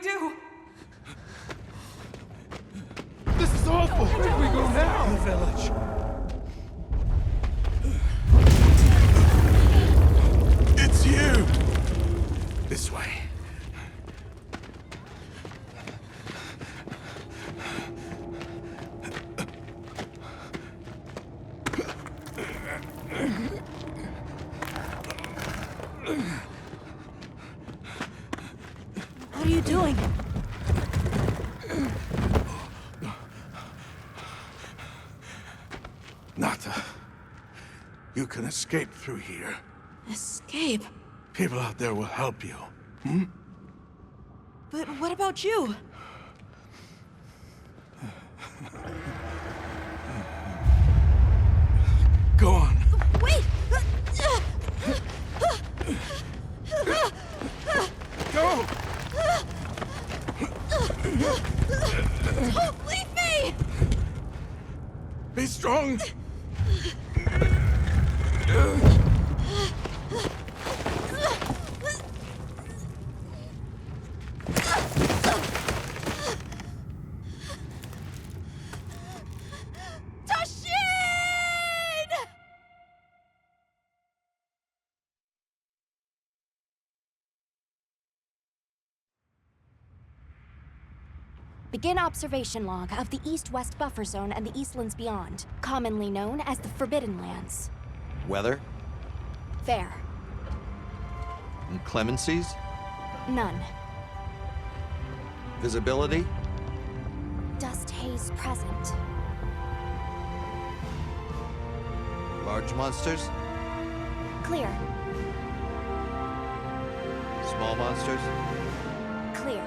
do? This is awful! Where do we go now? The village. It's you! This way. What are you doing? Nata, you can escape through here. Escape? People out there will help you. But what about you? Go on. Wait! Go! Don't leave me! Be strong! Begin observation log of the East-West buffer zone and the Eastlands beyond, commonly known as the Forbidden Lands. Weather? Fair. Inclemencies? None. Visibility? Dust haze present. Large monsters? Clear. Small monsters? Clear.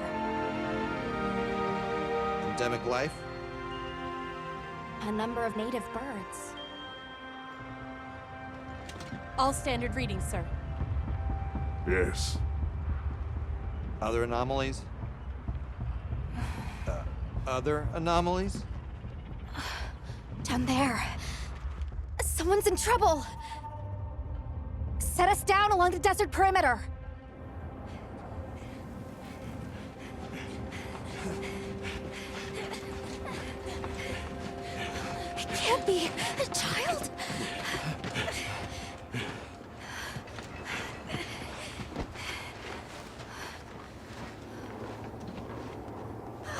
Endemic life? A number of native birds. All standard readings, sir. Yes. Other anomalies? Other anomalies? Down there. Someone's in trouble. Set us down along the desert perimeter. It can't be a child.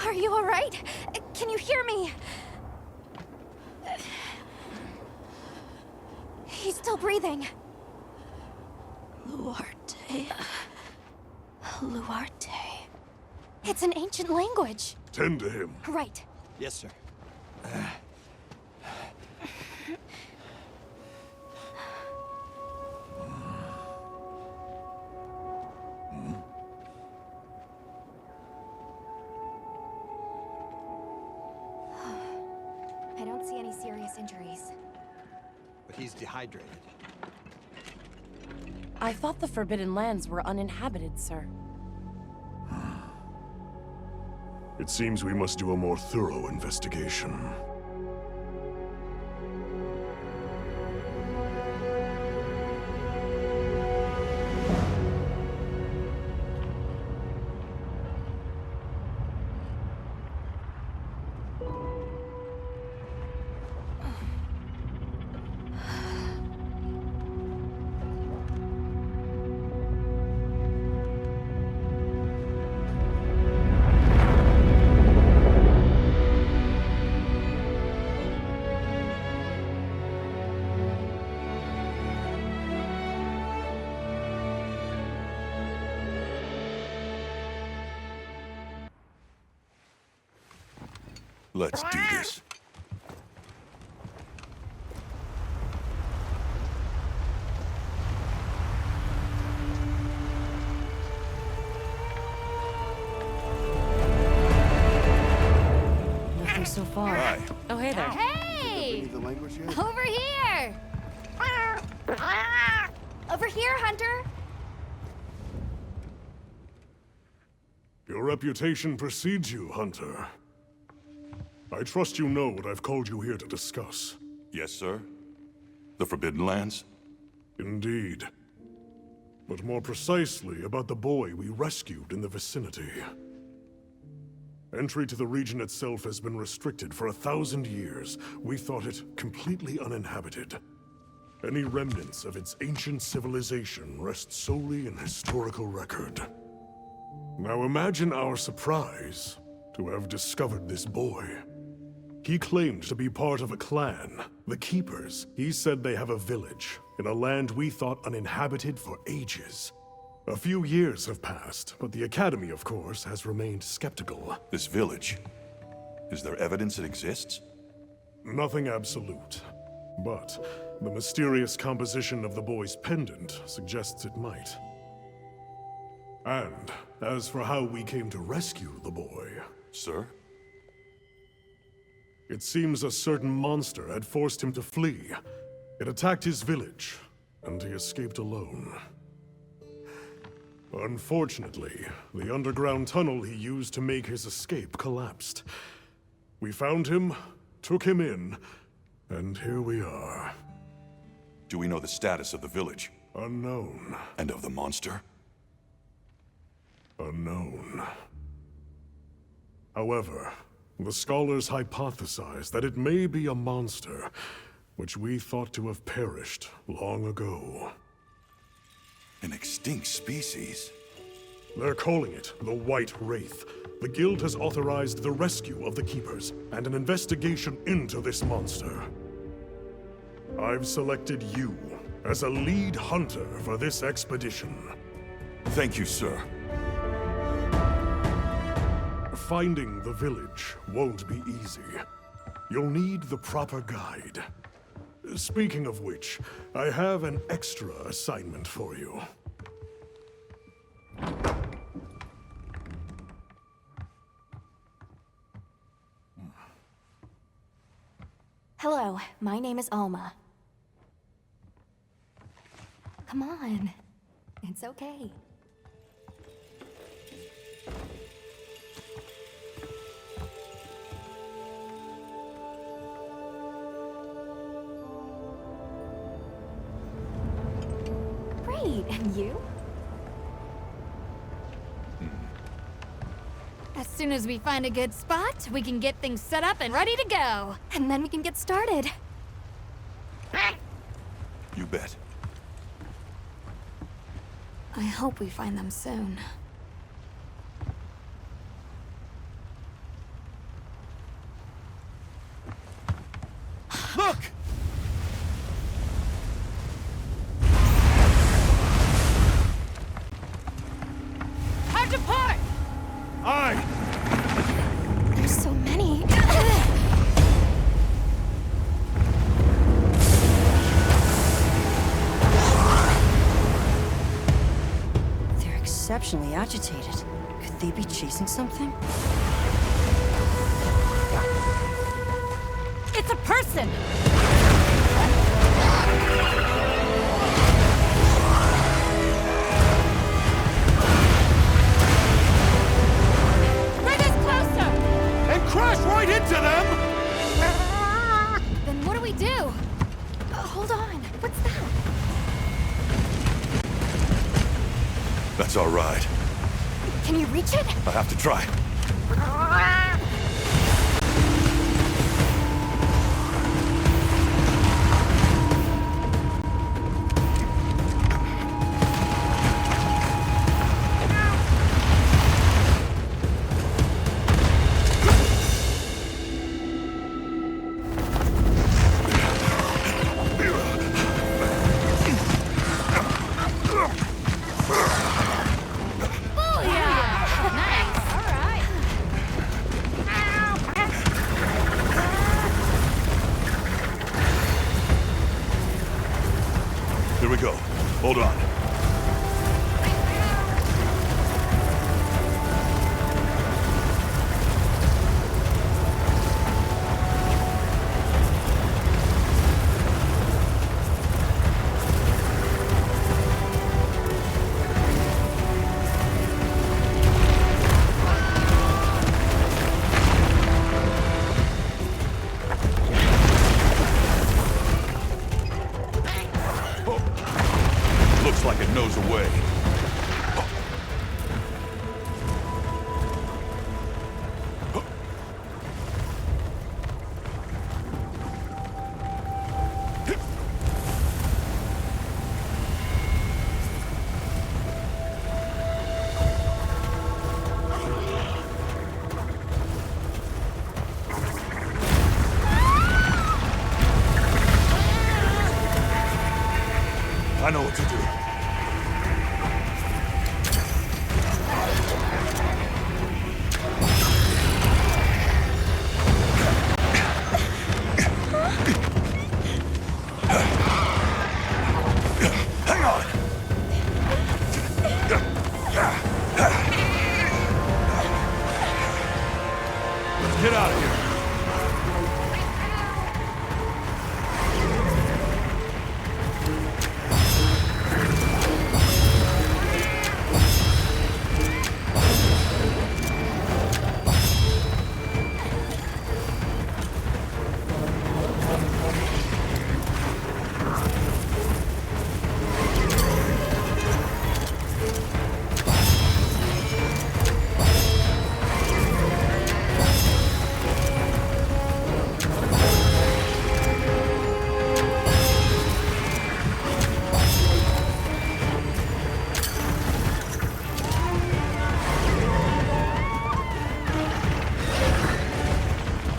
Are you all right? Can you hear me? He's still breathing. Luarte. Luarte. It's an ancient language. Tend to him. Right. Yes, sir. I don't see any serious injuries. But he's dehydrated. I thought the Forbidden Lands were uninhabited, sir. It seems we must do a more thorough investigation. Let's do this. Nothing so far. Hi. Oh, hey there. Hey! The language yet? Over here! Over here, Hunter. Your reputation precedes you, Hunter. I trust you know what I've called you here to discuss. Yes, sir. The Forbidden Lands? Indeed. But more precisely about the boy we rescued in the vicinity. Entry to the region itself has been restricted for 1,000 years. We thought it completely uninhabited. Any remnants of its ancient civilization rest solely in historical record. Now imagine our surprise to have discovered this boy. He claimed to be part of a clan, the Keepers. He said they have a village in a land we thought uninhabited for ages. A few years have passed, but the Academy, of course, has remained skeptical. This village. Is there evidence it exists? Nothing absolute, but the mysterious composition of the boy's pendant suggests it might. And as for how we came to rescue the boy, Sir? it seems a certain monster had forced him to flee. It attacked his village, and he escaped alone. Unfortunately, the underground tunnel he used to make his escape collapsed. We found him, took him in, and here we are. Do we know the status of the village? Unknown. And of the monster? Unknown. However, the scholars hypothesize that it may be a monster, which we thought to have perished long ago. An extinct species? They're calling it the White Wraith. The Guild has authorized the rescue of the Keepers and an investigation into this monster. I've selected you as a lead hunter for this expedition. Thank you, sir. Finding the village won't be easy. You'll need the proper guide. Speaking of which, I have an extra assignment for you. Hello, my name is Alma. Come on. It's okay. Great, and you? As soon as we find a good spot, we can get things set up and ready to go. And then we can get started. You bet. I hope we find them soon. Look! Time to part! Aye! There's so many. They're exceptionally agitated. Could they be chasing something? It's a person! Bring us closer! And crash right into them! Then what do we do? Hold on. What's that? That's all right. Can you reach it? I have to try. Here we go. Hold on. Looks like it knows a way. I know what to do. Hang on! Let's get out of here.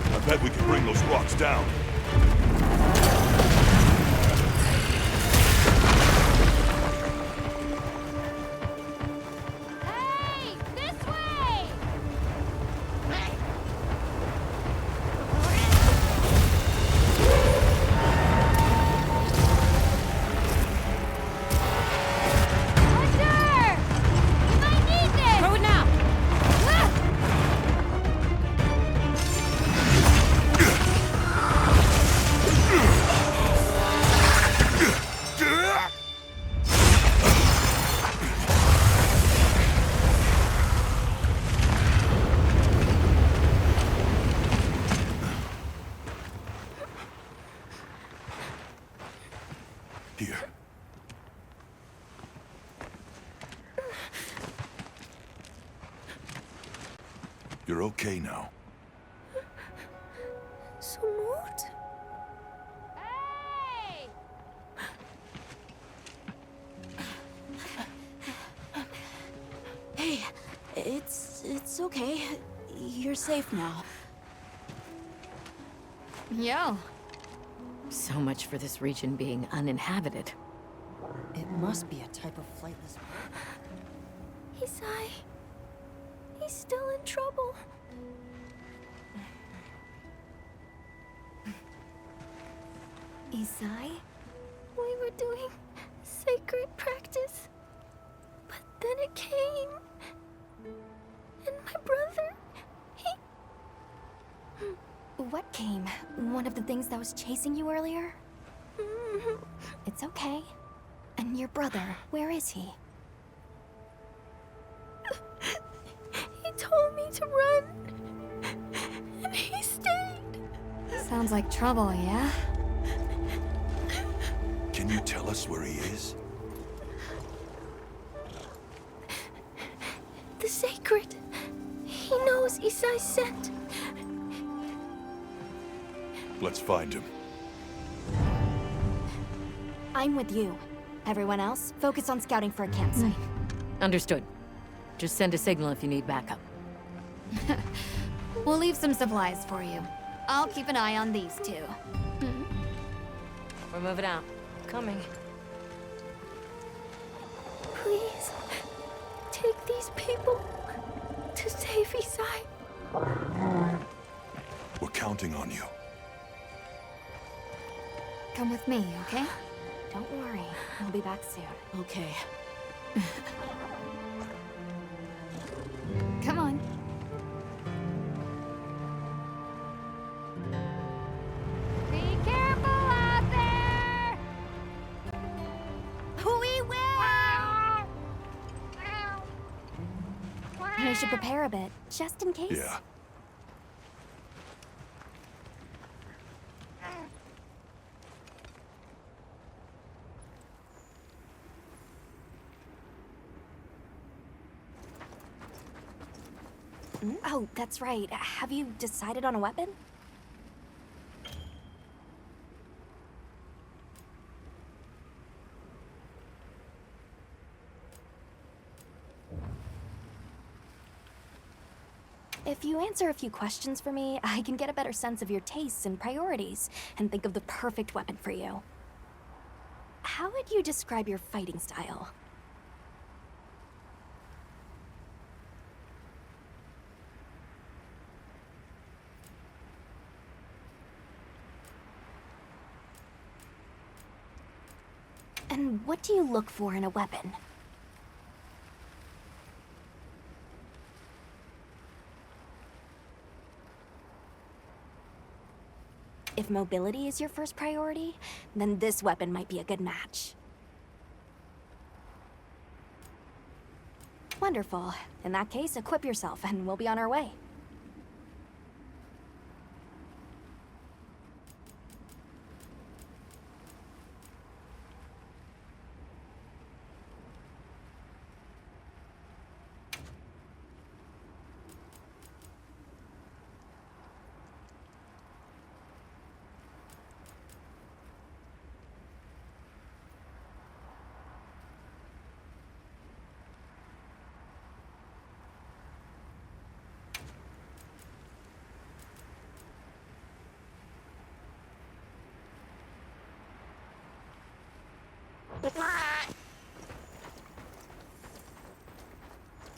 I bet we can bring those rocks down. Hey, this way! Hunter! You might need this! Throw it now! Here. You're okay now. Sumut? Hey! Hey, it's okay. You're safe now. Yo. So much for this region being uninhabited. It must be a type of flightless. Isai. He's still in trouble. Isai? We were doing sacred practice. But then it came. And my brother, he... What came? One of the things that was chasing you earlier? It's okay. And your brother, where is he? He told me to run. And he stayed. Sounds like trouble, yeah? Can you tell us where he is? The sacred. He knows Isai's scent. Let's find him. I'm with you. Everyone else, focus on scouting for a campsite. Understood. Just send a signal if you need backup. We'll leave some supplies for you. I'll keep an eye on these two. We're moving out. Coming. Please, take these people to save Isai. We're counting on you. Come with me, okay? Don't worry, I'll be back soon. Okay. Come on. Be careful out there! We will! We should prepare a bit, just in case. Yeah. Oh, that's right. Have you decided on a weapon? If you answer a few questions for me, I can get a better sense of your tastes and priorities, and think of the perfect weapon for you. How would you describe your fighting style? And what do you look for in a weapon? If mobility is your first priority, then this weapon might be a good match. Wonderful. In that case, equip yourself and we'll be on our way.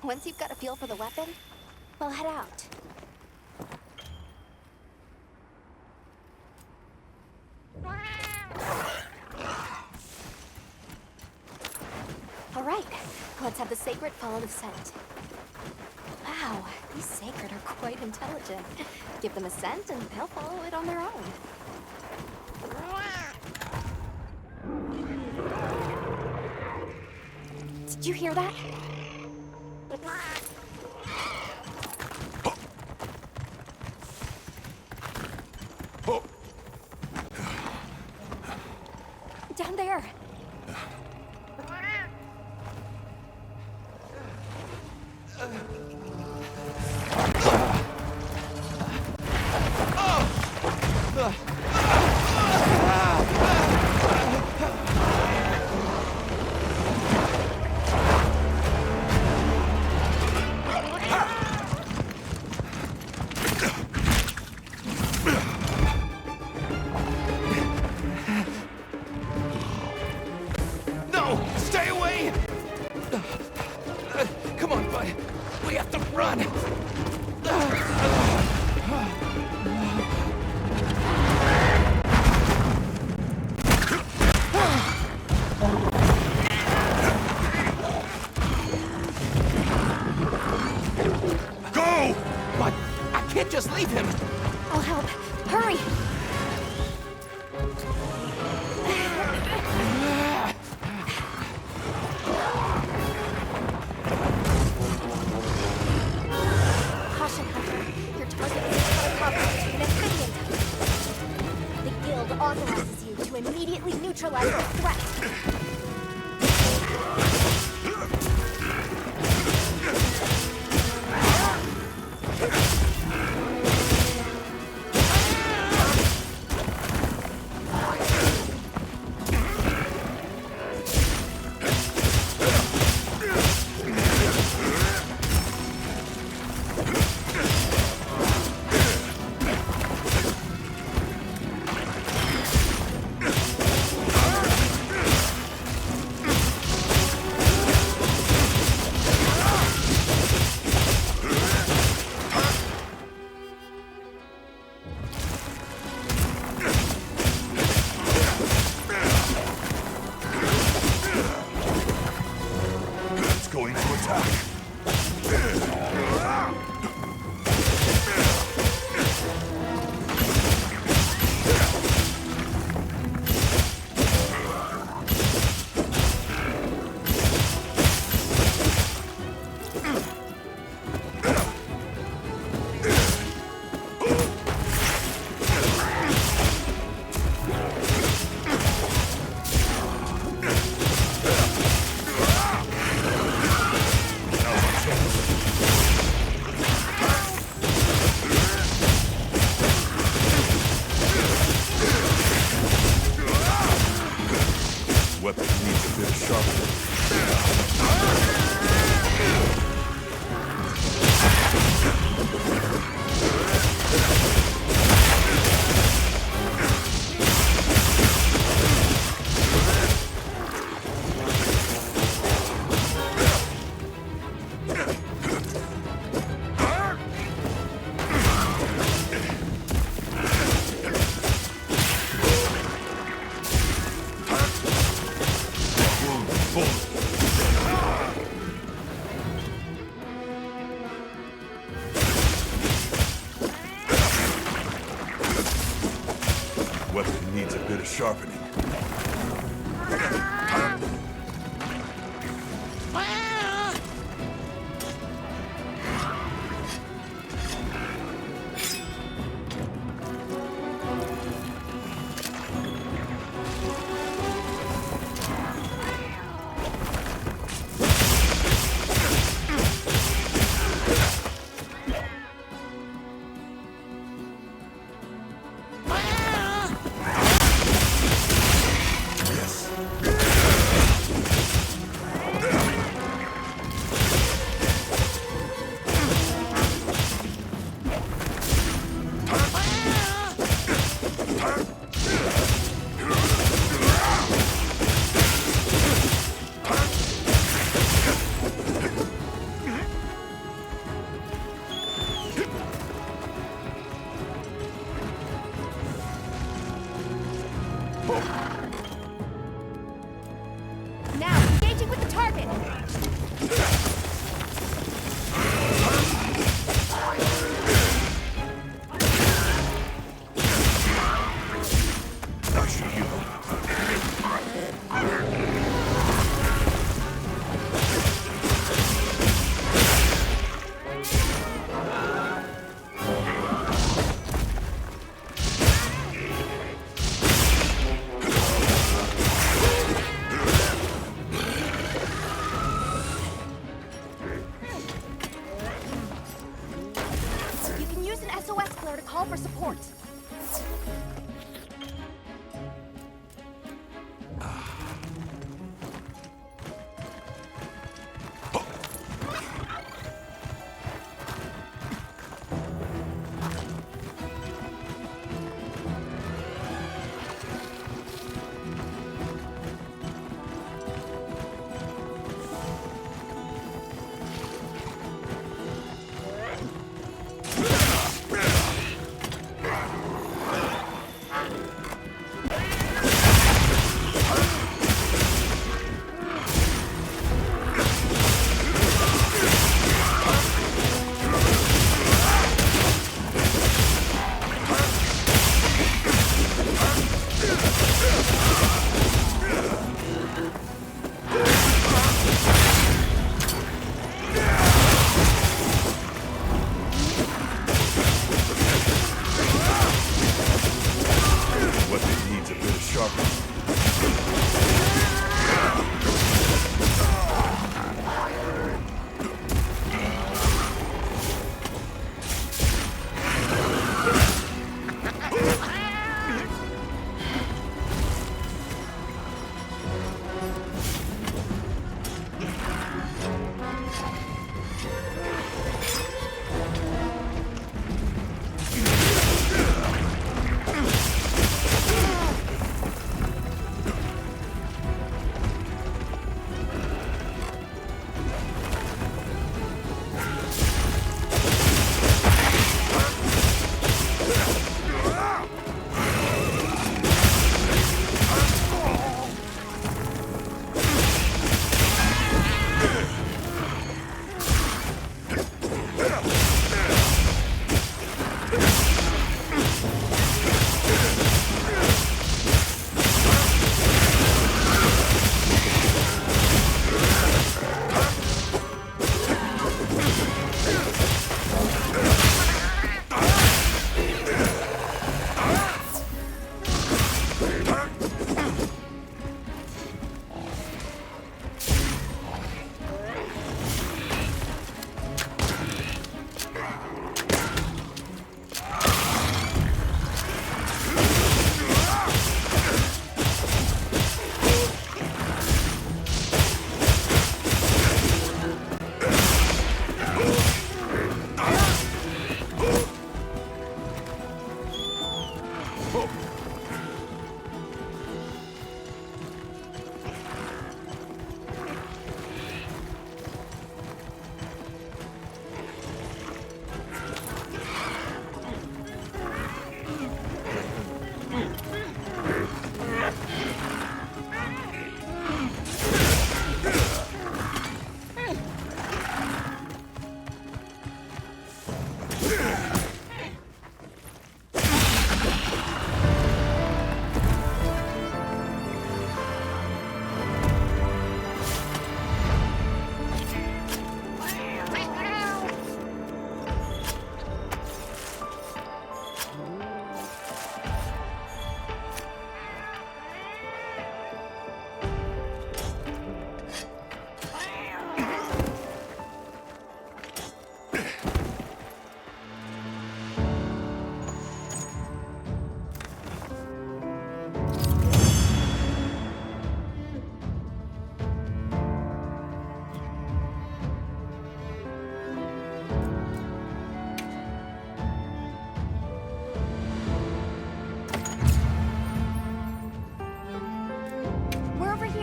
Once you've got a feel for the weapon, we'll head out. All right, let's have the Sacred follow the scent. Wow, these Sacred are quite intelligent. Give them a scent and they'll follow it on their own. Did you hear that? Down there. Just leave him! I'll help. Hurry! Caution, Hunter. Your target is a cockroach, an amphibian type. The guild authorizes you to immediately neutralize the threat. sharpening.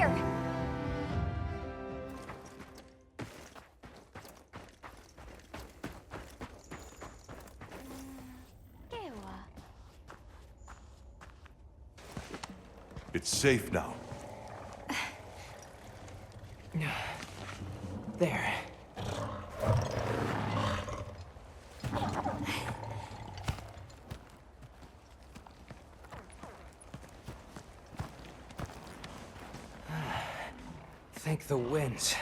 here. It's safe now. There. Thank the winds.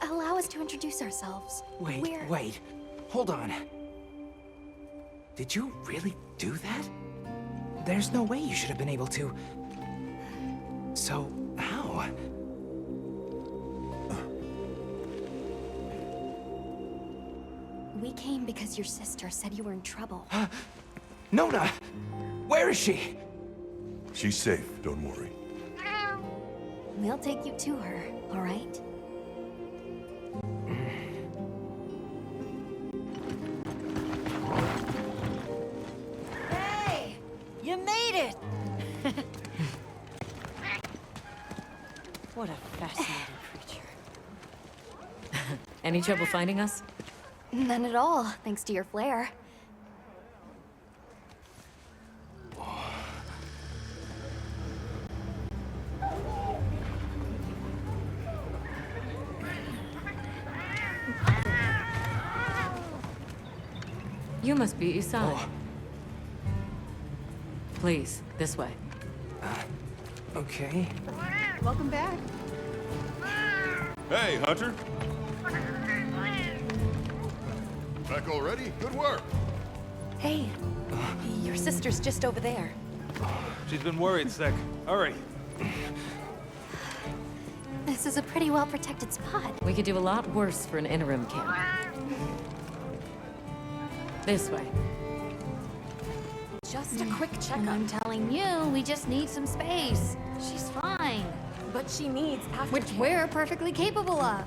Allow us to introduce ourselves. Wait. Hold on. Did you really do that? There's no way you should have been able to. So, how? We came because your sister said you were in trouble. Nona! Where is she? She's safe, don't worry. We'll take you to her, all right? Hey! You made it! What a fascinating creature. Any trouble finding us? None at all, thanks to your flair. You must be Isai. Please, this way. Okay. Welcome back. Hey, Hunter. Back already? Good work. Hey, your sister's just over there. She's been worried, Sec. Hurry. This is a pretty well-protected spot. We could do a lot worse for an interim camp. This way. Just a quick checkup. I'm telling you, we just need some space. She's fine. But she needs aftercare. Which we're perfectly capable of.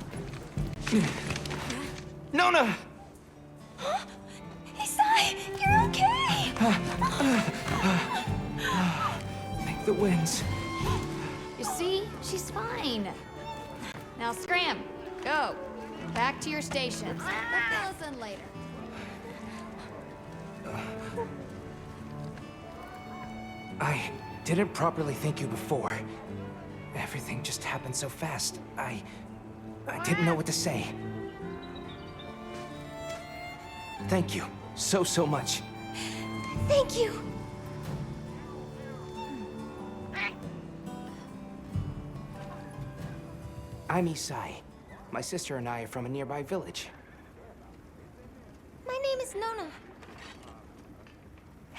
Nona! Isai, you're okay! Thank the winds. You see? She's fine. Now scram. Go. Back to your stations. We'll fill us in later. I didn't properly thank you before. Everything just happened so fast. I didn't know what to say. Thank you so much. Thank you! I'm Isai. My sister and I are from a nearby village. My name is Nona.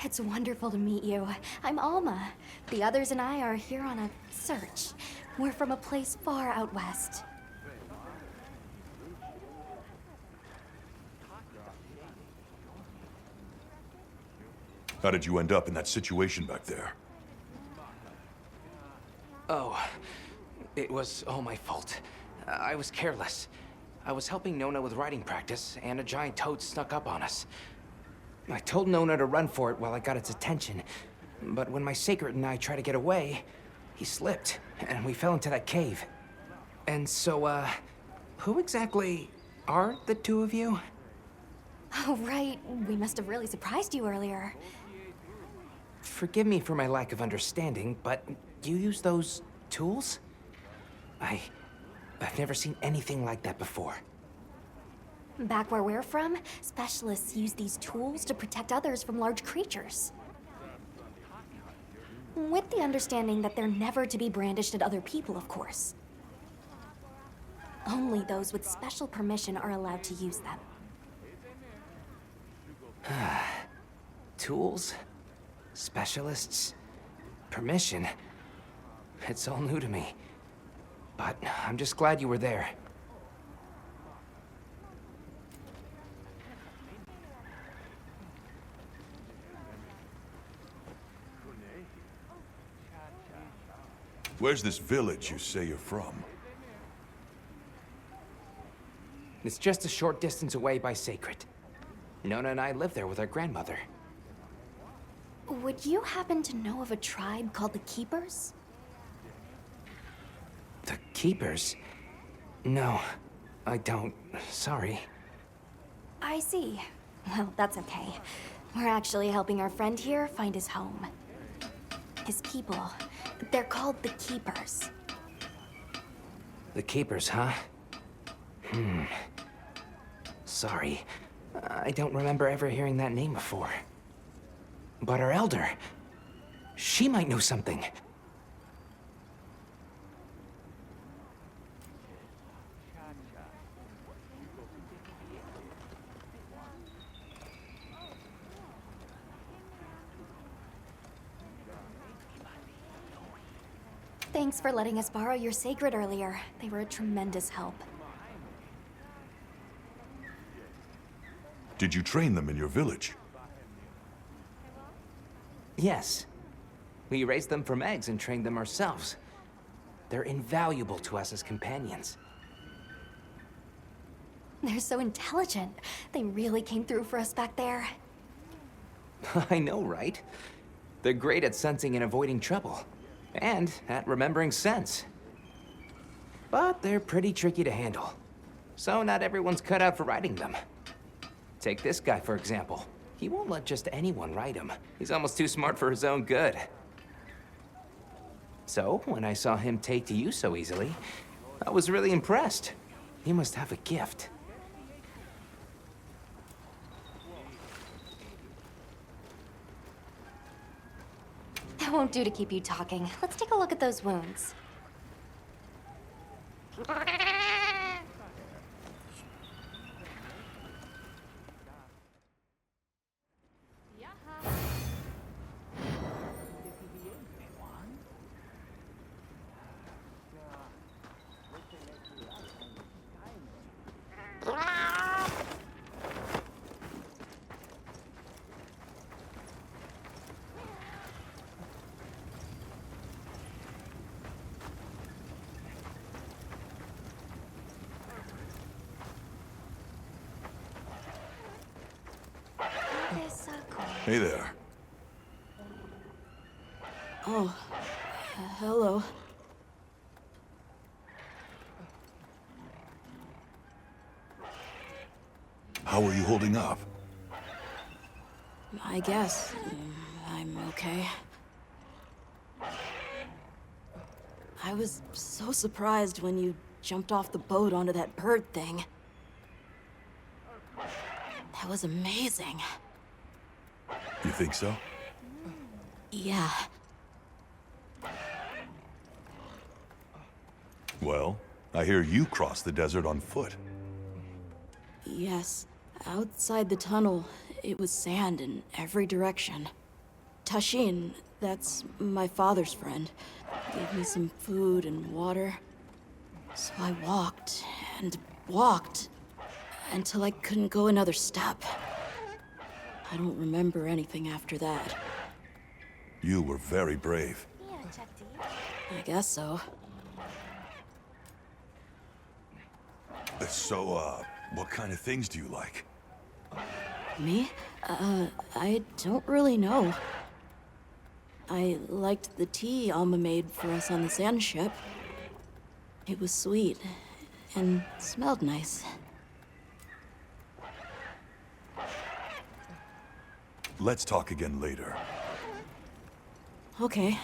It's wonderful to meet you. I'm Alma. The others and I are here on a search. We're from a place far out west. How did you end up in that situation back there? Oh, it was all my fault. I was careless. I was helping Nona with writing practice, and a giant toad snuck up on us. I told Nona to run for it while I got its attention, but when my sacred and I tried to get away, he slipped, and we fell into that cave. And so, who exactly are the two of you? Oh, right. We must have really surprised you earlier. Forgive me for my lack of understanding, but you use those tools? I've never seen anything like that before. Back where we're from, specialists use these tools to protect others from large creatures. With the understanding that they're never to be brandished at other people, of course. Only those with special permission are allowed to use them. Tools? Specialists? Permission? It's all new to me. But I'm just glad you were there. Where's this village you say you're from? It's just a short distance away by Sacred. Nona and I lived there with our grandmother. Would you happen to know of a tribe called the Keepers? The Keepers? No, I don't. Sorry. I see. Well, that's okay. We're actually helping our friend here find his home. His people. They're called the Keepers. The Keepers, huh? Sorry. I don't remember ever hearing that name before. But our elder... she might know something. Thanks for letting us borrow your sacred earlier. They were a tremendous help. Did you train them in your village? Yes. We raised them from eggs and trained them ourselves. They're invaluable to us as companions. They're so intelligent. They really came through for us back there. I know, right? They're great at sensing and avoiding trouble. And at remembering sense. But they're pretty tricky to handle. So not everyone's cut out for riding them. Take this guy, for example. He won't let just anyone ride him. He's almost too smart for his own good. So, when I saw him take to you so easily, I was really impressed. He must have a gift. That won't do to keep you talking. Let's take a look at those wounds. Hey there. Oh, hello. How are you holding up? I guess I'm okay. I was so surprised when you jumped off the boat onto that bird thing. That was amazing. You think so? Yeah. Well, I hear you crossed the desert on foot. Yes. Outside the tunnel, it was sand in every direction. Tashin, that's my father's friend, gave me some food and water. So I walked and walked until I couldn't go another step. I don't remember anything after that. You were very brave. I guess so. So, what kind of things do you like? Me? I don't really know. I liked the tea Alma made for us on the sand ship. It was sweet and smelled nice. Let's talk again later. Okay.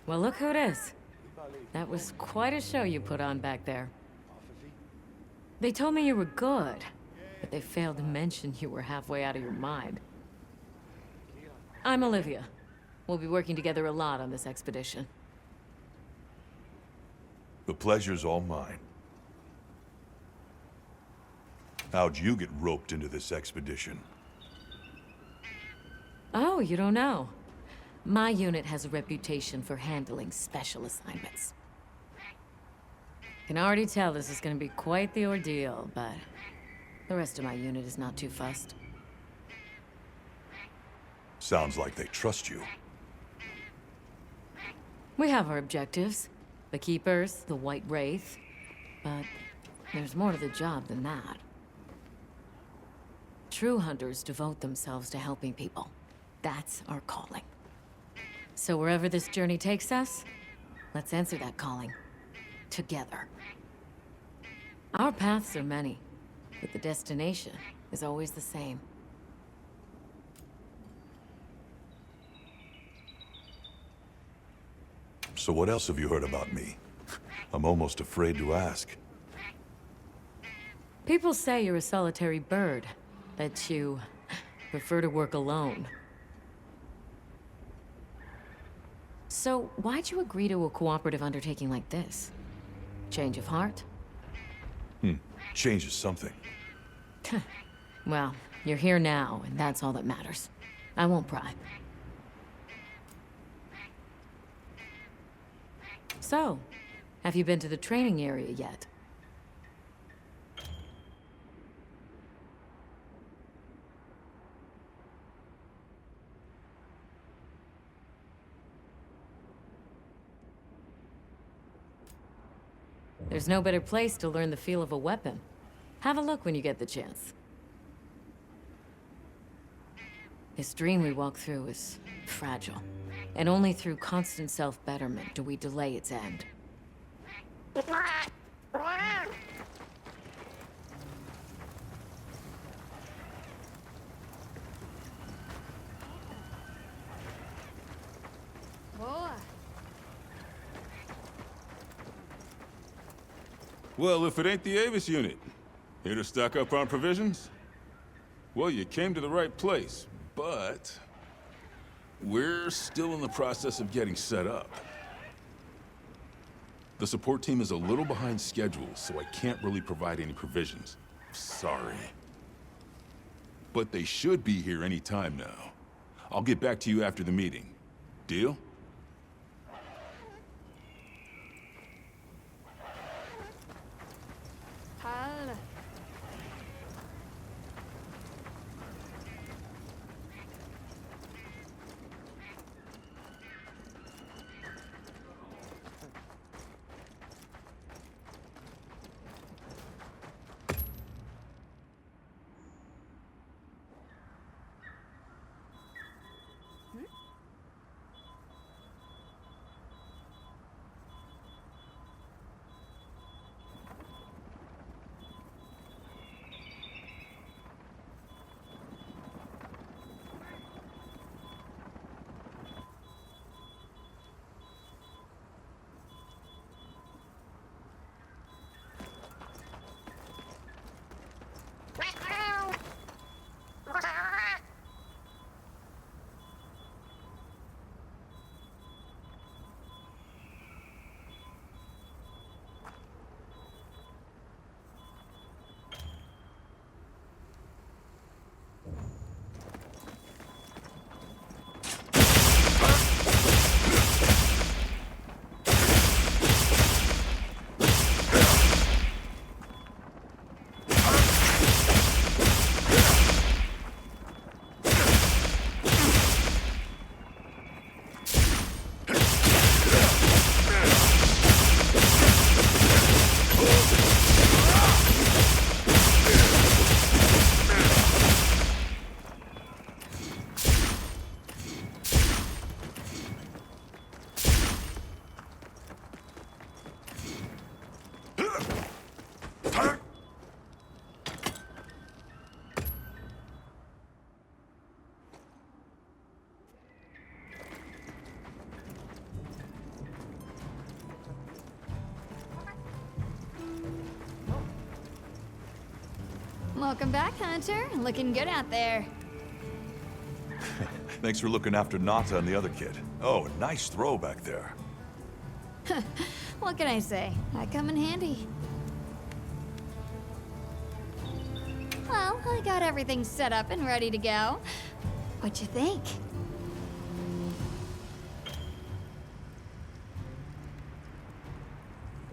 Well, look who it is. That was quite a show you put on back there. They told me you were good, but they failed to mention you were halfway out of your mind. I'm Olivia. We'll be working together a lot on this expedition. The pleasure's all mine. How'd you get roped into this expedition? Oh, you don't know? My unit has a reputation for handling special assignments. Can already tell this is gonna be quite the ordeal, but the rest of my unit is not too fussed. Sounds like they trust you. We have our objectives. The Keepers, the White Wraith. But there's more to the job than that. True hunters devote themselves to helping people. That's our calling. So wherever this journey takes us, let's answer that calling. Together. Our paths are many, but the destination is always the same. So what else have you heard about me? I'm almost afraid to ask. People say you're a solitary bird, that you prefer to work alone. So why'd you agree to a cooperative undertaking like this? Change of heart? Changes something. Well, you're here now, and that's all that matters. I won't pry. So, have you been to the training area yet? There's no better place to learn the feel of a weapon. Have a look when you get the chance. This dream we walk through is fragile. And only through constant self-betterment do we delay its end. Boy. Well, if it ain't the Avis unit, here to stock up on provisions? Well, you came to the right place, but we're still in the process of getting set up. The support team is a little behind schedule, so I can't really provide any provisions. Sorry. But they should be here any time now. I'll get back to you after the meeting. Deal? Hal. Welcome back, Hunter. Looking good out there. Thanks for looking after Nata and the other kid. Oh, nice throw back there. What can I say? I come in handy. Well, I got everything set up and ready to go. What you think?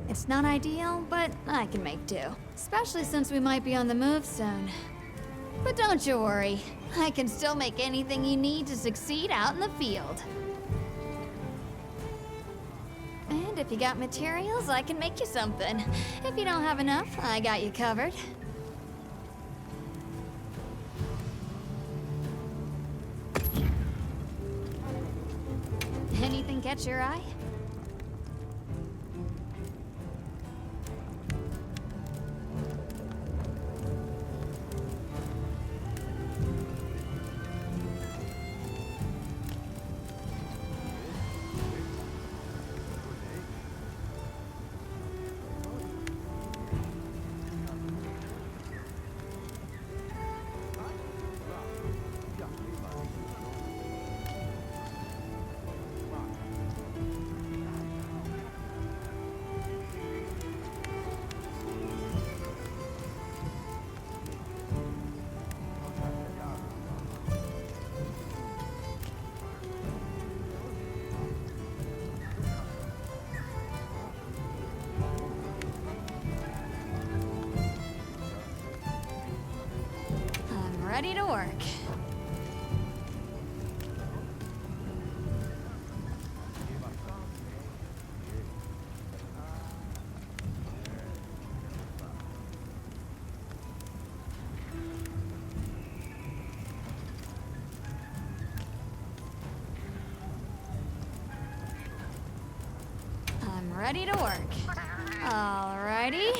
It's not ideal, but I can make do. Especially since we might be on the move soon. But don't you worry. I can still make anything you need to succeed out in the field. And if you got materials, I can make you something. If you don't have enough, I got you covered. Anything catch your eye? Ready to work. I'm ready to work. Alrighty.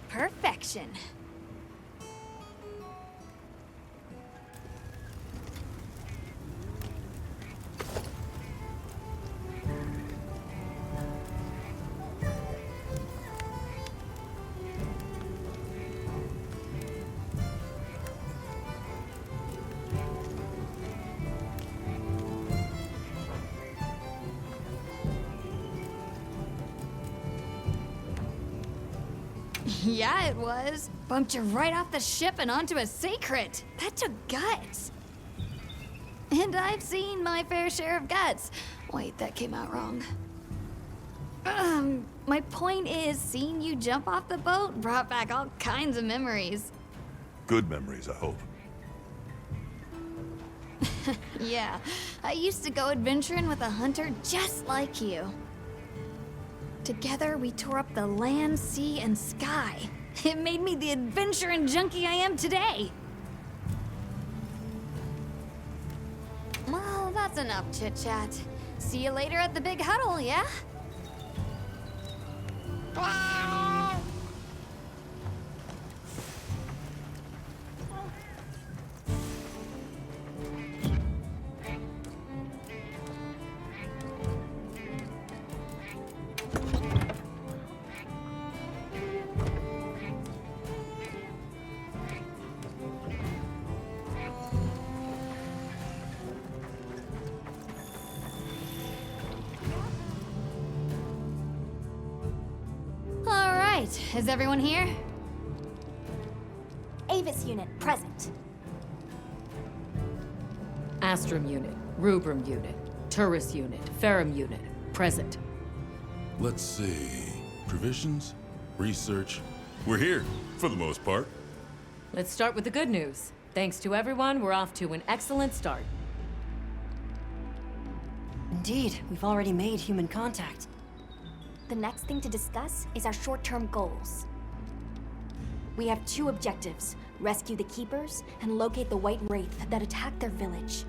Perfection. Yeah, it was. Bumped you right off the ship and onto a sacred. That took guts. And I've seen my fair share of guts. Wait, that came out wrong. My point is, seeing you jump off the boat brought back all kinds of memories. Good memories, I hope. Yeah, I used to go adventuring with a hunter just like you. Together, we tore up the land, sea, and sky. It made me the adventuring junkie I am today. Well, that's enough chit-chat. See you later at the big huddle, yeah? Is everyone here? Avis unit, present. Astrum unit, Rubrum unit, Turris unit, Ferrum unit, present. Let's see. Provisions? Research? We're here, for the most part. Let's start with the good news. Thanks to everyone, we're off to an excellent start. Indeed, we've already made human contact. The next thing to discuss is our short-term goals. We have two objectives: rescue the Keepers and locate the White Wraith that attacked their village.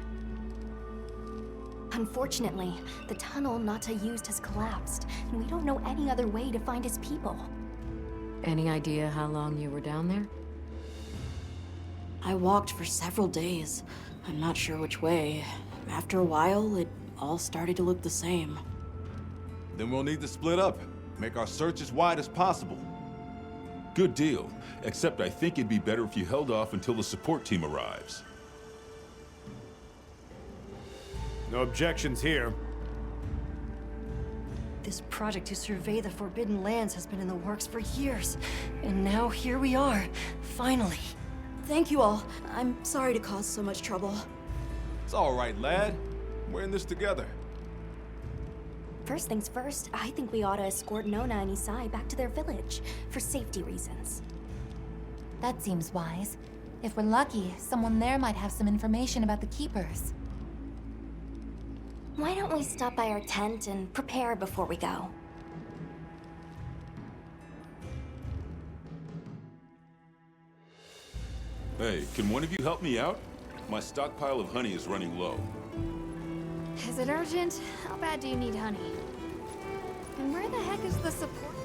Unfortunately, the tunnel Nata used has collapsed, and we don't know any other way to find his people. Any idea how long you were down there? I walked for several days. I'm not sure which way. After a while, it all started to look the same. Then we'll need to split up. Make our search as wide as possible. Good deal. Except I think it'd be better if you held off until the support team arrives. No objections here. This project to survey the Forbidden Lands has been in the works for years. And now here we are, finally. Thank you all. I'm sorry to cause so much trouble. It's all right, lad. We're in this together. First things first, I think we ought to escort Nona and Isai back to their village, for safety reasons. That seems wise. If we're lucky, someone there might have some information about the Keepers. Why don't we stop by our tent and prepare before we go? Hey, can one of you help me out? My stockpile of honey is running low. Is it urgent? How bad do you need honey? And where the heck is the support?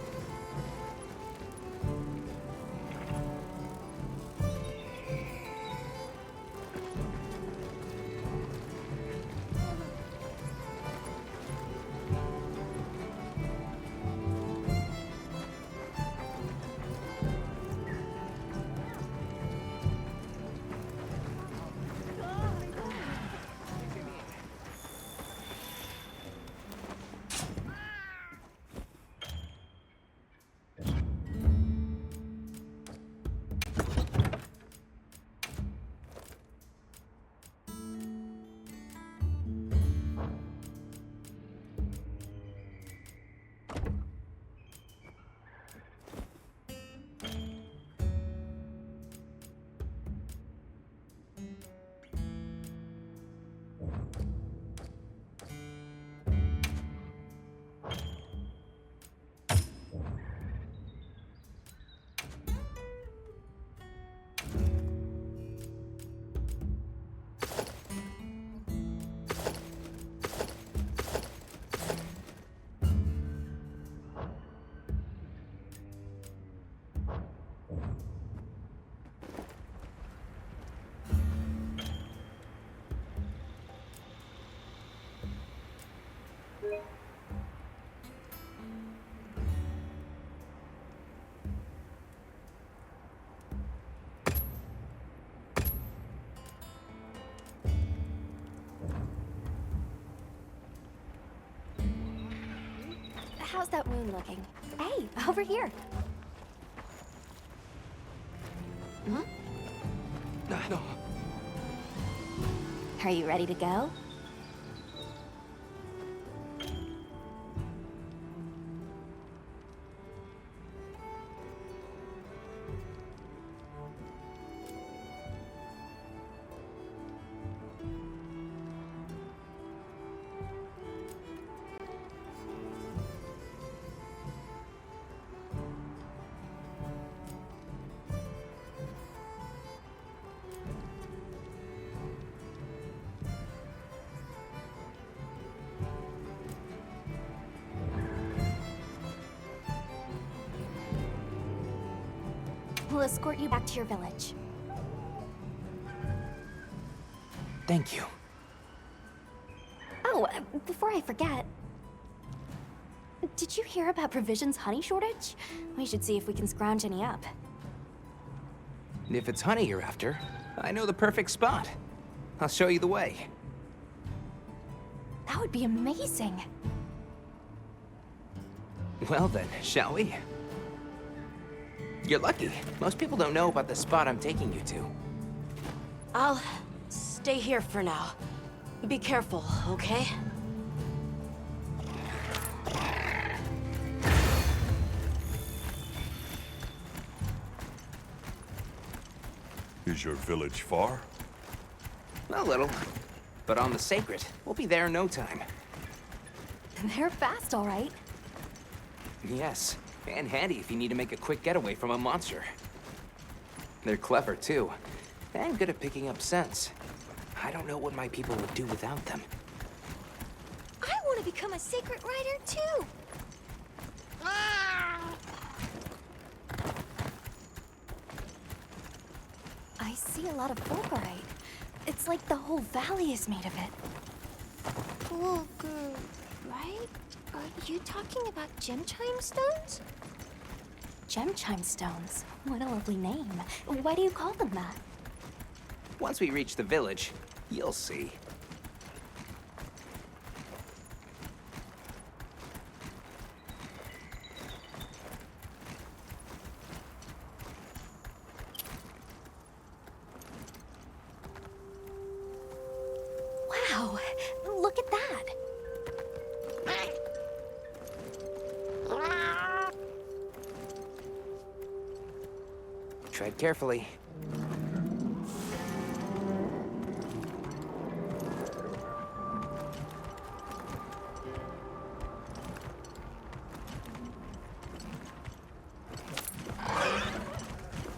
How's that wound looking? Hey, over here. Huh? No. Are you ready to go? We'll escort you back to your village. Thank you. Oh, before I forget, did you hear about Provision's honey shortage? We should see if we can scrounge any up. If it's honey you're after, I know the perfect spot. I'll show you the way. That would be amazing. Well then, shall we? You're lucky. Most people don't know about the spot I'm taking you to. I'll stay here for now. Be careful, okay? Is your village far? A little. But on the Sacred, we'll be there in no time. They're fast, all right. Yes, and handy if you need to make a quick getaway from a monster. They're clever, too, and good at picking up scents. I don't know what my people would do without them. I want to become a sacred rider too. I see a lot of fulgurite. It's like the whole valley is made of it. Fulgur, right? Are you talking about gem chime stones? Gem chime stones. What a lovely name. Why do you call them that? Once we reach the village, you'll see. Wow, look at that. Tread carefully.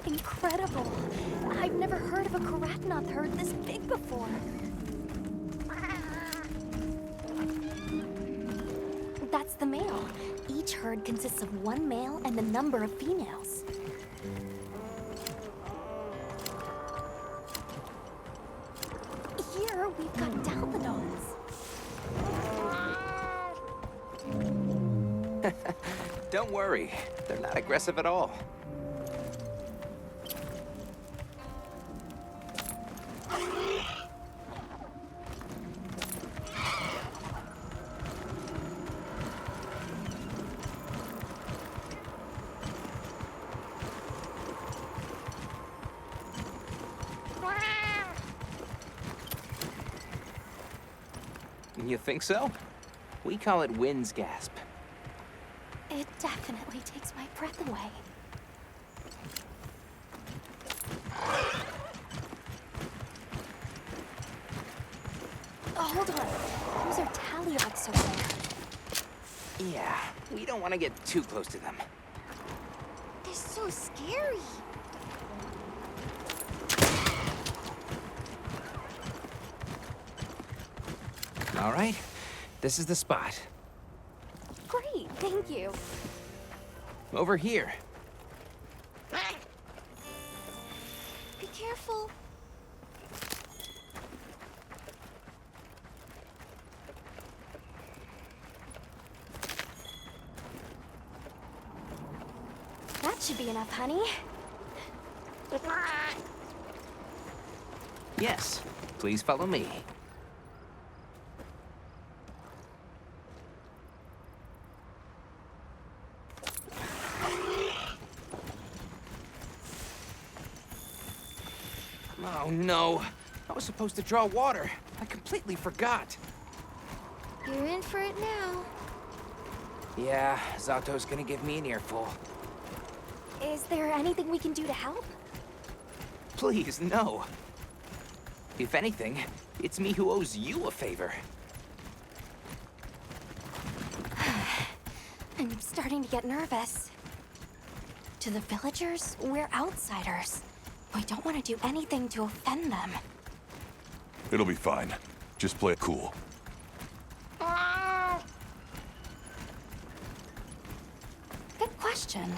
Incredible. I've never heard of a Karatnoth herd this big before. That's the male. Each herd consists of one male and a number of females. Here, we've got Dalphodons. Don't worry, they're not aggressive at all. You think so? We call it wind's gasp. It definitely takes my breath away. Oh, hold on. Those are Taliots over there. Yeah, we don't want to get too close to them. They're so scary. All right, this is the spot. Great, thank you. Over here. Be careful. That should be enough, honey. Yes, please follow me. Oh no, I was supposed to draw water. I completely forgot. You're in for it now. Yeah, Zato's gonna give me an earful. Is there anything we can do to help? Please, no. If anything, it's me who owes you a favor. I'm starting to get nervous. To the villagers, we're outsiders. We don't want to do anything to offend them. It'll be fine. Just play it cool. Good question.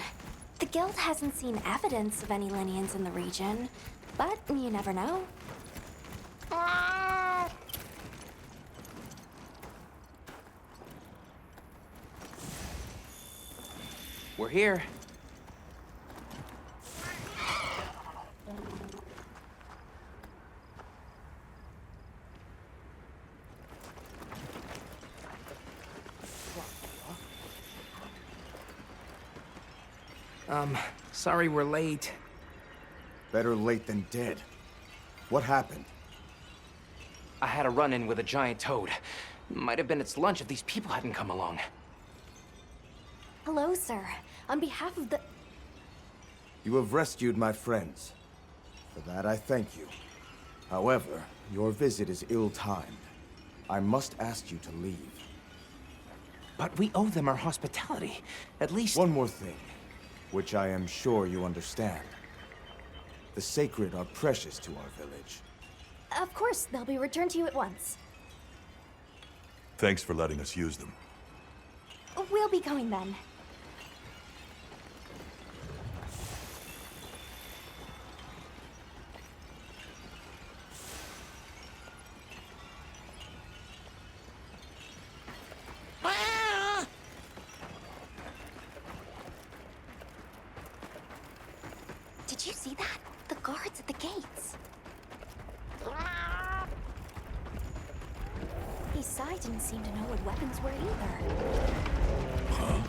The guild hasn't seen evidence of any Lineans in the region, but you never know. We're here. Sorry we're late. Better late than dead. What happened? I had a run-in with a giant toad. Might have been its lunch if these people hadn't come along. Hello, sir. On behalf of the... You have rescued my friends. For that, I thank you. However, your visit is ill-timed. I must ask you to leave. But we owe them our hospitality. At least... One more thing, which I am sure you understand. The sacred are precious to our village. Of course, they'll be returned to you at once. Thanks for letting us use them. We'll be going then. Did you see that? The guards at the gates. Isai didn't seem to know what weapons were either. Huh?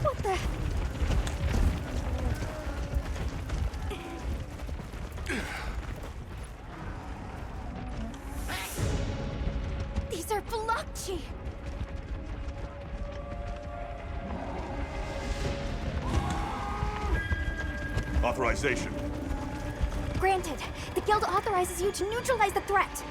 What the? Gee. Authorization. Granted, the guild authorizes you to neutralize the threat.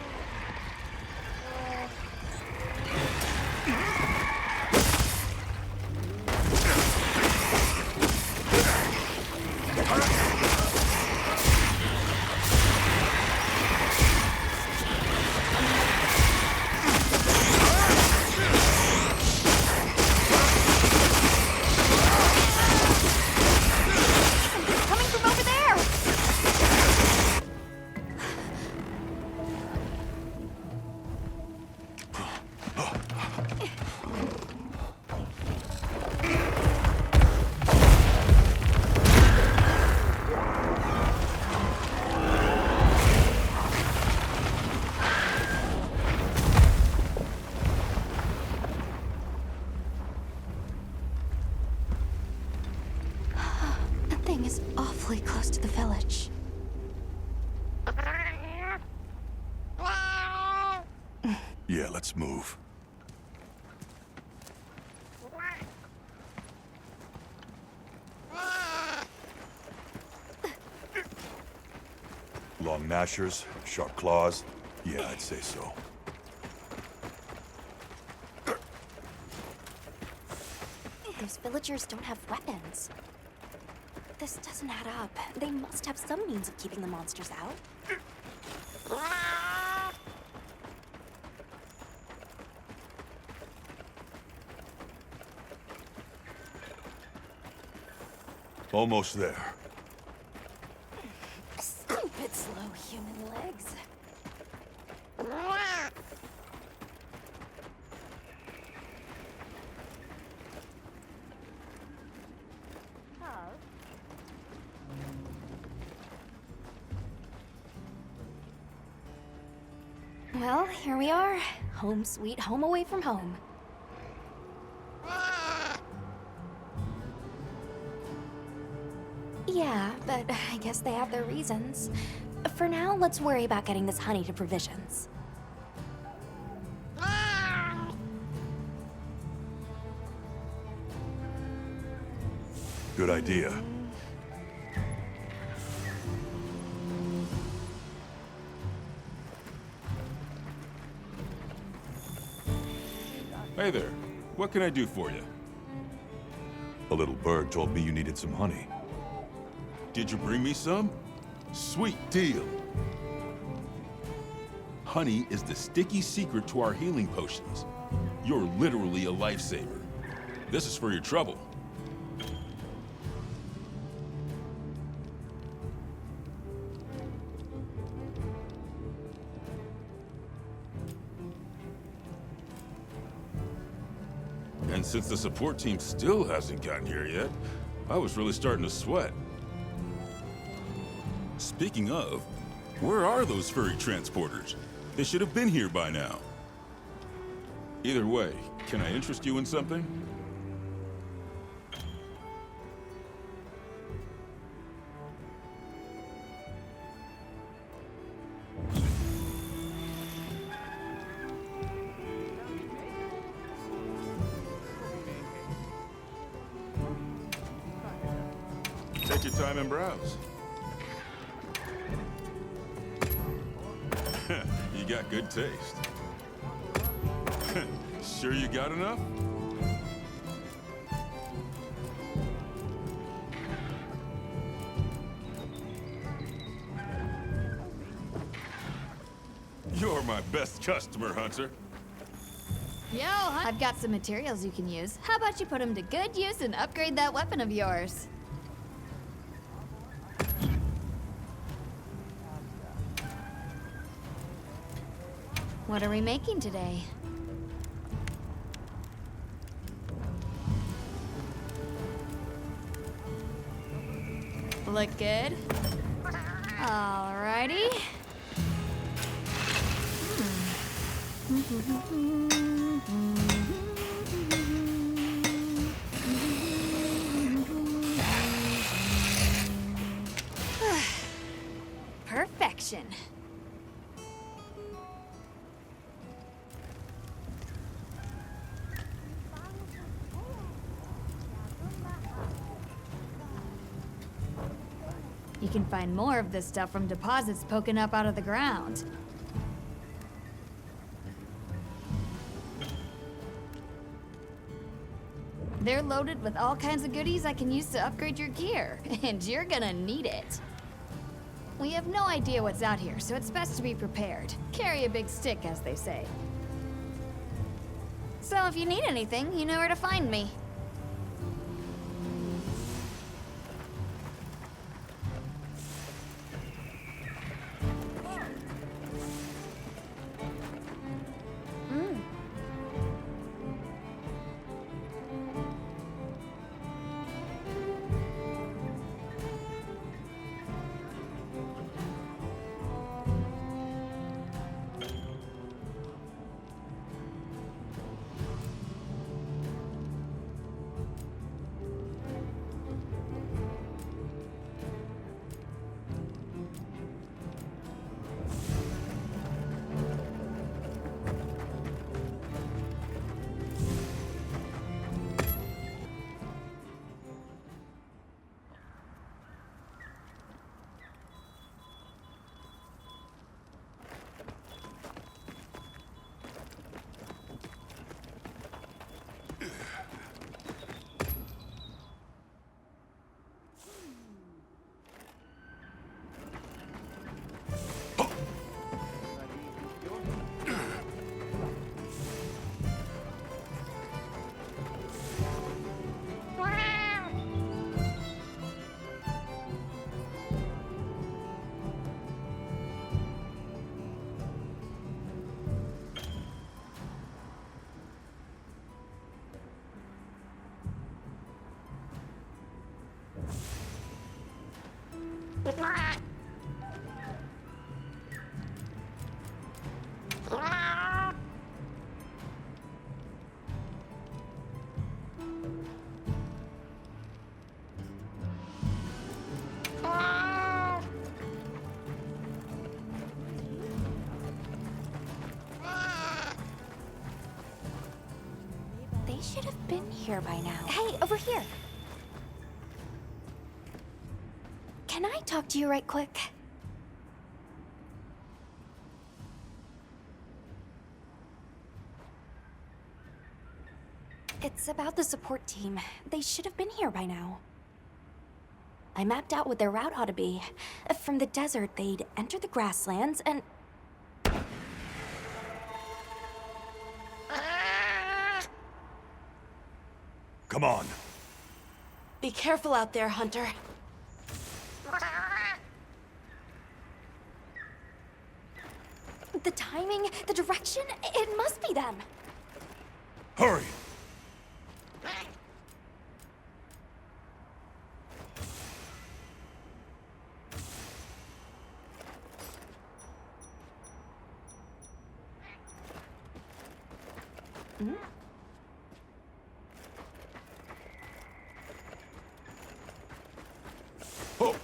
Coming from over there! That thing is awfully close to the village. Yeah, let's move. Long gnashers, sharp claws. Yeah, I'd say so. Those villagers don't have weapons. This doesn't add up. They must have some means of keeping the monsters out. Almost there. Stupid slow human legs. Well, here we are. Home sweet home away from home. Yeah, but I guess they have their reasons. For now, let's worry about getting this honey to provisions. Good idea. Hey there. What can I do for you? A little bird told me you needed some honey. Did you bring me some? Sweet deal. Honey is the sticky secret to our healing potions. You're literally a lifesaver. This is for your trouble. And since the support team still hasn't gotten here yet, I was really starting to sweat. Speaking of, where are those furry transporters? They should have been here by now. Either way, can I interest you in something? Take your time and browse. You got good taste. Sure you got enough? You're my best customer, Hunter. Yo, I've got some materials you can use. How about you put them to good use and upgrade that weapon of yours? What are we making today? Look good? Alrighty. Perfection. can find more of this stuff from deposits poking up out of the ground. They're loaded with all kinds of goodies I can use to upgrade your gear, and you're gonna need it. We have no idea what's out here, so it's best to be prepared. Carry a big stick, as they say. So if you need anything, you know where to find me. They should have been here by now. Hey, over here! Can I talk to you right quick? It's about the support team. They should have been here by now. I mapped out what their route ought to be. From the desert, they'd enter the grasslands and... Come on. Be careful out there, Hunter. The timing, the direction, it must be them. Hurry! Oh.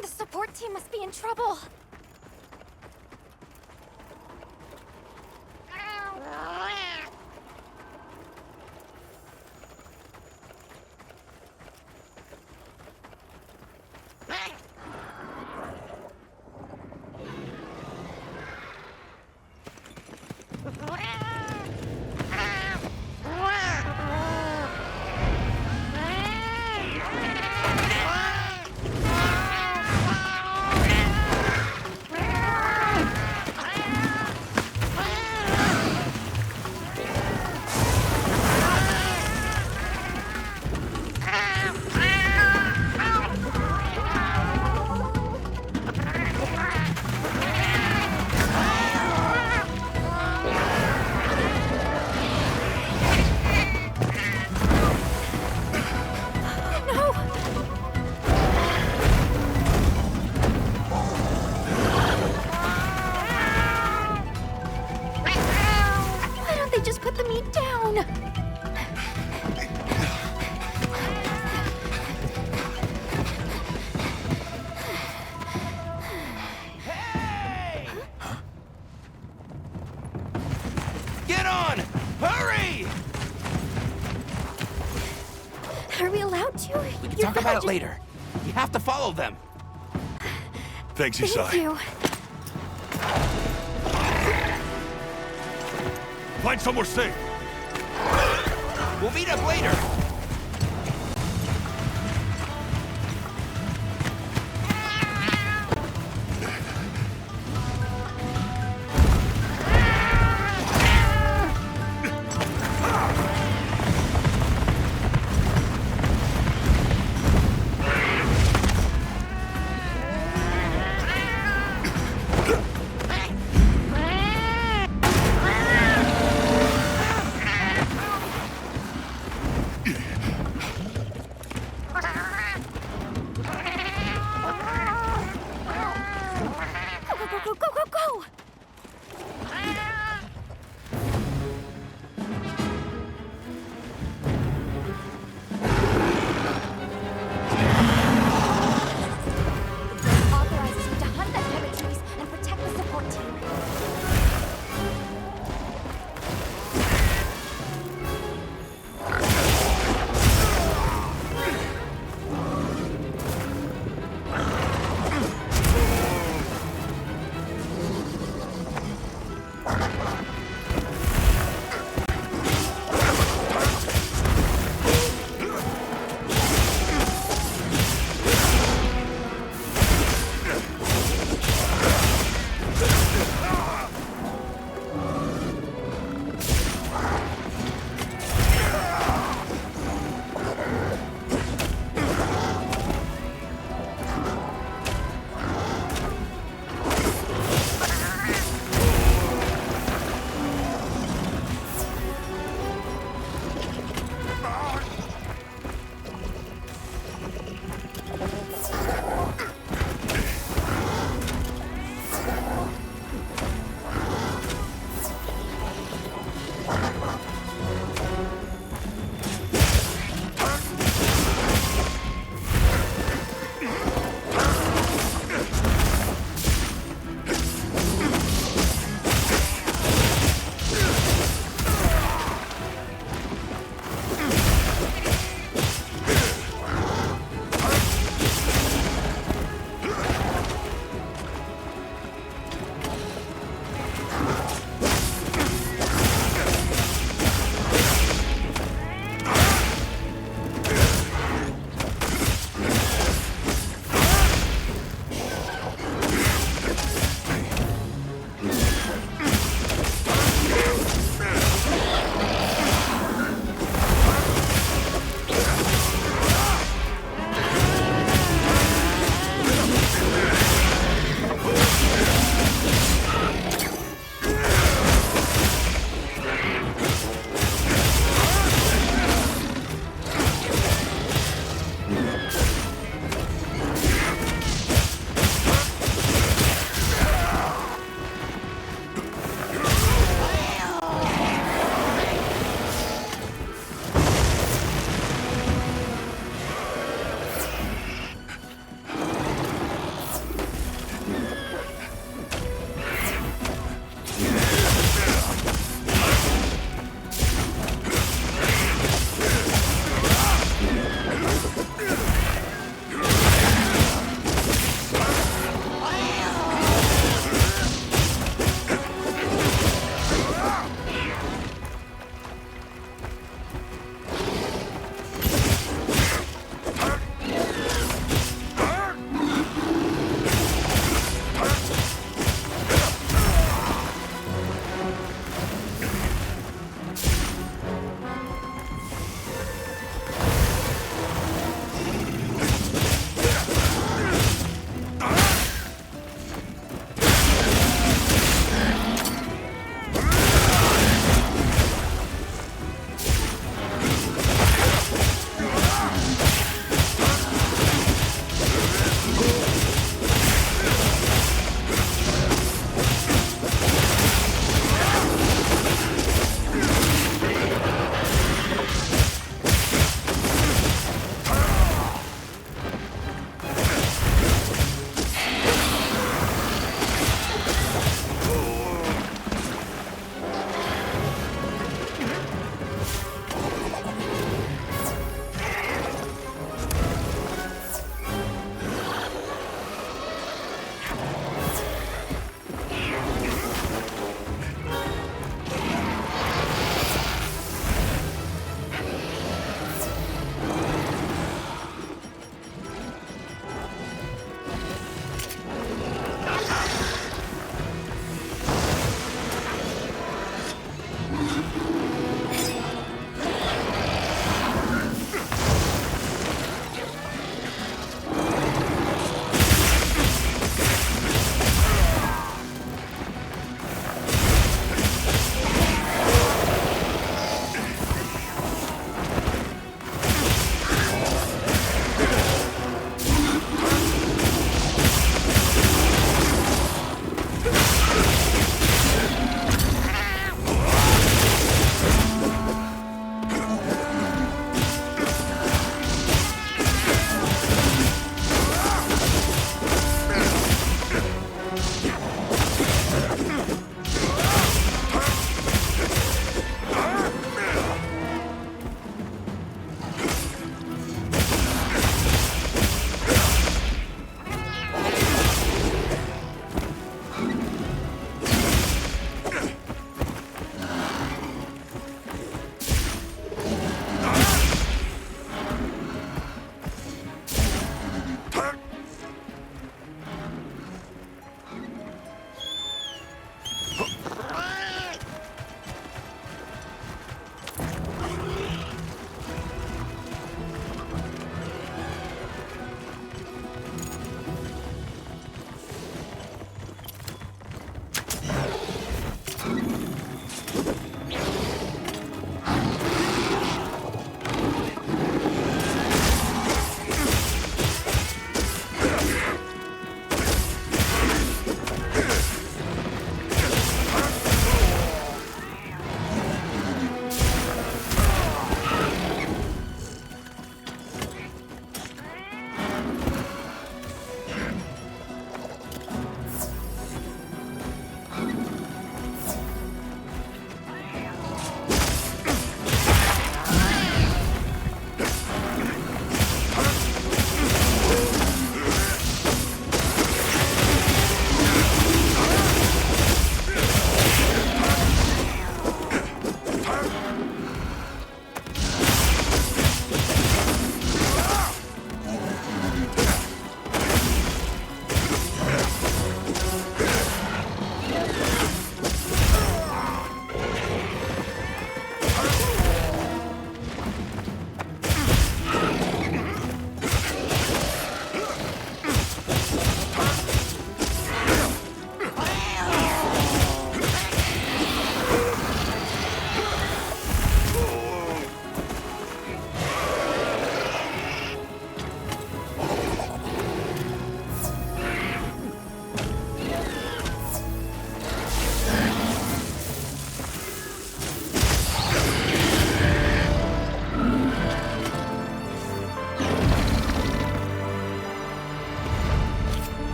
The support team must be in trouble. don't you? We can talk about it later. We have to follow them. Thanks, Isai. Thank you. Find somewhere safe. We'll meet up later.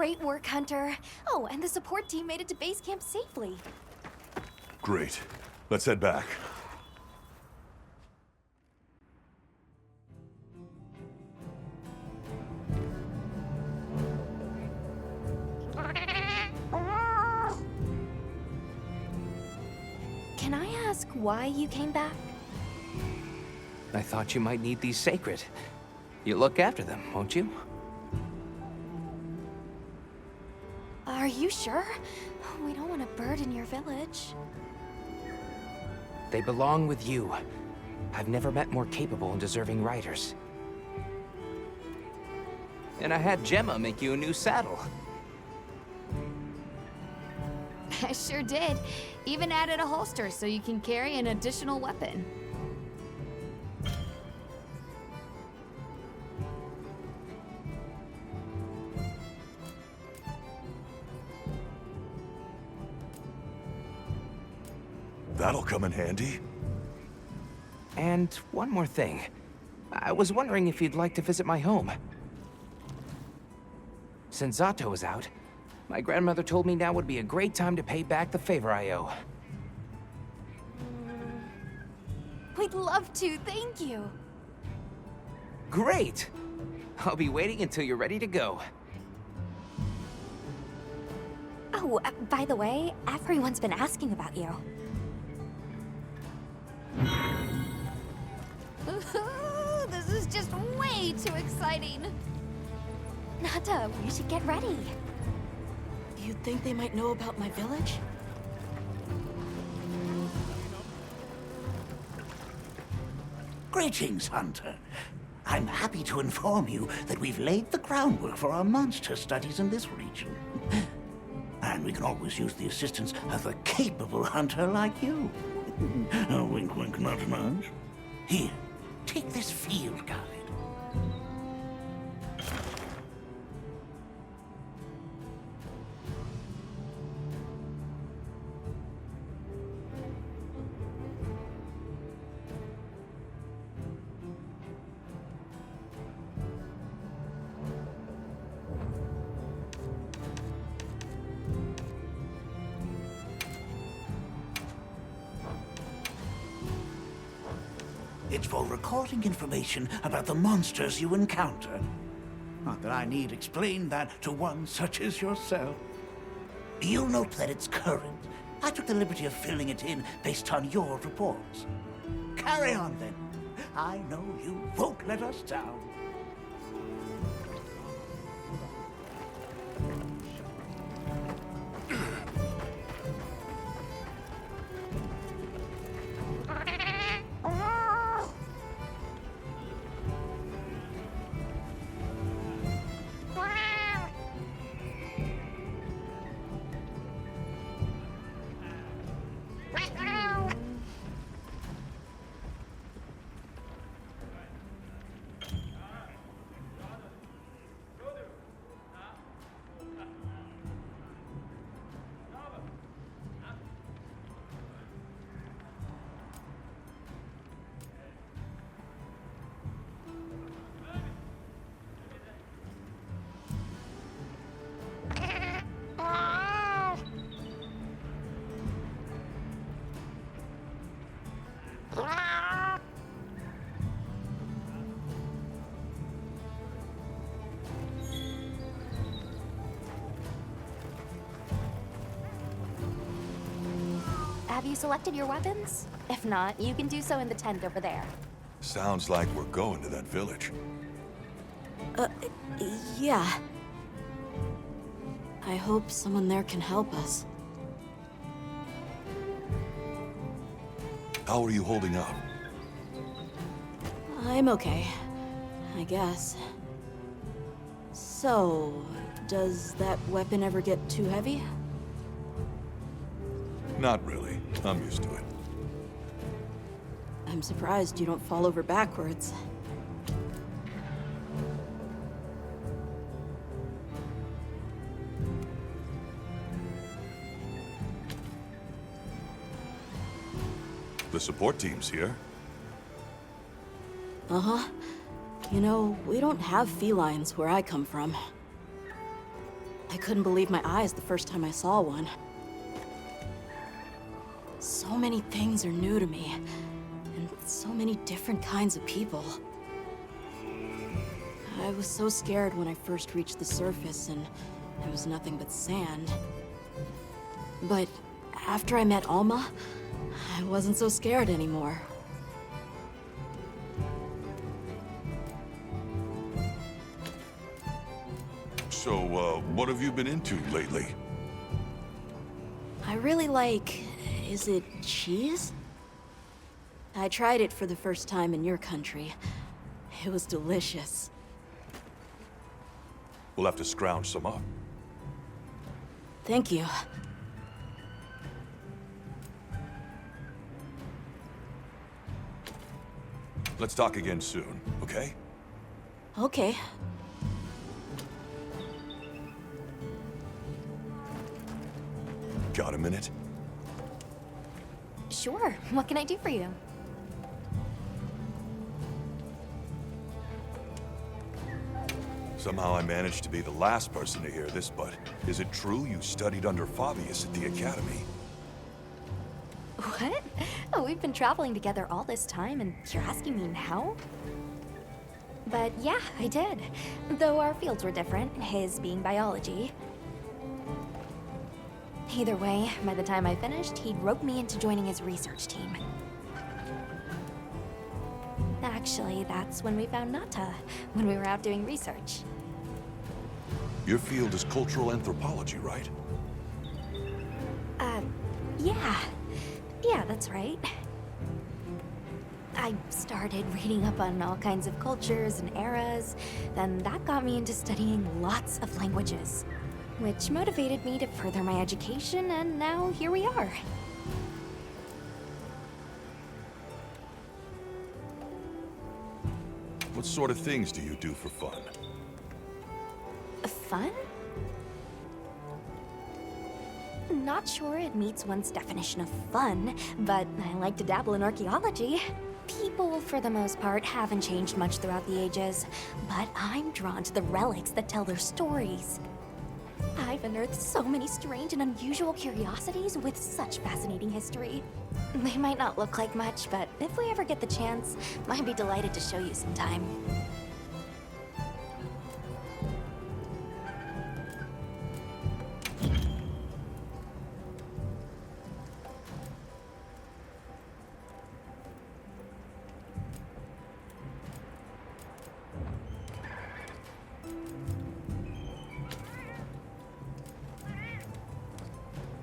Great work, Hunter. Oh, and the support team made it to base camp safely. Great. Let's head back. Can I ask why you came back? I thought you might need these sacred. You look after them, won't you? Are you sure? We don't want to burden your village. They belong with you. I've never met more capable and deserving riders. And I had Gemma make you a new saddle. I sure did. Even added a holster so you can carry an additional weapon. That'll come in handy. And one more thing. I was wondering if you'd like to visit my home. Since Zato is out, my grandmother told me now would be a great time to pay back the favor I owe. We'd love to, thank you. Great! I'll be waiting until you're ready to go. Oh, by the way, everyone's been asking about you. This is just way too exciting. Nata, we should get ready. You think they might know about my village? Greetings, Hunter. I'm happy to inform you that we've laid the groundwork for our monster studies in this region. And we can always use the assistance of a capable hunter like you. Wink, wink, nudge, nudge. Here, take this field guide. It's for recording information about the monsters you encounter. Not that I need explain that to one such as yourself. You'll note that it's current. I took the liberty of filling it in based on your reports. Carry on, then. I know you won't let us down. Have you selected your weapons? If not, you can do so in the tent over there. Sounds like we're going to that village. Yeah. I hope someone there can help us. How are you holding up? I'm okay, I guess. So, does that weapon ever get too heavy? Not really. I'm used to it. I'm surprised you don't fall over backwards. The support team's here. Uh-huh. You know, we don't have felines where I come from. I couldn't believe my eyes the first time I saw one. So many things are new to me, and so many different kinds of people. I was so scared when I first reached the surface, and there was nothing but sand. But after I met Alma, I wasn't so scared anymore. So, what have you been into lately? I really like... is it cheese? I tried it for the first time in your country. It was delicious. We'll have to scrounge some up. Thank you. Let's talk again soon, okay? Okay. Got a minute? Sure. What can I do for you? Somehow I managed to be the last person to hear this, but is it true you studied under Fabius at the Academy? What? Oh, we've been traveling together all this time, and you're asking me now? But yeah, I did. Though our fields were different, his being biology. Either way, by the time I finished, he'd roped me into joining his research team. Actually, that's when we found Nata, when we were out doing research. Your field is cultural anthropology, right? Yeah. Yeah, that's right. I started reading up on all kinds of cultures and eras, then that got me into studying lots of languages, which motivated me to further my education, and now here we are. What sort of things do you do for fun? Fun? Not sure it meets one's definition of fun, but I like to dabble in archaeology. People, for the most part, haven't changed much throughout the ages, but I'm drawn to the relics that tell their stories. I've unearthed so many strange and unusual curiosities with such fascinating history. They might not look like much, but if we ever get the chance, I'd be delighted to show you sometime.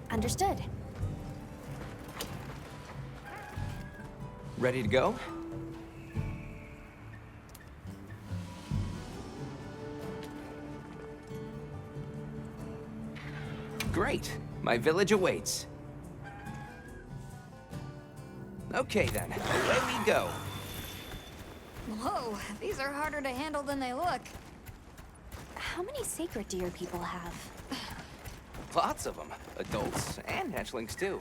Understood. Ready to go? Great. My village awaits. Okay then, away we go. Whoa, these are harder to handle than they look. How many sacred deer people have? Lots of them, adults and hatchlings too.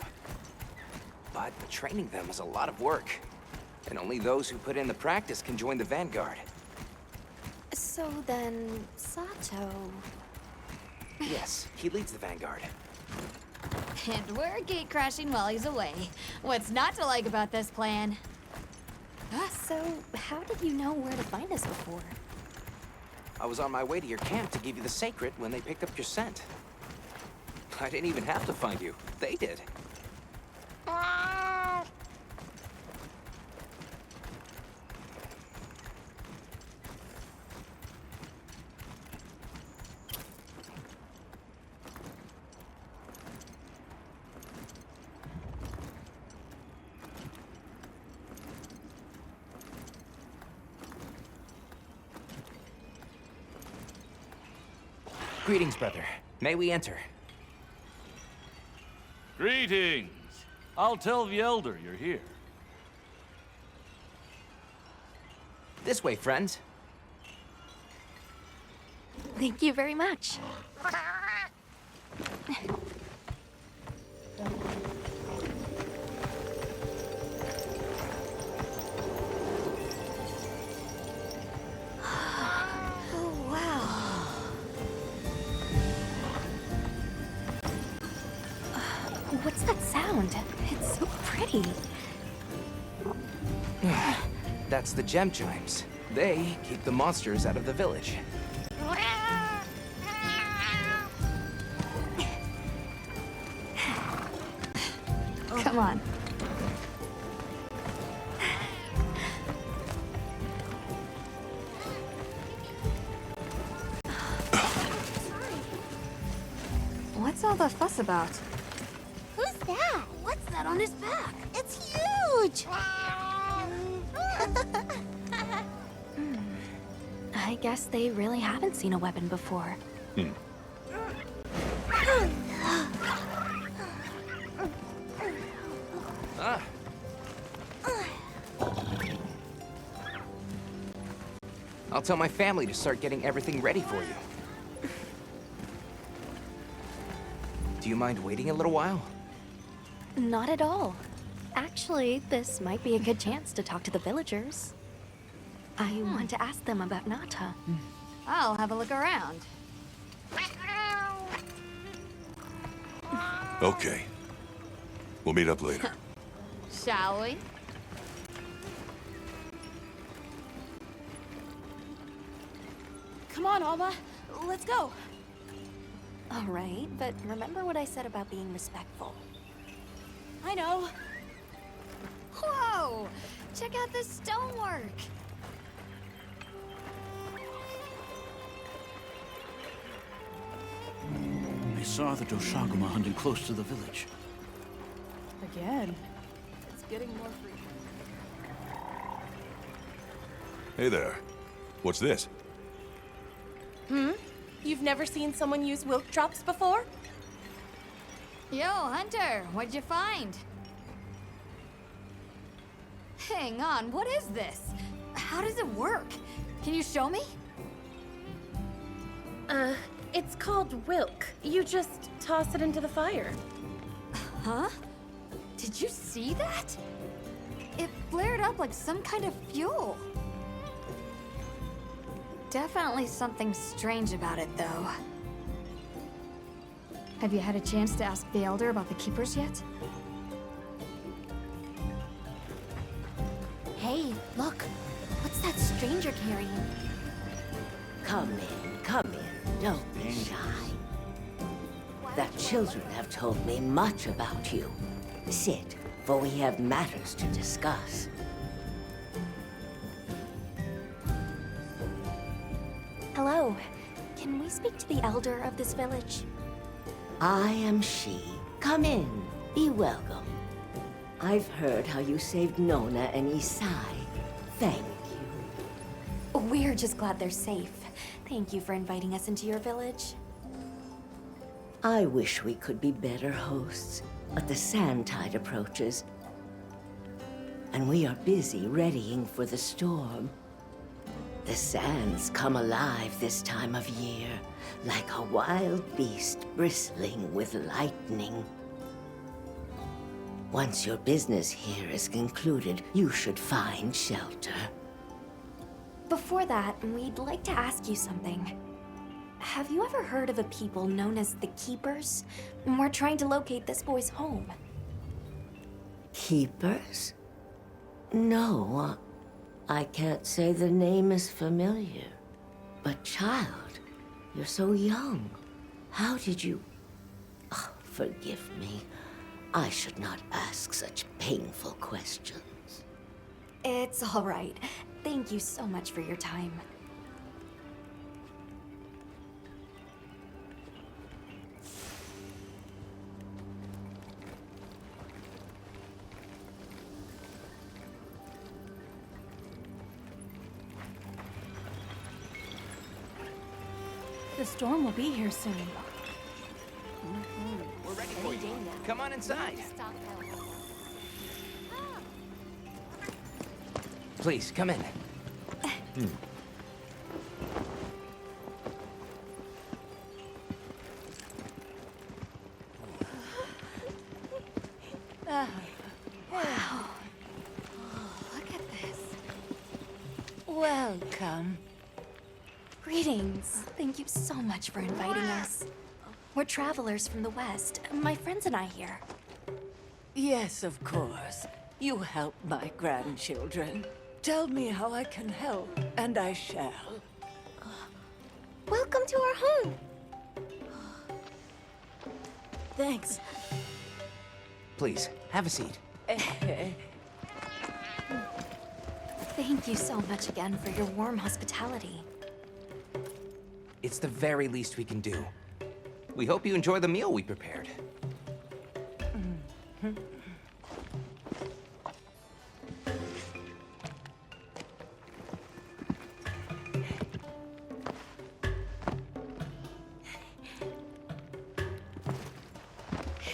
But training them is a lot of work, and only those who put in the practice can join the Vanguard. So then, Sato... Yes, he leads the Vanguard. And we're gate crashing while he's away. What's not to like about this plan? So, how did you know where to find us before? I was on my way to your camp to give you the sacred when they picked up your scent. I didn't even have to find you. They did. Greetings, brother. May we enter? Greetings. I'll tell the Elder you're here. This way, friends. Thank you very much. Oh, wow. sound? It's so pretty. That's the gem chimes. They keep the monsters out of the village. Come on. What's all the fuss about? Who's that? What's that on his back? It's huge! I guess they really haven't seen a weapon before. I'll tell my family to start getting everything ready for you. Do you mind waiting a little while? Not at all. Actually, this might be a good chance to talk to the villagers. I want to ask them about Nata. I'll have a look around. Okay. We'll meet up later. Shall we? Come on, Alma. Let's go. All right, but remember what I said about being respectful. I know. Whoa! Check out this stonework. I saw the Doshaguma hunting close to the village. Again. It's getting more frequent. Hey there. What's this? You've never seen someone use wilk drops before? Yo, Hunter, what'd you find? Hang on, what is this? How does it work? Can you show me? It's called wilk. You just toss it into the fire. Huh? Did you see that? It flared up like some kind of fuel. Definitely something strange about it, though. Have you had a chance to ask the Elder about the Keepers yet? Hey, look. What's that stranger carrying? Come in, don't be shy. The children have told me much about you. Sit, for we have matters to discuss. Hello. Can we speak to the elder of this village? I am she. Come in, be welcome. I've heard how you saved Nona and Isai. Thank you. We're just glad they're safe. Thank you for inviting us into your village. I wish we could be better hosts, but the sand tide approaches, and we are busy readying for the storm. The sands come alive this time of year, like a wild beast bristling with lightning. Once your business here is concluded, you should find shelter. Before that, we'd like to ask you something. Have you ever heard of a people known as the Keepers? We're trying to locate this boy's home. Keepers? No, I can't say the name is familiar. But child, you're so young. How did you... Oh, forgive me. I should not ask such painful questions. It's all right. Thank you so much for your time. The storm will be here soon. We're ready for you. Come on inside. Please, come in. Wow. Look at this. Welcome. Greetings. Thank you so much for inviting us. We're travelers from the West. My friends and I here. Yes, of course. You help my grandchildren. Tell me how I can help, and I shall. Welcome to our home. Thanks. Please, have a seat. Thank you so much again for your warm hospitality. It's the very least we can do. We hope you enjoy the meal we prepared.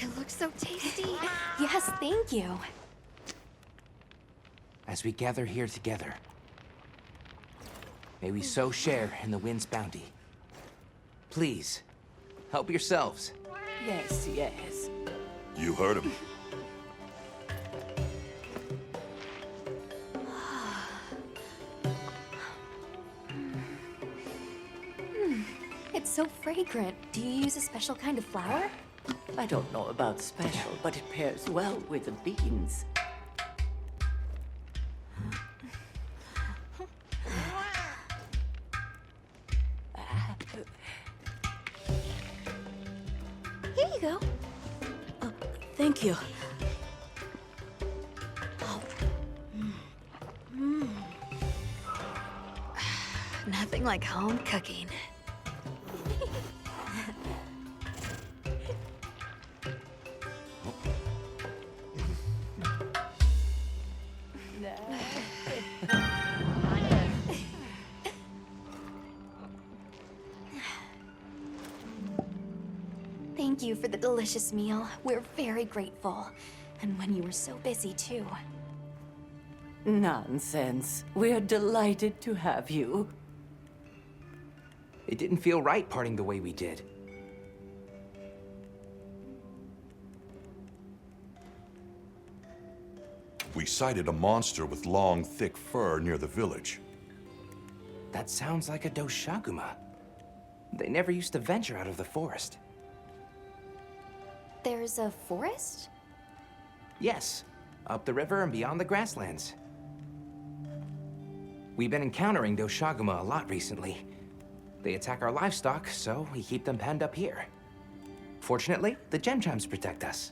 It looks so tasty. Yes, thank you. As we gather here together, may we so share in the wind's bounty. Please, help yourselves. Yes, yes. You heard him. It's so fragrant. Do you use a special kind of flour? I don't know about special, but it pairs well with the beans. Here you go. Thank you. Nothing like home cooking. Thank you for the delicious meal. We're very grateful. And when you were so busy, too. Nonsense. We're delighted to have you. It didn't feel right parting the way we did. We sighted a monster with long, thick fur near the village. That sounds like a Doshaguma. They never used to venture out of the forest. There's a forest? Yes, up the river and beyond the grasslands. We've been encountering Doshaguma a lot recently. They attack our livestock, so we keep them penned up here. Fortunately, the gem chimes protect us.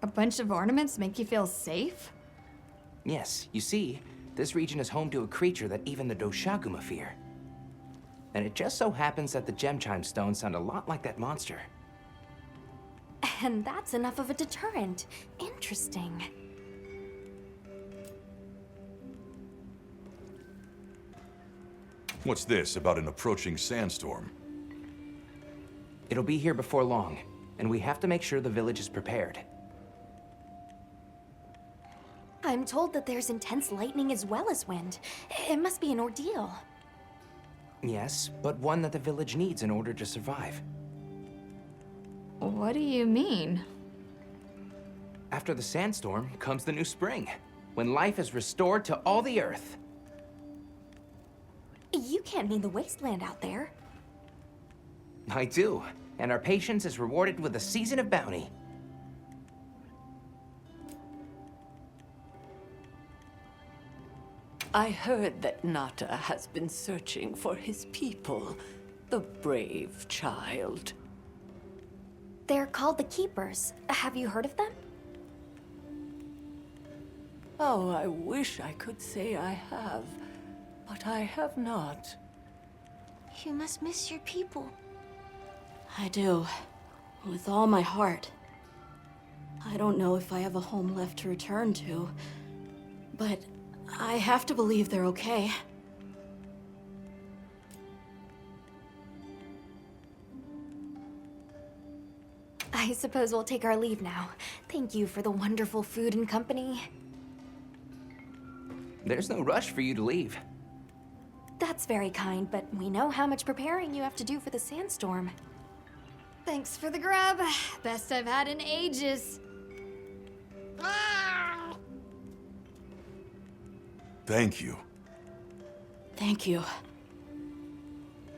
A bunch of ornaments make you feel safe? Yes, you see, this region is home to a creature that even the Doshaguma fear. And it just so happens that the gem chime stones sound a lot like that monster. And that's enough of a deterrent. Interesting. What's this about an approaching sandstorm? It'll be here before long, and we have to make sure the village is prepared. I'm told that there's intense lightning as well as wind. It must be an ordeal. Yes, but one that the village needs in order to survive. What do you mean? After the sandstorm comes the new spring, when life is restored to all the earth. You can't mean the wasteland out there. I do, and our patience is rewarded with a season of bounty. I heard that Nata has been searching for his people, the brave child. They're called the Keepers. Have you heard of them? Oh, I wish I could say I have, but I have not. You must miss your people. I do. With all my heart. I don't know if I have a home left to return to, but I have to believe they're okay. I suppose we'll take our leave now. Thank you for the wonderful food and company. There's no rush for you to leave. That's very kind, but we know how much preparing you have to do for the sandstorm. Thanks for the grub. Best I've had in ages. Thank you. Thank you.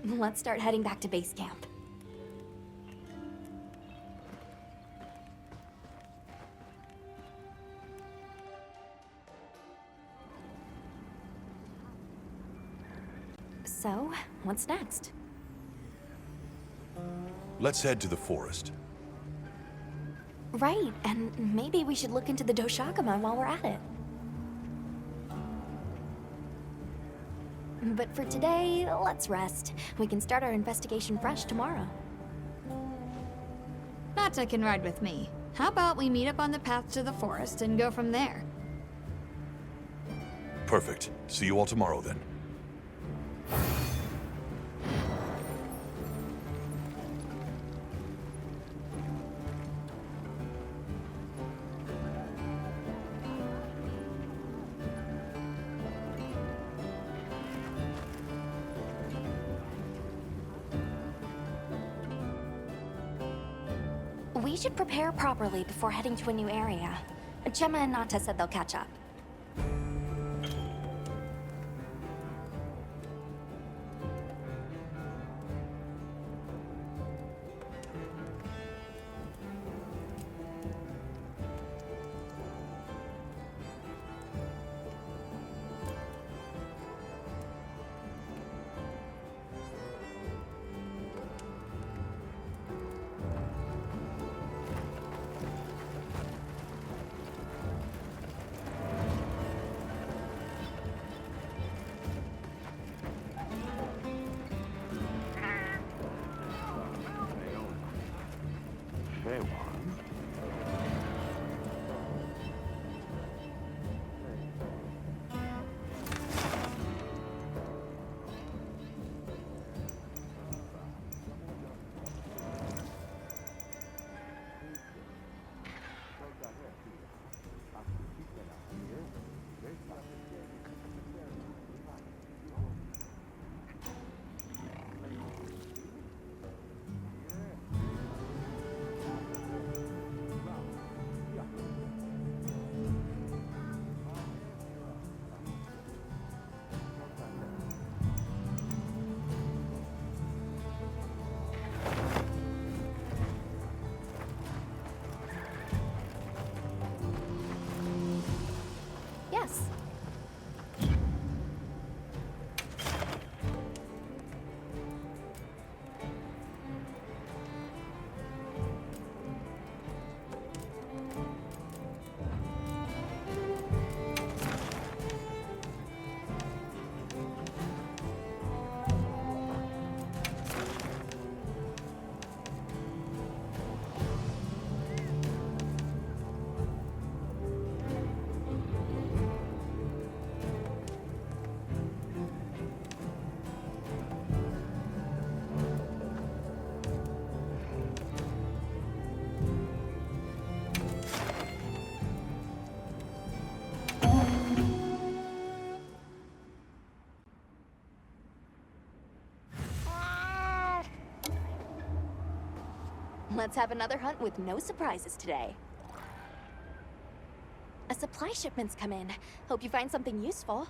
Let's start heading back to base camp. So, what's next? Let's head to the forest. Right, and maybe we should look into the Doshakama while we're at it. But for today, let's rest. We can start our investigation fresh tomorrow. Nata can ride with me. How about we meet up on the path to the forest and go from there? Perfect. See you all tomorrow then. We should prepare properly before heading to a new area. Gemma and Nata said they'll catch up. Yes. Let's have another hunt with no surprises today. A supply shipment's come in. Hope you find something useful.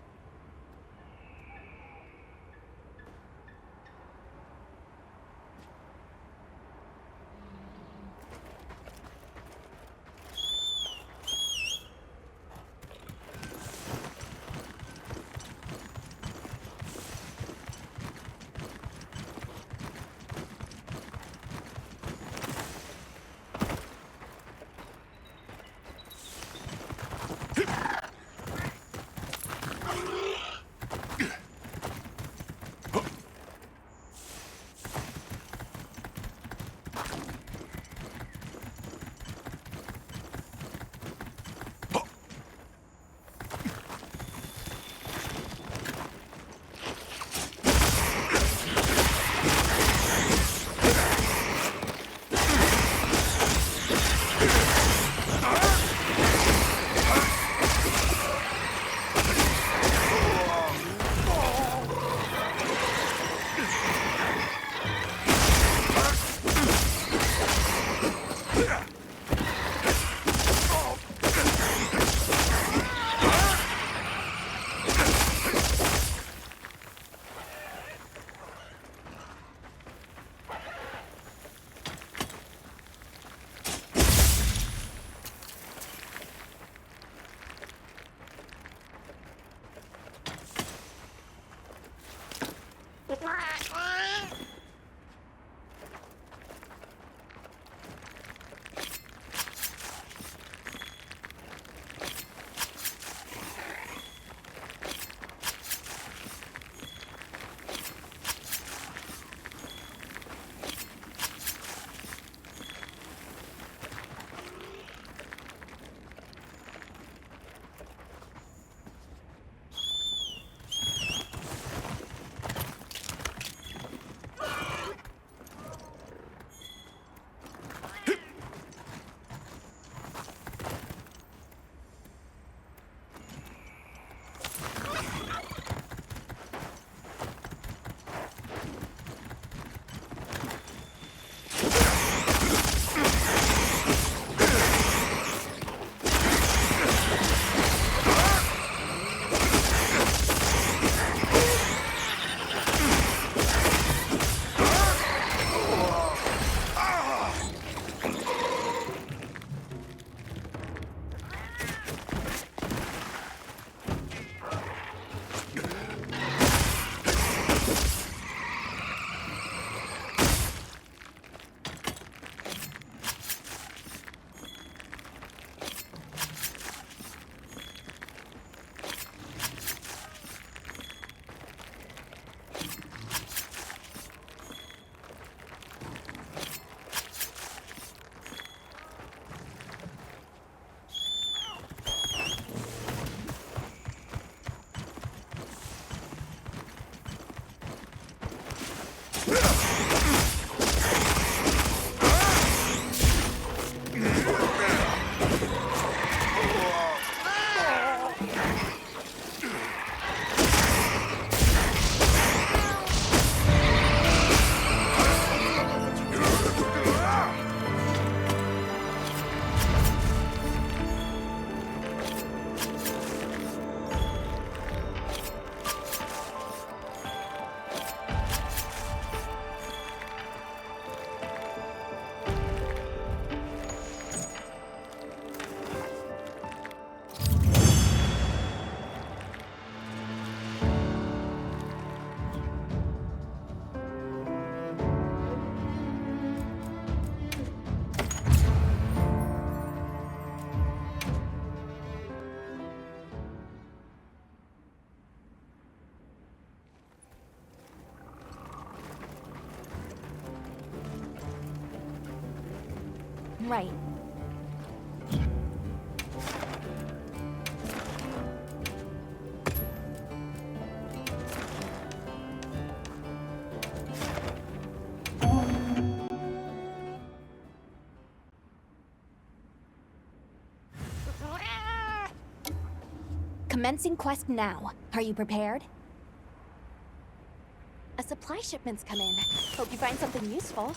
Right. Commencing quest now. Are you prepared? A supply shipment's come in. Hope you find something useful.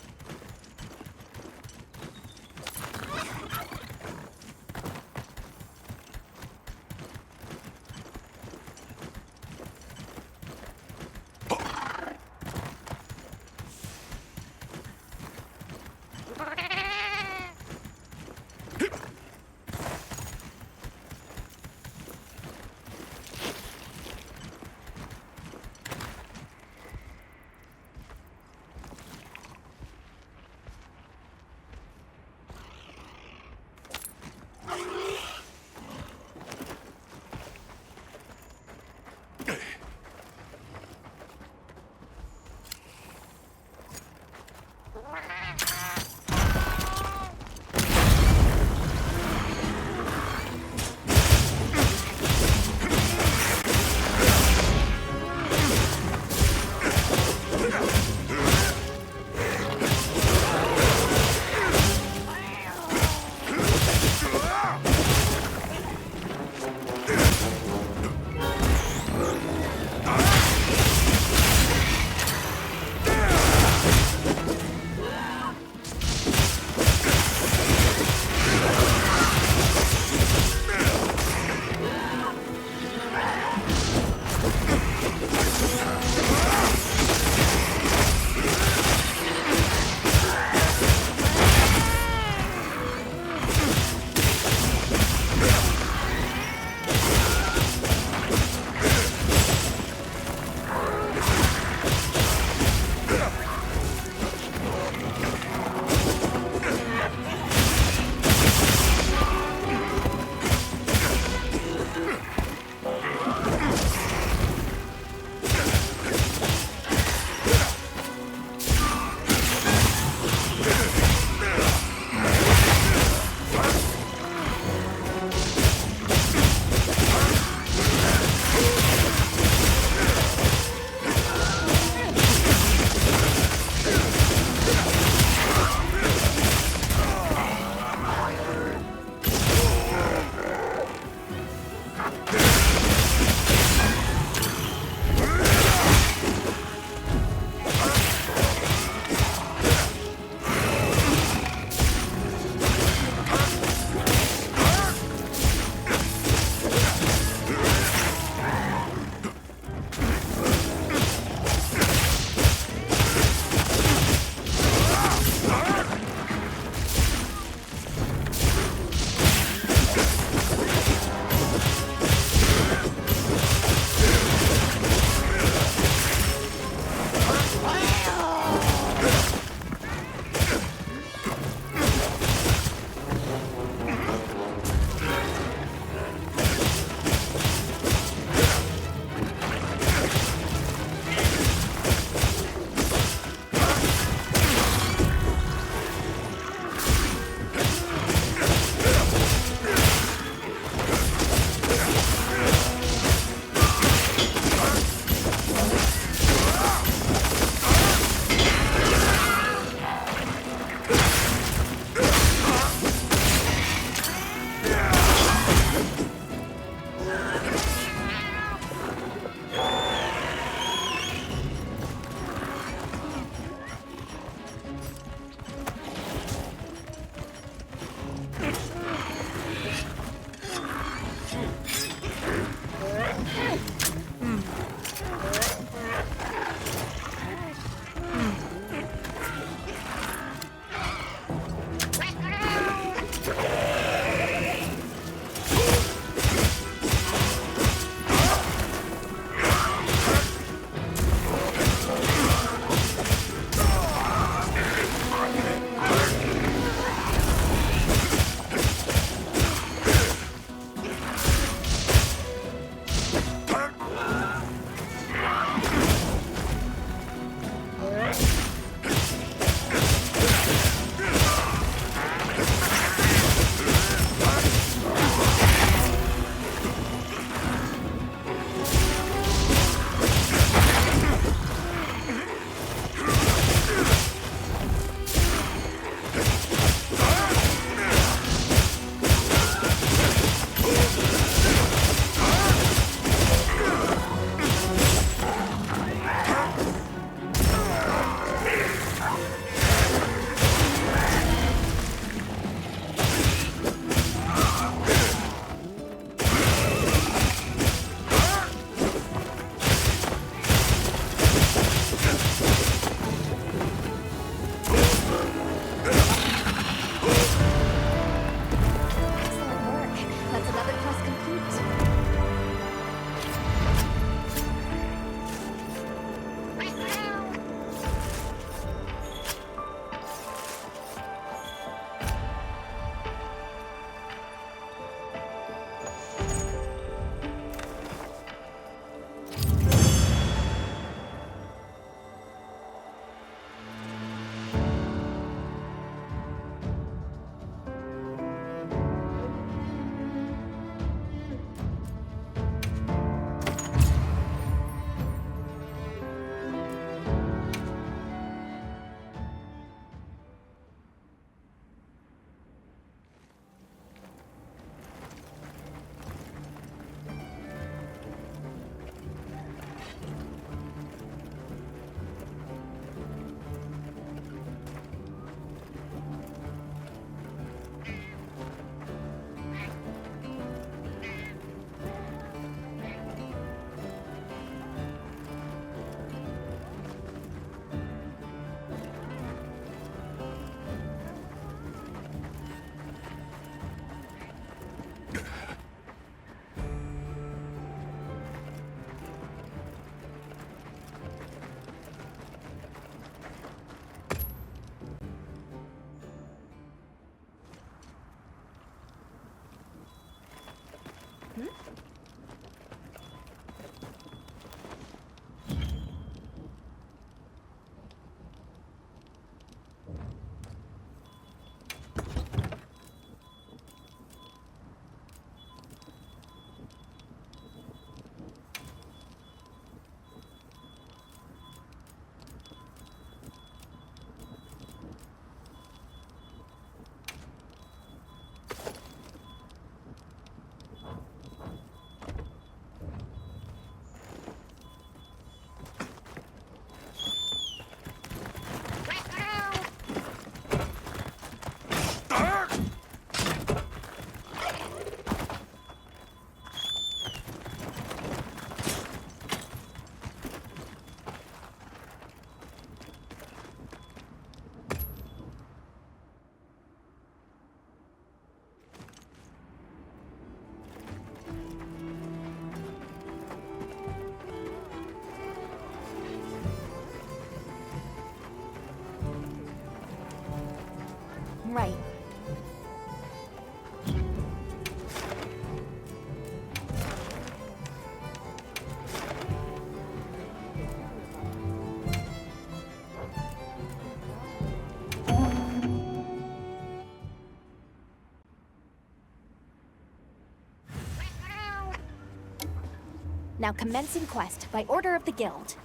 Now commencing quest by order of the guild.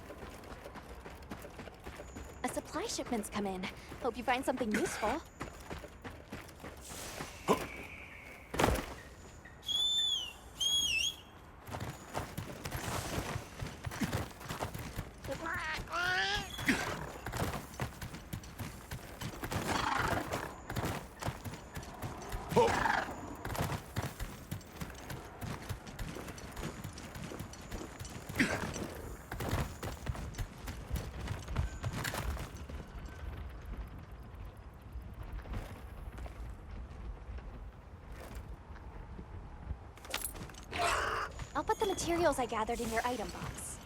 A supply shipment's come in. Hope you find something useful. I'll put the materials I gathered in your item box.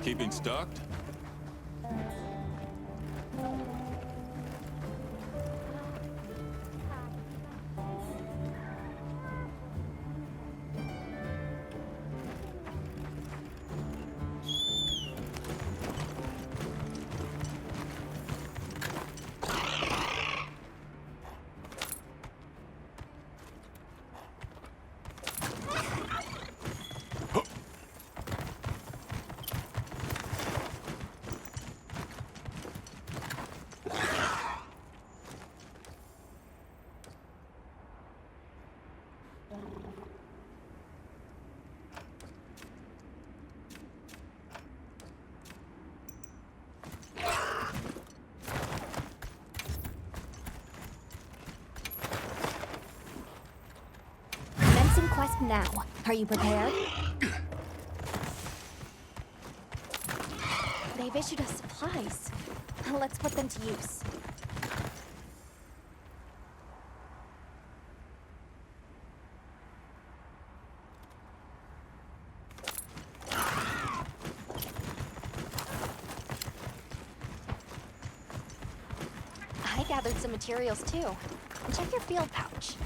Keeping stocked? Commencing quest now. Are you prepared? They've issued us supplies. Let's put them to use. I gathered some materials too. Check your field pouch.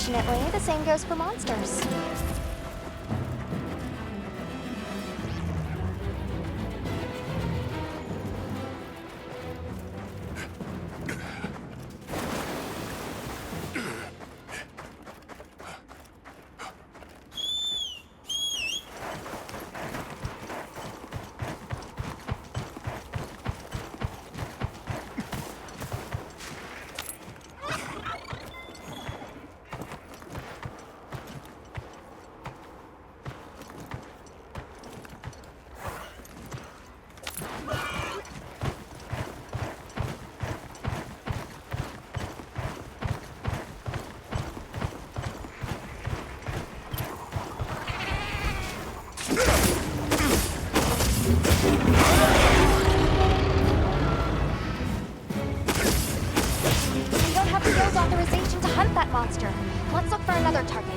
Fortunately, the same goes for monsters. Authorization to hunt that monster. Let's look for another target.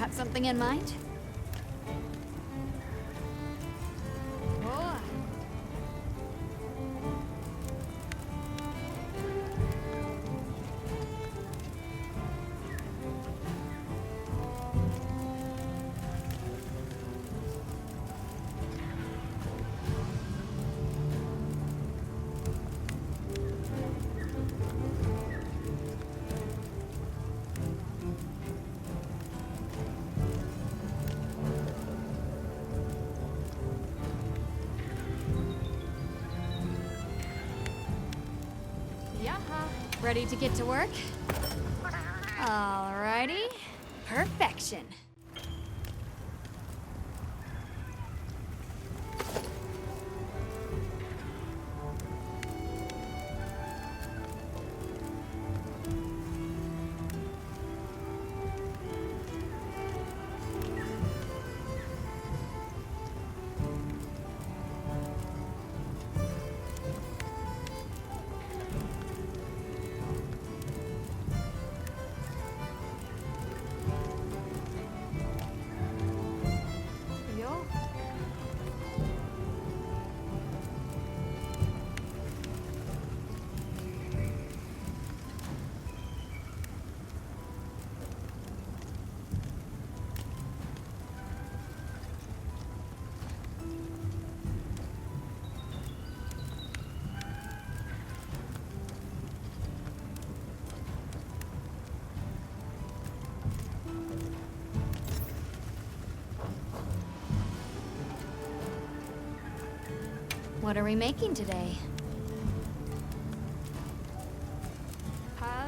Got something in mind? Oh. Ready to get to work? Alrighty. Perfection. What are we making today? Pal.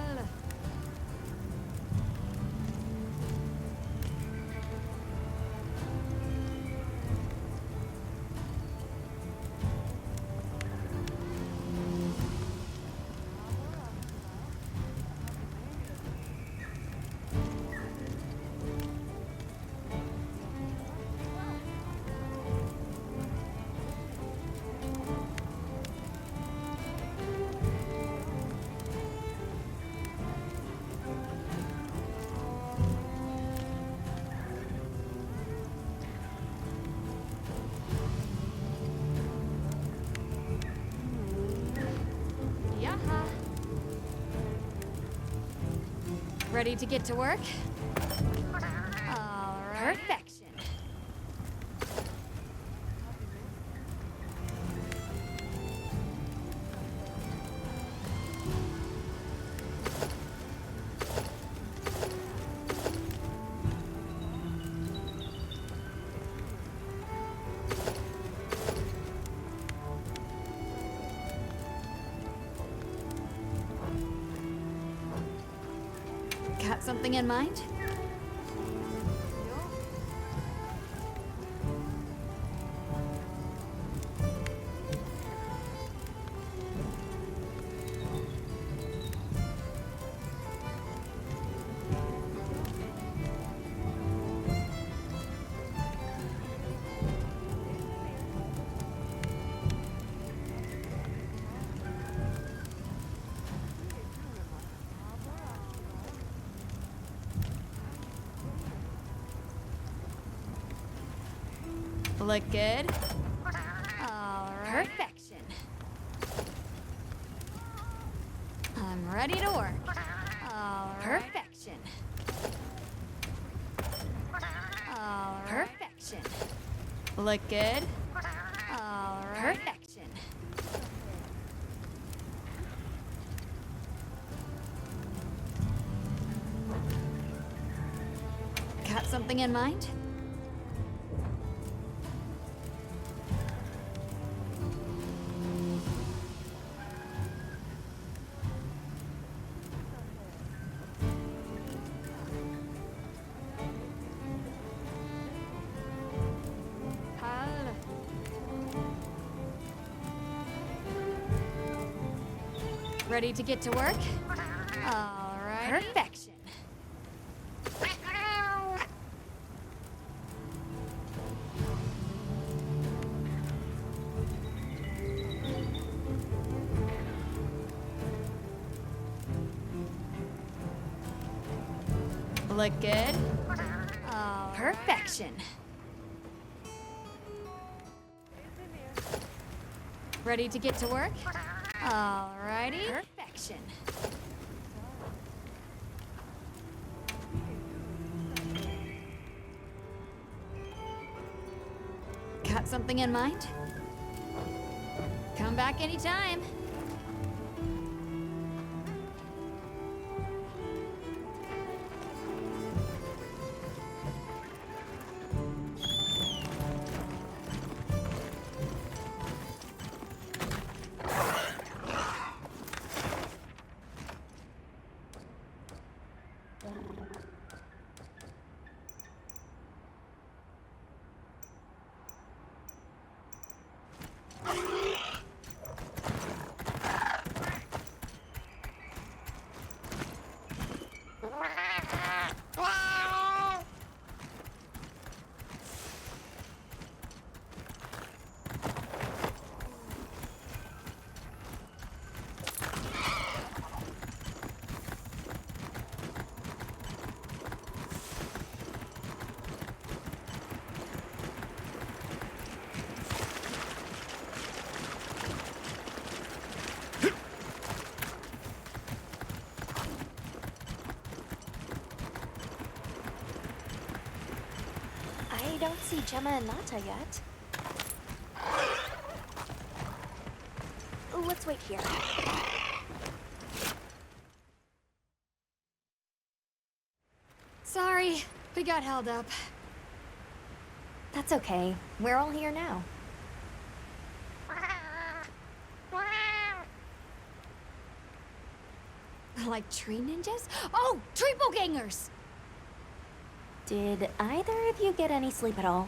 Ready to get to work? All right. Perfection. Got something in mind? Look good? All right. Perfection. I'm ready to work. All right. Perfection. All right. Perfection. Look good? All right. Perfection. Got something in mind? Ready to get to work? All right. Perfection. Look good? Oh, perfection. Ready to get to work? Alrighty. Perfection. Got something in mind? Come back anytime. I don't see Gemma and Nata yet. Let's wait here. Sorry, we got held up. That's okay. We're all here now. Like tree ninjas? Oh, triple gangers! Did either of you get any sleep at all?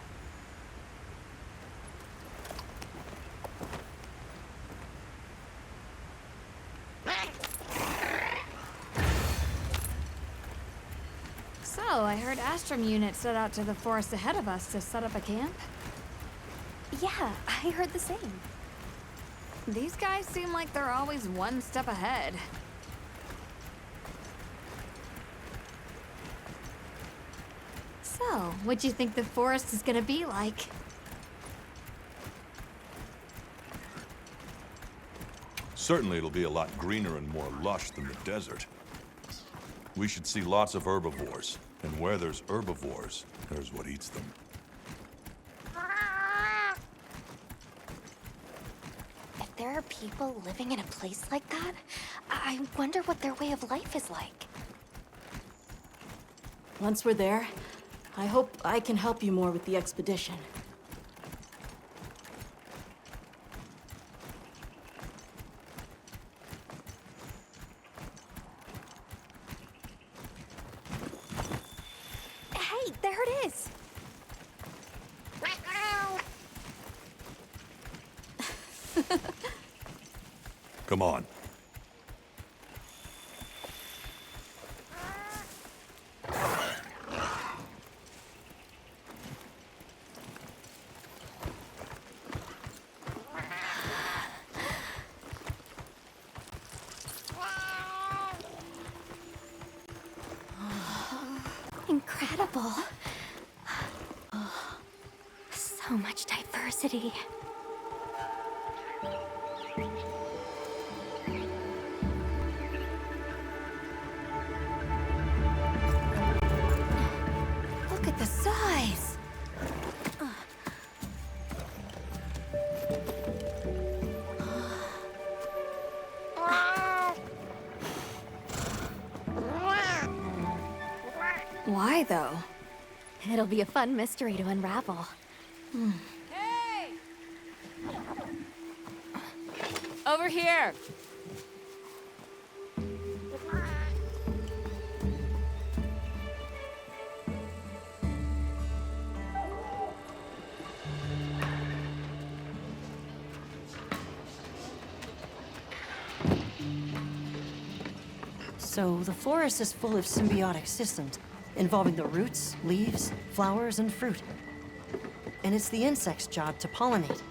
So, I heard Astrum unit set out to the forest ahead of us to set up a camp? Yeah, I heard the same. These guys seem like they're always one step ahead. So, what do you think the forest is gonna be like? Certainly it'll be a lot greener and more lush than the desert. We should see lots of herbivores, and where there's herbivores, there's what eats them. If there are people living in a place like that, I wonder what their way of life is like. Once we're there, I hope I can help you more with the expedition. Hey, there it is! Come on. Incredible. So much diversity. Look at the size! Why, though? It'll be a fun mystery to unravel. Hey! Over here! So the forest is full of symbiotic systems, involving the roots, leaves, flowers, and fruit. And it's the insects' job to pollinate.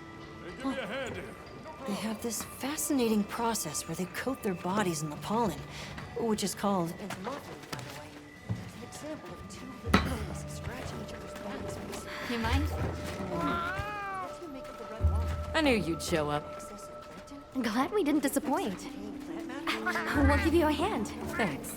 Give me a hand here. They have this fascinating process where they coat their bodies in the pollen, which is called entomophagy, by the way. It's an example of two little things scratching You mind? I knew you'd show up. Glad we didn't disappoint. We'll give you a hand. Thanks.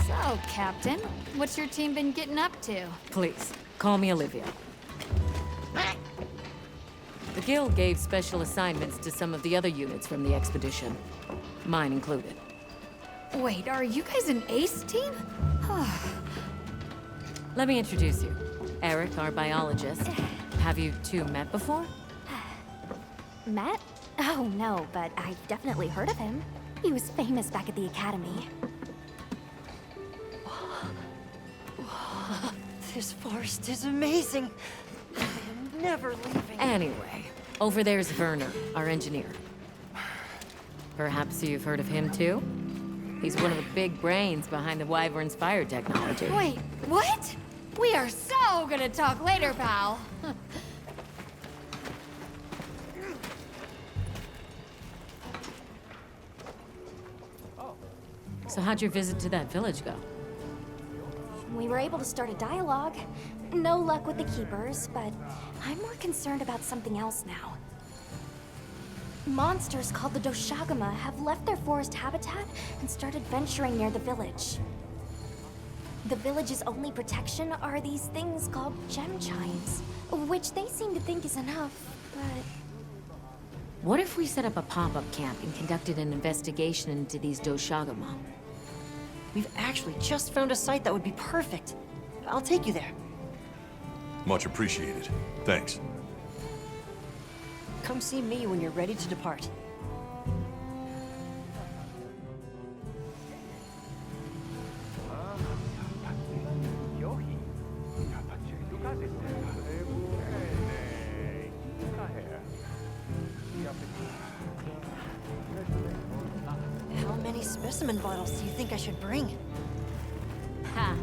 So, Captain, what's your team been getting up to? Please, call me Olivia. The Guild gave special assignments to some of the other units from the expedition, mine included. Wait, are you guys an ace team? Let me introduce you. Eric, our biologist. Have you two met before? Matt? Oh, no, but I've definitely heard of him. He was famous back at the academy. This forest is amazing. I am never leaving. Anyway, over there's Werner, our engineer. Perhaps you've heard of him too? He's one of the big brains behind the Wyvern's fire technology. Wait, what? We are so gonna talk later, pal. So how'd your visit to that village go? We were able to start a dialogue. No luck with the keepers, but I'm more concerned about something else now. Monsters called the Doshagama have left their forest habitat and started venturing near the village. The village's only protection are these things called gem chimes, which they seem to think is enough, but... What if we set up a pop-up camp and conducted an investigation into these Doshagama? We've actually just found a site that would be perfect. I'll take you there. Much appreciated. Thanks. Come see me when you're ready to depart. How many specimen bottles do you think I should bring? Ha!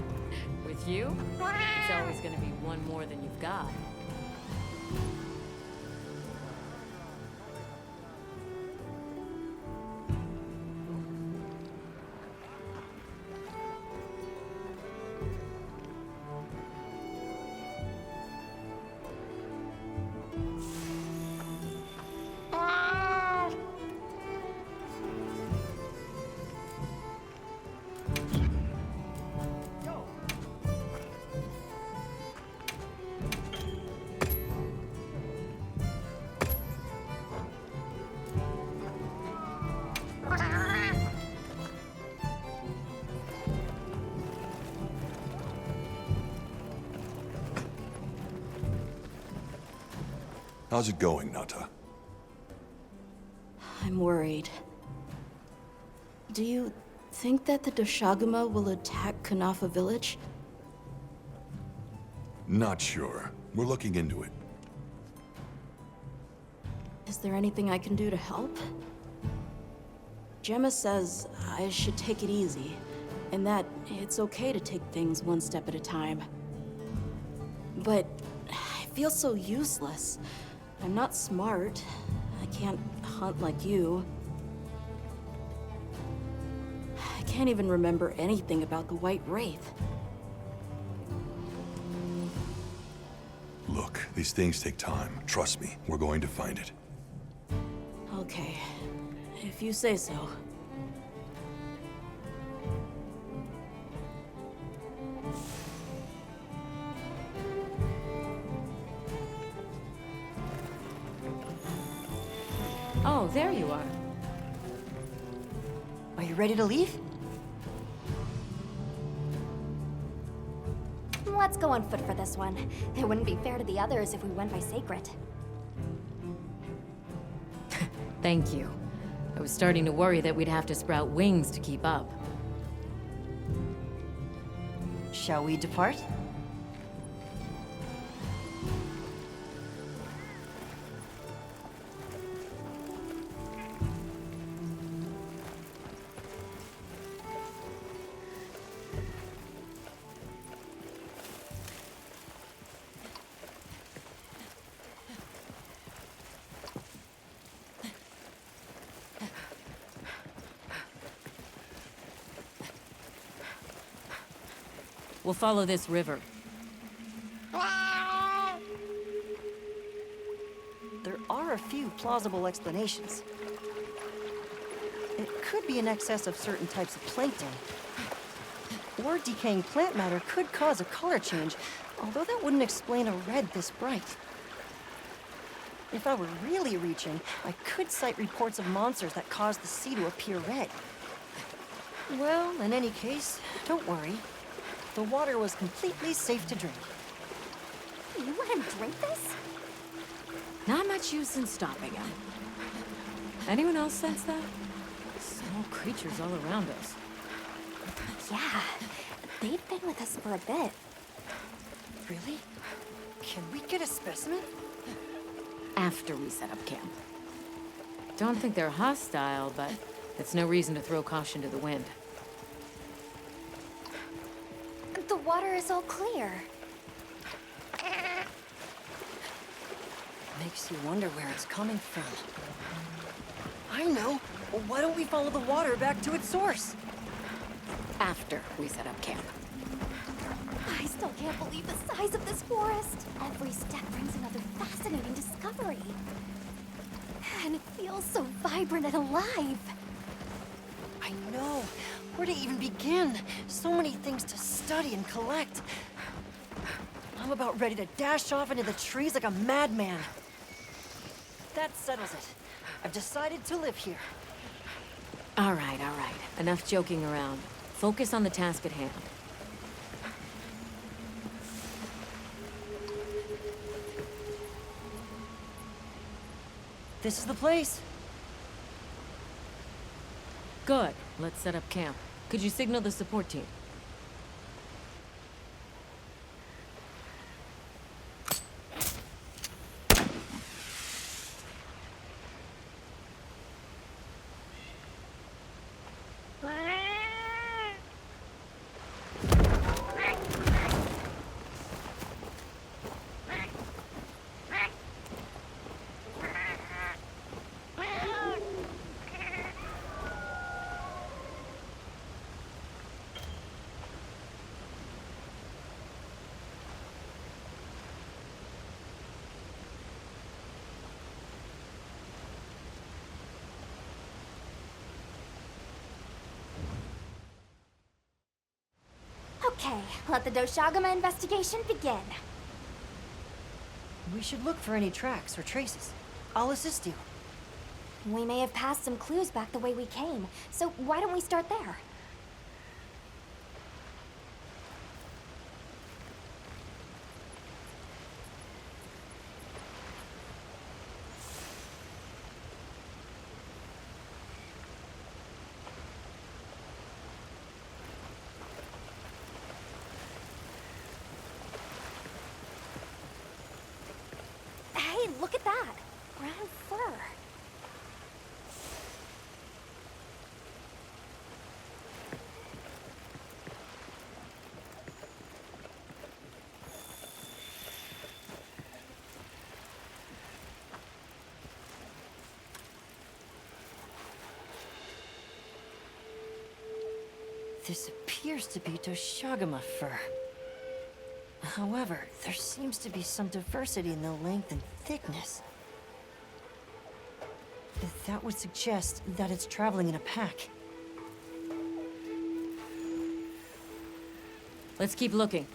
With you, it's always gonna be one more than you've got. How's it going, Nata? I'm worried. Do you think that the Doshagama will attack Kanafa village? Not sure. We're looking into it. Is there anything I can do to help? Gemma says I should take it easy, and that it's okay to take things one step at a time. But I feel so useless. I'm not smart. I can't hunt like you. I can't even remember anything about the White Wraith. Look, these things take time. Trust me, we're going to find it. Okay, if you say so. Oh, there you are. Are you ready to leave? Let's go on foot for this one. It wouldn't be fair to the others if we went by Sacred. Thank you. I was starting to worry that we'd have to sprout wings to keep up. Shall we depart? We'll follow this river. There are a few plausible explanations. It could be an excess of certain types of plankton. Or decaying plant matter could cause a color change, although that wouldn't explain a red this bright. If I were really reaching, I could cite reports of monsters that cause the sea to appear red. Well, in any case, don't worry. The water was completely safe to drink. You let him drink this? Not much use in stopping him. Anyone else sense that? Small creatures all around us. Yeah, they've been with us for a bit. Really? Can we get a specimen? After we set up camp. Don't think they're hostile, but it's no reason to throw caution to the wind. The water is all clear. Makes you wonder where it's coming from. I know. Why don't we follow the water back to its source? After we set up camp. I still can't believe the size of this forest. Every step brings another fascinating discovery. And it feels so vibrant and alive. I know. Where to even begin? So many things to study and collect. I'm about ready to dash off into the trees like a madman. That settles it. I've decided to live here. All right. Enough joking around. Focus on the task at hand. This is the place. Good. Let's set up camp. Could you signal the support team? Okay, let the Doshagama investigation begin. We should look for any tracks or traces. I'll assist you. We may have passed some clues back the way we came, so why don't we start there? Hey, look at that! Brown fur. This appears to be Doshagama fur. However, there seems to be some diversity in the length and thickness. That would suggest that it's traveling in a pack. Let's keep looking.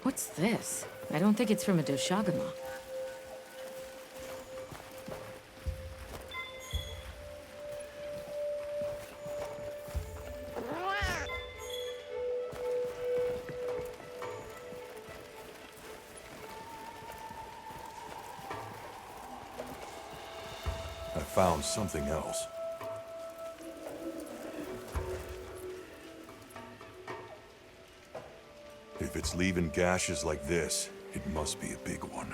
What's this? I don't think it's from a Doshagama. I found something else. If it's leaving gashes like this, it must be a big one.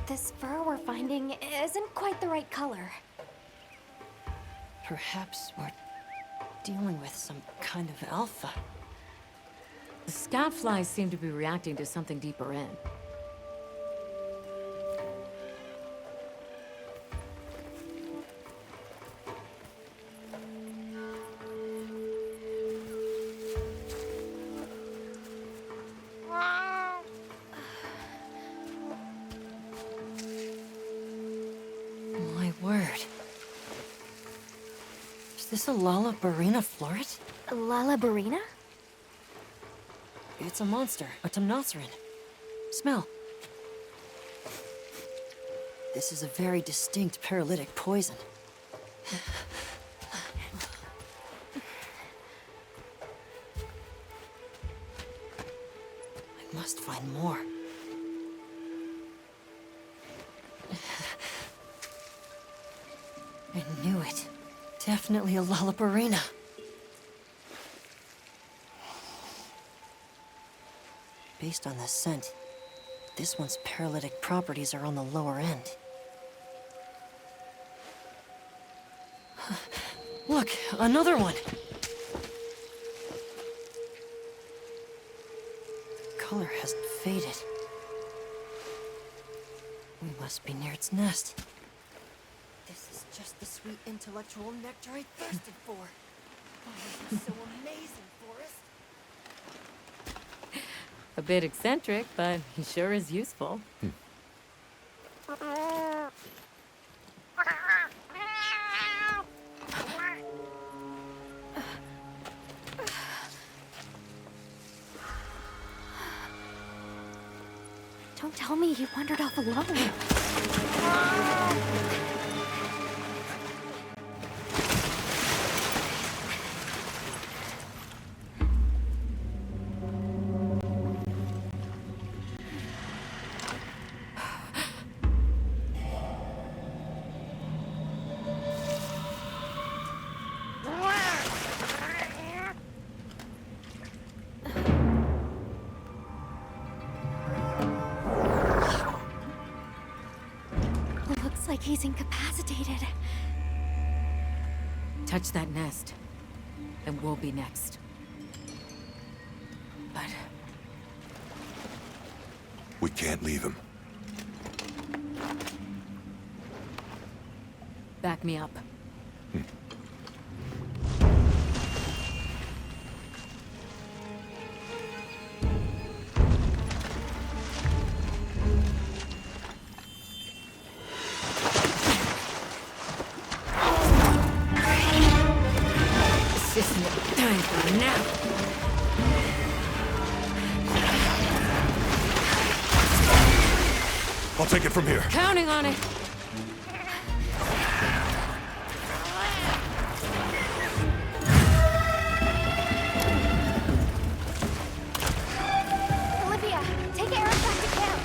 This fur we're finding isn't quite the right color. Perhaps we're dealing with some kind of alpha. The scout flies seem to be reacting to something deeper in. Is this a Lalabarina floret? A Lalabarina? It's a monster, a Temnoceran. Smell. This is a very distinct paralytic poison. I must find more. I knew it. Definitely a Lalabarina. Based on the scent, this one's paralytic properties are on the lower end. Look, another one! The color hasn't faded. We must be near its nest. This is just the sweet intellectual nectar I thirsted for. Oh, this is so amazing, Forrest. A bit eccentric, but he sure is useful. Don't tell me he wandered off alone. Looks like he's incapacitated. Touch that nest, and we'll be next. But We can't leave him. back me up. This isn't the time for a nap. I'll take it from here. Counting on it. Olivia, take Eric back to camp.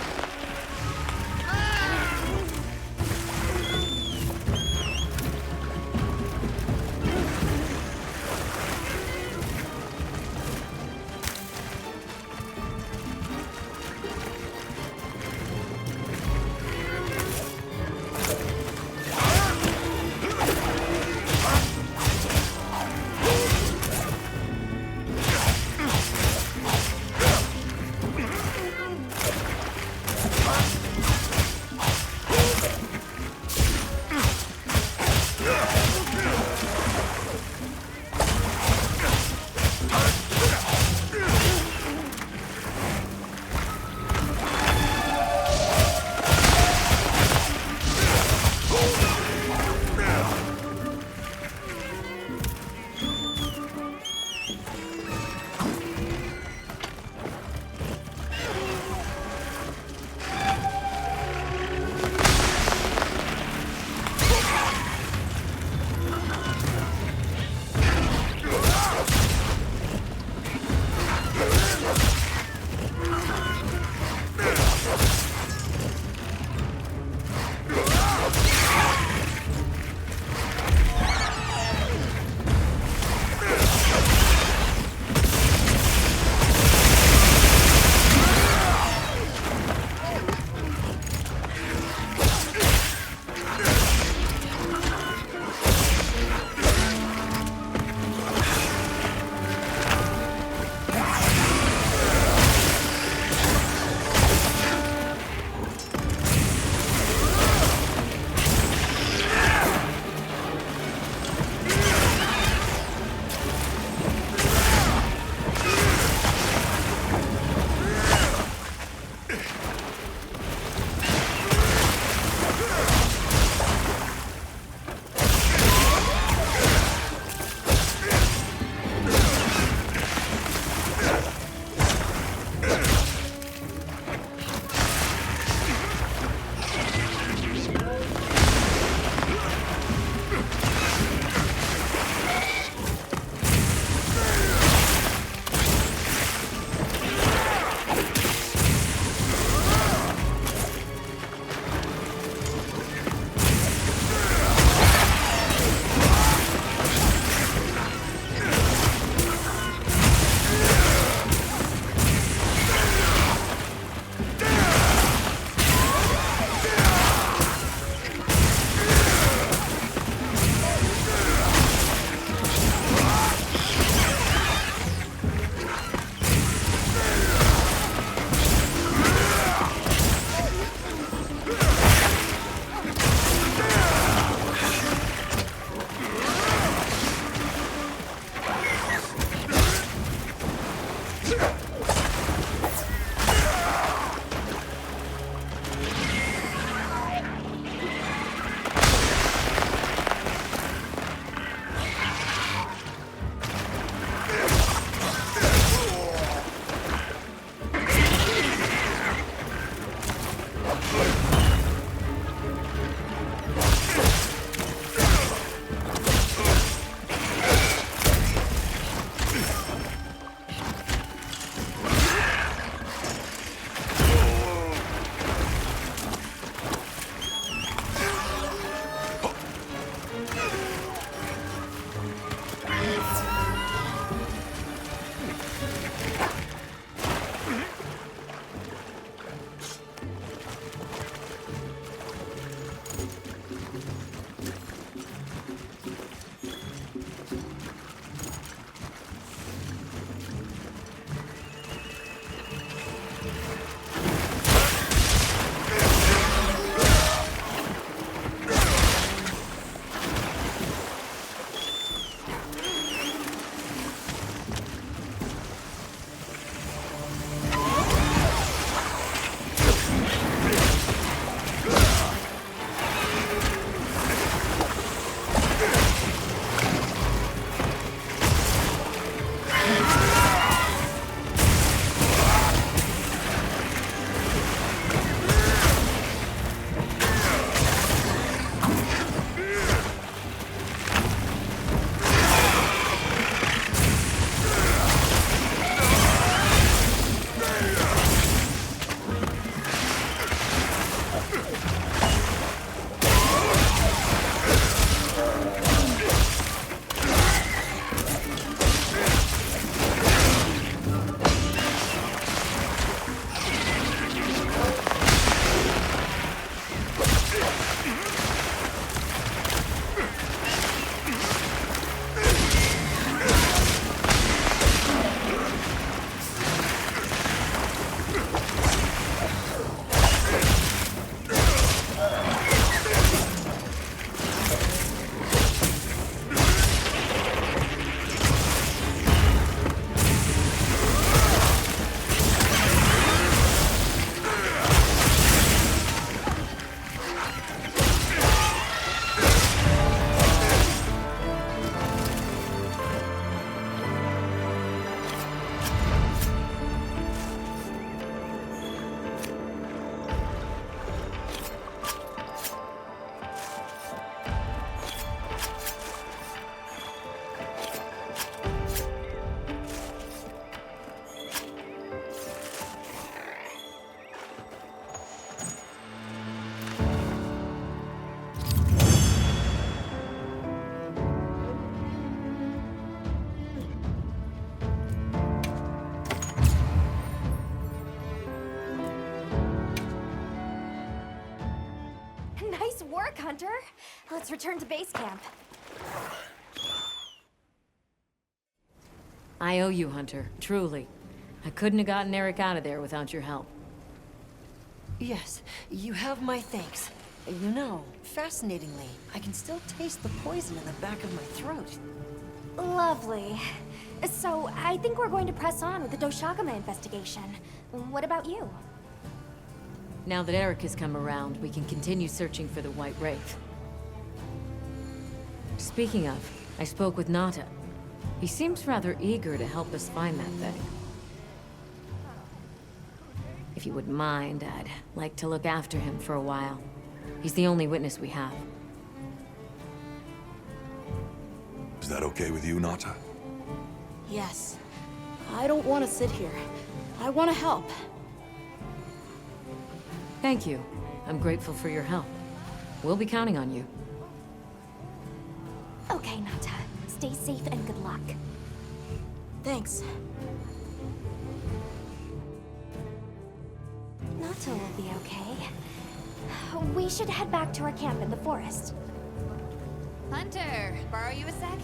Hunter. Let's return to base camp. I owe you, Hunter. Truly. I couldn't have gotten Eric out of there without your help. Yes, you have my thanks. You know, fascinatingly, I can still taste the poison in the back of my throat. Lovely. So, I think we're going to press on with the Doshagama investigation. What about you? Now that Eric has come around, we can continue searching for the White Wraith. Speaking of, I spoke with Nata. He seems rather eager to help us find that thing. If you wouldn't mind, I'd like to look after him for a while. He's the only witness we have. Is that okay with you, Nata? Yes. I don't want to sit here. I want to help. Thank you. I'm grateful for your help. We'll be counting on you. Okay, Nata. Stay safe and good luck. Thanks. Nata will be okay. We should head back to our camp in the forest. Hunter, borrow you a sec?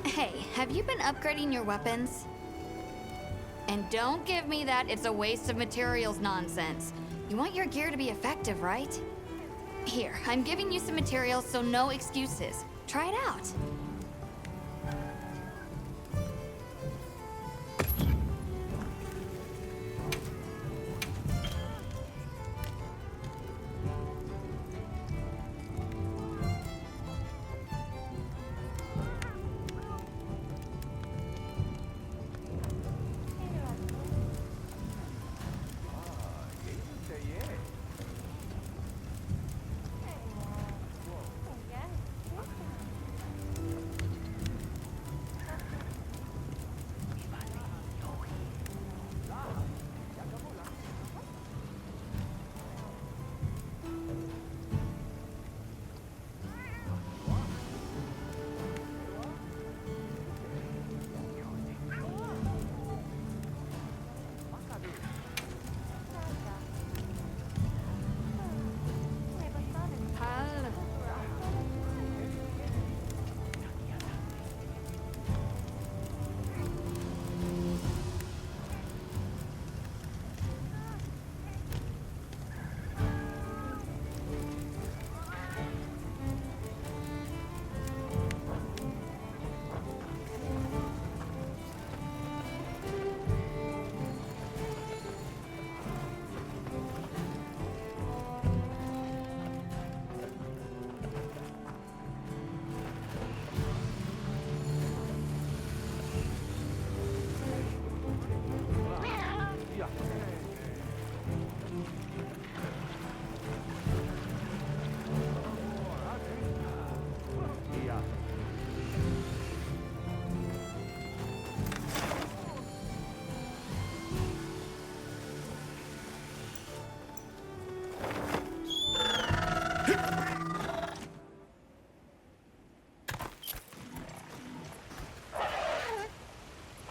Hey, have you been upgrading your weapons? And don't give me that it's a waste of materials nonsense. You want your gear to be effective, right? Here, I'm giving you some materials, so no excuses. Try it out.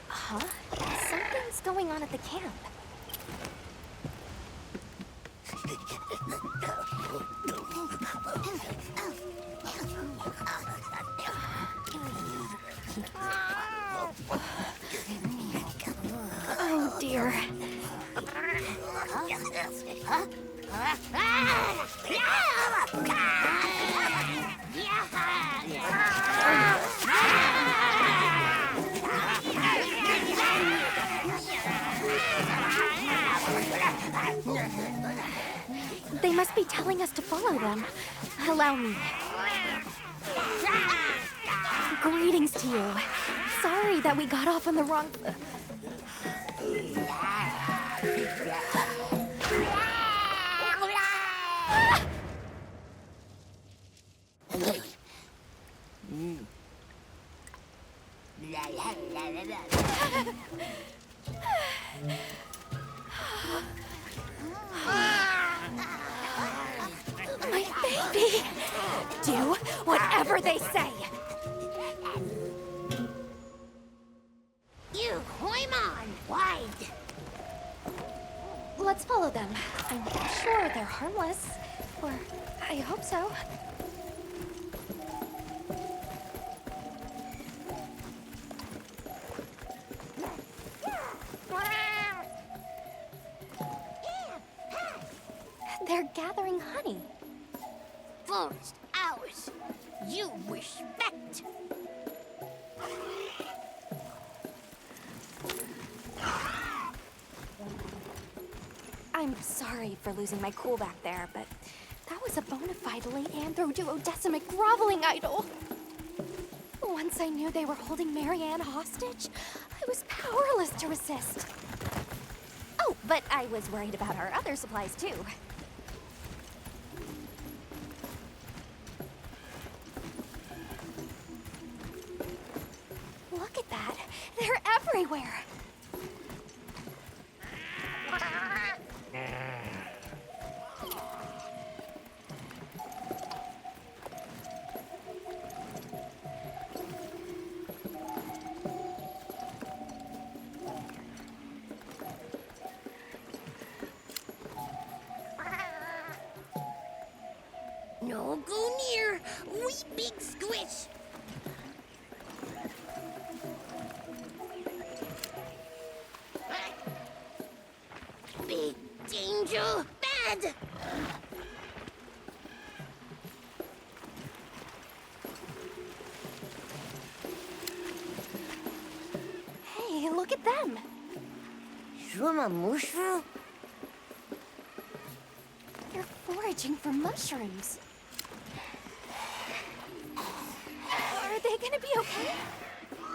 Huh? Something's going on at the camp. Oh dear. They must be telling us to follow them. Allow me. Greetings to you. Sorry that we got off on the wrong... My Baby, do whatever they say. You Hoimon, wide. Let's follow them. I'm sure they're harmless. Or I hope so. They're gathering honey. Forest, ours. You respect. I'm sorry for losing my cool back there, but that was a bona fide late anthro-duodecimic groveling idol. Once I knew they were holding Marianne hostage, I was powerless to resist. Oh, but I was worried about our other supplies too. Look at that. They're everywhere. No go near. We big squish. Big danger. Bad. Hey, look at them. Mushroom? They're foraging for mushrooms. Are they gonna be okay?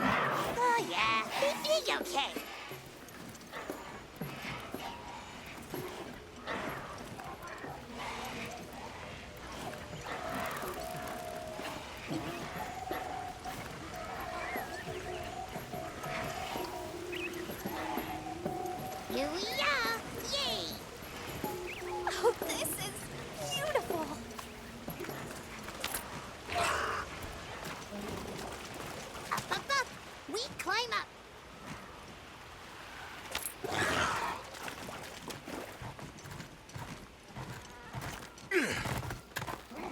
Oh yeah, they big okay. Here we are! Yay! Oh, this is beautiful. Up. We climb up.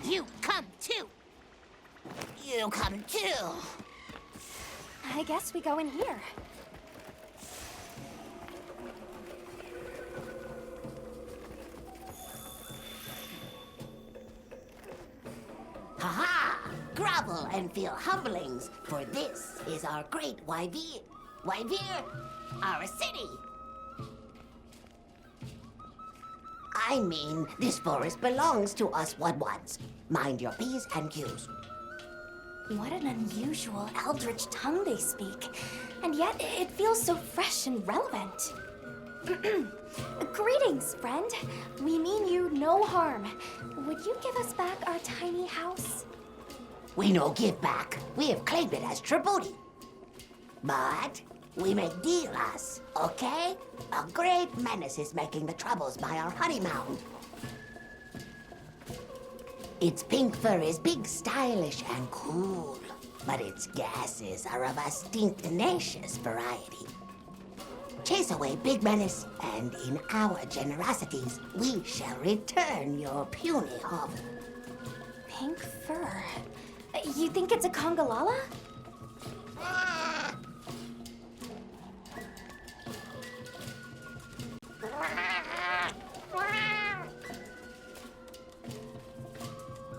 You come too. You come too. I guess we go in here. Ha-ha! Grovel and feel humblings, for this is our great Wyvir. Wyvir, our city. I mean, this forest belongs to us Wudwuds. Mind your P's and Q's. What an unusual eldritch tongue they speak. And yet, it feels so fresh and relevant. Greetings, friend. We mean you no harm. Would you give us back our tiny house? We no give back. We have claimed it as tribute. But we make dealers, okay? A great menace is making the troubles by our honey mound. Its pink fur is big, stylish, and cool. But its gases are of a stinctinacious variety. Chase away big menace, and in our generosities, we shall return your puny hovel. Pink fur. You think it's a Congalala?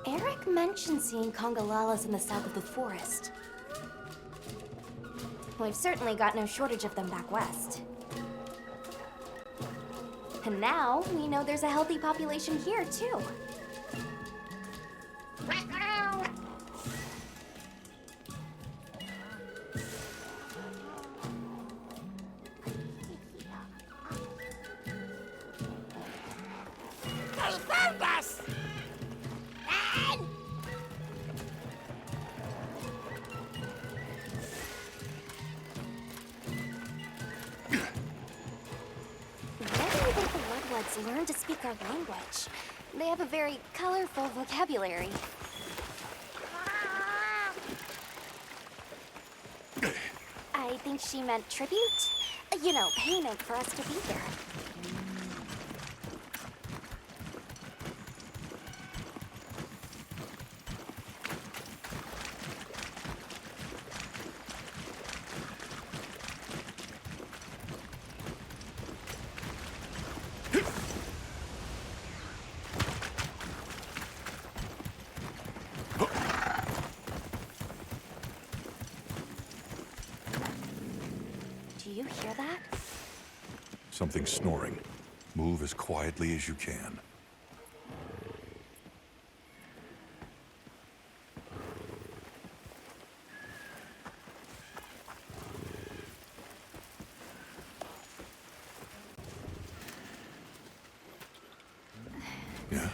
Eric mentioned seeing Congalalas in the south of the forest. We've certainly got no shortage of them back west. And now, we know there's a healthy population here, too. They found us! And... Where do you think the Wudwuds learned to speak our language? They have a very colorful vocabulary. I think she meant tribute. You know, payment for us to be here. Do you hear that? Something snoring. Move as quietly as you can. Yeah?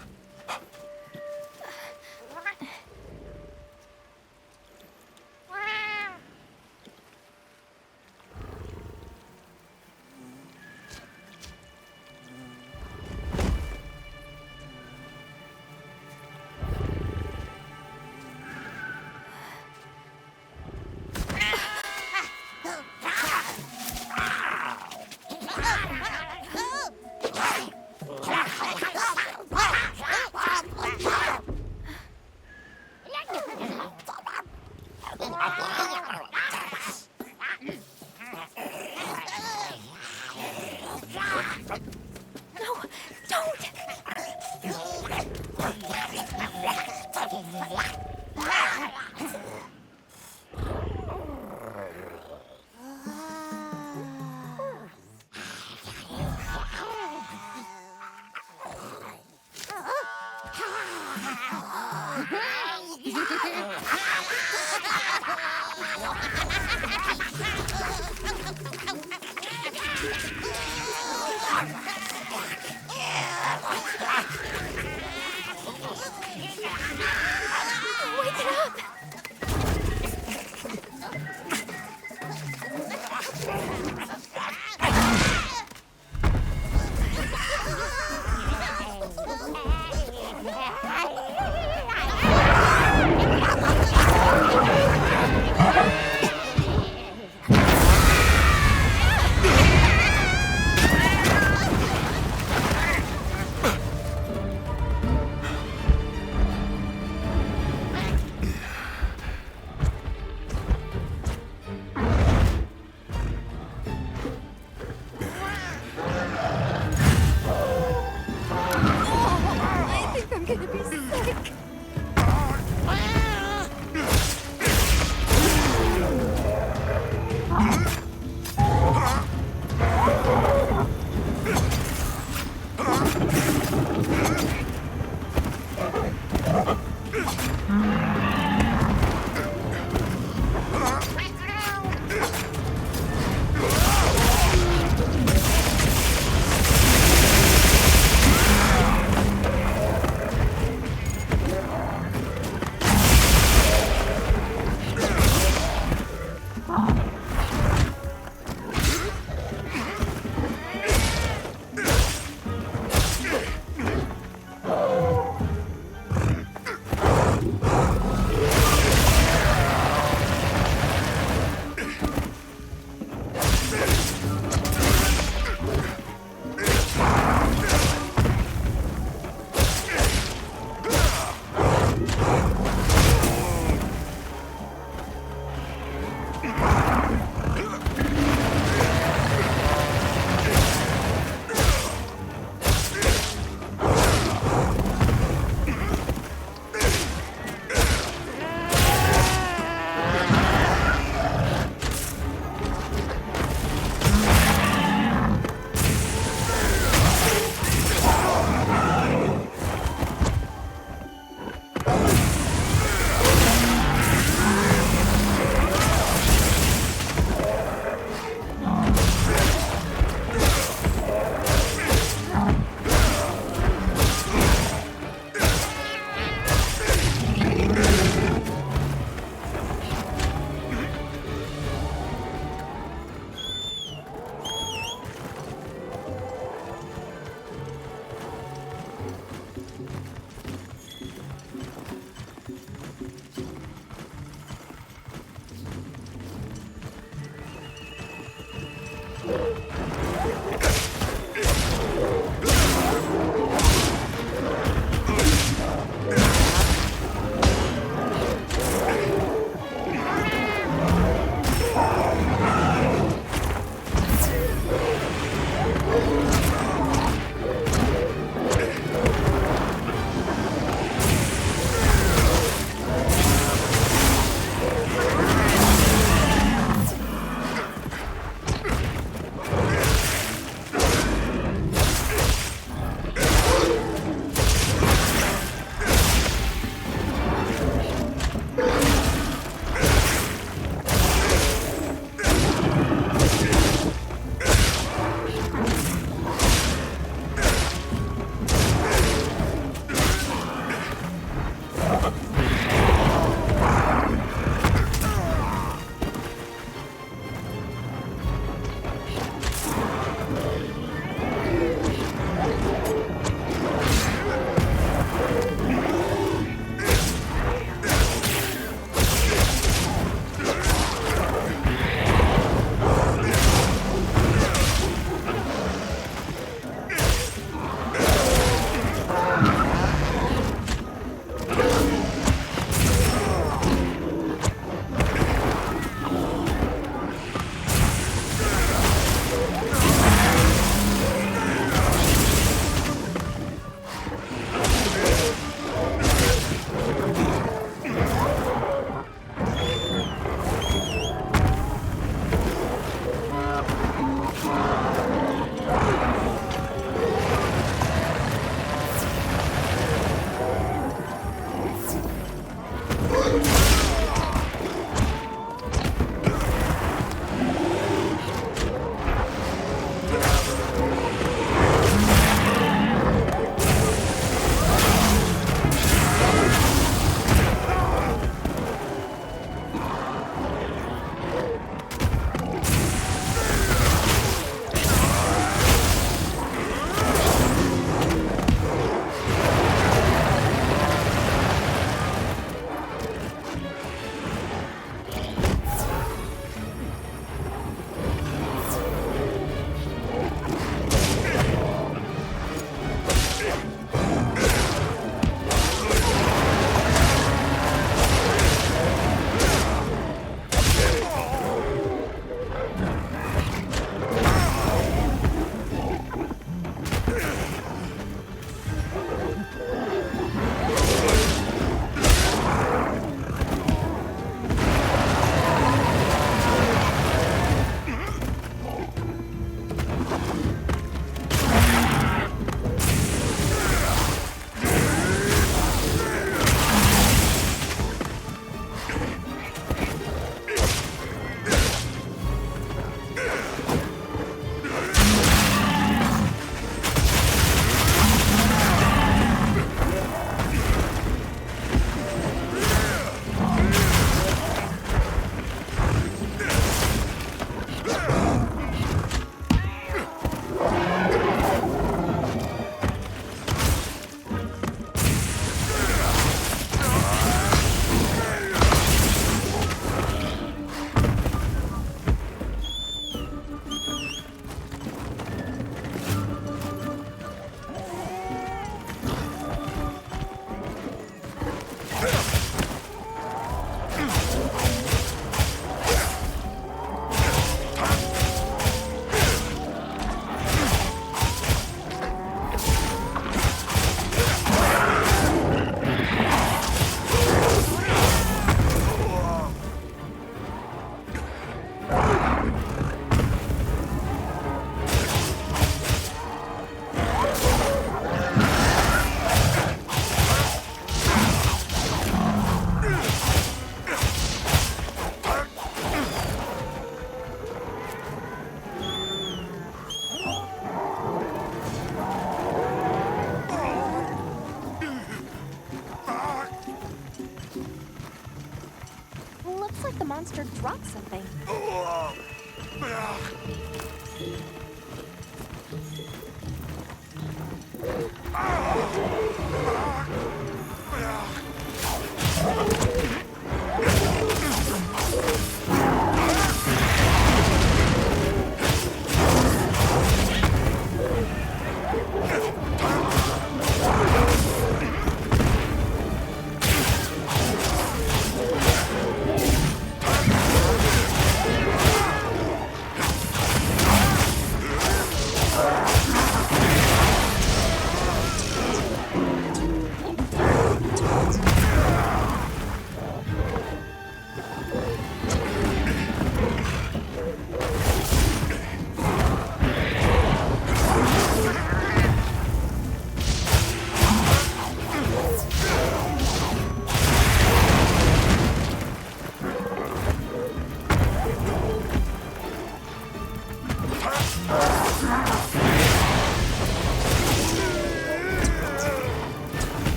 dropped something.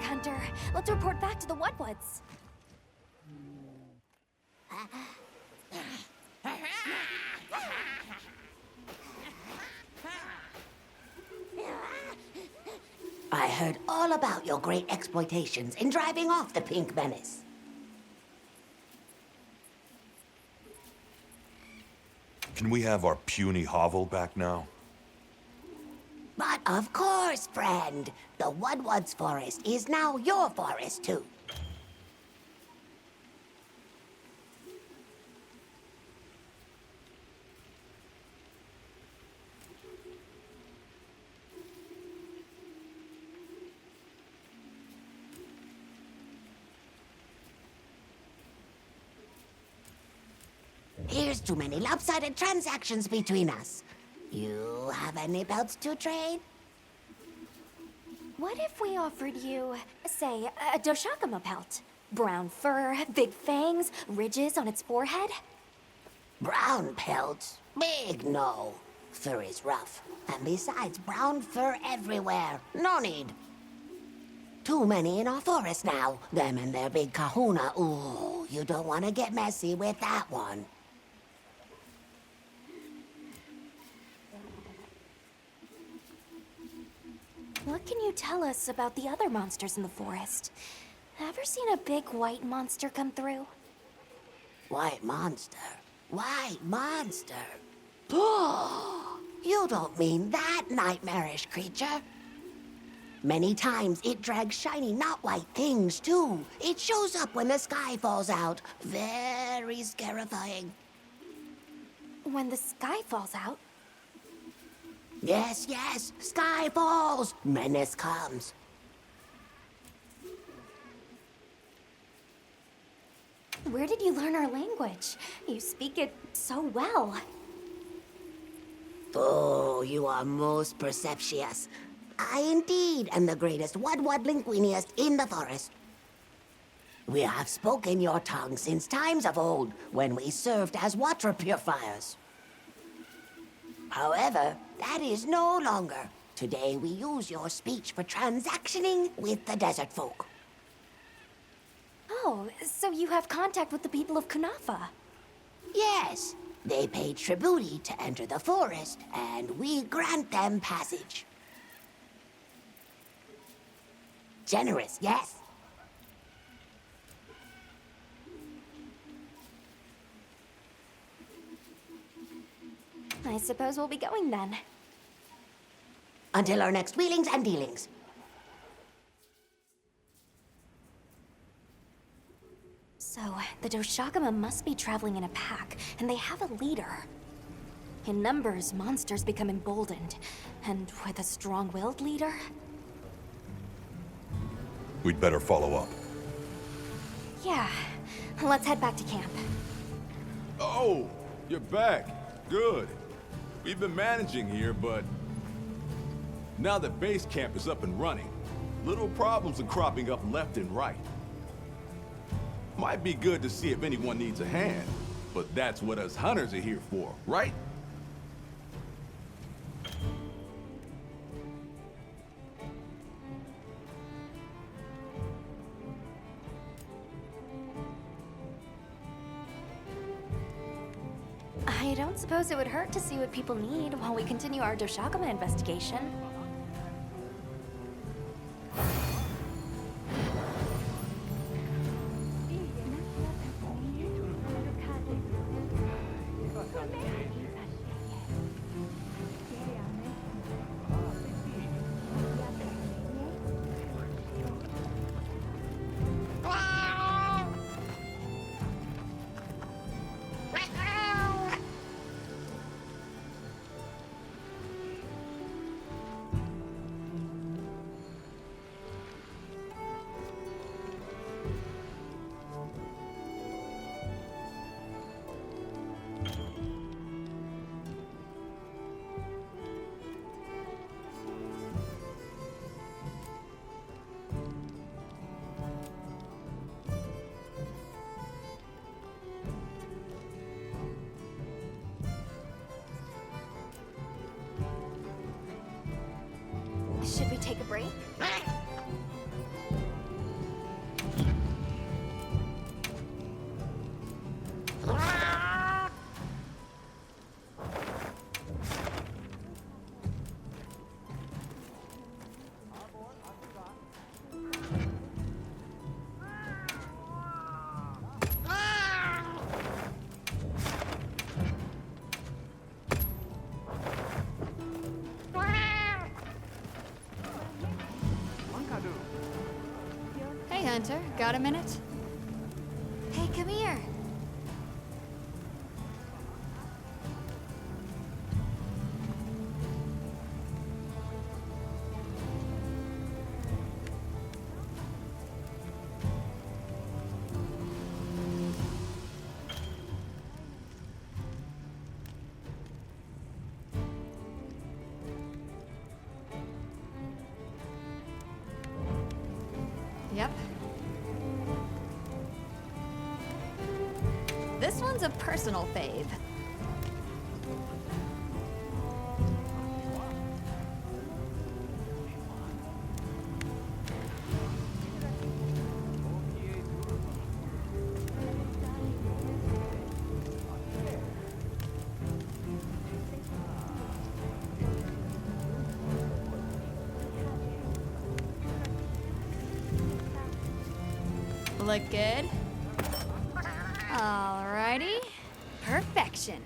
Hunter. Let's report back to the Woods. I heard all about your great exploitations in driving off the Pink Menace. Can we have our puny hovel back now? But of course, friend. The Woods forest is now your forest, too. too many lopsided transactions between us. You have any pelts to trade? What if we offered you, say, a Doshakama pelt? Brown fur, big fangs, ridges on its forehead? Brown pelts? Big no. Fur is rough. And besides, brown fur everywhere. No need. Too many in our forest now. Them and their big kahuna. Ooh, you don't want to get messy with that one. What can you tell us about the other monsters in the forest? Ever seen a big white monster come through? White monster? White monster? You don't mean that nightmarish creature. Many times it drags shiny, not white things, too. It shows up when the sky falls out. Very scarifying. When the sky falls out? Yes, yes. Sky falls. Menace comes. Where did you learn our language? You speak it so well. Oh, you are most perceptious. I indeed am the greatest Wud-Wud-Linguiniest in the forest. We have spoken your tongue since times of old, when we served as water purifiers. However, that is no longer. Today we use your speech for transactioning with the desert folk. Oh, so you have contact with the people of Kunafa? Yes, they pay tribute to enter the forest, and we grant them passage. Generous, yes? I suppose we'll be going then. Until our next wheelings and dealings. So, the Doshakama must be traveling in a pack, and they have a leader. In numbers, monsters become emboldened, and with a strong-willed leader... We'd better follow up. Yeah, let's head back to camp. Oh, you're back. Good. We've been managing here, but now that base camp is up and running, little problems are cropping up left and right. Might be good to see if anyone needs a hand, but that's what us hunters are here for, right? I don't suppose it would hurt to see what people need while we continue our Doshakama investigation. Should we take a break? Hey, Hunter. Got a minute? Hey, come here. one's a personal fave. Look good? Alrighty. Perfection.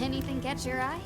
Anything catch your eye?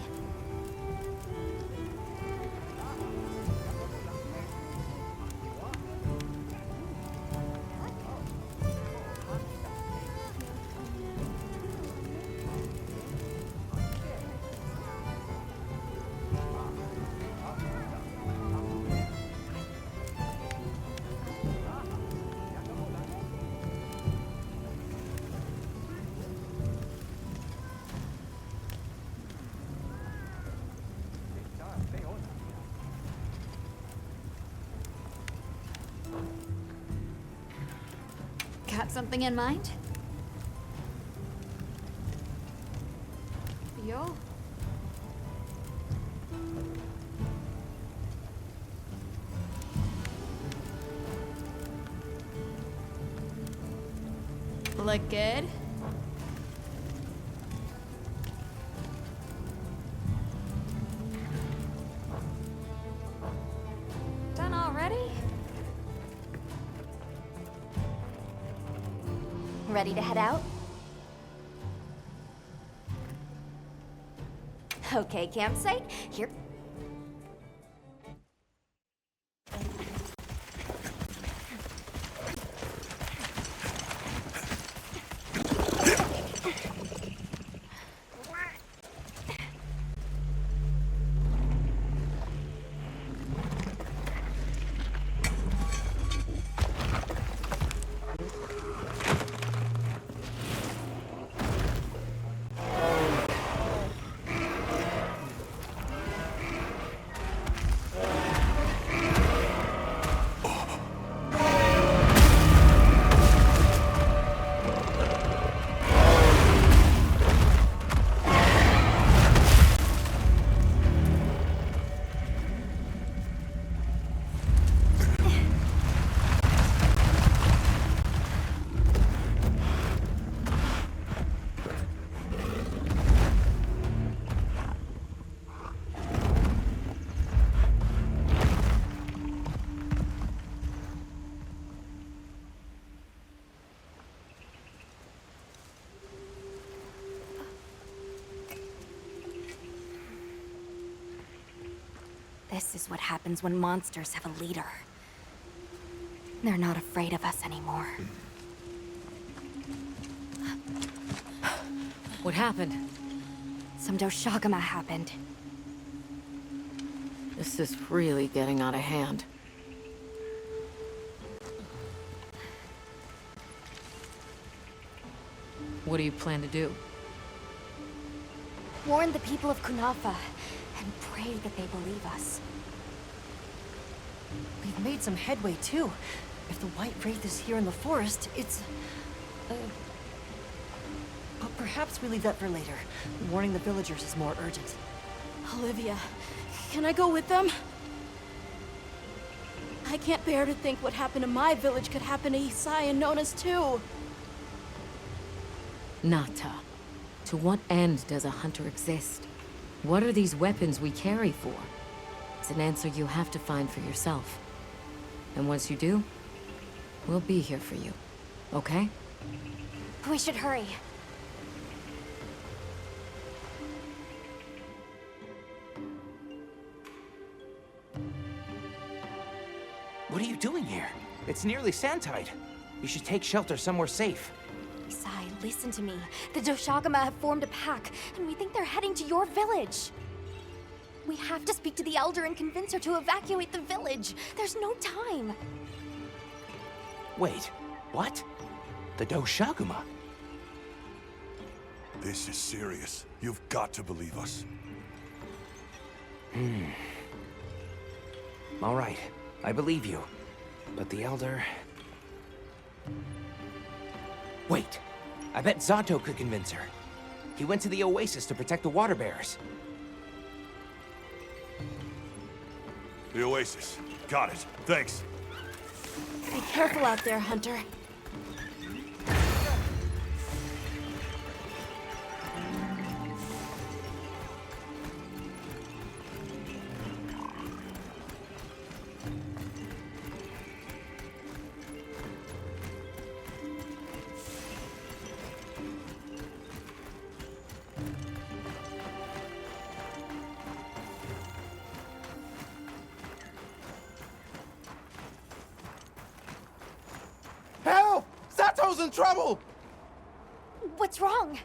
Got something in mind? Yo. Look good? Done already? Ready to head out? Okay, campsite, here. This is what happens when monsters have a leader. They're not afraid of us anymore. What happened? Some Doshagama happened. This is really getting out of hand. What do you plan to do? Warn the people of Kunafa and pray that they believe us. We've made some headway, too. If the White Wraith is here in the forest, it's... But perhaps we leave that for later. Warning the villagers is more urgent. Olivia, can I go with them? I can't bear to think what happened to my village could happen to Isai and Nona's too. Nata. To what end does a hunter exist? What are these weapons we carry for? It's an answer you have to find for yourself. And once you do, we'll be here for you. Okay? We should hurry. What are you doing here? It's nearly Sandtide. You should take shelter somewhere safe. Isai, listen to me. The Doshagama have formed a pack, and we think they're heading to your village. We have to speak to the Elder and convince her to evacuate the village. There's no time. Wait, what? The Doshagama? This is serious. You've got to believe us. All right, I believe you. But the Elder... Wait, I bet Zato could convince her. He went to the Oasis to protect the water bearers. The Oasis. Got it. Thanks. Be careful out there, Hunter. Help! Zato's in trouble! What's wrong?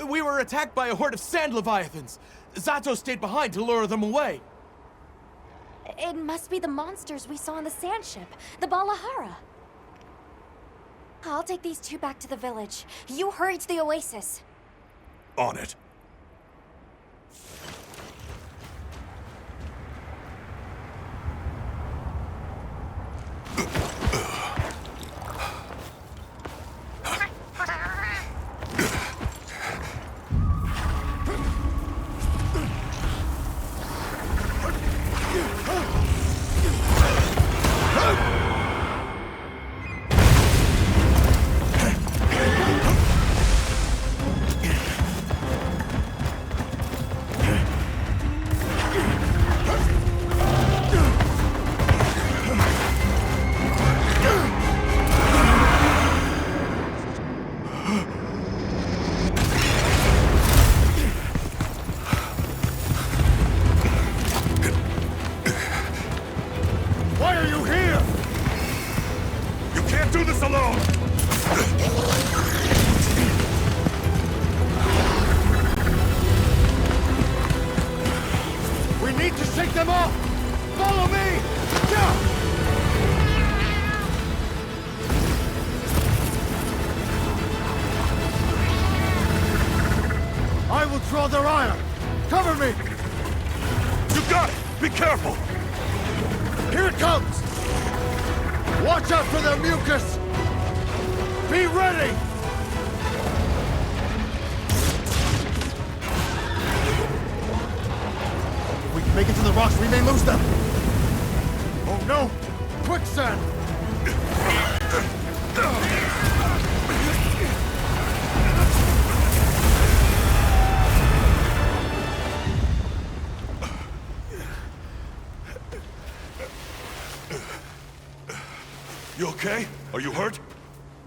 We were attacked by a horde of sand leviathans. Zato stayed behind to lure them away. It must be the monsters we saw on the sand ship, the Balahara. I'll take these two back to the village. You hurry to the Oasis. On it. Why are you here? You can't do this alone! We need to shake them off! Follow me! Yeah! I will draw their ire! Cover me! You got it! Be careful! Here it comes! Watch out for their mucus! Be ready! If we can make it to the rocks, we may lose them! Oh no! Quicksand! You okay? Are you hurt?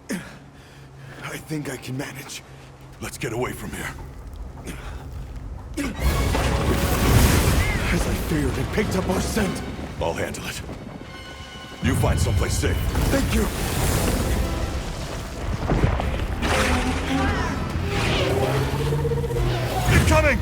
I think I can manage. Let's get away from here. As I feared, it picked up our scent. I'll handle it. You find someplace safe. Thank you. Incoming!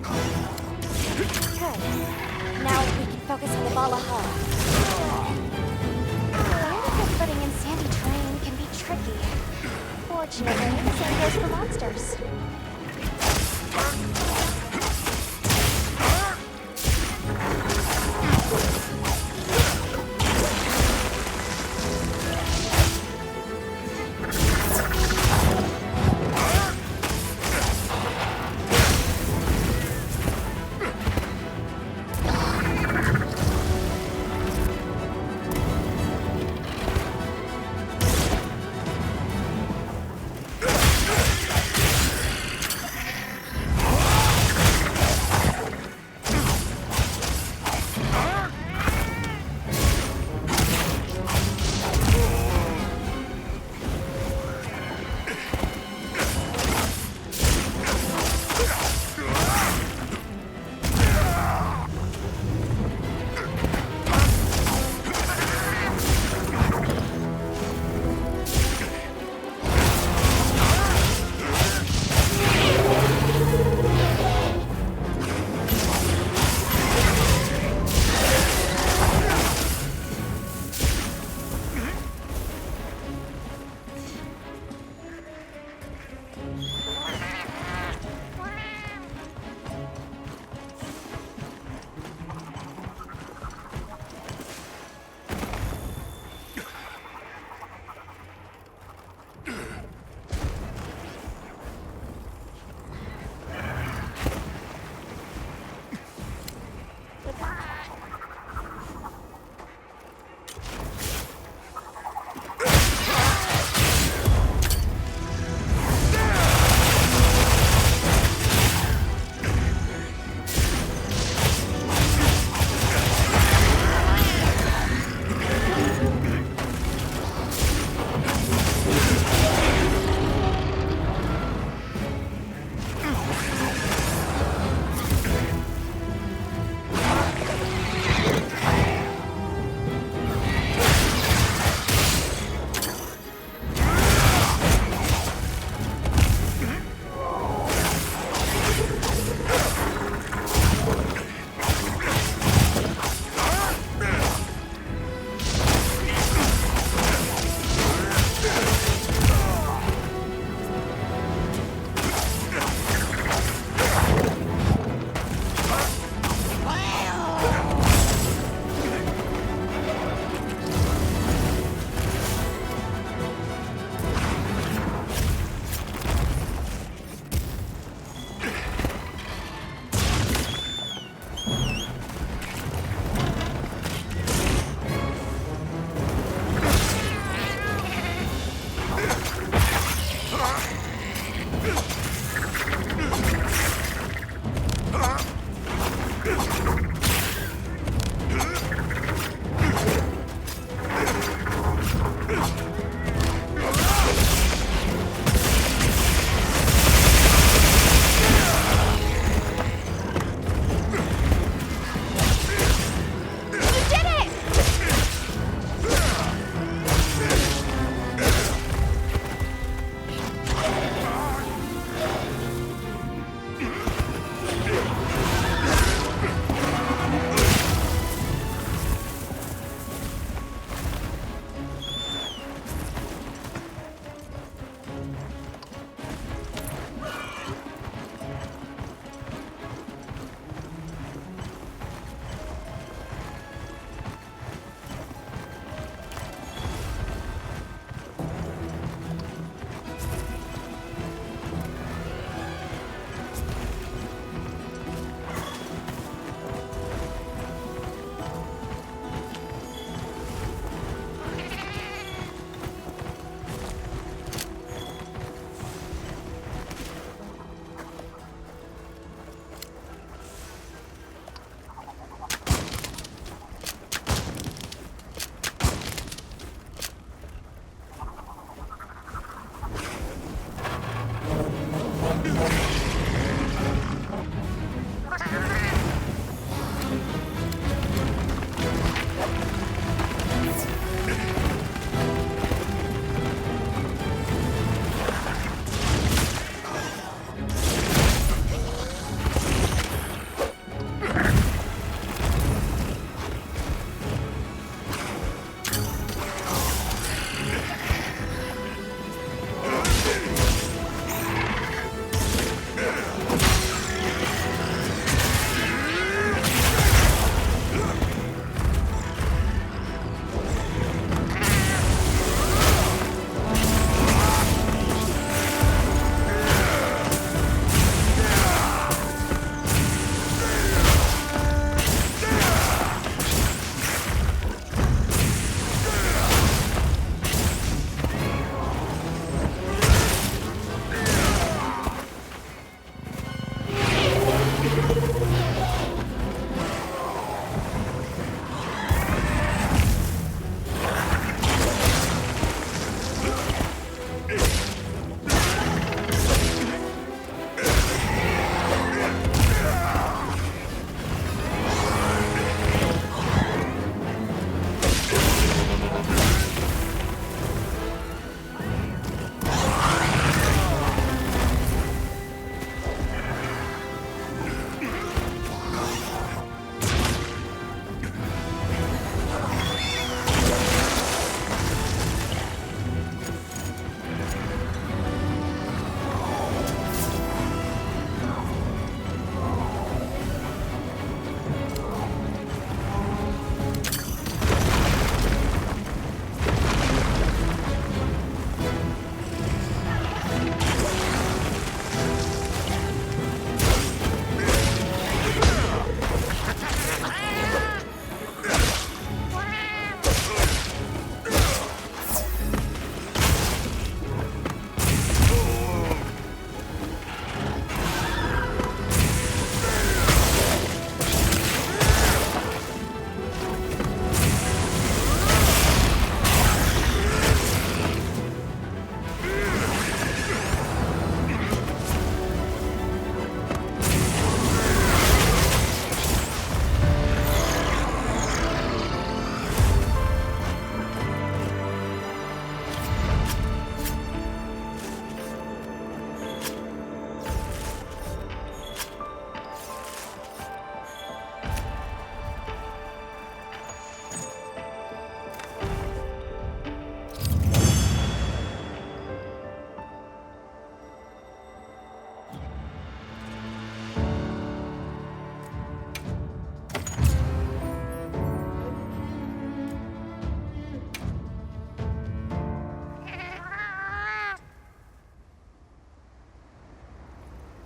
Good. Now we can focus on the Balaha. Finding a footing in sandy terrain can be tricky. Fortunately, the same goes for monsters.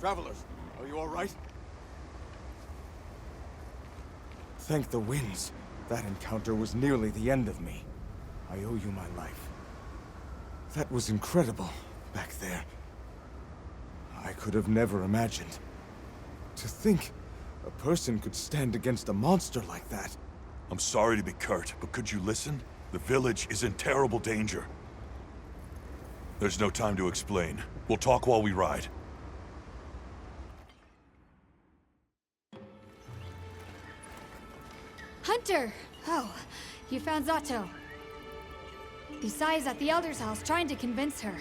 Travelers, are you all right? Thank the winds. That encounter was nearly the end of me. I owe you my life. That was incredible, back there. I could have never imagined. To think a person could stand against a monster like that. I'm sorry to be curt, but could you listen? The village is in terrible danger. There's no time to explain. We'll talk while we ride. Hunter! Oh, you found Zato. Isai's at the Elder's house trying to convince her.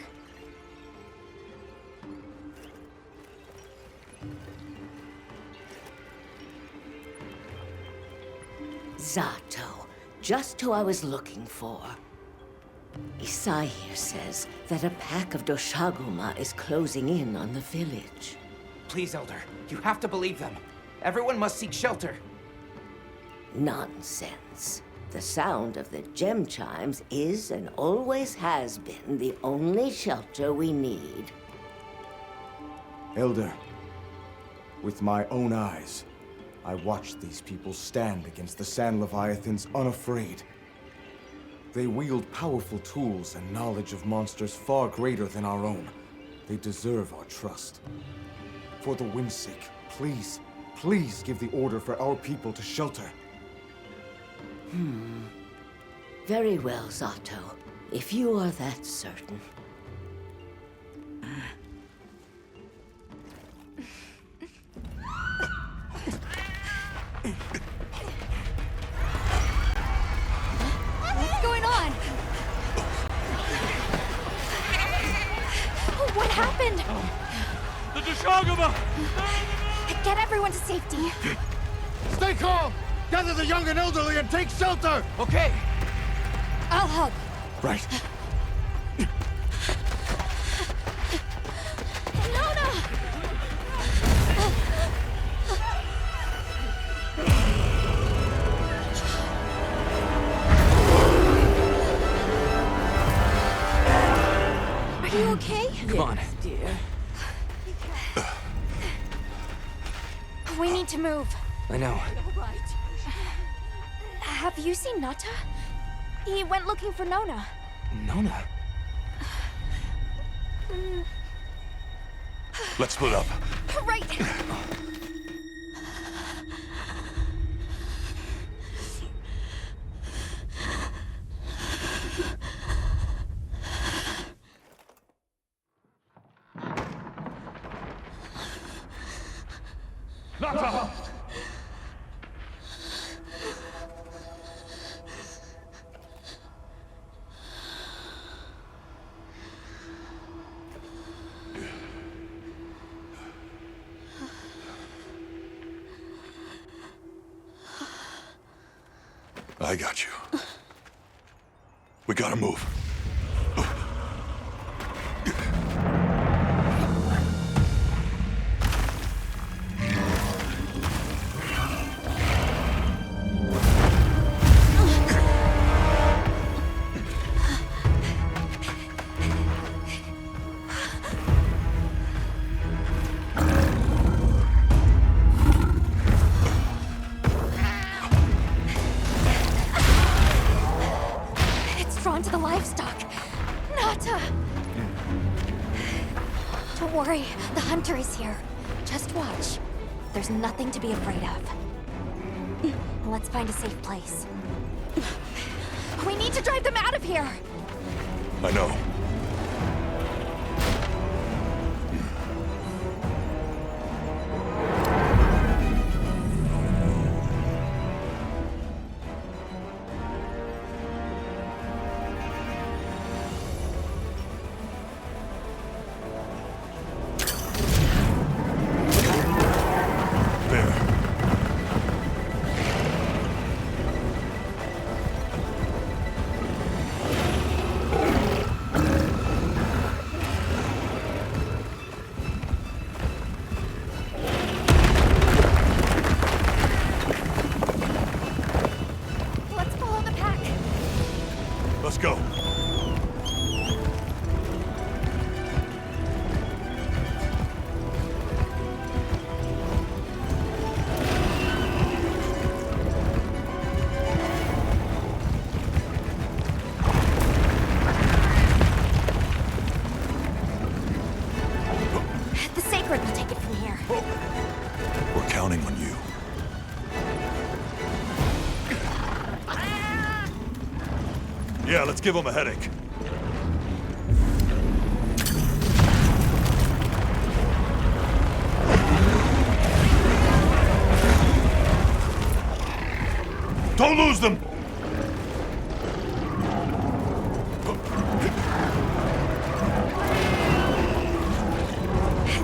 Zato, just who I was looking for. Isai here says that a pack of Doshaguma is closing in on the village. Please, Elder, you have to believe them. Everyone must seek shelter. Nonsense. The sound of the gem chimes is and always has been the only shelter we need. Elder, with my own eyes, I watched these people stand against the Sand Leviathans unafraid. They wield powerful tools and knowledge of monsters far greater than our own. They deserve our trust. For the wind's sake, please, please give the order for our people to shelter. Very well, Zato. If you are that certain. What's going on? What happened? The Dishagama! Get everyone to safety. Stay calm! Gather the young and elderly and take shelter! Okay. I'll help. Right. Nona! Are you okay? Come on. Dear. We need to move. I know. Have you seen Nata? He went looking for Nona. Nona? Let's split up. Right! Nata! I got you. We gotta move. To the livestock. Nata! Don't worry, the hunter is here. Just watch. There's nothing to be afraid of. Let's find a safe place. We need to drive them out of here! I know. counting on you. Yeah, let's give him a headache. Don't lose them!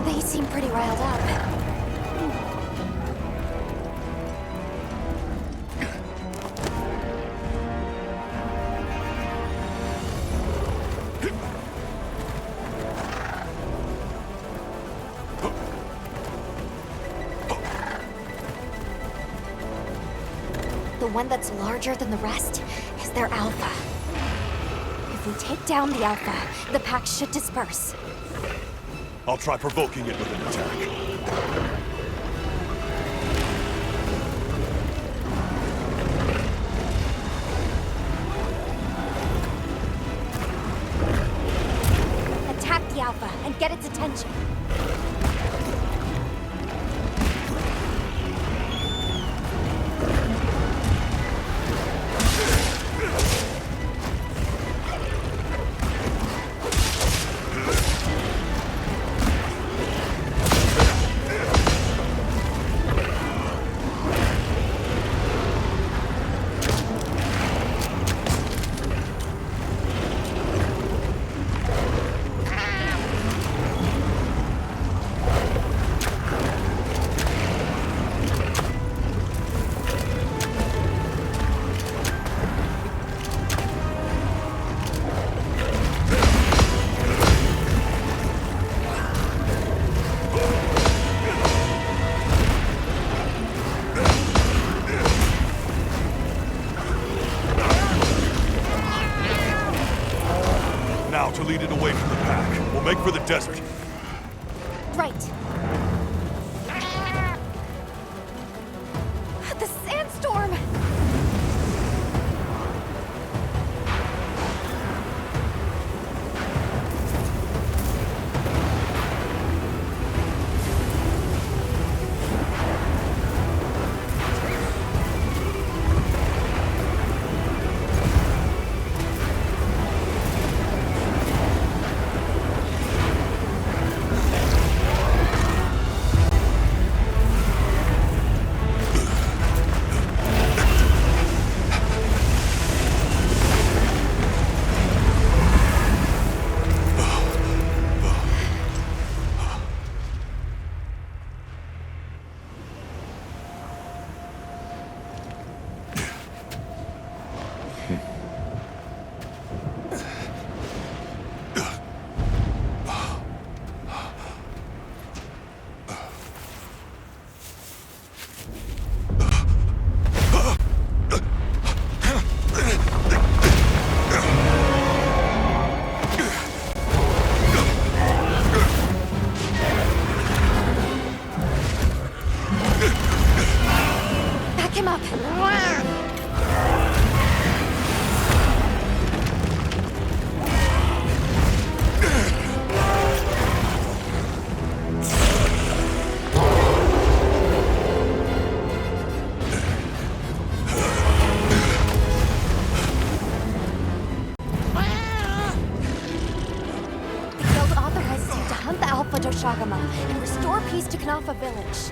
They seem pretty riled up. The one that's larger than the rest is their alpha. If we take down the alpha, the pack should disperse. I'll try provoking it with an attack. Attack the alpha and get its attention. Now to lead it away from the pack. We'll make for the desert. Right. The sandstorm! Back him up! The guild authorizes you to hunt the Alpha Doshagama and restore peace to Kanafa Village.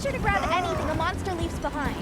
sure to grab anything the monster leaves behind.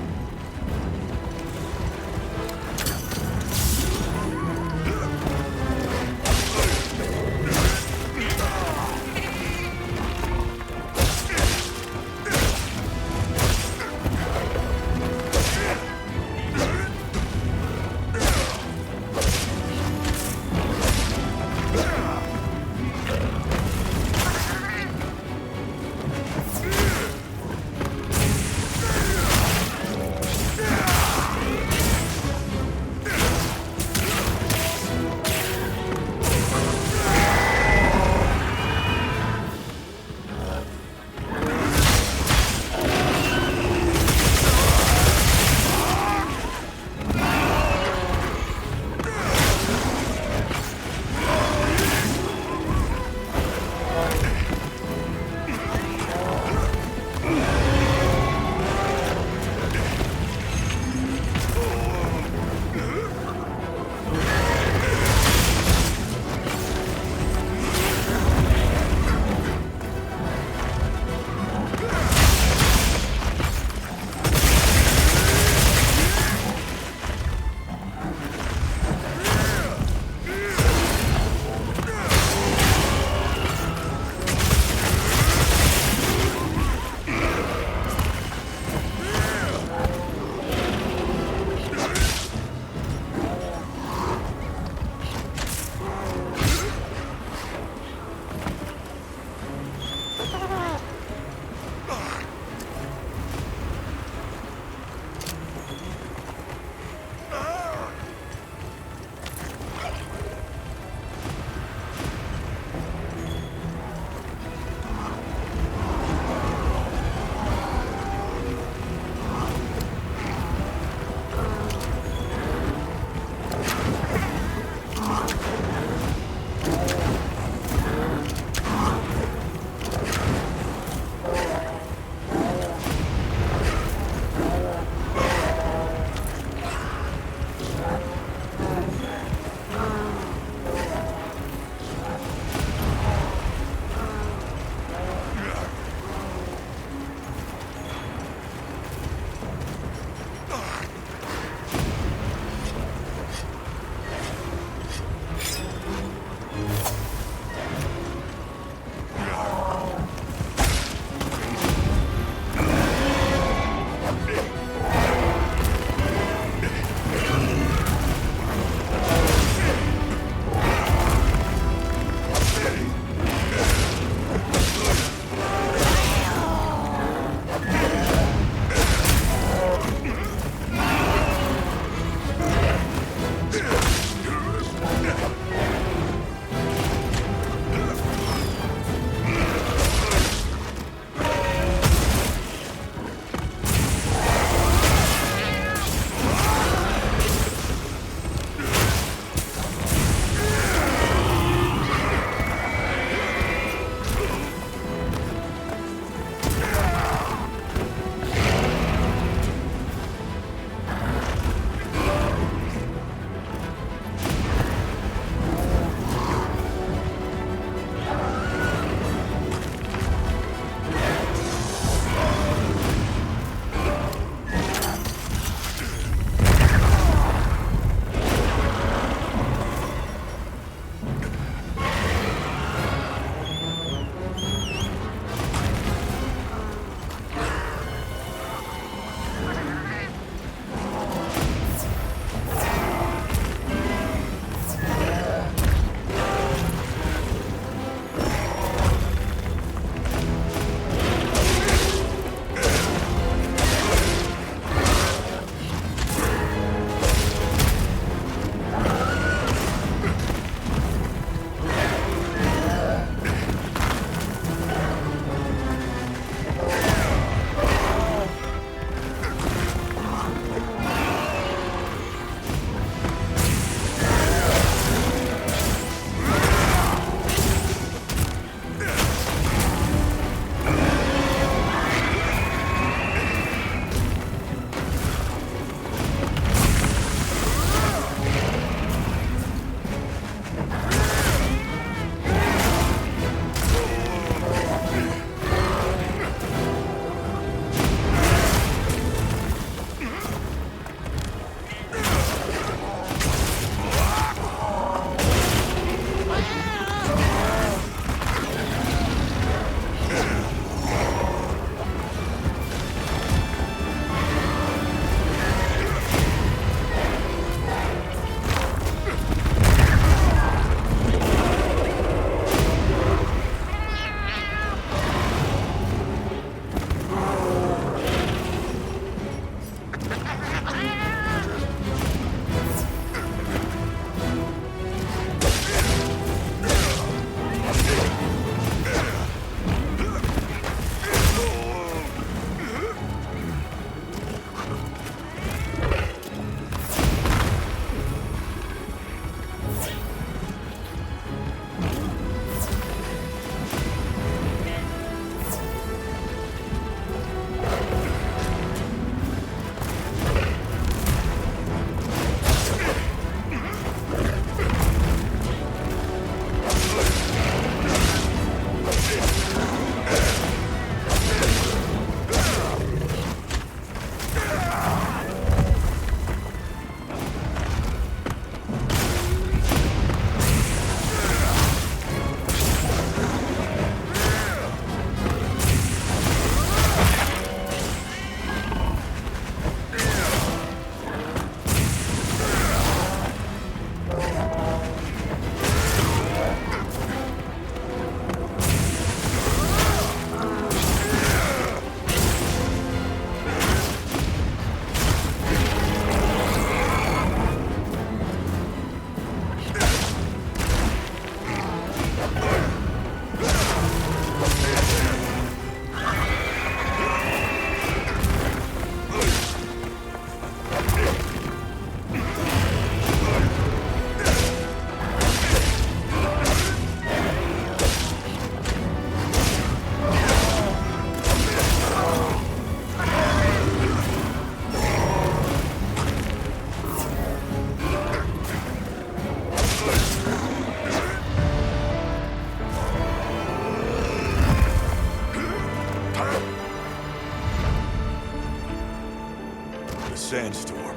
sandstorm.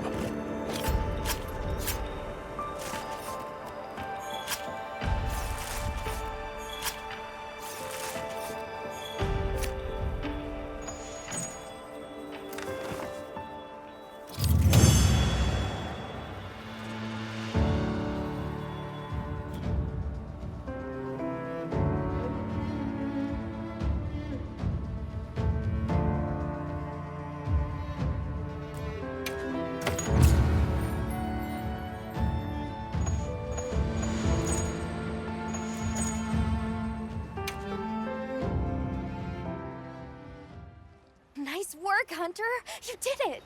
Nice work, Hunter! You did it!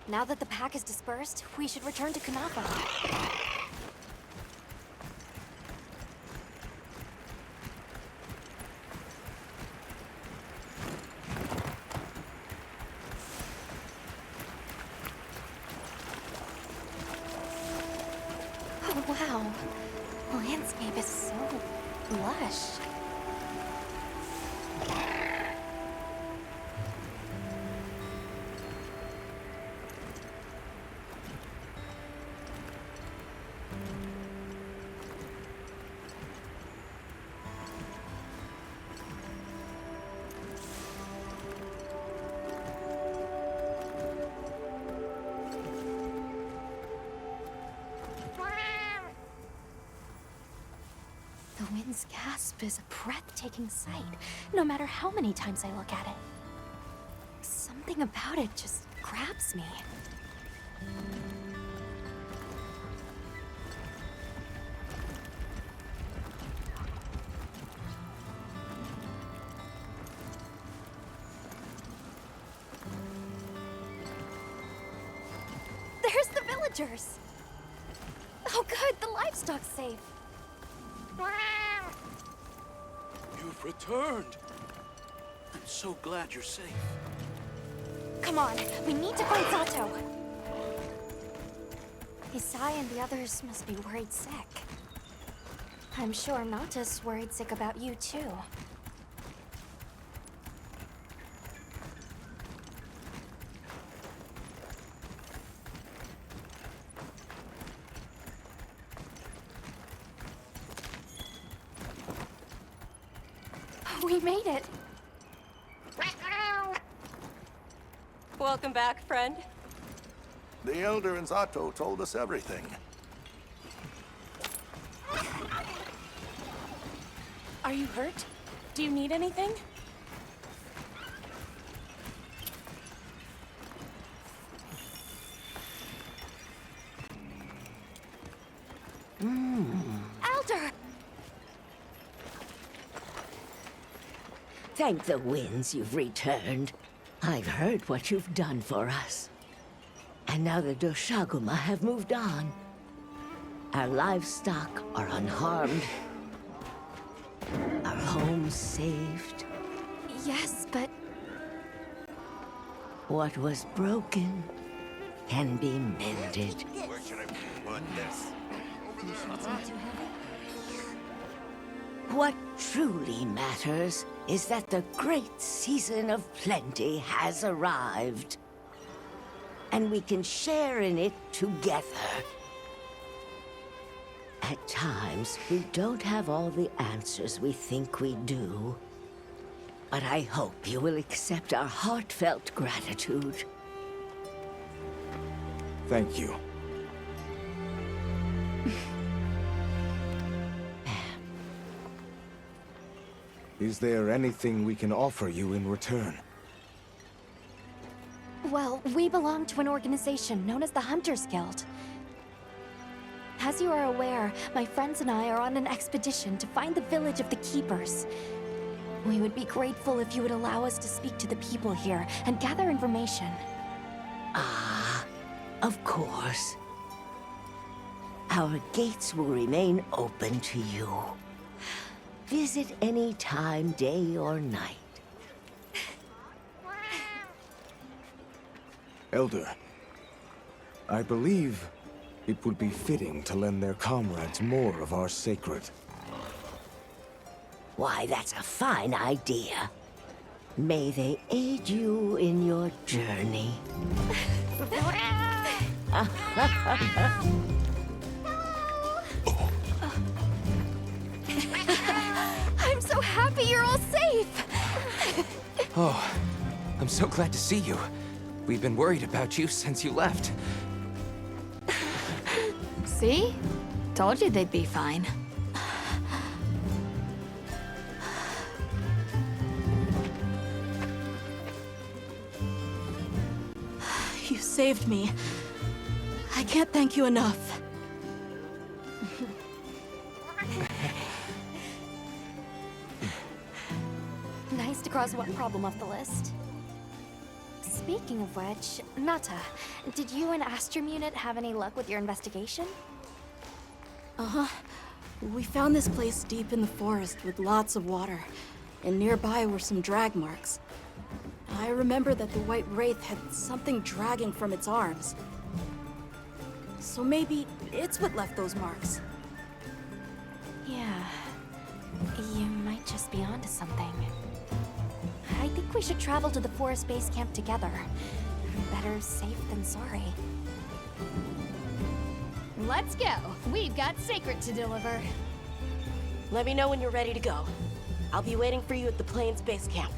Now that the pack is dispersed, we should return to Kunafa. Oh, wow. The landscape is so lush. The wind's gasp is a breathtaking sight, no matter how many times I look at it. Something about it just grabs me. There's the villagers! Oh good, the livestock's safe. You've returned. I'm so glad you're safe. Come on, we need to find Zato. Isai and the others must be worried sick. I'm sure Nata's worried sick about you too. We made it! Welcome back, friend. The Elder and Zato told us everything. Are you hurt? Do you need anything? Elder! Thank the winds you've returned. I've heard what you've done for us. And now the Doshaguma have moved on. Our livestock are unharmed. Our homes saved. Yes, but... What was broken can be mended. Where should I put this? What truly matters is that the great season of plenty has arrived. And we can share in it together. At times, we don't have all the answers we think we do. But I hope you will accept our heartfelt gratitude. Thank you. Is there anything we can offer you in return? Well, we belong to an organization known as the Hunters Guild. As you are aware, my friends and I are on an expedition to find the village of the Keepers. We would be grateful if you would allow us to speak to the people here and gather information. Ah, of course. Our gates will remain open to you. Visit any time, day or night. Elder, I believe it would be fitting to lend their comrades more of our sacred. Why, that's a fine idea. May they aid you in your journey. I'm so happy you're all safe! Oh, I'm so glad to see you. We've been worried about you since you left. See? Told you they'd be fine. You saved me. I can't thank you enough. Nice to cross one problem off the list. Speaking of which, Nata, did you and Astrum Unit have any luck with your investigation? Uh-huh. We found this place deep in the forest with lots of water, and nearby were some drag marks. I remember that the White Wraith had something dragging from its arms. So maybe it's what left those marks. Yeah, you might just be onto something. I think we should travel to the forest base camp together. Better safe than sorry. Let's go. We've got Sacred to deliver. Let me know when you're ready to go. I'll be waiting for you at the Plains base camp.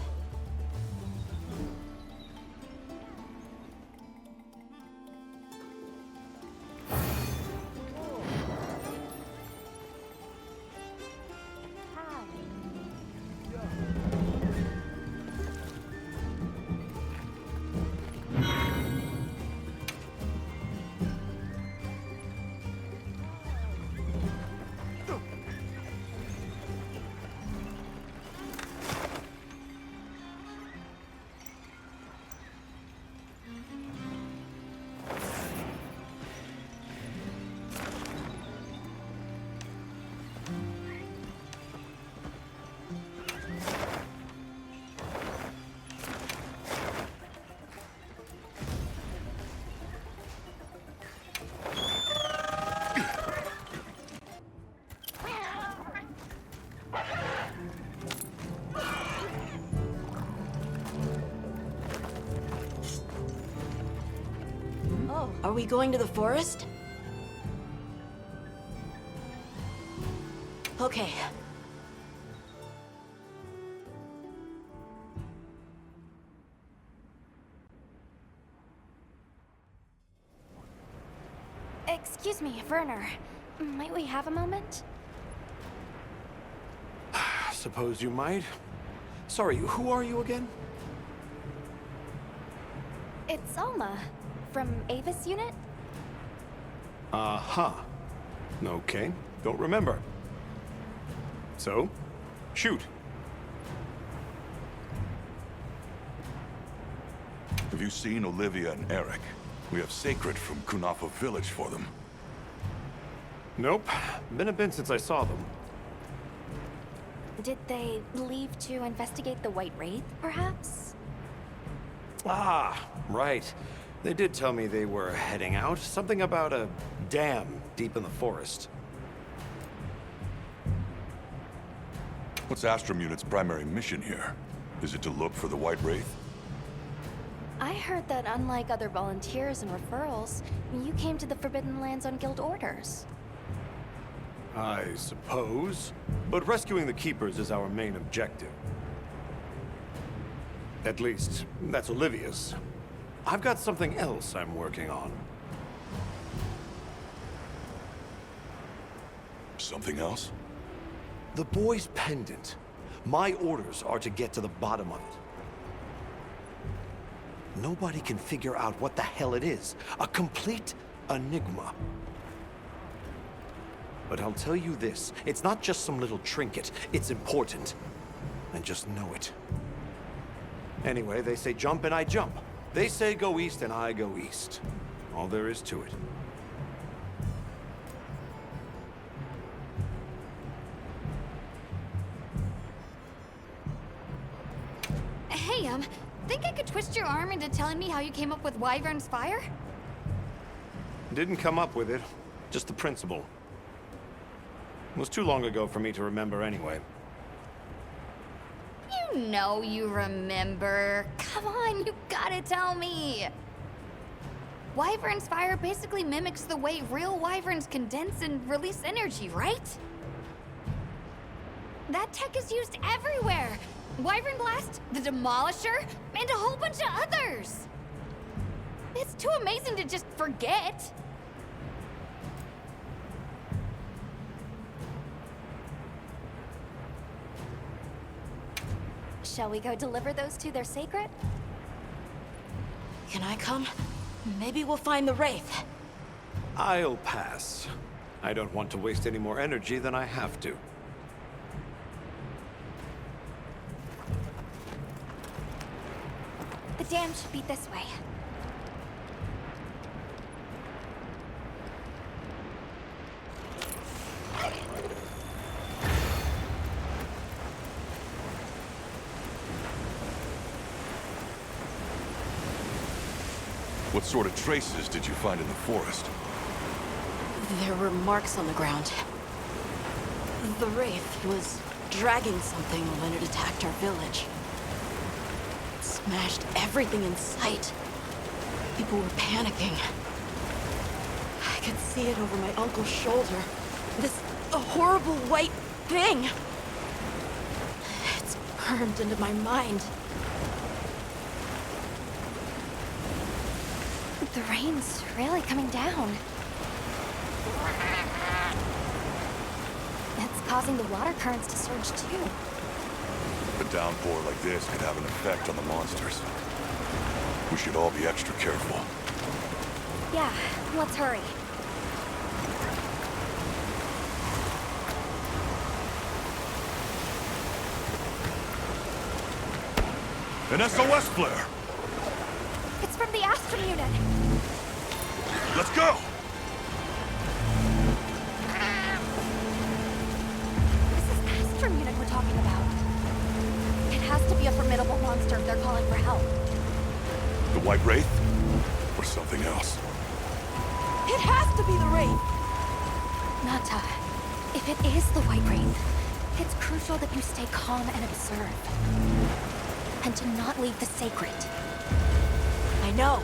Are we going to the forest? Okay. Excuse me, Werner. Might we have a moment? Suppose you might. Sorry, who are you again? It's Alma, from Avis Unit. Uh-huh. Okay, don't remember. So, shoot. Have you seen Olivia and Eric? We have Sacred from Kunafa Village for them. Nope. Been a bit since I saw them. Did they leave to investigate the White Wraith, perhaps? Ah, right. They did tell me they were heading out. Something about a dam deep in the forest. What's Astrum Unit's primary mission here? Is it to look for the White Wraith? I heard that unlike other volunteers and referrals, you came to the Forbidden Lands on guild orders. I suppose. But rescuing the Keepers is our main objective. At least, that's Olivia's. I've got something else I'm working on. Something else? The boy's pendant. My orders are to get to the bottom of it. Nobody can figure out what the hell it is. A complete enigma. But I'll tell you this, it's not just some little trinket. It's important. And just know it. Anyway, they say jump and I jump. They say go east and I go east. All there is to it. Hey, think I could twist your arm into telling me how you came up with Wyvern's Fire? Didn't come up with it, just the principle. It was too long ago for me to remember anyway. You know you remember. Come on, you gotta tell me. Wyvern's fire basically mimics the way real wyverns condense and release energy, right? That tech is used everywhere. Wyvern Blast, the Demolisher, and a whole bunch of others. It's too amazing to just forget. Shall we go deliver those to their sacred? Can I come? Maybe we'll find the Wraith. I'll pass. I don't want to waste any more energy than I have to. The dam should be this way. What sort of traces did you find in the forest? There were marks on the ground. The Wraith was dragging something when it attacked our village. It smashed everything in sight. People were panicking. I could see it over my uncle's shoulder. This horrible white thing. It's burned into my mind. The rain's really coming down. It's causing the water currents to surge too. A downpour like this could have an effect on the monsters. We should all be extra careful. Yeah, let's hurry. An SOS flare! It's from the Astrum unit. Let's go! This is Astrum unit we're talking about. It has to be a formidable monster if they're calling for help. The White Wraith? Or something else? It has to be the Wraith! Nata, if it is the White Wraith, it's crucial that you stay calm and observe. And to not leave the sacred. I know.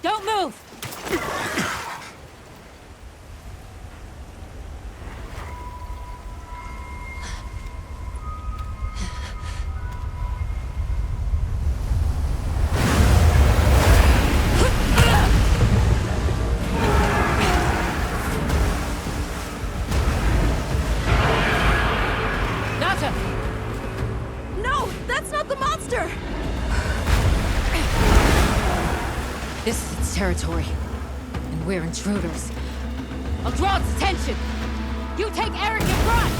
Don't move! No, that's not the monster! This is its territory, and we're intruders. I'll draw its attention! You take Eric and run!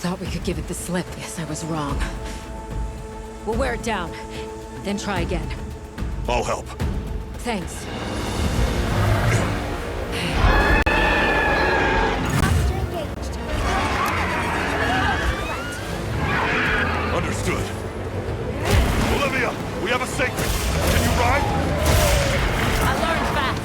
Thought we could give it the slip. Guess I was wrong. We'll wear it down, then try again. I'll help. Thanks. Understood. Olivia, we have a sacred. Can you ride? I learned fast.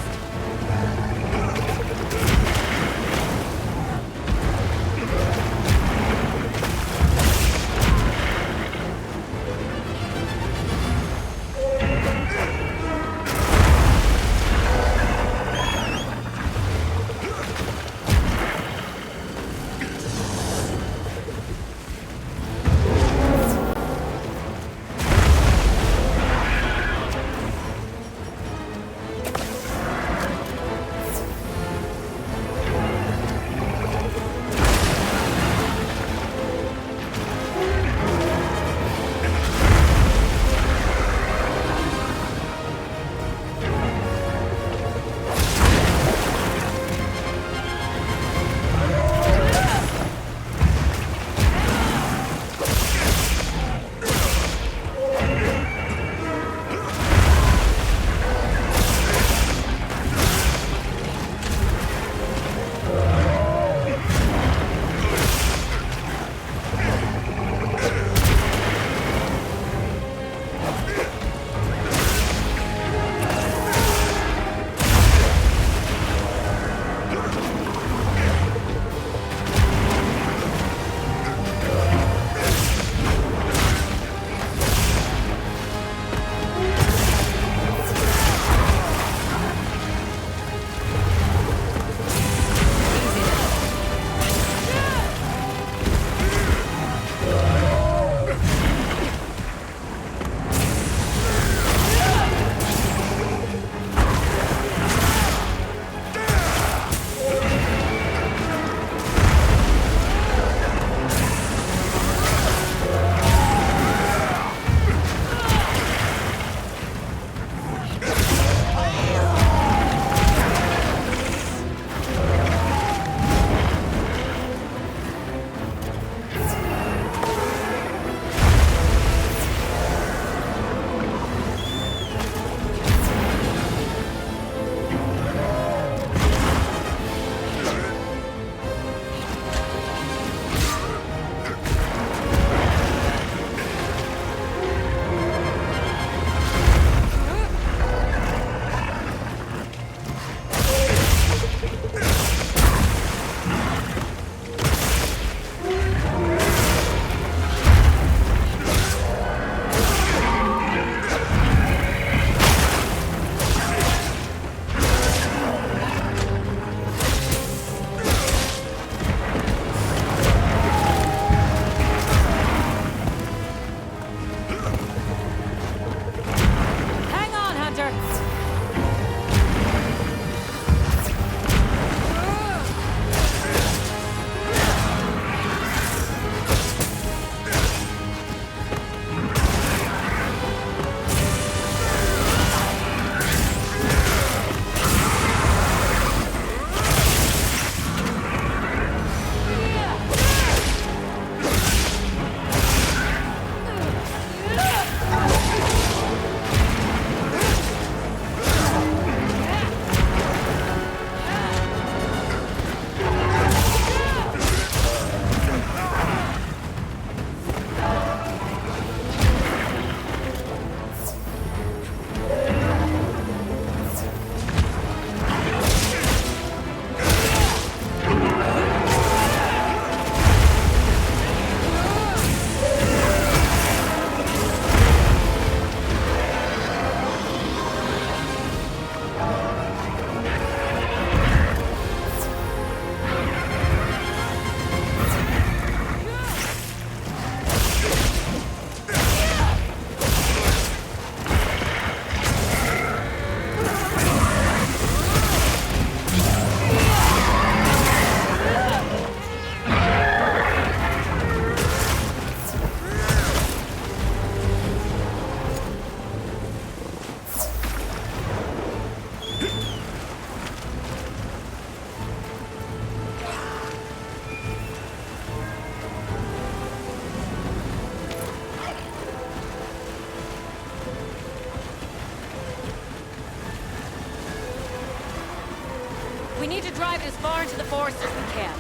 We need to drive it as far into the forest as we can.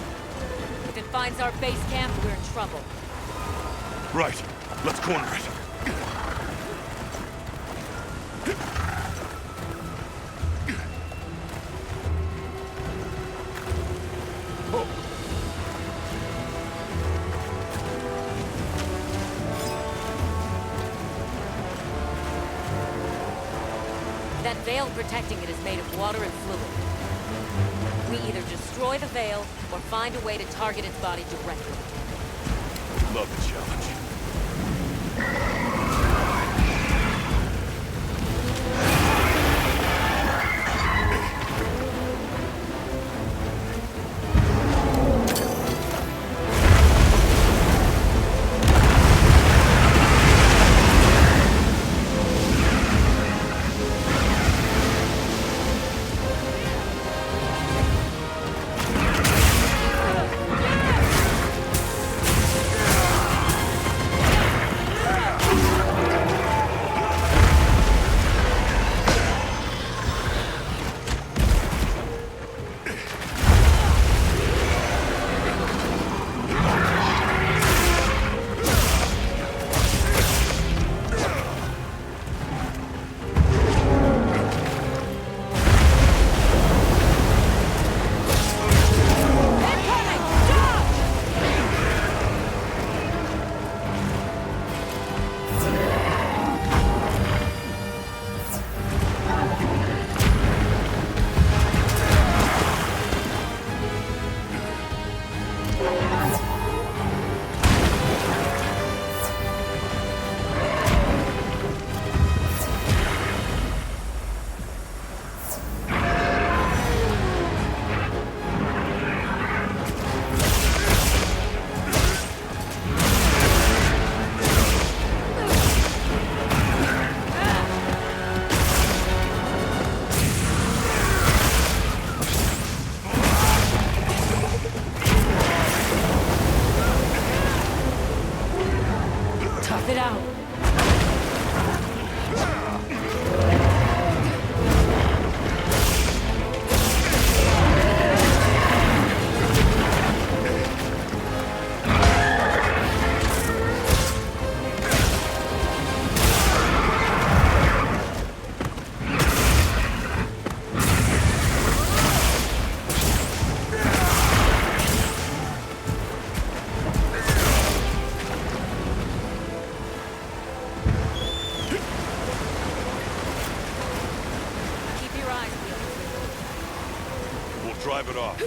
If it finds our base camp, we're in trouble. Right. Let's corner it. That veil protecting it is made of water and fluid. We either destroy the veil or find a way to target its body directly. Love the challenge. Tough it out. Drive it off.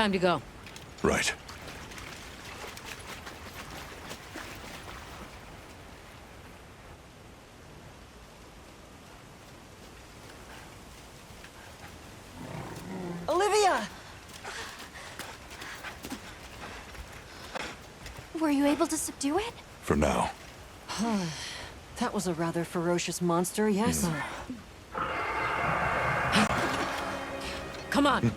Time to go. Right. Olivia! Were you able to subdue it? For now. That was a rather ferocious monster, yes? Come on.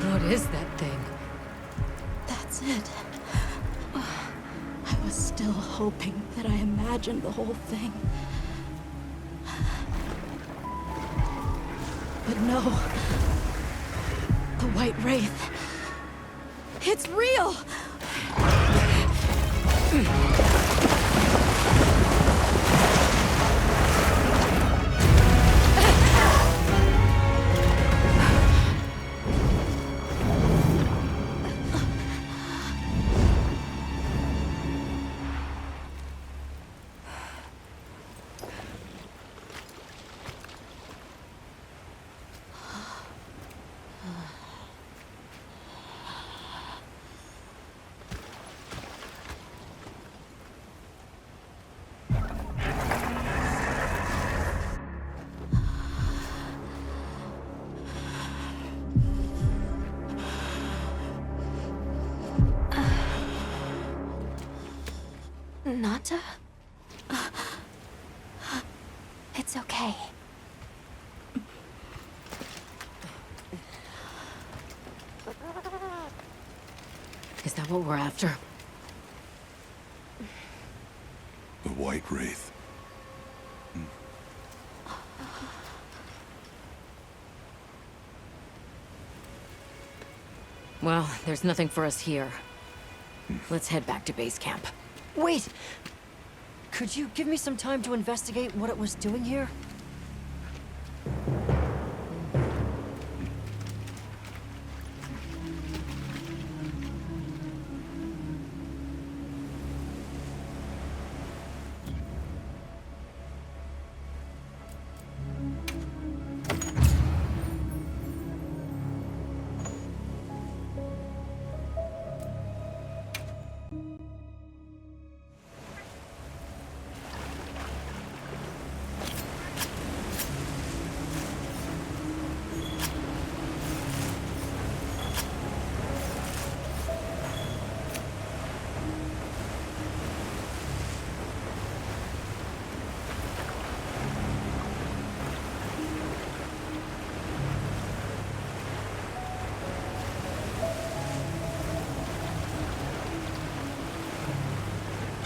What is that thing? That's it. I was still hoping that I imagined the whole thing. But no. The White Wraith. It's real! Nata? It's okay. Is that what we're after? The White Wraith. Well, there's nothing for us here. Let's head back to base camp. Wait! Could you give me some time to investigate what it was doing here?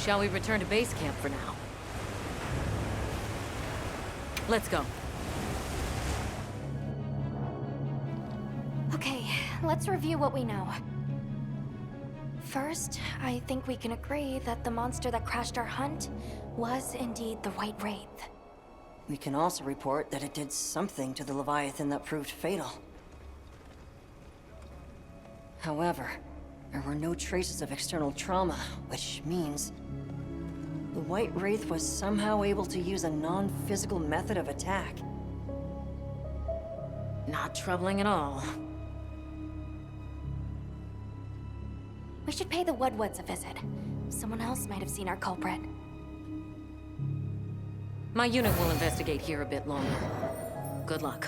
Shall we return to base camp for now? Let's go. Okay, let's review what we know. First, I think we can agree that the monster that crashed our hunt was indeed the White Wraith. We can also report that it did something to the Leviathan that proved fatal. However, there were no traces of external trauma, which means the White Wraith was somehow able to use a non-physical method of attack. Not troubling at all. We should pay the Woodwoods a visit. Someone else might have seen our culprit. My unit will investigate here a bit longer. Good luck.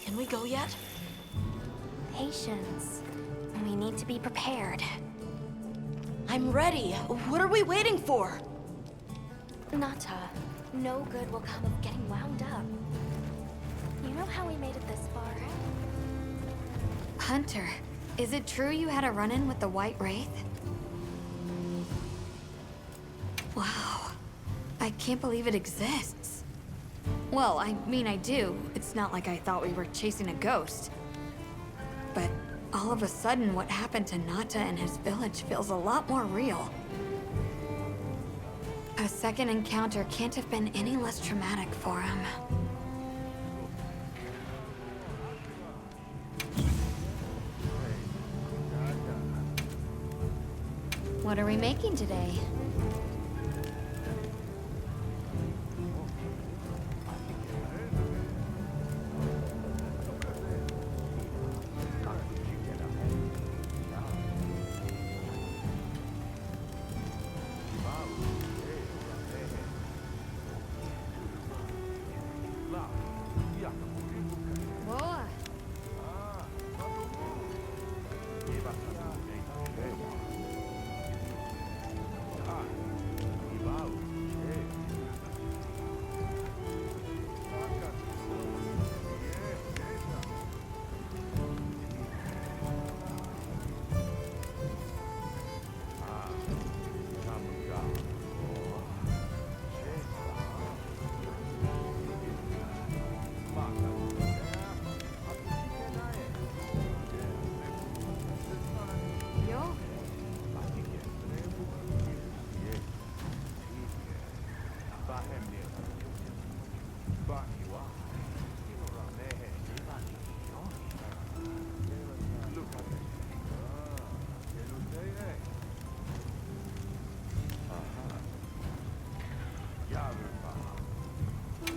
Can we go yet? Patience. We need to be prepared. I'm ready. What are we waiting for? Nata, no good will come of getting wound up. You know how we made it this far? Hunter, is it true you had a run-in with the White Wraith? Wow. I can't believe it exists. Well, I mean, I do. It's not like I thought we were chasing a ghost. But All of a sudden, what happened to Nata and his village feels a lot more real. A second encounter can't have been any less traumatic for him. What are we making today?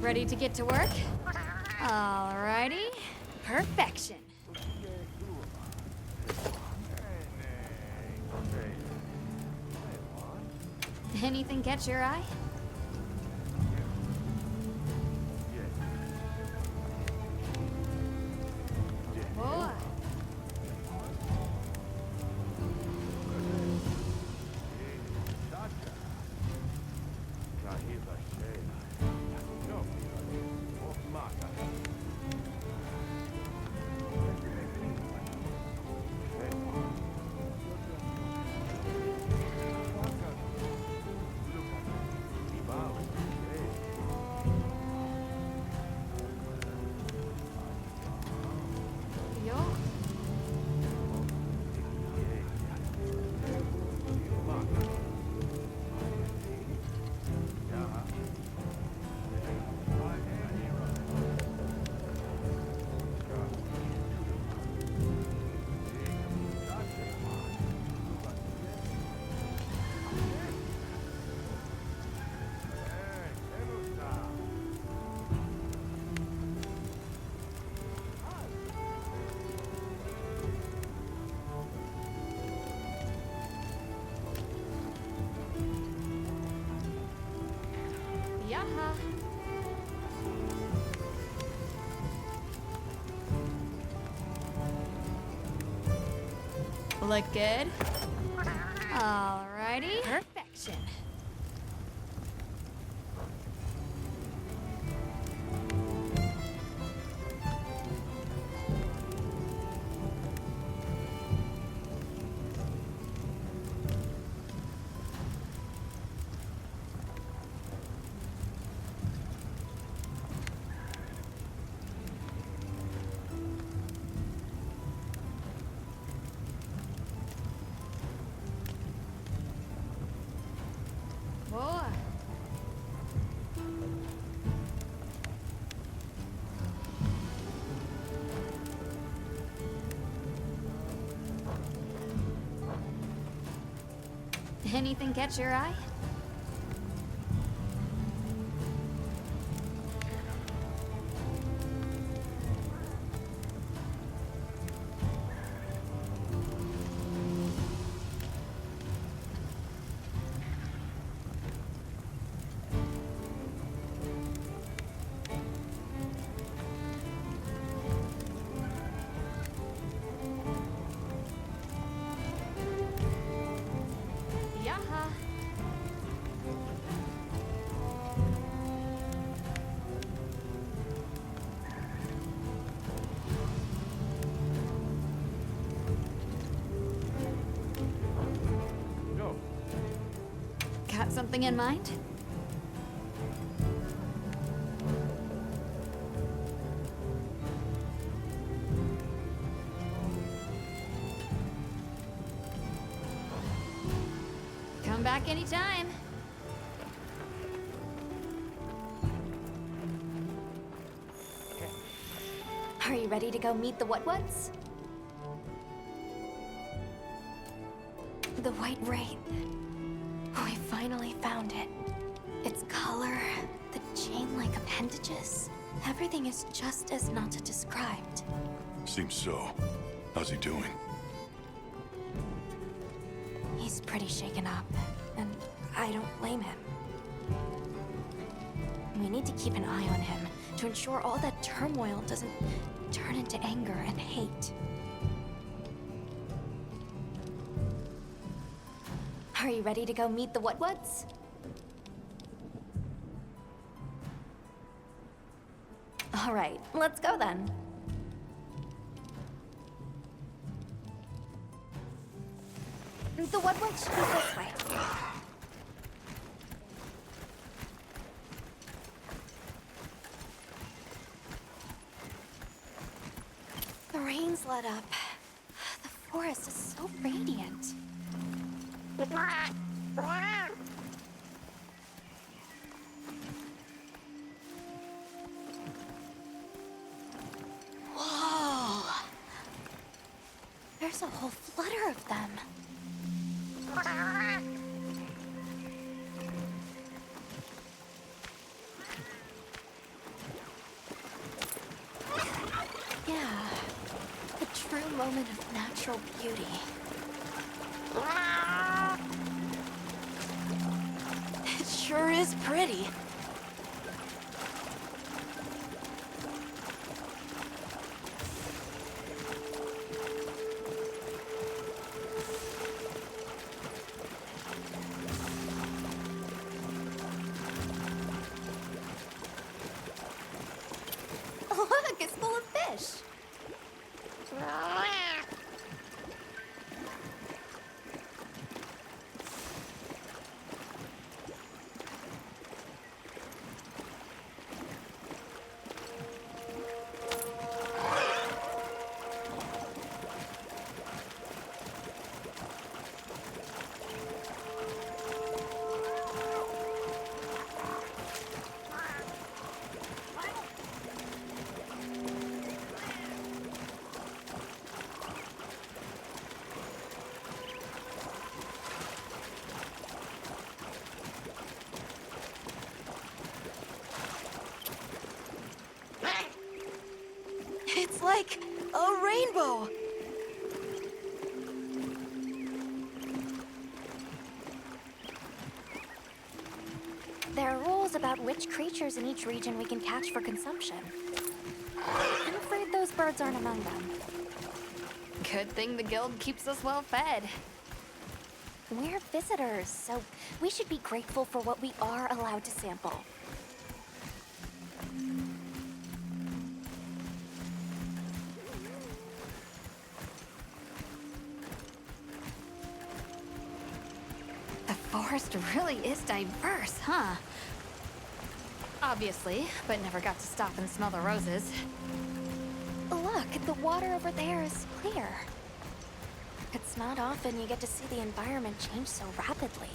Ready to get to work? Alrighty. Perfection. Anything catch your eye? Boa. Yaha. Look good? Alrighty. Perfection. Boa. Anything catch your eye? Yaha. Got something in mind? back anytime. Are you ready to go meet the What-Whats? The White Wraith. We finally found it. Its color, the chain-like appendages. Everything is just as Nata described. Seems so. How's he doing? He's pretty shaken up, and I don't blame him. We need to keep an eye on him to ensure all that turmoil doesn't turn into anger and hate. Are you ready to go meet the What-Whats? All right, let's go then. The What-What should be this way. The rain's let up. The forest is so radiant. Whoa! There's a whole flutter of them. Yeah, a true moment of natural beauty. It sure is pretty. Look, it's full of fish. It's like a rainbow. There are rules about which creatures in each region we can catch for consumption. I'm afraid those birds aren't among them. Good thing the guild keeps us well fed. We're visitors, so we should be grateful for what we are allowed to sample. The forest really is diverse, huh? Obviously, but never got to stop and smell the roses. Look, the water over there is clear. It's not often you get to see the environment change so rapidly.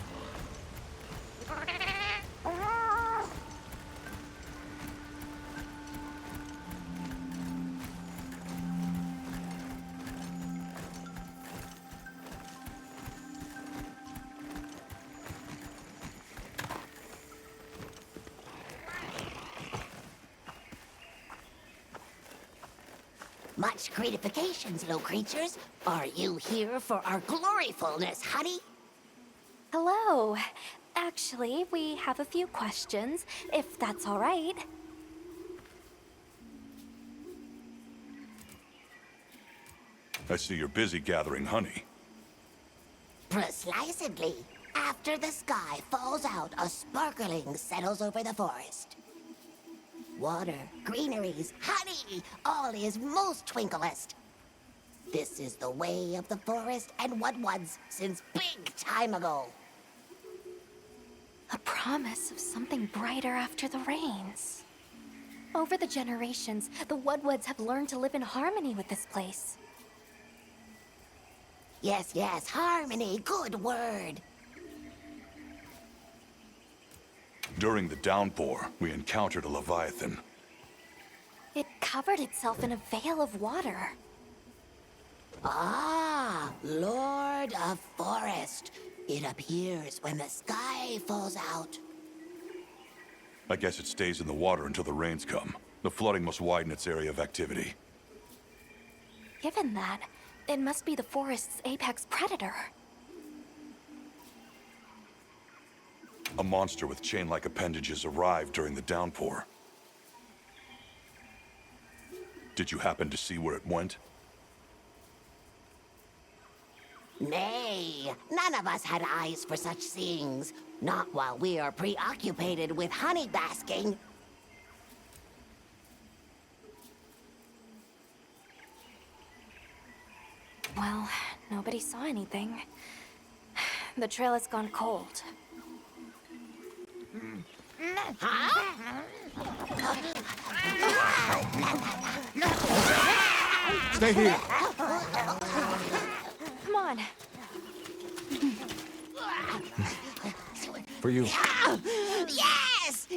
Much gratifications, low creatures. Are you here for our gloryfulness, honey? Hello. Actually, we have a few questions, if that's all right. I see you're busy gathering honey. Precisely. After the sky falls out, a sparkling settles over the forest. Water, greeneries, honey, all is most twinklest. This is the way of the forest and what was since big time ago. A promise of something brighter after the rains. Over the generations, the What-Whats have learned to live in harmony with this place. Yes, yes, harmony, good word. During the downpour, we encountered a Leviathan. It covered itself in a veil of water. Ah, Lord of Forest. It appears when the sky falls out. I guess it stays in the water until the rains come. The flooding must widen its area of activity. Given that, it must be the forest's apex predator. A monster with chain-like appendages arrived during the downpour. Did you happen to see where it went? Nay, none of us had eyes for such things. Not while we are preoccupied with honey basking. Well, nobody saw anything. The trail has gone cold. Stay here. Come on. For you. Yes!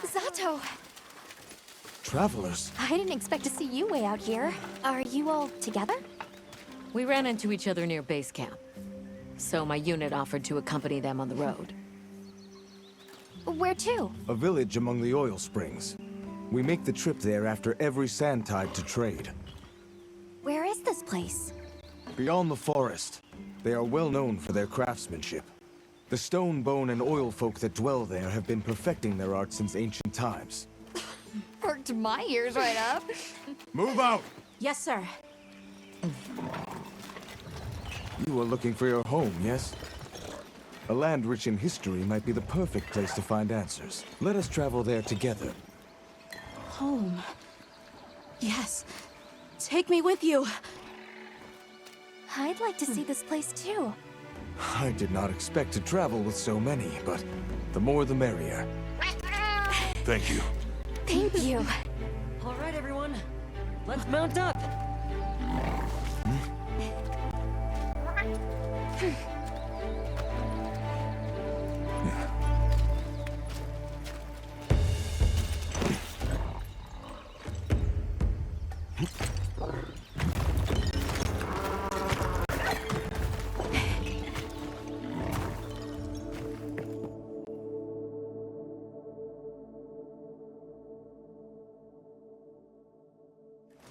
Zato! Travelers. I didn't expect to see you way out here. Are you all together? We ran into each other near base camp. So my unit offered to accompany them on the road. Where to? A village among the oil springs. We make the trip there after every sand tide to trade. Where is this place? Beyond the forest, they are well known for their craftsmanship. The stone, bone, and oil folk that dwell there have been perfecting their art since ancient times. Perked my ears right up. Move out! Yes, sir. You are looking for your home, yes? A land rich in history might be the perfect place to find answers. Let us travel there together. Home. Yes. Take me with you. I'd like to see this place too. I did not expect to travel with so many, but the more the merrier. Thank you. Thank you. All right, everyone. Let's mount up.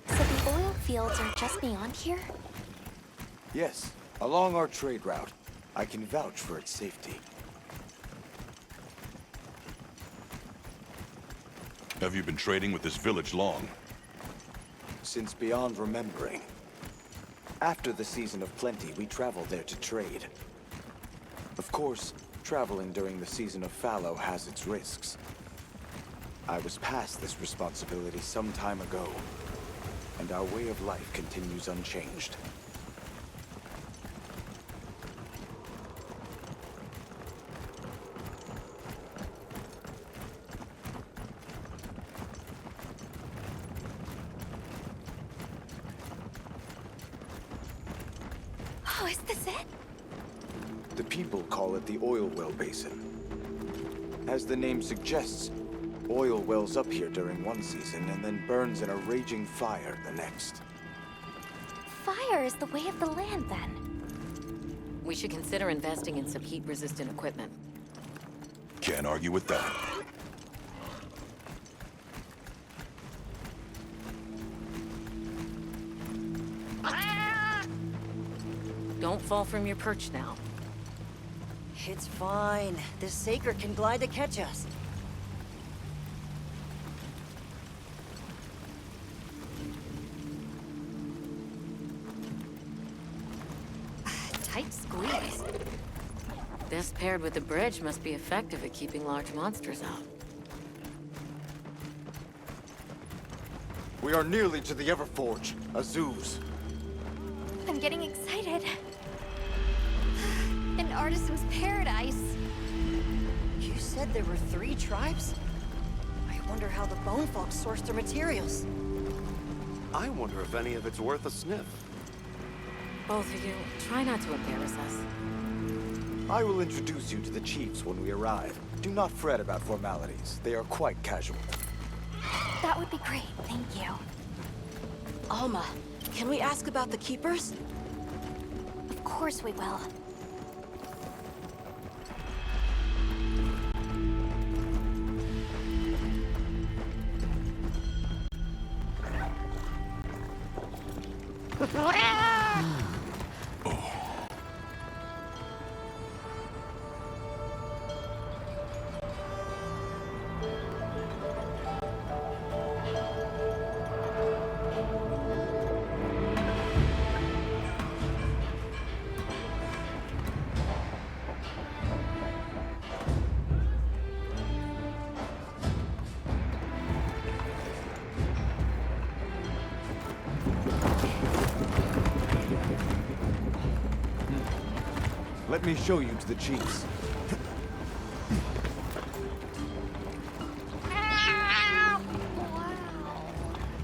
So the oil fields are just beyond here? Yes, along our trade route. I can vouch for its safety. Have you been trading with this village long? Since beyond remembering. After the season of plenty, we travel there to trade. Of course, traveling during the season of fallow has its risks. I was past this responsibility some time ago, and our way of life continues unchanged. Oh, is this it? The people call it the oil well basin. As the name suggests, oil wells up here during one season and then burns in a raging fire the next. Fire is the way of the land, then. We should consider investing in some heat-resistant equipment. Can't argue with that. Don't fall from your perch now. It's fine. This Saker can glide to catch us. Tight squeeze. This paired with the bridge must be effective at keeping large monsters out. We are nearly to the Everforge, Azuz. I'm getting excited. An artisan's paradise. You said there were 3 tribes? I wonder how the bone folks source their materials. I wonder if any of it's worth a sniff. Both of you, try not to embarrass us. I will introduce you to the chiefs when we arrive. Do not fret about formalities. They are quite casual. That would be great, thank you. Alma, can we ask about the Keepers? Of course we will. Let me show you to the chiefs.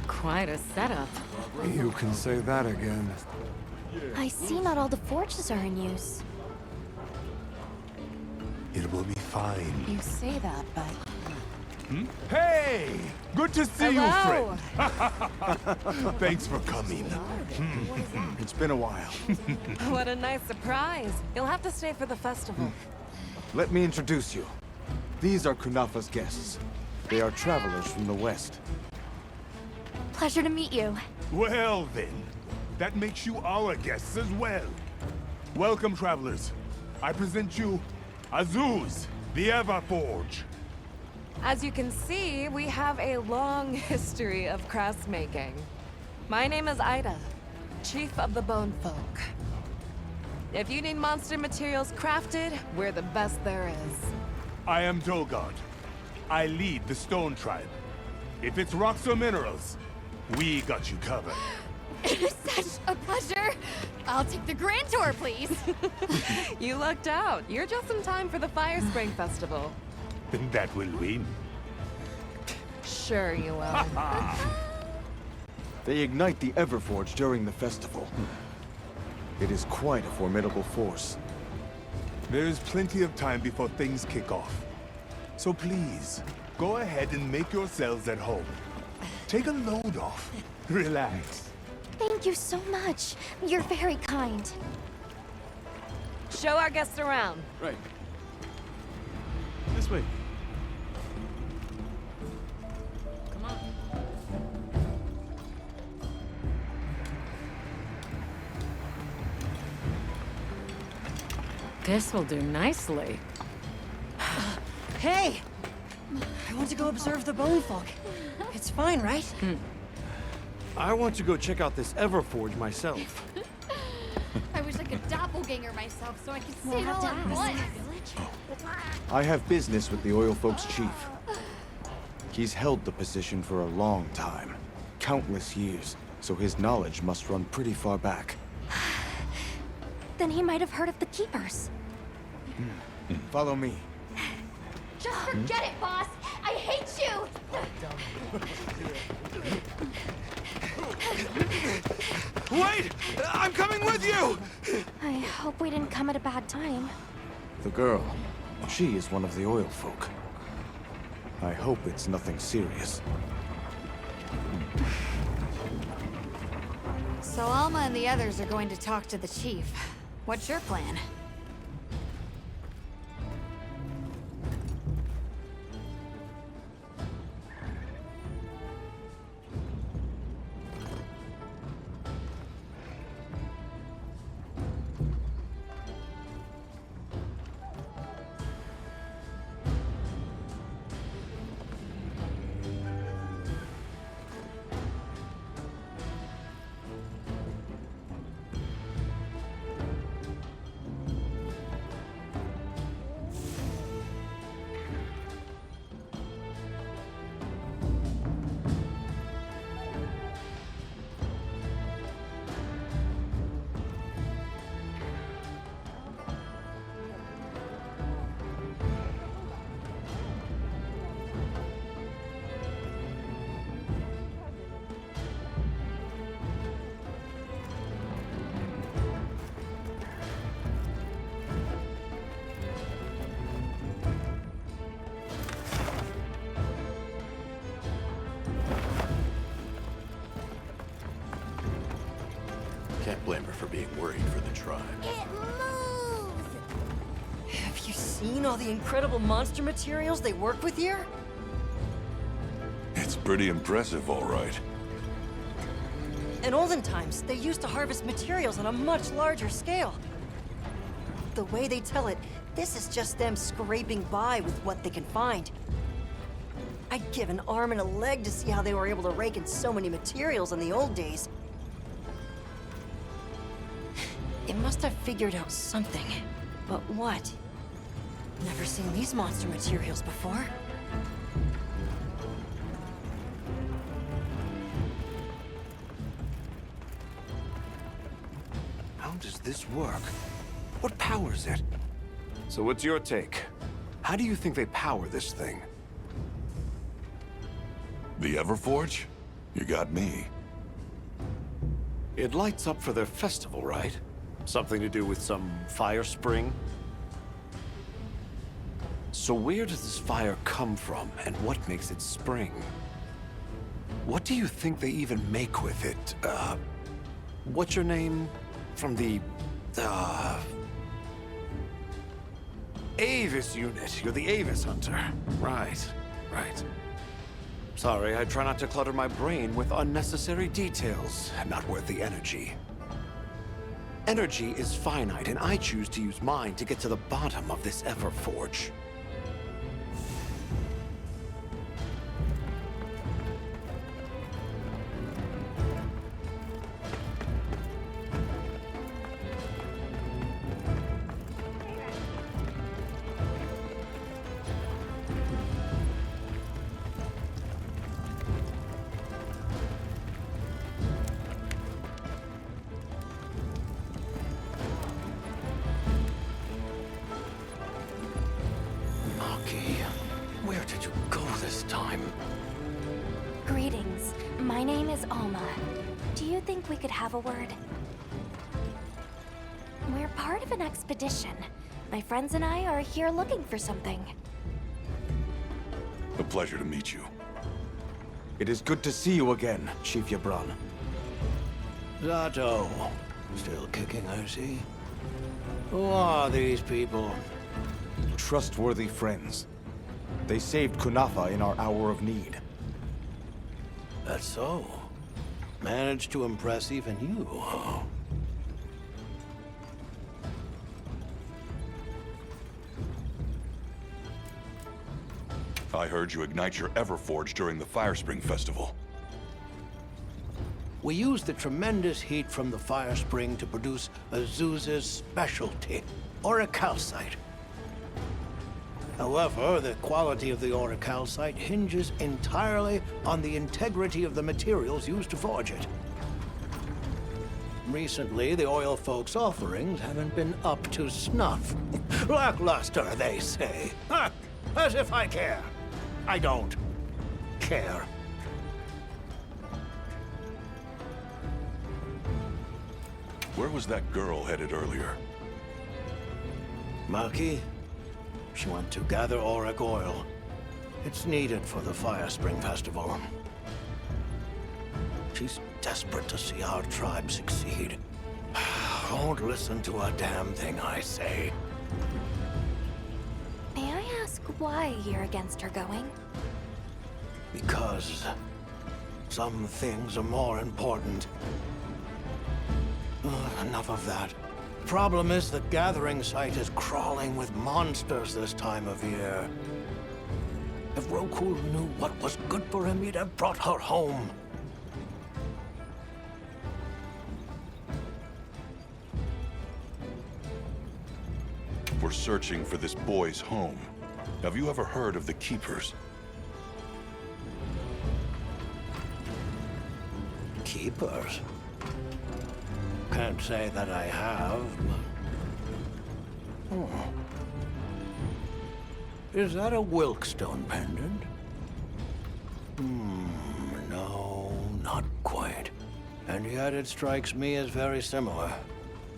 Quite a setup. You can say that again. I see not all the forges are in use. It will be fine. You say that, but... Hey! Good to see Hello. you, friend. Thanks for coming. It's been a while. What a nice surprise. You'll have to stay for the festival. Let me introduce you. These are Kunafa's guests. They are travelers from the west. Pleasure to meet you. Well then, that makes you our guests as well. Welcome, travelers. I present you Azuz, the Everforge. As you can see, we have a long history of crafts making. My name is Ida, Chief of the Bone Folk. If you need monster materials crafted, we're the best there is. I am Dolgard. I lead the Stone Tribe. If it's rocks or minerals, we got you covered. It is such a pleasure. I'll take the grand tour, please. You lucked out. You're just in time for the Fire Spring Festival. That will win. Sure you will. They ignite the Everforge during the festival. It is quite a formidable force. There is plenty of time before things kick off. So please, go ahead and make yourselves at home. Take a load off. Relax. Thank you so much. You're very kind. Show our guests around. Right. This way. Come on. This will do nicely. Hey! I want to go observe the bone folk. It's fine, right? I want to go check out this Everforge myself. I wish I could doppelganger myself so I could see We'll it have all to at ask. once. I have business with the Oil Folks' chief. He's held the position for a long time. Countless years, so his knowledge must run pretty far back. Then he might have heard of the Keepers. Follow me. Just forget it, boss. I hate you. Wait! I'm coming with you! I hope we didn't come at a bad time. The girl, she is one of the Oil Folk. I hope it's nothing serious. So Alma and the others are going to talk to the chief. What's your plan? for being worried for the tribe. Have you seen all the incredible monster materials they work with here? It's pretty impressive, all right. In olden times, they used to harvest materials on a much larger scale. The way they tell it, this is just them scraping by with what they can find. I'd give an arm and a leg to see how they were able to rake in so many materials in the old days. It must have figured out something. But what? Never seen these monster materials before. How does this work? What powers it? So what's your take? How do you think they power this thing? The Everforge? You got me. It lights up for their festival, right? Something to do with some fire spring? So where does this fire come from, and what makes it spring? What do you think they even make with it? What's your name? From the, Avis unit. You're the Avis hunter. Right, right. Sorry, I try not to clutter my brain with unnecessary details. Not worth the energy. Energy is finite, and I choose to use mine to get to the bottom of this Everforge. Where did you go this time? Greetings. My name is Alma. Do you think we could have a word? We're part of an expedition. My friends and I are here looking for something. A pleasure to meet you. It is good to see you again, Chief Yabran. Zato. Still kicking, I see. Who are these people? Trustworthy friends. They saved Kunafa in our hour of need. That's so. Managed to impress even you, huh? I heard you ignite your Everforge during the Firespring Festival. We used the tremendous heat from the fire spring to produce Azuz's specialty, orichalcite. However, the quality of the orichalcite hinges entirely on the integrity of the materials used to forge it. Recently, the oil folks' offerings haven't been up to snuff. Lackluster, they say. Ha! As if I care. I don't care. Where was that girl headed earlier? Maki? She went to gather auric oil. It's needed for the Fire Spring Festival. She's desperate to see our tribe succeed. Won't listen to a damn thing I say. May I ask why you're against her going? Because some things are more important. Enough of that. Problem is, the gathering site is crawling with monsters this time of year. If Roku knew what was good for him, he'd have brought her home. We're searching for this boy's home. Have you ever heard of the Keepers? Keepers? Can't say that I have. Oh. Is that a Wilkstone pendant? No, not quite. And yet it strikes me as very similar.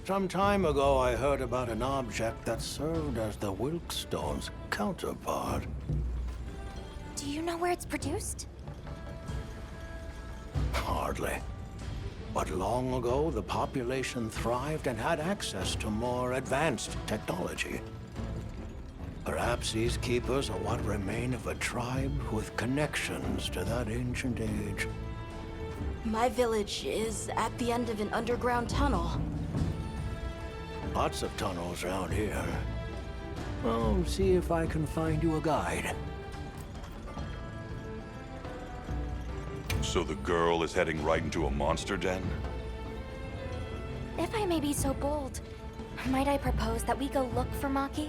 Some time ago, I heard about an object that served as the Wilkstone's counterpart. Do you know where it's produced? Hardly. But long ago, the population thrived and had access to more advanced technology. Perhaps these keepers are what remain of a tribe with connections to that ancient age. My village is at the end of an underground tunnel. Lots of tunnels around here. I'll see if I can find you a guide. So the girl is heading right into a monster den? If I may be so bold, might I propose that we go look for Maki?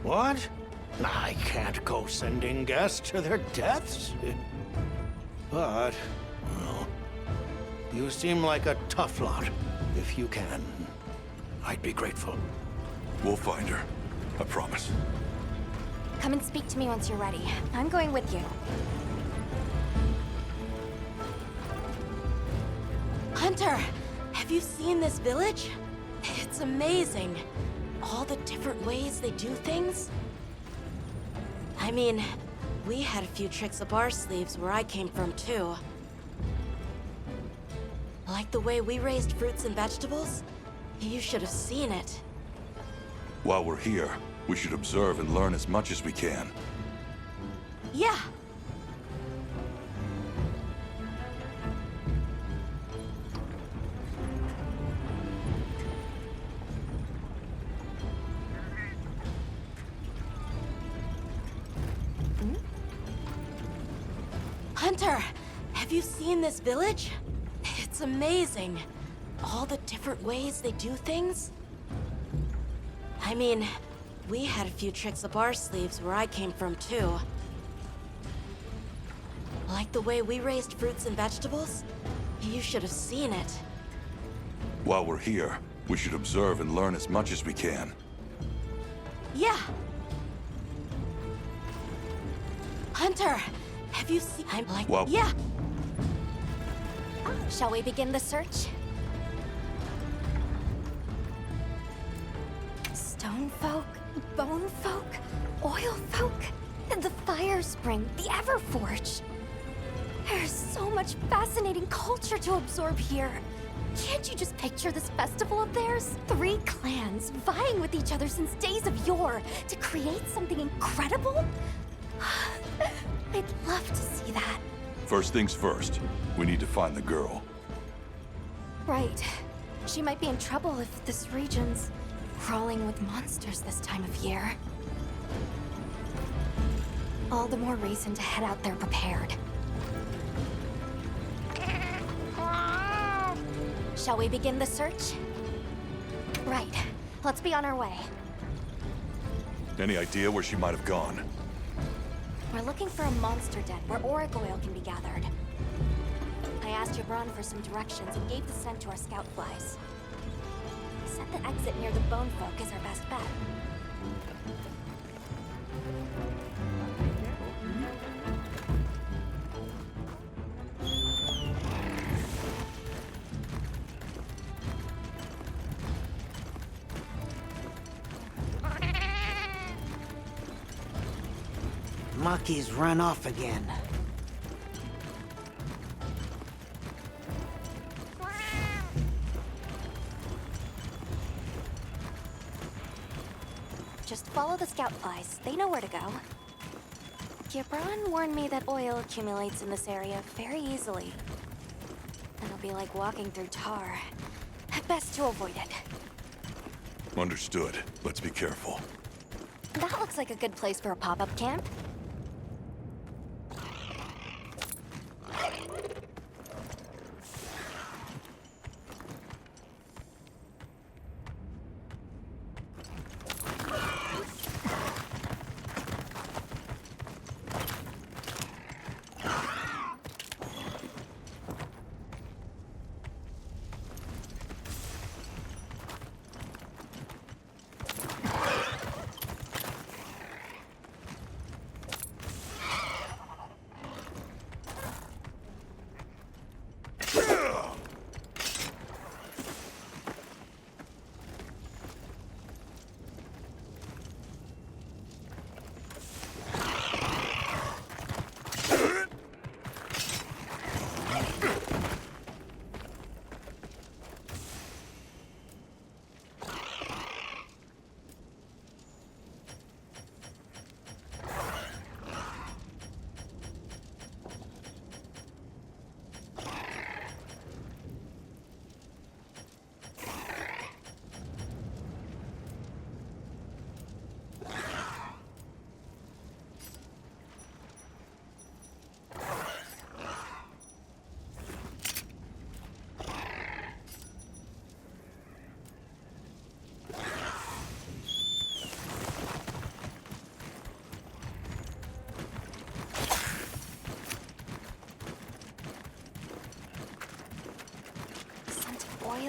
What? I can't go sending guests to their deaths. But, well, you seem like a tough lot. If you can, I'd be grateful. We'll find her. I promise. Come and speak to me once you're ready. I'm going with you. Hunter, have you seen this village? It's amazing. All the different ways they do things. I mean, we had a few tricks up our sleeves where I came from, too. Like the way we raised fruits and vegetables? You should have seen it. While we're here, we should observe and learn as much as we can. Yeah. Hunter, have you seen this village? It's amazing. All the different ways they do things. I mean, we had a few tricks up our sleeves where I came from, too. Like the way we raised fruits and vegetables? You should have seen it. While we're here, we should observe and learn as much as we can. Yeah. Hunter, have you seen... I'm like... Well... Yeah. Shall we begin the search? Stone folk, bone folk, oil folk, and the fire spring, the Everforge. There's so much fascinating culture to absorb here. Can't you just picture this festival of theirs? 3 clans vying with each other since days of yore to create something incredible? I'd love to see that. First things first, we need to find the girl. Right. She might be in trouble if this region's crawling with monsters this time of year. All the more reason to head out there prepared. Shall we begin the search? Right. Let's be on our way. Any idea where she might have gone? We're looking for a monster den where auric oil can be gathered. I asked Jabron for some directions and gave the scent to our scout flies. He said the exit near the bone folk is our best bet. Maki's run off again. Just follow the scout flies. They know where to go. Gibran warned me that oil accumulates in this area very easily. It'll be like walking through tar. Best to avoid it. Understood. Let's be careful. That looks like a good place for a pop-up camp.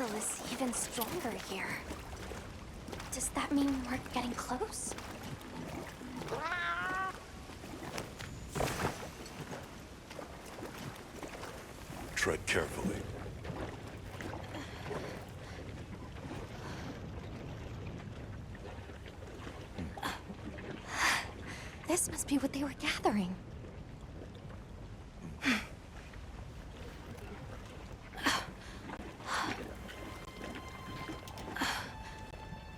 feel is even stronger here. Does that mean we're getting close? Tread carefully. This must be what they were gathering.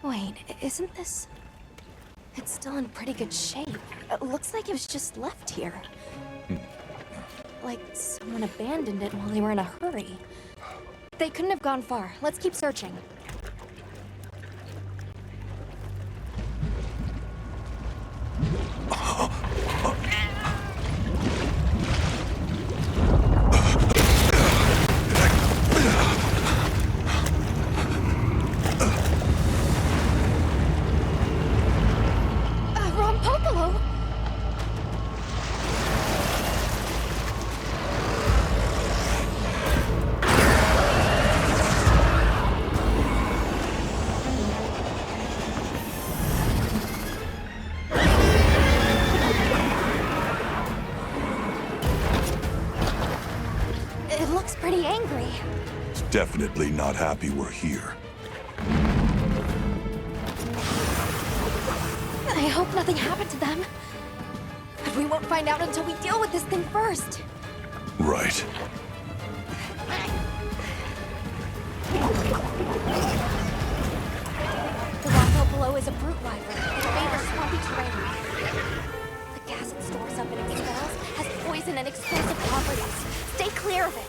Wait, isn't this... It's still in pretty good shape. It looks like it was just left here. Like someone abandoned it while they were in a hurry. They couldn't have gone far. Let's keep searching. It looks pretty angry. It's definitely not happy we're here. I hope nothing happened to them. But we won't find out until we deal with this thing first. Right. The rock out below is a brute rider. It favors swampy terrain. The gas it stores up in its cells has poison and explosive properties. Stay clear of it.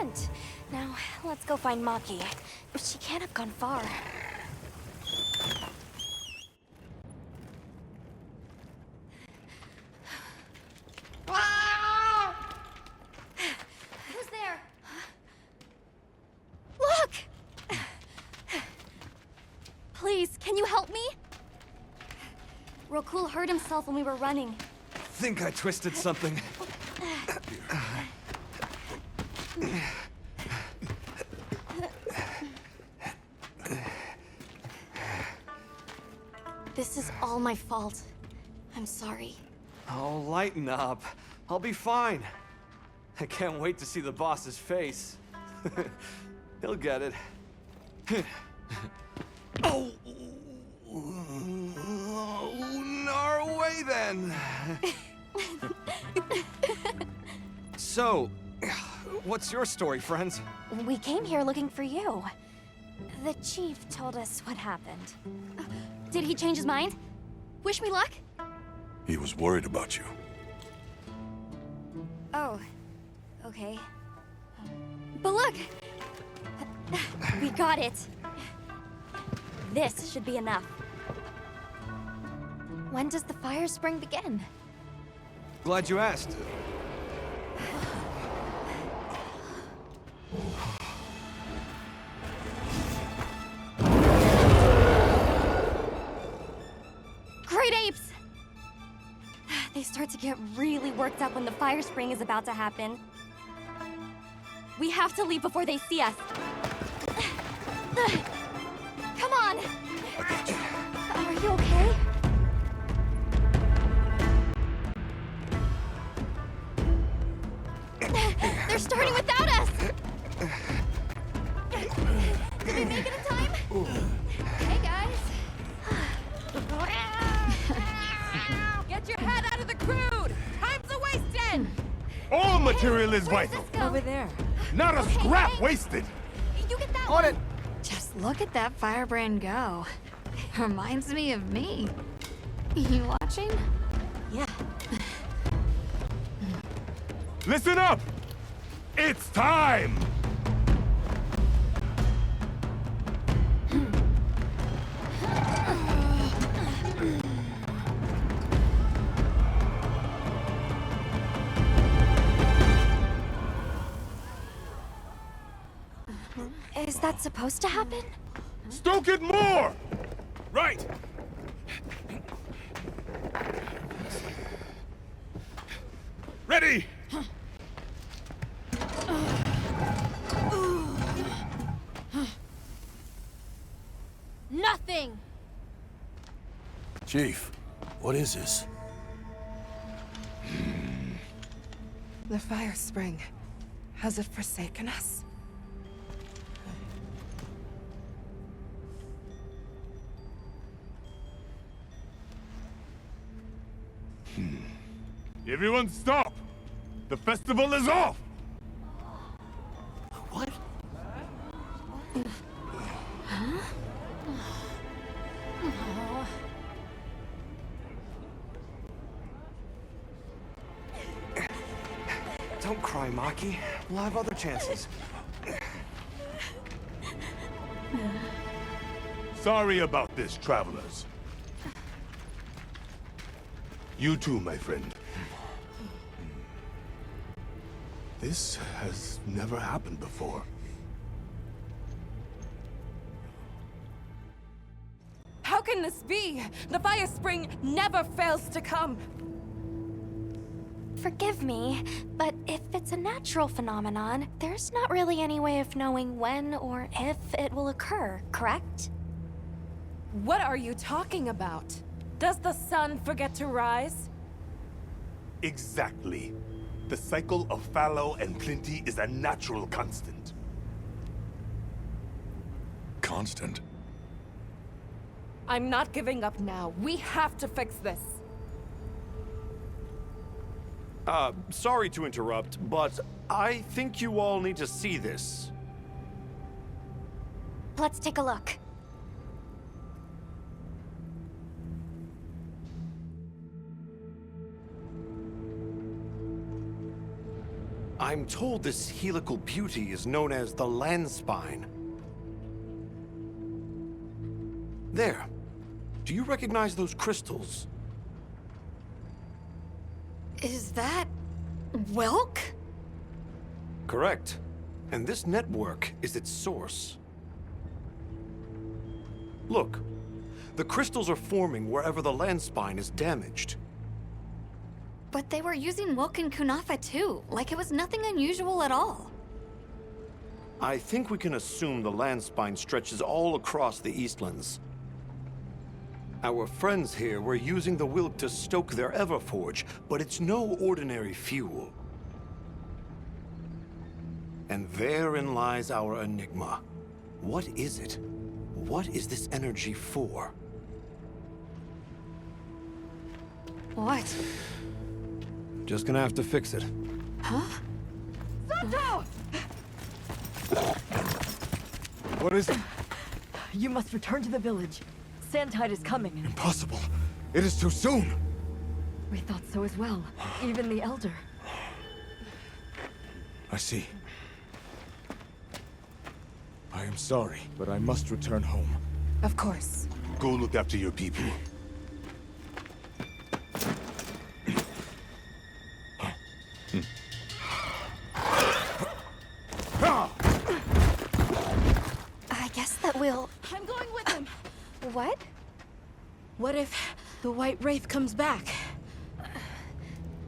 hunt. Now, let's go find Maki. She can't have gone far. Who's there? Look! Please, can you help me? Rokul hurt himself when we were running. Think I twisted something. This is all my fault. I'm sorry. Oh, lighten up. I'll be fine. I can't wait to see the boss's face. He'll get it. Oh! Our way then! So, what's your story, friends? We came here looking for you. The chief told us what happened. Did he change his mind? Wish me luck? He was worried about you. Oh, okay. But look! We got it. This should be enough. When does the fire spring begin? Glad you asked. Great apes! They start to get really worked up when the fire spring is about to happen. We have to leave before they see us. Come on! Are you okay? They're starting without us! Did we make it in time? Hey, guys. Get your head out of the crude! Time's a-wasting! All material is vital. Over there. Not a scrap wasted. You get that On one. it. Just look at that firebrand go. Reminds me of me. You watching? Yeah. Listen up! It's time! Is that supposed to happen? Stoke it more! Right! Ready! Nothing! Chief, what is this? The fire spring. Has it forsaken us? Everyone stop! The festival is off! What? Don't cry, Maki. We'll have other chances. Sorry about this, travelers. You too, my friend. This has never happened before. How can this be? The fire spring never fails to come. Forgive me, but if it's a natural phenomenon, there's not really any way of knowing when or if it will occur, correct? What are you talking about? Does the sun forget to rise? Exactly. The cycle of fallow and plenty is a natural constant. Constant? I'm not giving up now. We have to fix this. Sorry to interrupt, but I think you all need to see this. Let's take a look. I'm told this helical beauty is known as the land spine. There. Do you recognize those crystals? Is that... Welk? Correct. And this network is its source. Look. The crystals are forming wherever the land spine is damaged. But they were using Welk and Kunafa too, like it was nothing unusual at all. I think we can assume the land spine stretches all across the Eastlands. Our friends here were using the Wilk to stoke their Everforge, but it's no ordinary fuel. And therein lies our enigma. What is it? What is this energy for? What? Just gonna have to fix it. Huh? Sato! What is it? You must return to the village. Sandtide is coming. Impossible. It is too soon. We thought so as well. Even the Elder. I see. I am sorry, but I must return home. Of course. Go look after your people. I guess that we'll... I'm going with him. What? What if the White Wraith comes back?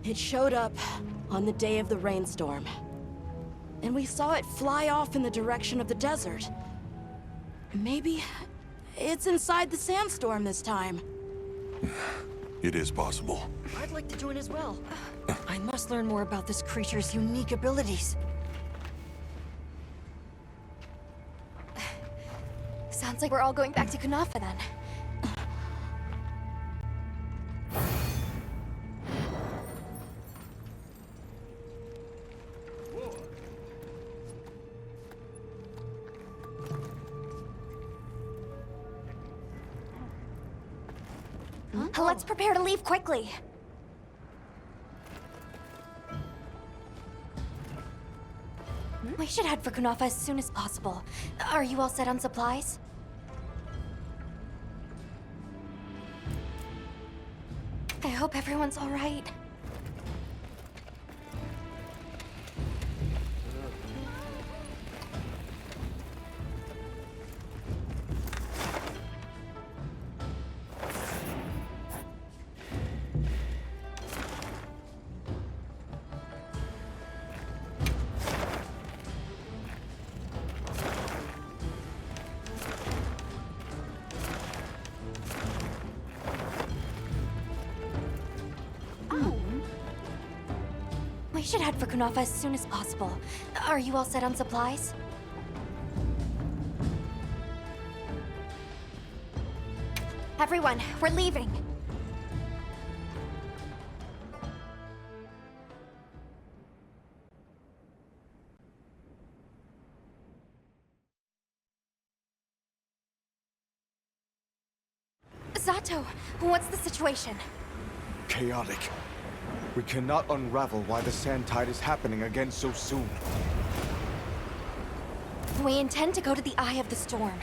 It showed up on the day of the rainstorm. And we saw it fly off in the direction of the desert. Maybe it's inside the sandstorm this time. It is possible. I'd like to join as well. I must learn more about this creature's unique abilities. Sounds like we're all going back to Kunafa then. Let's prepare to leave quickly. We should head for Kunafa as soon as possible. Are you all set on supplies? I hope everyone's all right. We should head for Kunafa as soon as possible. Are you all set on supplies? Everyone, we're leaving. Zato, what's the situation? Chaotic. We cannot unravel why the sand tide is happening again so soon. We intend to go to the Eye of the Storm.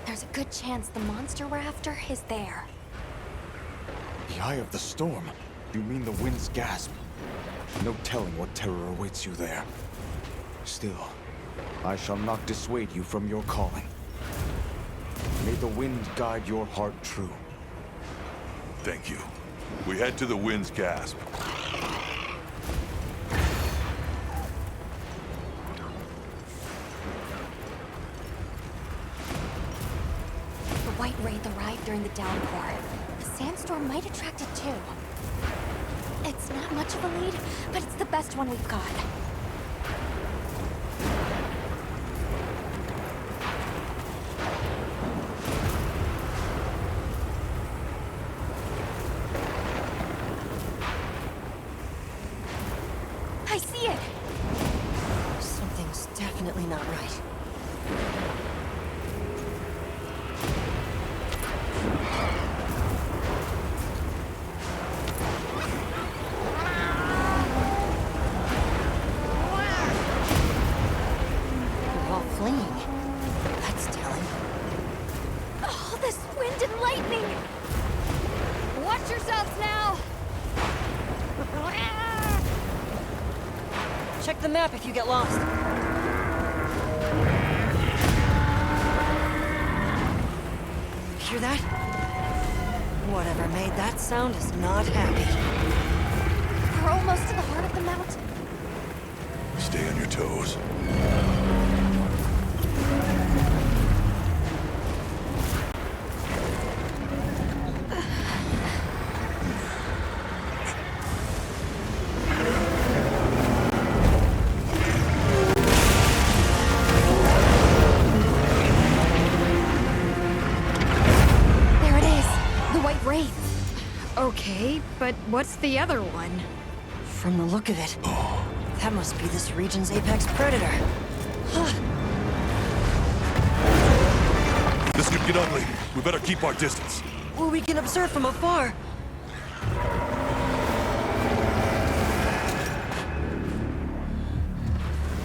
There's a good chance the monster we're after is there. The Eye of the Storm? You mean the wind's gasp? No telling what terror awaits you there. Still, I shall not dissuade you from your calling. May the wind guide your heart true. Thank you. We head to the wind's gasp. The White Wraith arrived during the downpour. The sandstorm might attract it too. It's not much of a lead, but it's the best one we've got. I see it! Something's definitely not right. the map if you get lost. Hear that? Whatever made that sound is not happy. We're almost to the heart of the mountain. Stay on your toes. There it is, the White Wraith. Okay, but what's the other one? From the look of it, that must be this region's apex predator. This could get ugly. We better keep our distance. Well, we can observe from afar.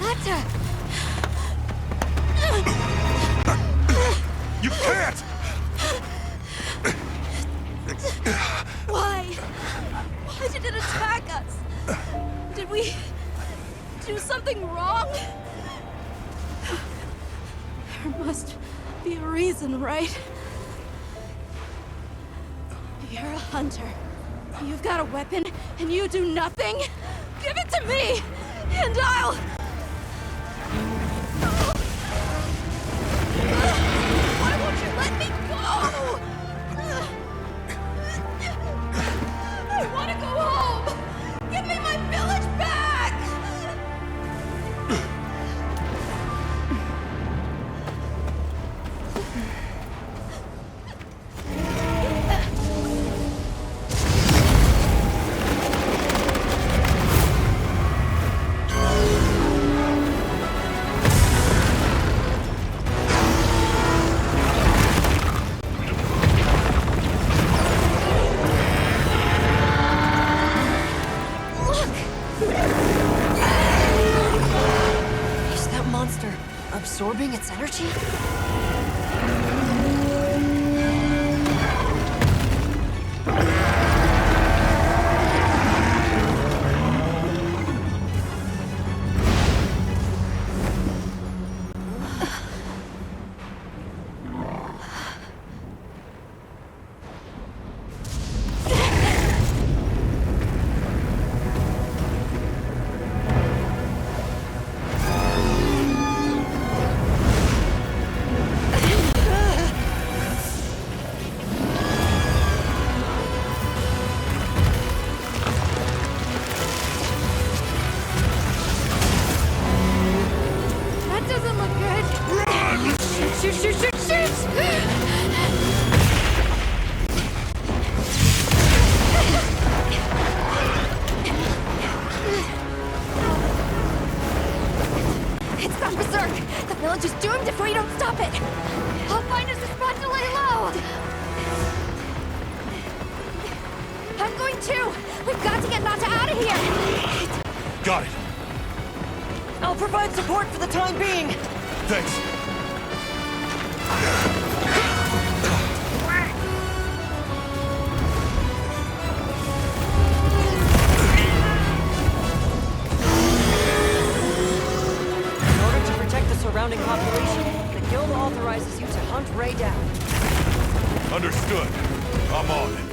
Atta! You can't! Why? Why did it attack us? Did we do something wrong? There must be a reason, right? You're a hunter. You've got a weapon, and you do nothing? Give it to me, and I'll... Why won't you let me go? I want to go home! Give me my village back! Is that monster absorbing its energy? That doesn't look good. Run! Shoot, shoot, shoot, shoot! It's gone berserk. The village is doomed if we don't stop it. I'll find us a spot to lay low. I'm going too. We've got to get Nata out of here. Got it. I'll provide support for the time being. Thanks. In order to protect the surrounding population, the guild authorizes you to hunt Ray down. Understood. I'm on it.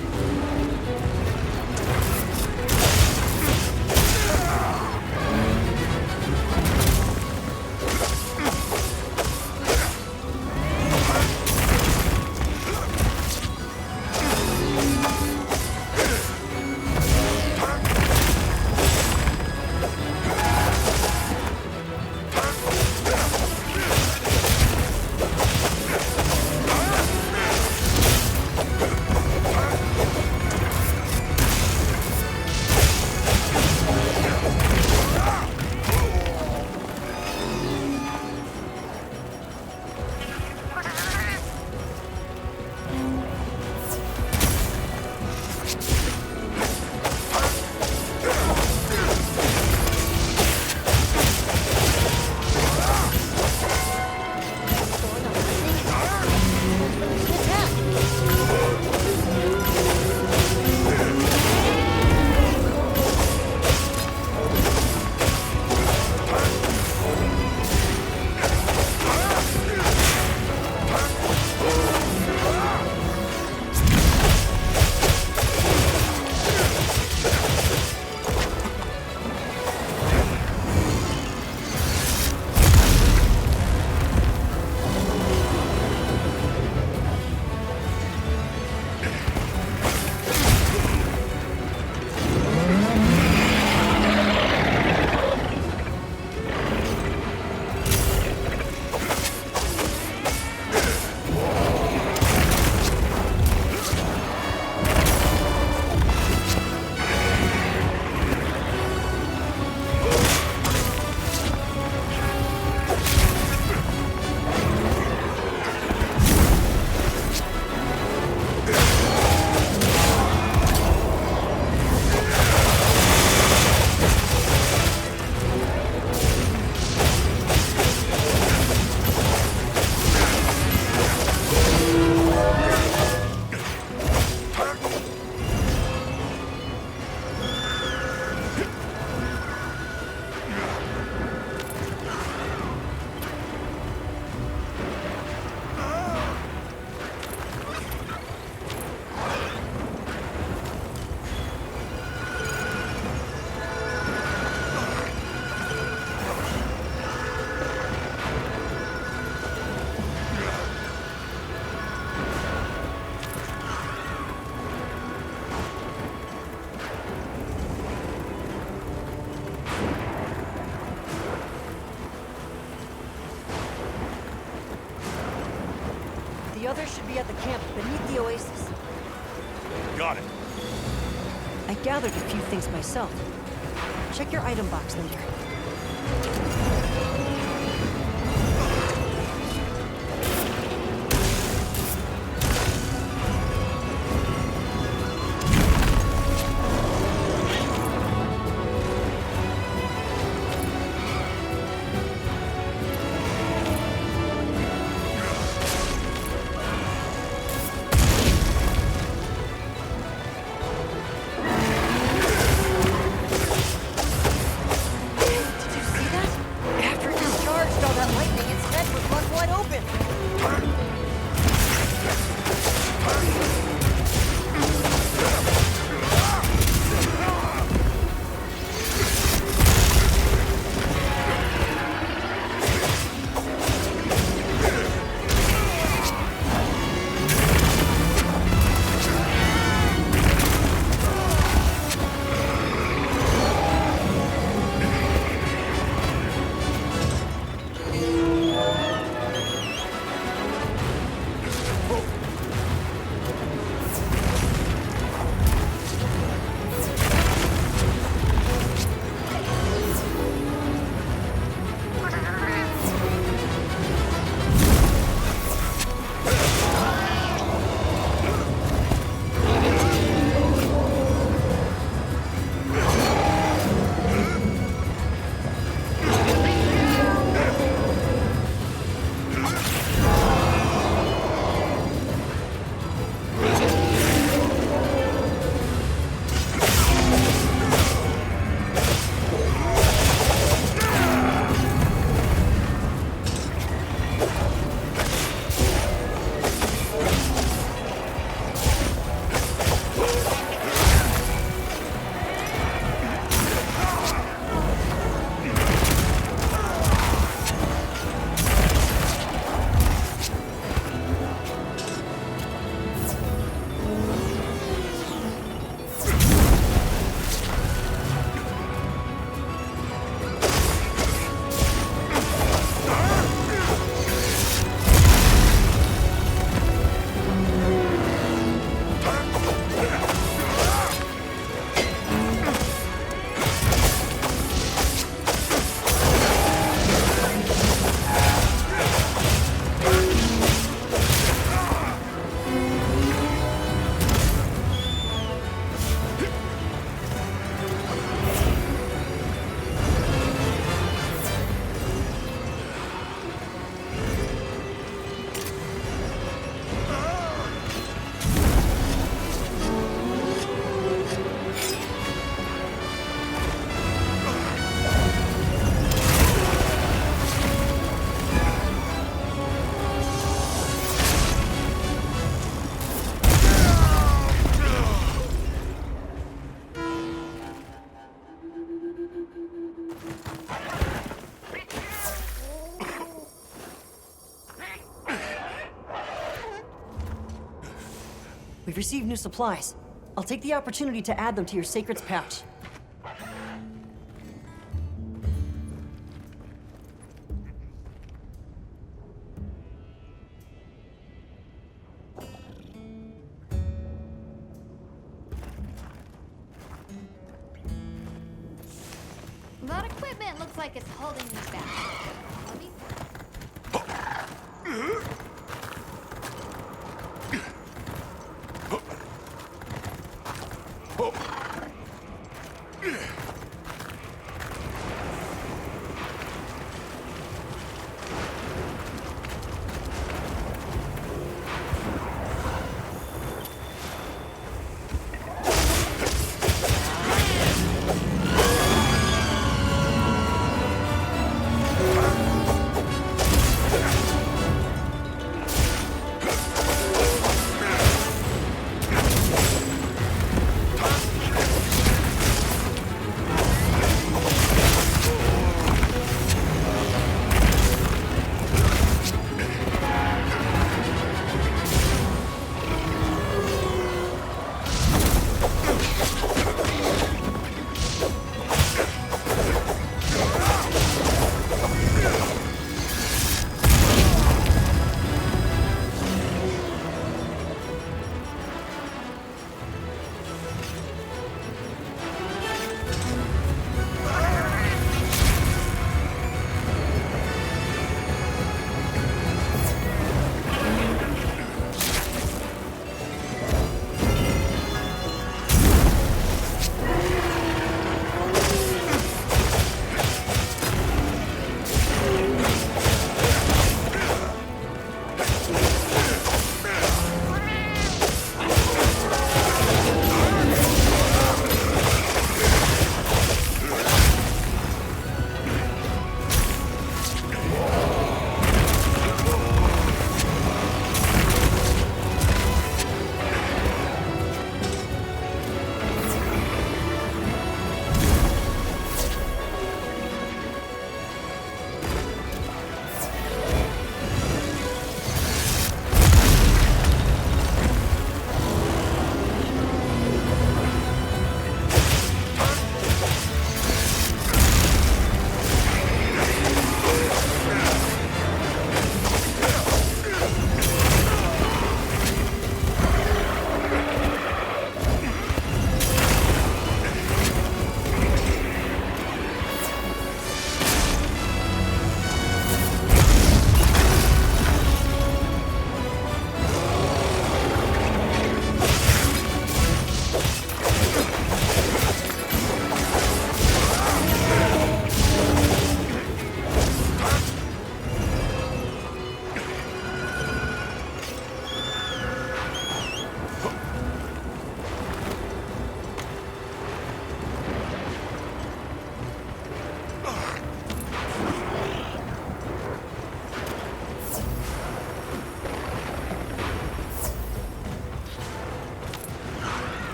others should be at the camp beneath the oasis. Got it. I gathered a few things myself. Check your item box later. We've received new supplies. I'll take the opportunity to add them to your Sacred's pouch. That equipment looks like it's holding me back. Let me...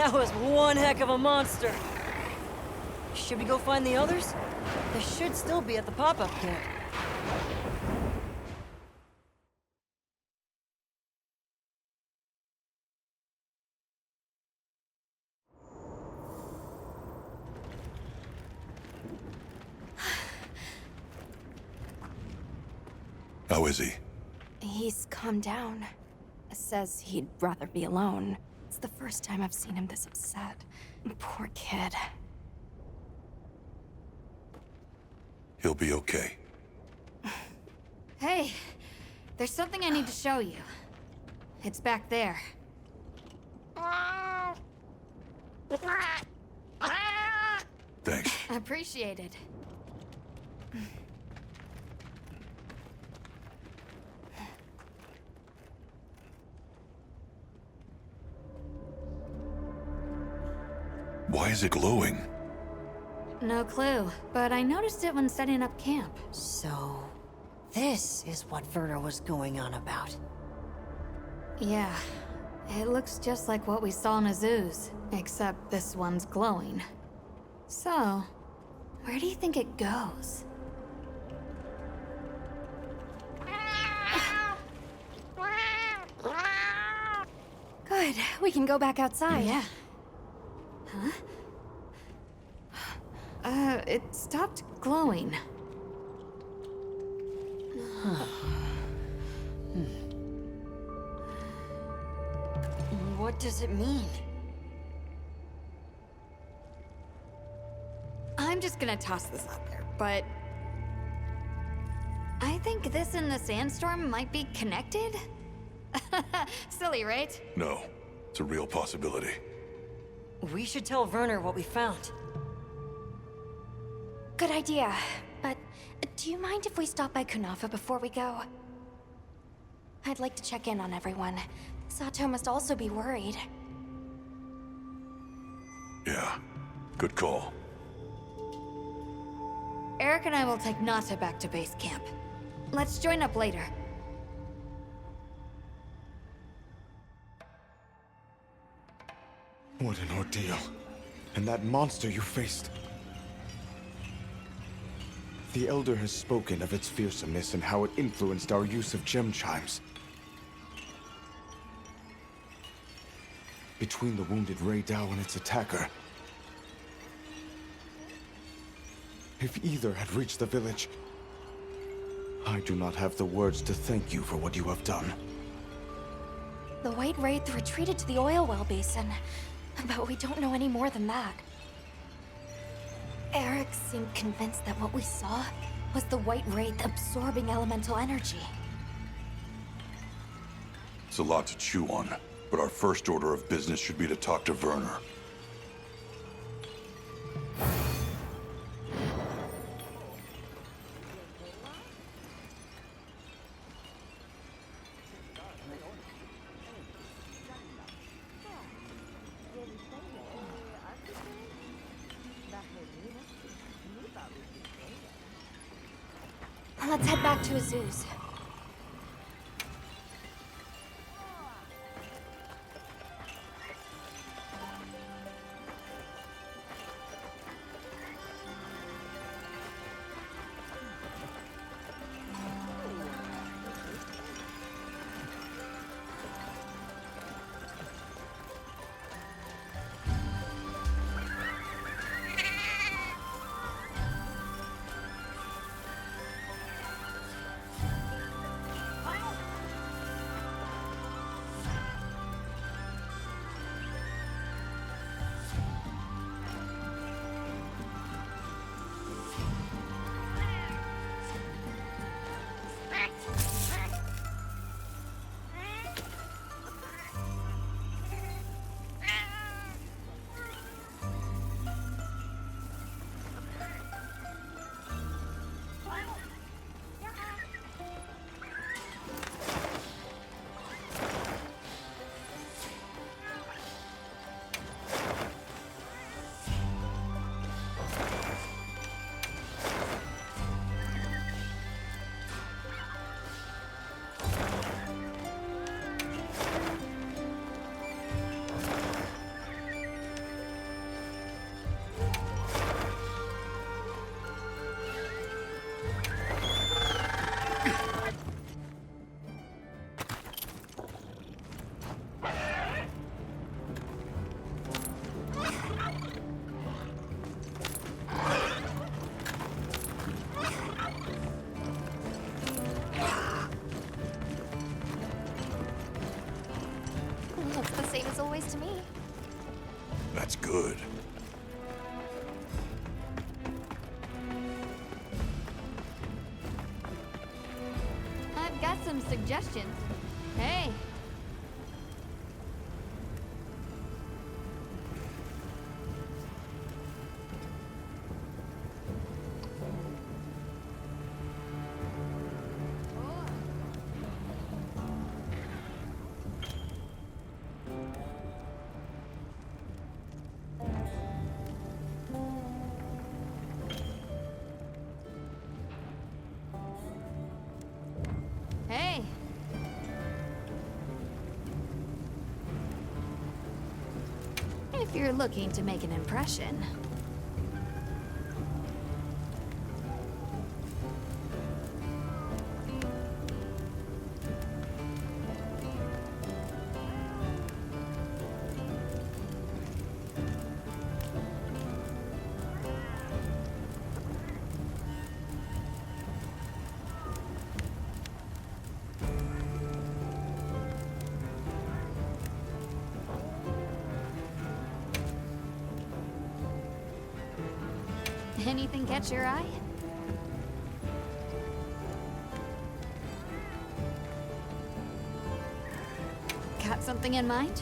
That was one heck of a monster. Should we go find the others? They should still be at the pop-up camp. How is he? He's calmed down. Says he'd rather be alone. It's the first time I've seen him this upset. Poor kid. He'll be okay. Hey, there's something I need to show you. It's back there. Thanks. Appreciate it. Why is it glowing? No clue, but I noticed it when setting up camp. So, this is what Werner was going on about. Yeah, it looks just like what we saw in a zoo's, except this one's glowing. So, where do you think it goes? Good, we can go back outside. Yeah. Huh? It stopped glowing. What does it mean? I'm just gonna toss this out there, but... I think this and the sandstorm might be connected? Silly, right? No, it's a real possibility. We should tell Werner what we found. Good idea. But do you mind if we stop by Kunafa before we go? I'd like to check in on everyone. Sato must also be worried. Yeah, good call. Eric and I will take Nata back to base camp. Let's join up later. What an ordeal. And that monster you faced. The Elder has spoken of its fearsomeness and how it influenced our use of gem chimes. Between the wounded Rei Dao and its attacker, if either had reached the village, I do not have the words to thank you for what you have done. The White Wraith retreated to the oil well basin, but we don't know any more than that. Eric seemed convinced that what we saw was the White Wraith absorbing elemental energy. It's a lot to chew on, but our first order of business should be to talk to Werner. Let's head back to Azu's. noise to me. That's good. I've got some suggestions. Hey. Hey. If you're looking to make an impression. Anything catch your eye? Got something in mind?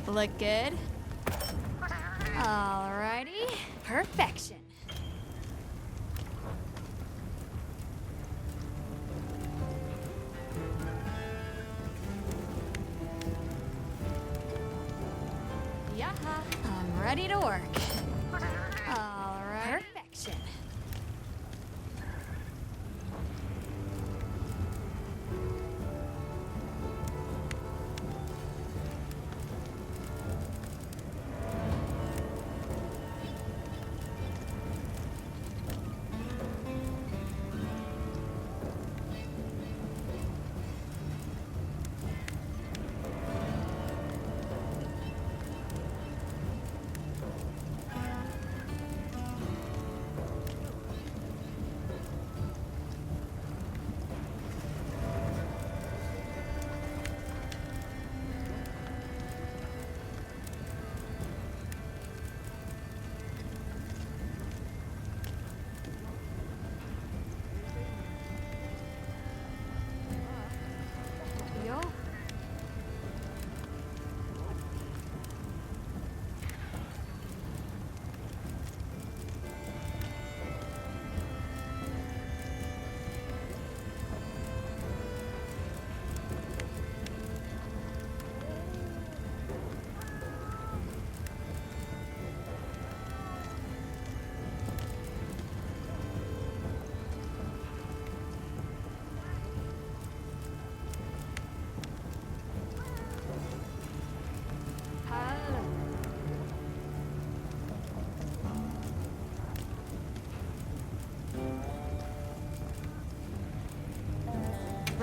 Look good? Alrighty. Perfection. Yaha. I'm ready to work. Alright. Perfection.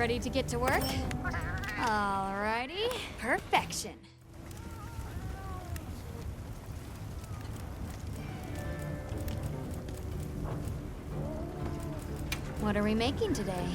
Ready to get to work? Alrighty. Perfection. What are we making today?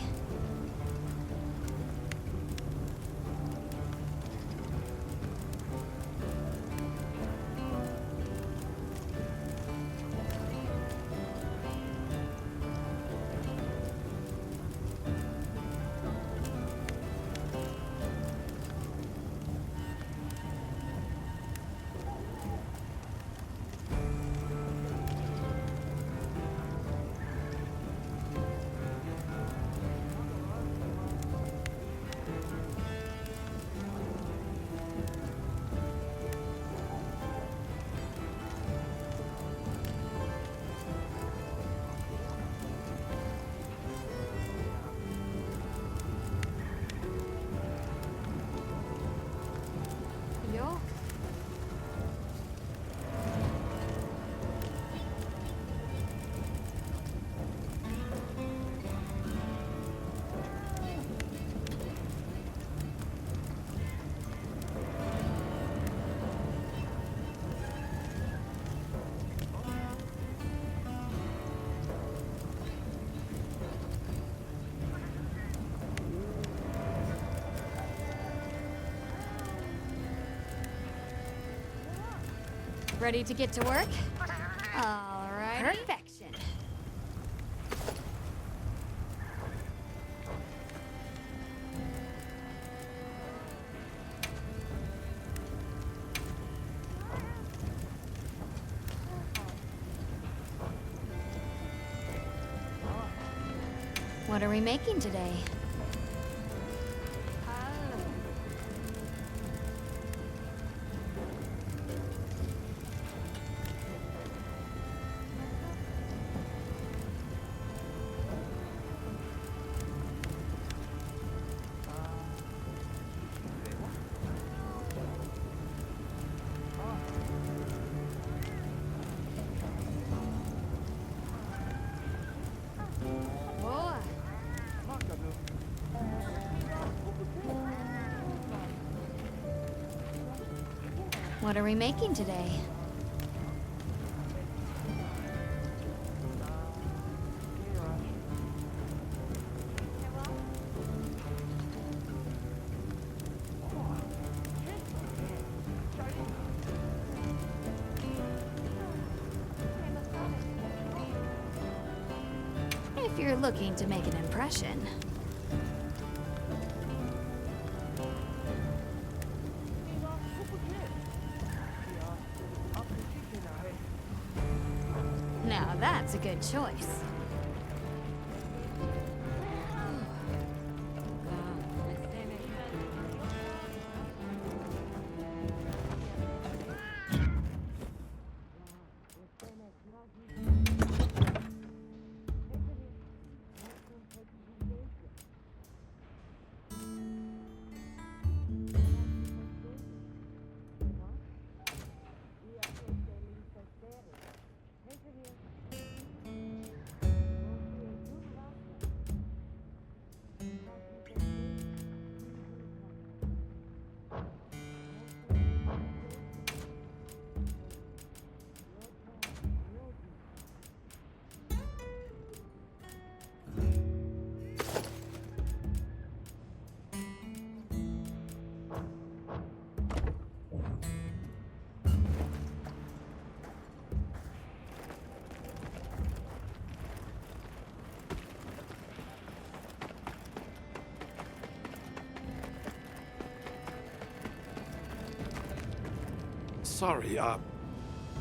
Yo. Ready to get to work? Alrighty. Perfection. What are we making today? What are we making today? If you're looking to make an impression. Now that's a good choice. Sorry,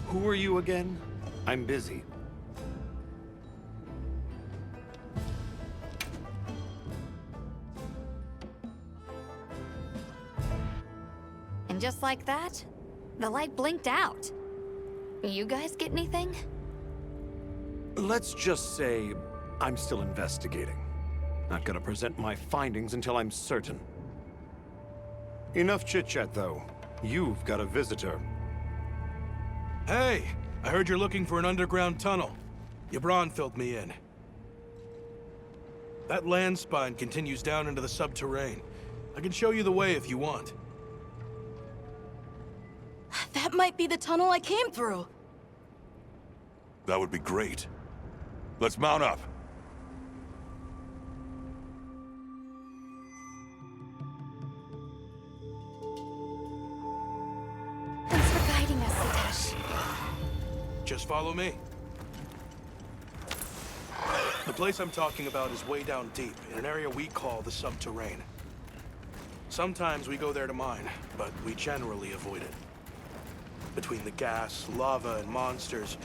who are you again? I'm busy. And just like that, the light blinked out. You guys get anything? Let's just say I'm still investigating. Not gonna present my findings until I'm certain. Enough chit-chat, though. You've got a visitor. Hey, I heard you're looking for an underground tunnel. Yabron filled me in. That land spine continues down into the subterrane. I can show you the way if you want. That might be the tunnel I came through. That would be great. Let's mount up. Thanks for guiding us, Sitesh. Just follow me. The place I'm talking about is way down deep, in an area we call the subterrane. Sometimes we go there to mine, but we generally avoid it. Between the gas, lava, and monsters,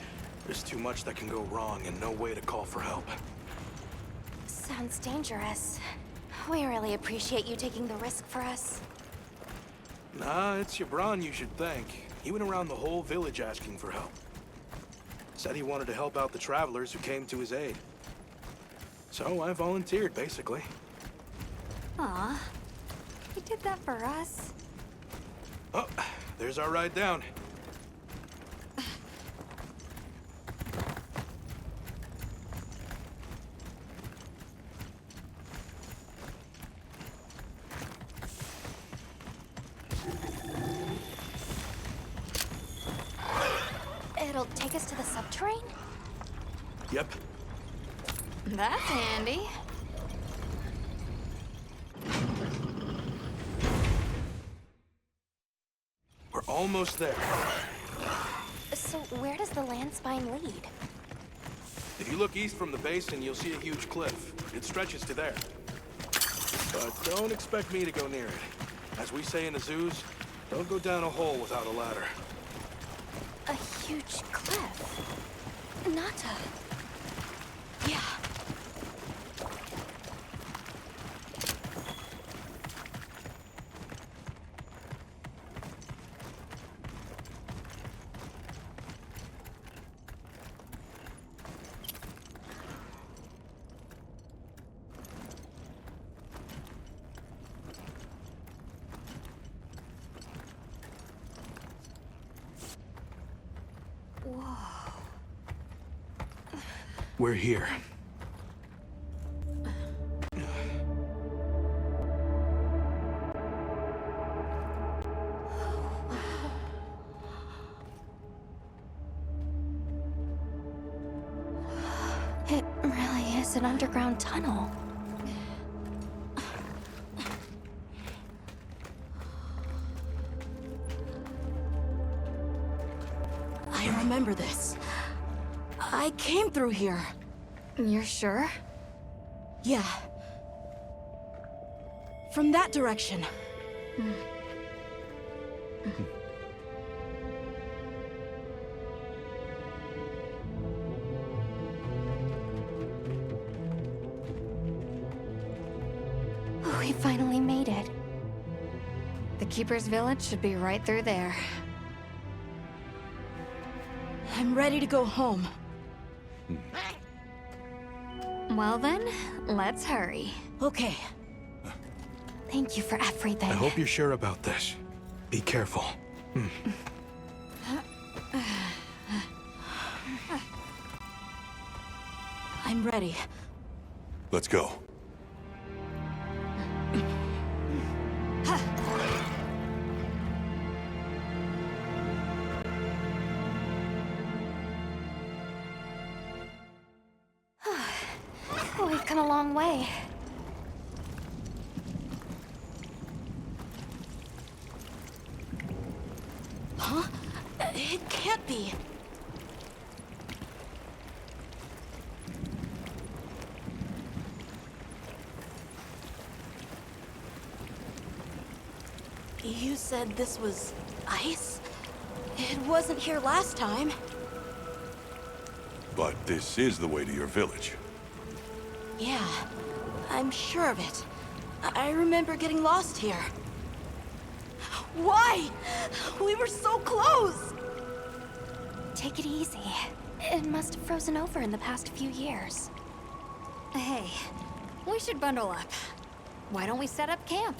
there's too much that can go wrong and no way to call for help. Sounds dangerous. We really appreciate you taking the risk for us. Nah, it's Yabran you should thank. He went around the whole village asking for help. Said he wanted to help out the travelers who came to his aid. So I volunteered, basically. Aw, he did that for us. Oh, there's our ride down. It'll take us to the subterrane? Yep. That's handy. We're almost there. So where does the land spine lead? If you look east from the basin, you'll see a huge cliff. It stretches to there. But don't expect me to go near it. As we say in the zoos, don't go down a hole without a ladder. A huge cliff. Not a... Yeah. We're here. It really is an underground tunnel. I remember this. I came through here. You're sure? Yeah. From that direction. We finally made it. The Keeper's village should be right through there. I'm ready to go home. Well then, let's hurry. Okay. Thank you for everything. I hope you're sure about this. Be careful. I'm ready. Let's go. We've come a long way. Huh? It can't be. You said this was ice? It wasn't here last time. But this is the way to your village. Yeah, I'm sure of it. I remember getting lost here. Why? We were so close! Take it easy. It must have frozen over in the past few years. Hey, we should bundle up. Why don't we set up camp?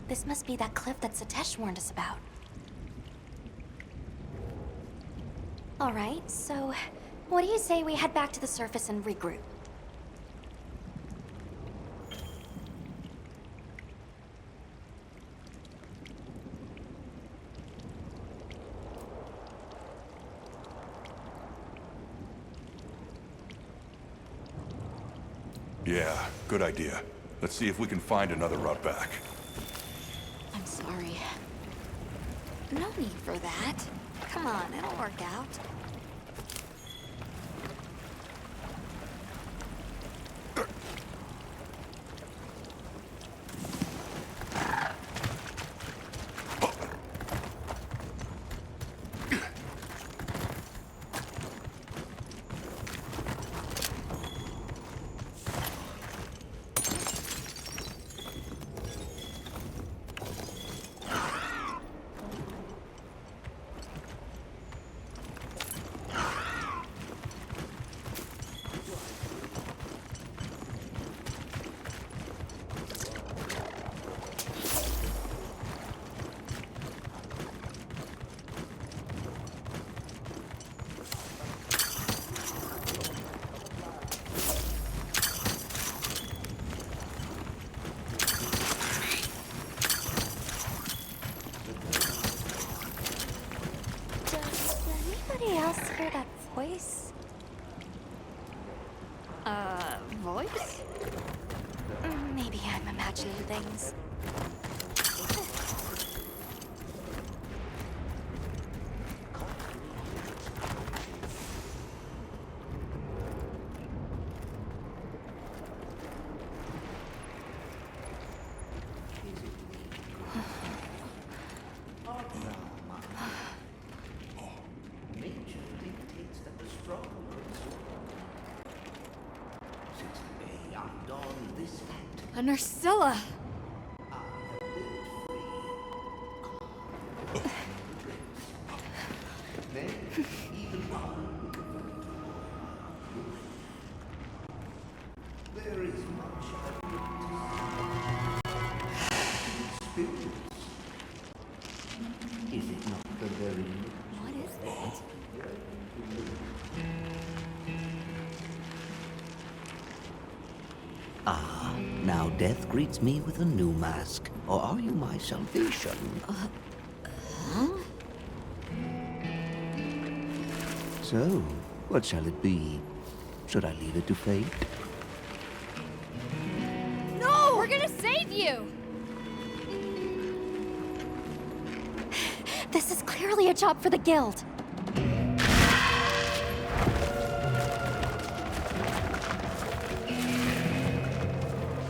This must be that cliff that Sitesh warned us about. All right, so what do you say we head back to the surface and regroup? Yeah, good idea. Let's see if we can find another route back. I'm sorry. No need for that. Come on, it'll work out. Anybody else hear that voice? Voice? Maybe I'm imagining things. A Nursilla! There is much experience. Is it not the very... What is that? Ah, now death greets me with a new mask. Or are you my salvation? Huh? So, what shall it be? Should I leave it to fate? No! We're gonna save you! This is clearly a job for the guild.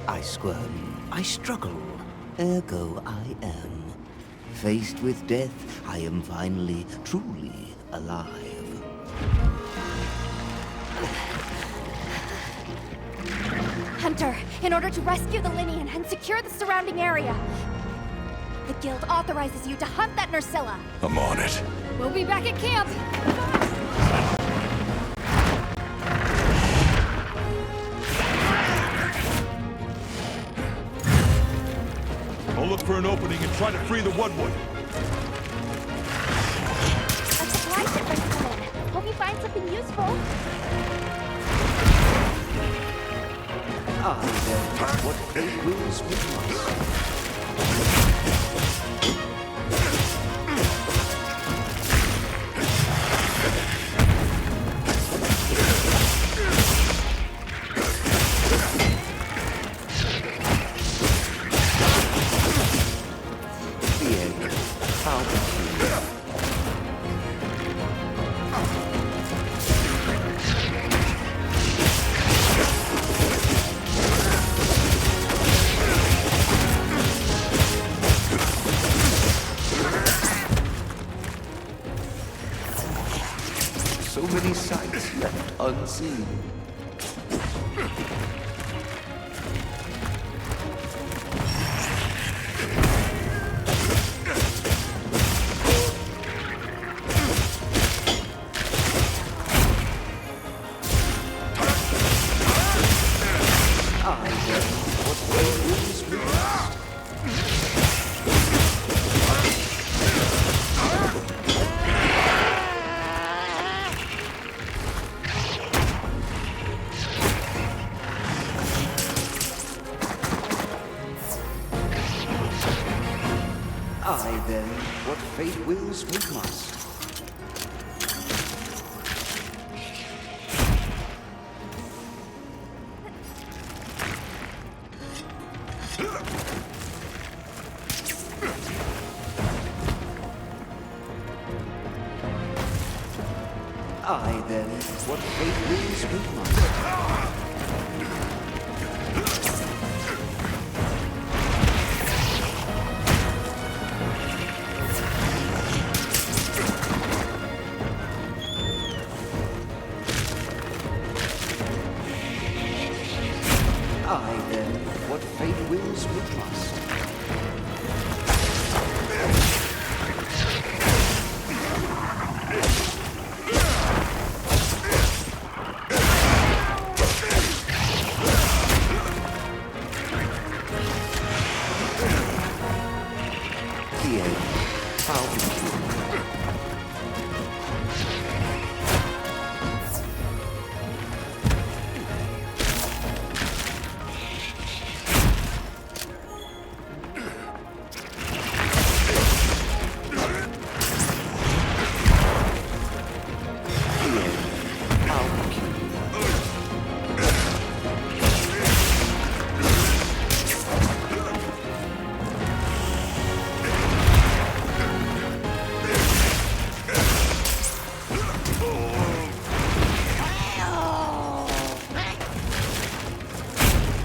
I squirm, I struggle, ergo I am. Faced with death, I am finally, truly alive. Hunter, in order to rescue the Linian and secure the surrounding area, the guild authorizes you to hunt that Nursilla. I'm on it. We'll be back at camp! I'll look for an opening and try to free the Woodwood. A supply shipment's come in. Hope you find something useful. Ah, then, what fate wills with us? So many sights left unseen. then, what fate wills, we must. I then, what fate wills, we must. I then, what fate wills, we must.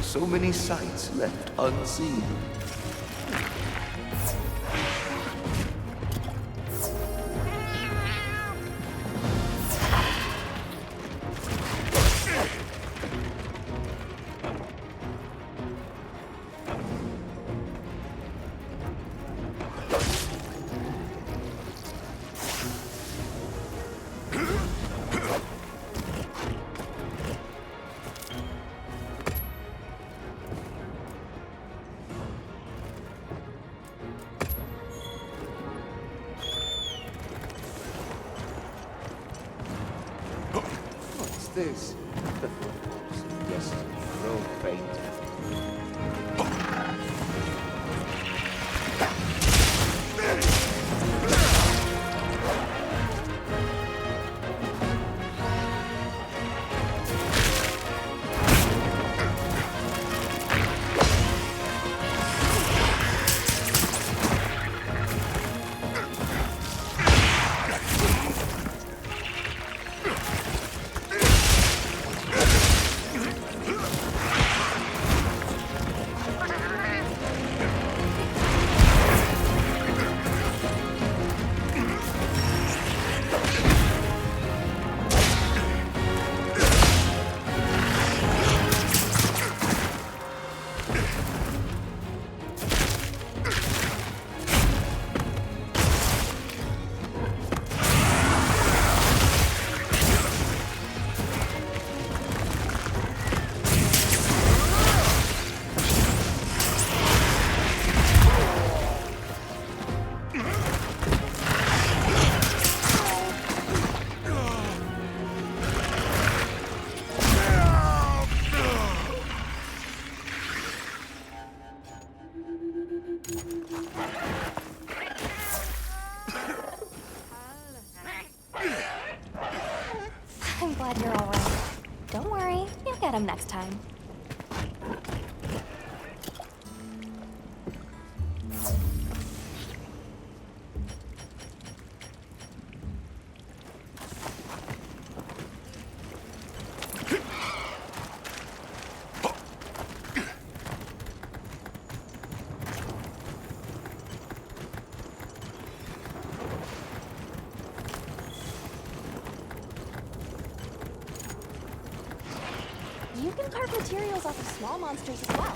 So many sights left unseen. What's this? The footfalls of destiny grow faint. I'm glad you're all right. Don't worry, you'll get him next time. You can carve materials off of small monsters as well.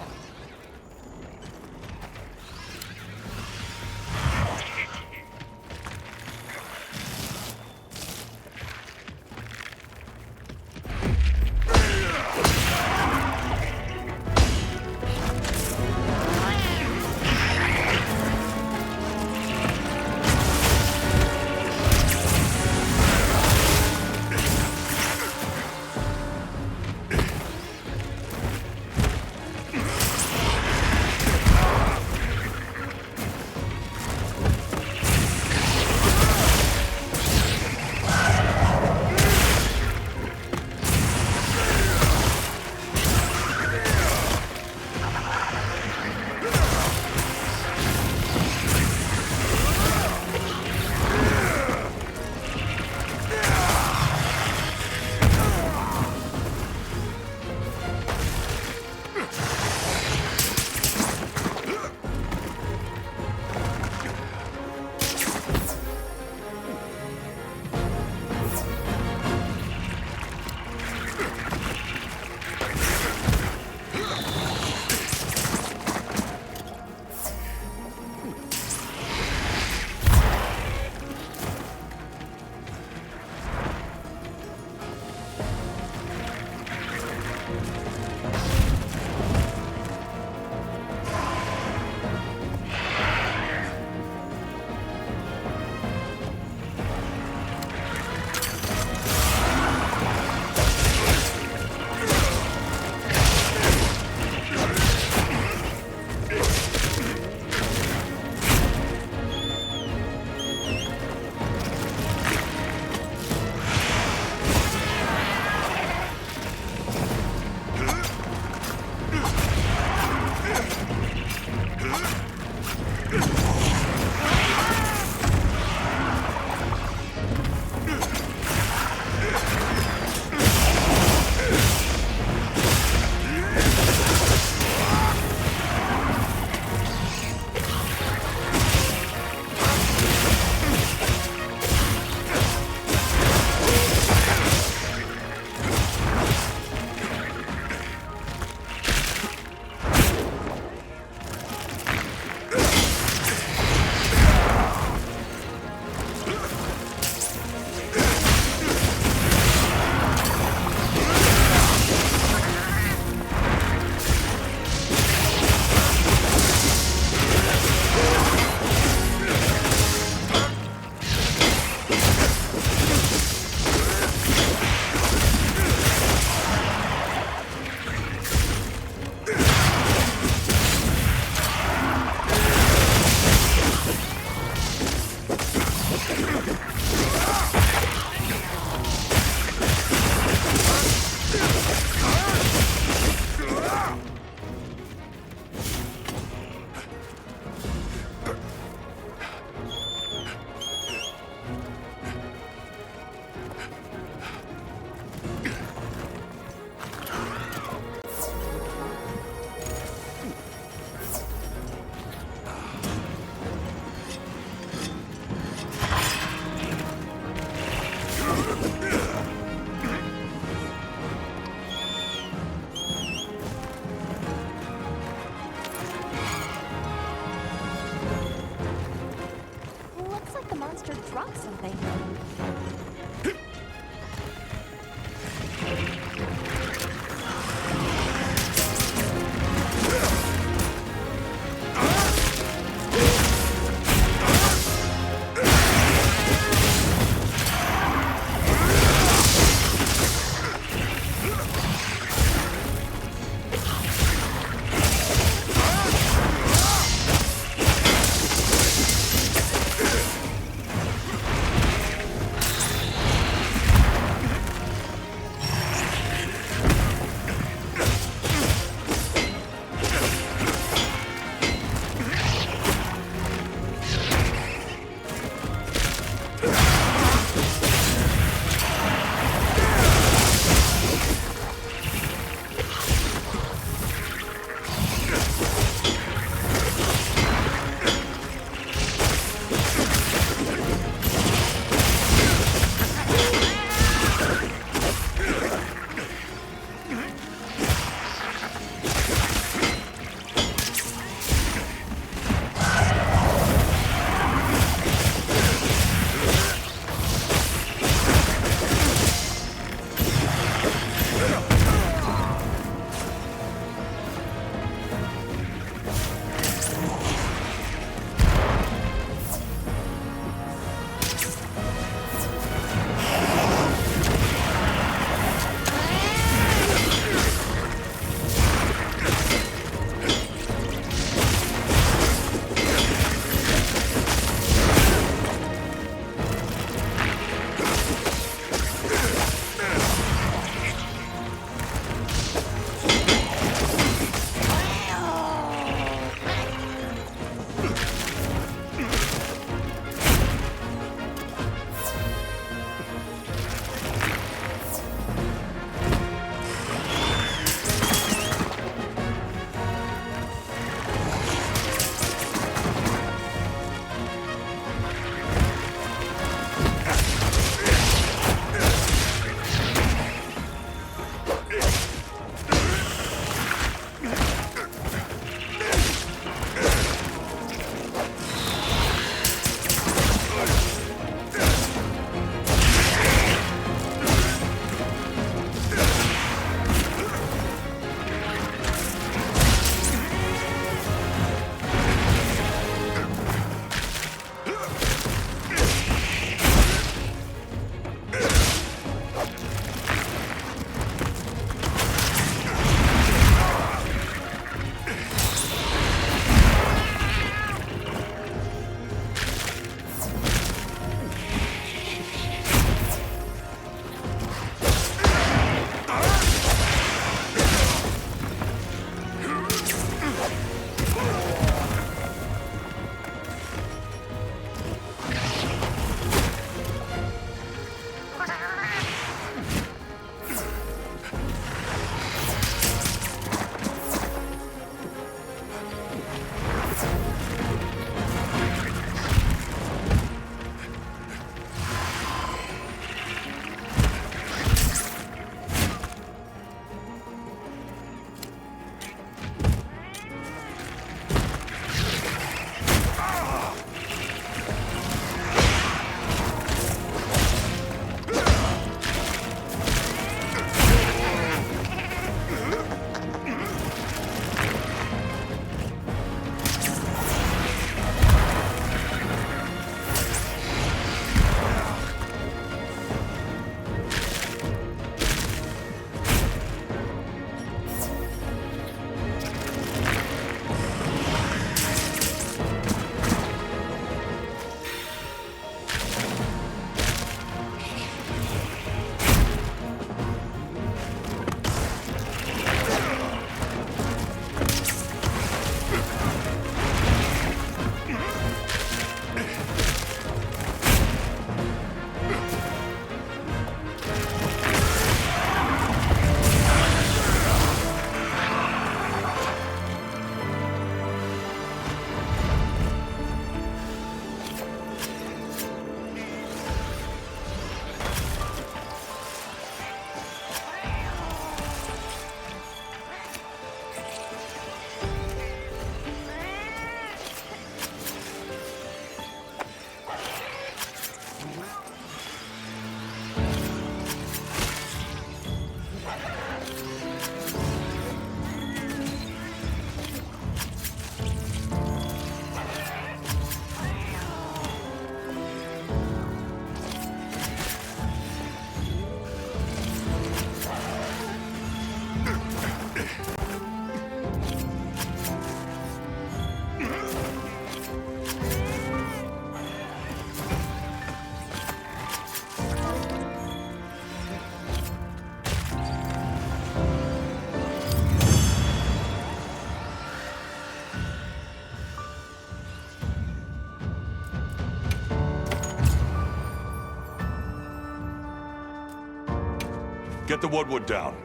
Get the woodwood down.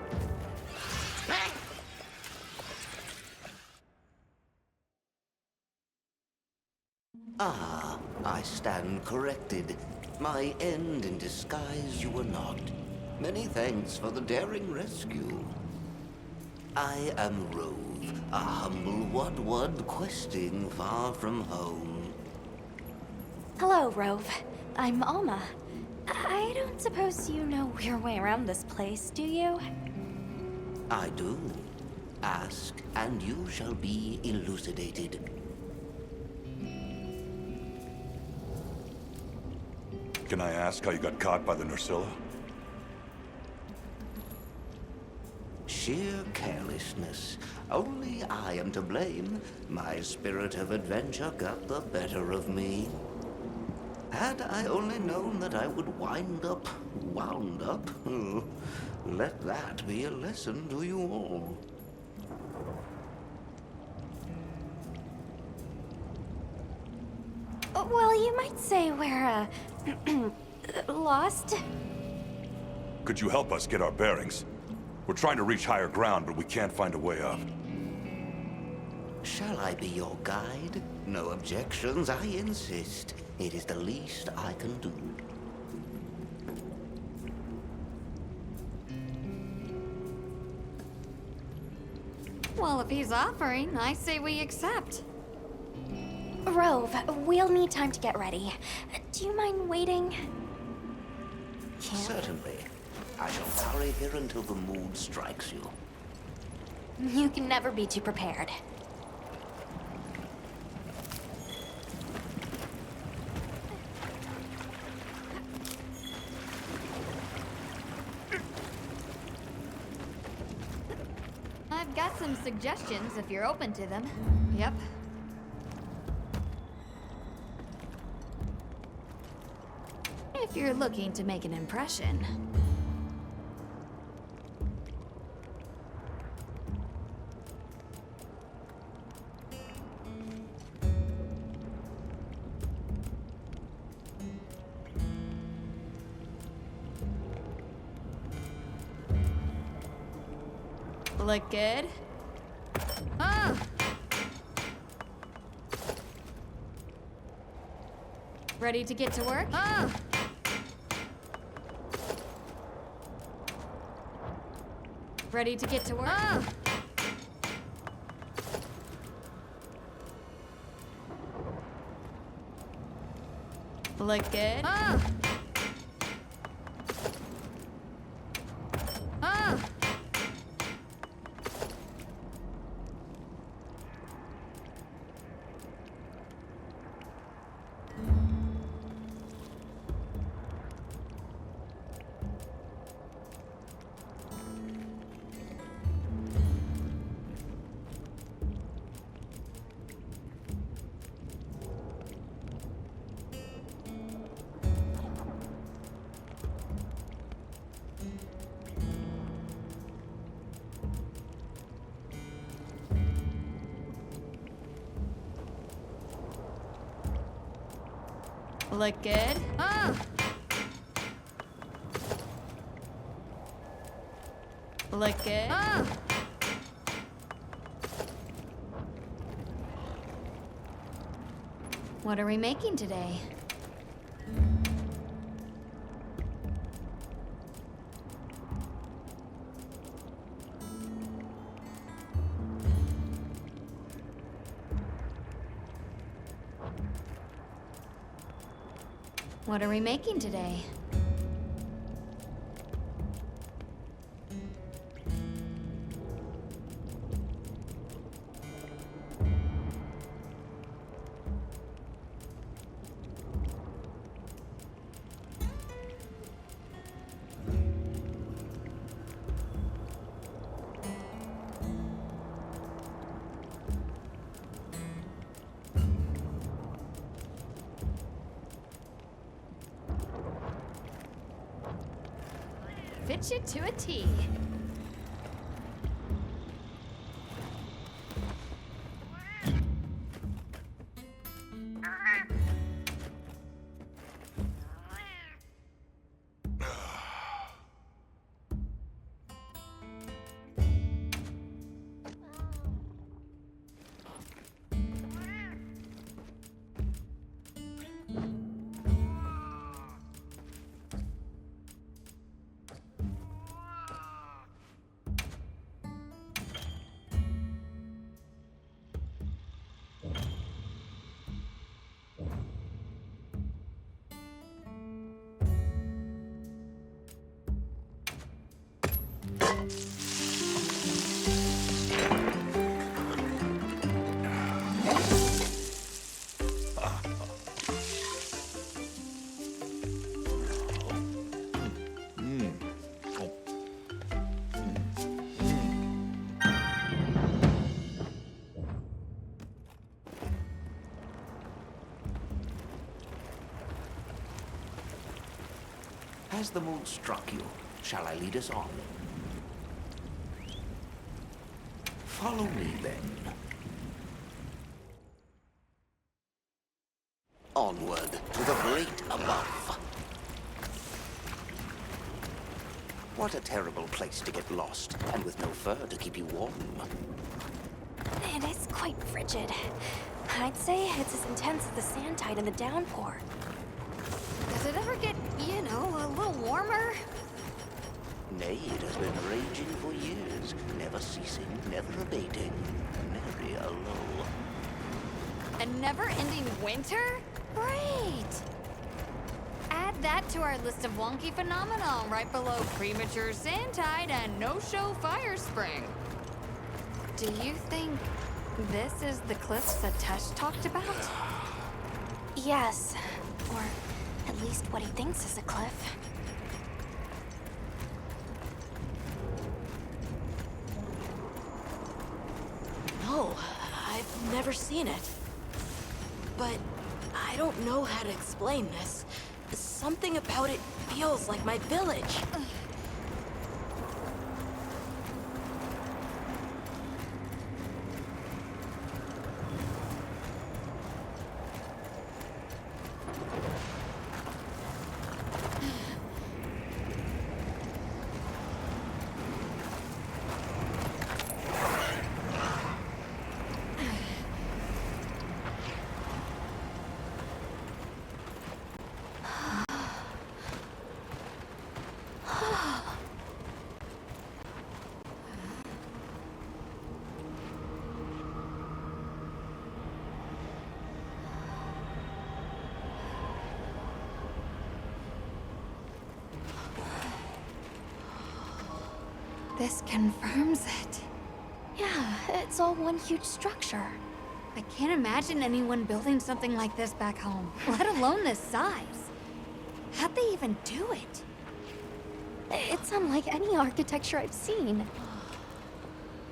Ah, I stand corrected. My end in disguise you were not. Many thanks for the daring rescue. I am Rove, a humble Wudwud questing far from home. Hello, Rove. I'm Alma. I don't suppose you know your way around this place, do you? I do. Ask, and you shall be elucidated. Can I ask how you got caught by the Nursilla? Sheer carelessness. Only I am to blame. My spirit of adventure got the better of me. Had I only known that I would wound up, let that be a lesson to you all. Well, you might say we're, lost. Could you help us get our bearings? We're trying to reach higher ground, but we can't find a way up. Shall I be your guide? No objections, I insist. It is the least I can do. Well, if he's offering, I say we accept. Rove, we'll need time to get ready. Do you mind waiting? Certainly. I shall tarry here until the mood strikes you. You can never be too prepared. I've got some suggestions if you're open to them. Yep. If you're looking to make an impression. Look good? Ah! Ready to get to work? Ah! Ready to get to work? Ah! Look good? Ah! Ah! Look good? Ah! Look good? Ah! What are we making today? What are we making today? Fit you to a T. Has the mood struck you? Shall I lead us on? Follow me, then. Onward to the great above. What a terrible place to get lost, and with no fur to keep you warm. It is quite frigid. I'd say it's as intense as the sand tide in the downpour. Does it ever get, you know, a little warmer? Nay, it has been raging for years, never ceasing, never abating. Nary a lull. A never-ending winter? Great! Add that to our list of wonky phenomena right below premature sand tide and no-show fire spring. Do you think this is the cliffs that Tesh talked about? Yes, or at least what he thinks is a cliff. No, I've never seen it. But I don't know how to explain this. Something about it feels like my village. This confirms it. Yeah, it's all one huge structure. I can't imagine anyone building something like this back home, let alone this size. How'd they even do it? It's unlike any architecture I've seen.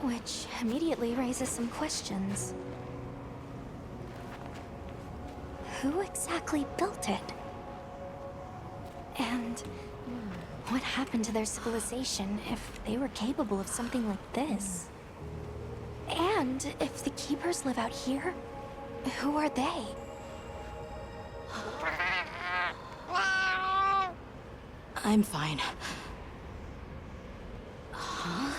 Which immediately raises some questions. Who exactly built it? And what happened to their civilization if they were capable of something like this? And if the Keepers live out here, who are they? I'm fine. Huh?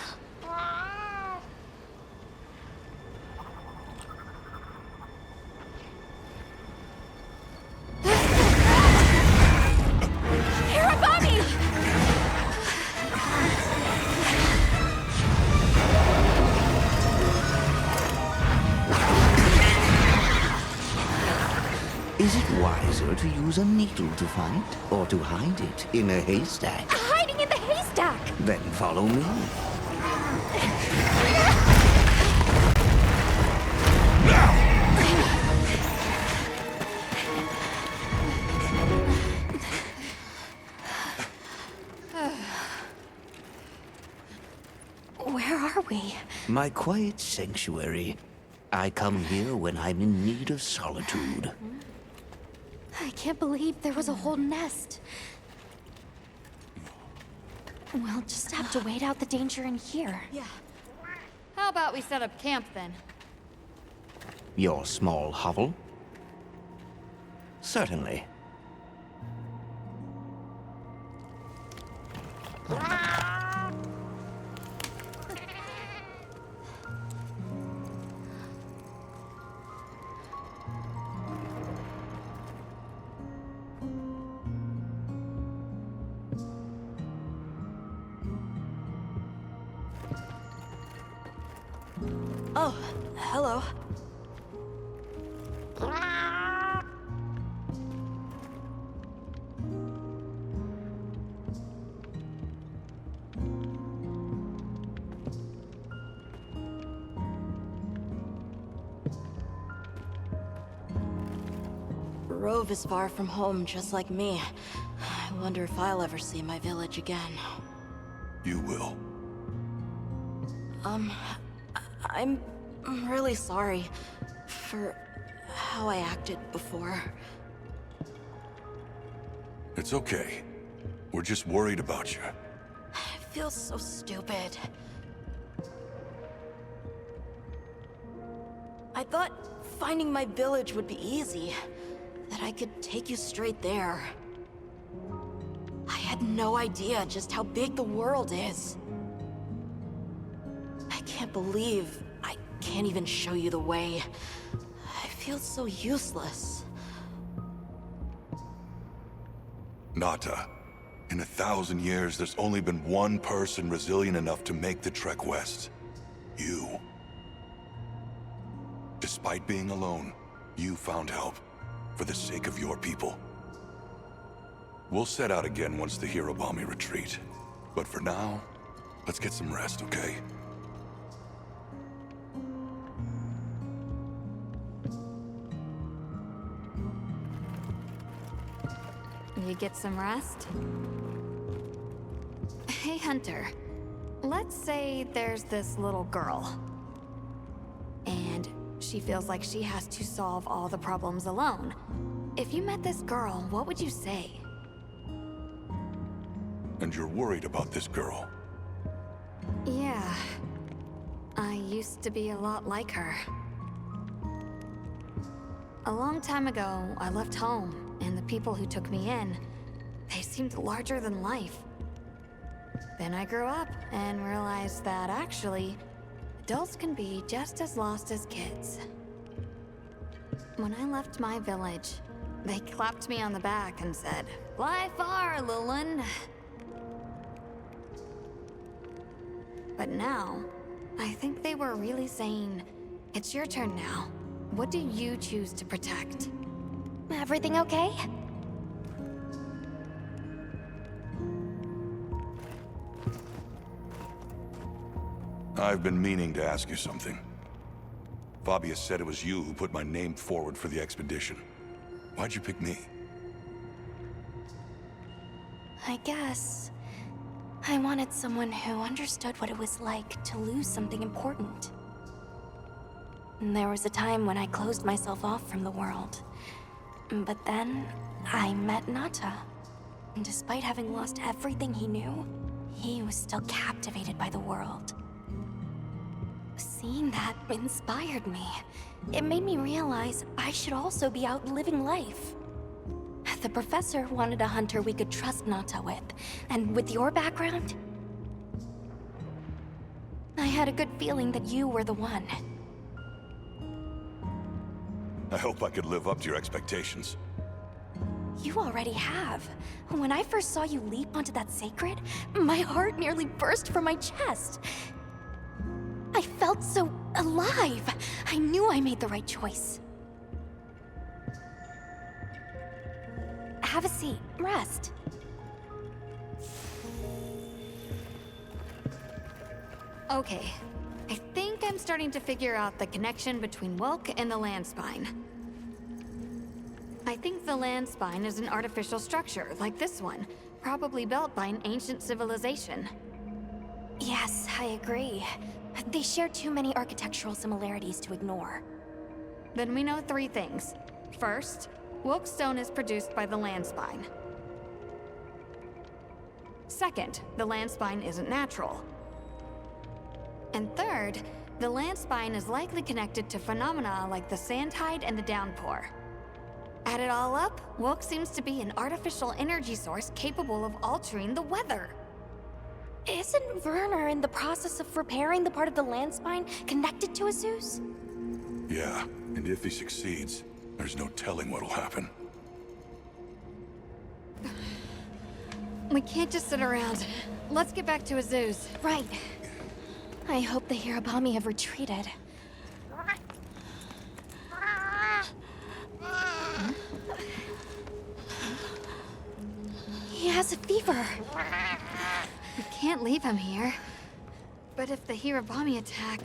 Is it wiser to use a needle to fight, or to hide it in a haystack? Hiding in the haystack! Then follow me. Where are we? My quiet sanctuary. I come here when I'm in need of solitude. I can't believe there was a whole nest. We'll just have to wait out the danger in here. Yeah. How about we set up camp then? Your small hovel? Certainly. Oh, hello. Rove is far from home, just like me. I wonder if I'll ever see my village again. You will. I'm really sorry for how I acted before. It's okay. We're just worried about you. It feels so stupid. I thought finding my village would be easy. That I could take you straight there. I had no idea just how big the world is. I can't believe I can't even show you the way. I feel so useless. Nata, in 1,000 years, there's only been one person resilient enough to make the trek west. You. Despite being alone, you found help, for the sake of your people. We'll set out again once the Hirobami retreat. But for now, let's get some rest, okay? You get some rest? Hey, Hunter. Let's say there's this little girl. And she feels like she has to solve all the problems alone. If you met this girl, what would you say? And you're worried about this girl. Yeah. I used to be a lot like her. A long time ago, I left home, and the people who took me in, they seemed larger than life. Then I grew up and realized that actually, adults can be just as lost as kids. When I left my village, they clapped me on the back and said, "Fly far, Lulin." But now, I think they were really saying, "It's your turn now. What do you choose to protect?" Everything okay? I've been meaning to ask you something. Fabius said it was you who put my name forward for the expedition. Why'd you pick me? I guess I wanted someone who understood what it was like to lose something important. And there was a time when I closed myself off from the world. But then, I met Nata. And despite having lost everything he knew, he was still captivated by the world. Seeing that inspired me. It made me realize I should also be out living life. The professor wanted a hunter we could trust Nata with, and with your background, I had a good feeling that you were the one. I hope I could live up to your expectations. You already have. When I first saw you leap onto that sacred, my heart nearly burst from my chest. I felt so alive. I knew I made the right choice. Have a seat. Rest. Okay. I think I'm starting to figure out the connection between Wilk and the land spine. I think the land spine is an artificial structure, like this one, probably built by an ancient civilization. Yes, I agree. They share too many architectural similarities to ignore. Then we know 3 things. First, Wilk stone is produced by the land spine. Second, the land spine isn't natural. And third, the land spine is likely connected to phenomena like the sand tide and the downpour. Add it all up, Wilk seems to be an artificial energy source capable of altering the weather. Isn't Werner in the process of repairing the part of the land spine connected to a Zeus? Yeah, and if he succeeds, there's no telling what'll happen. We can't just sit around. Let's get back to Azuz. Right. I hope the Hirobami have retreated. He has a fever. We can't leave him here. But if the Hirobami attack...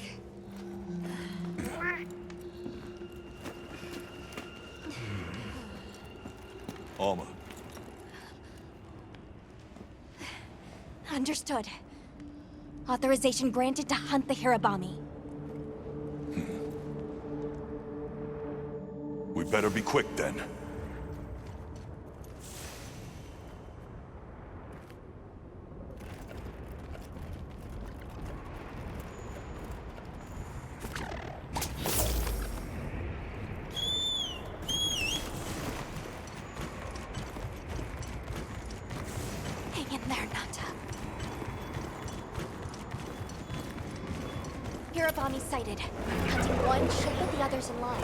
Alma. Understood. Authorization granted to hunt the Hirobami. We better be quick then. Arabami sighted. Hunting one should put the others in line.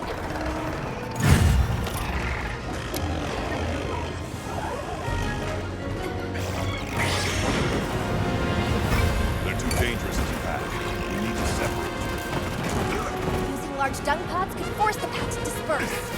They're too dangerous as a pack. We need to separate. Using large dung pods could force the pack to disperse.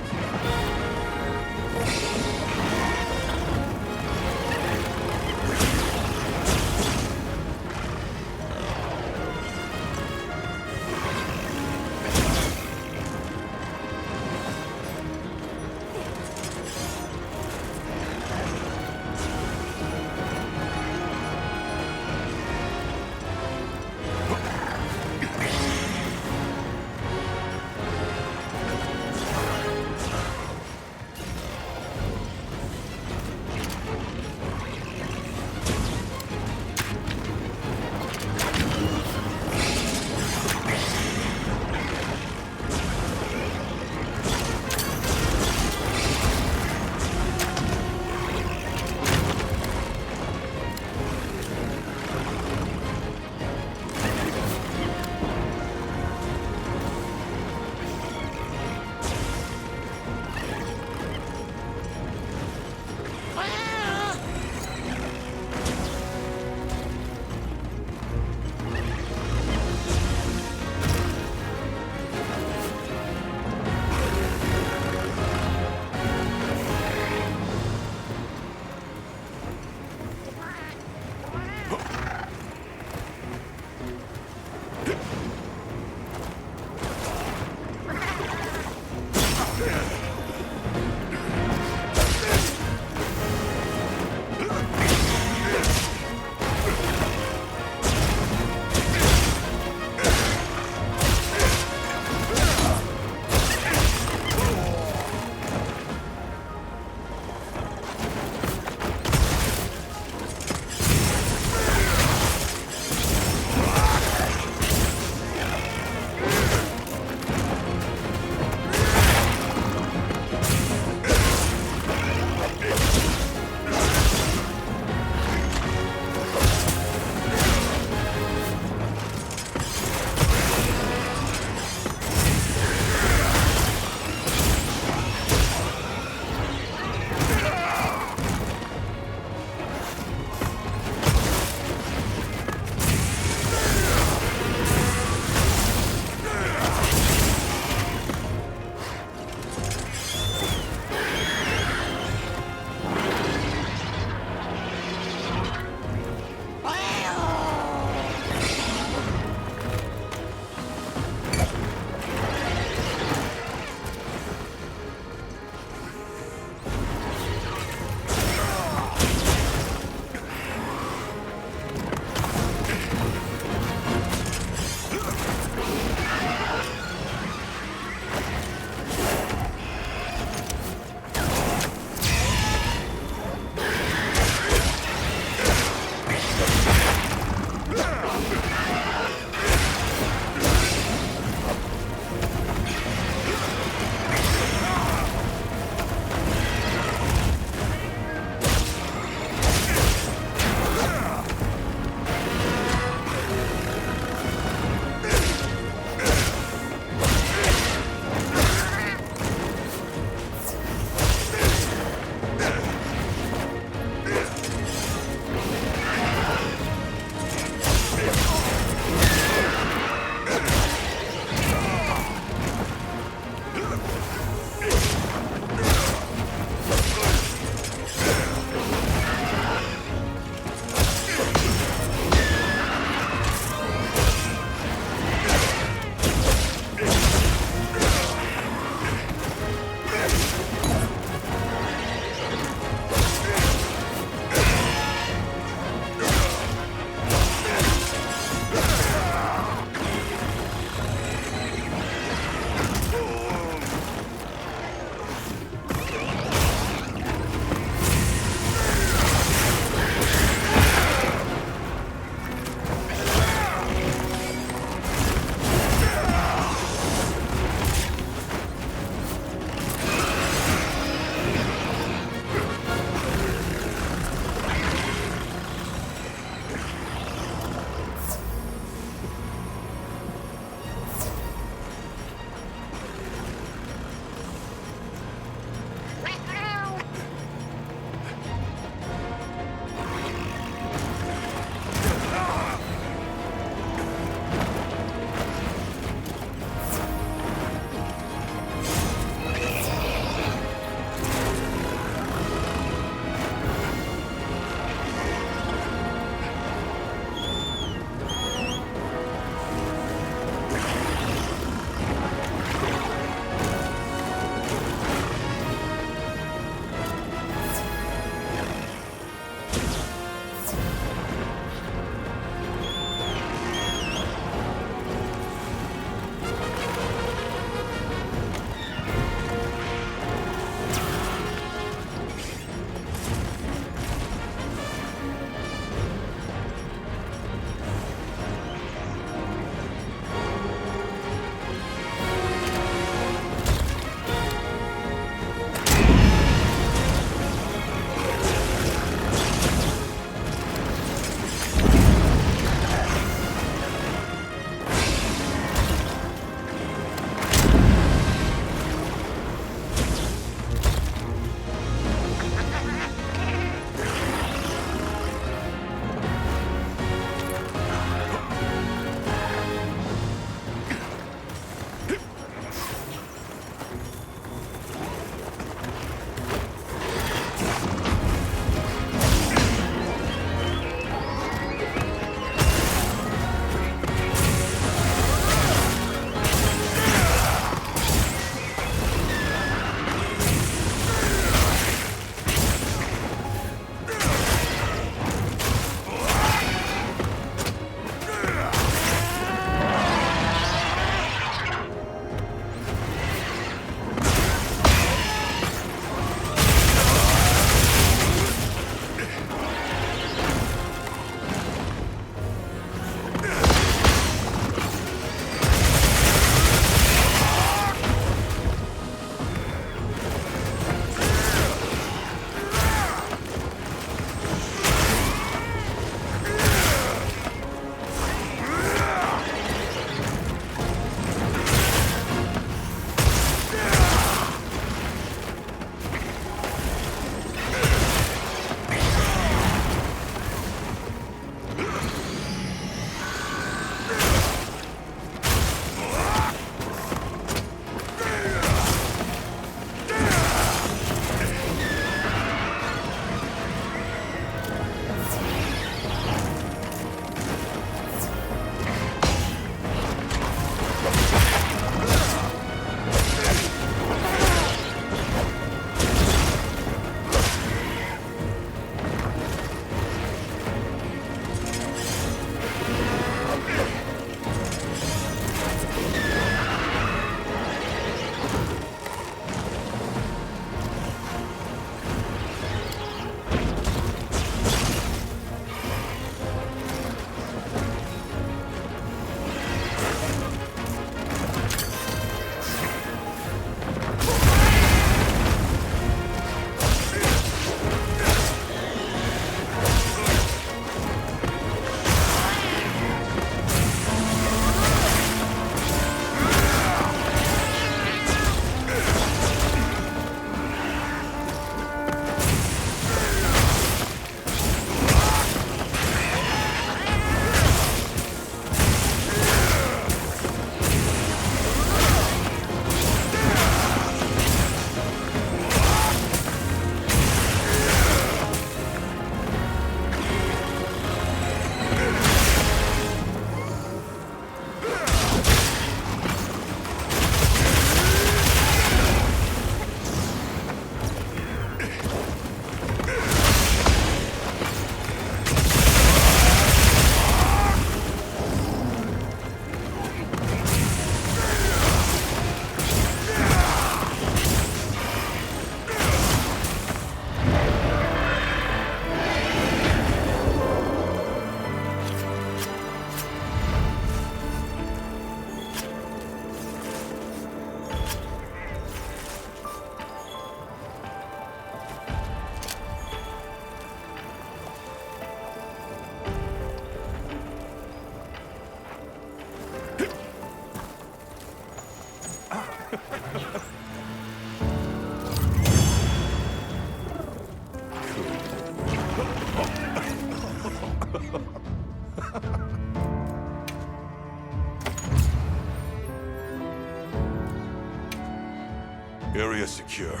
Area secure.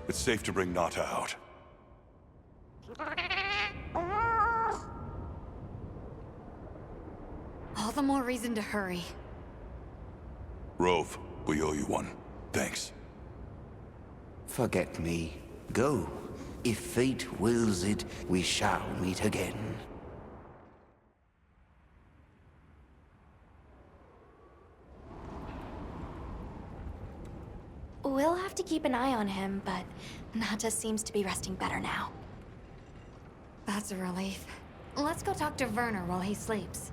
It's safe to bring Nata out. All the more reason to hurry. Rove, we owe you one. Thanks. Forget me. Go. If fate wills it, we shall meet again. We'll have to keep an eye on him, but Nata seems to be resting better now. That's a relief. Let's go talk to Werner while he sleeps.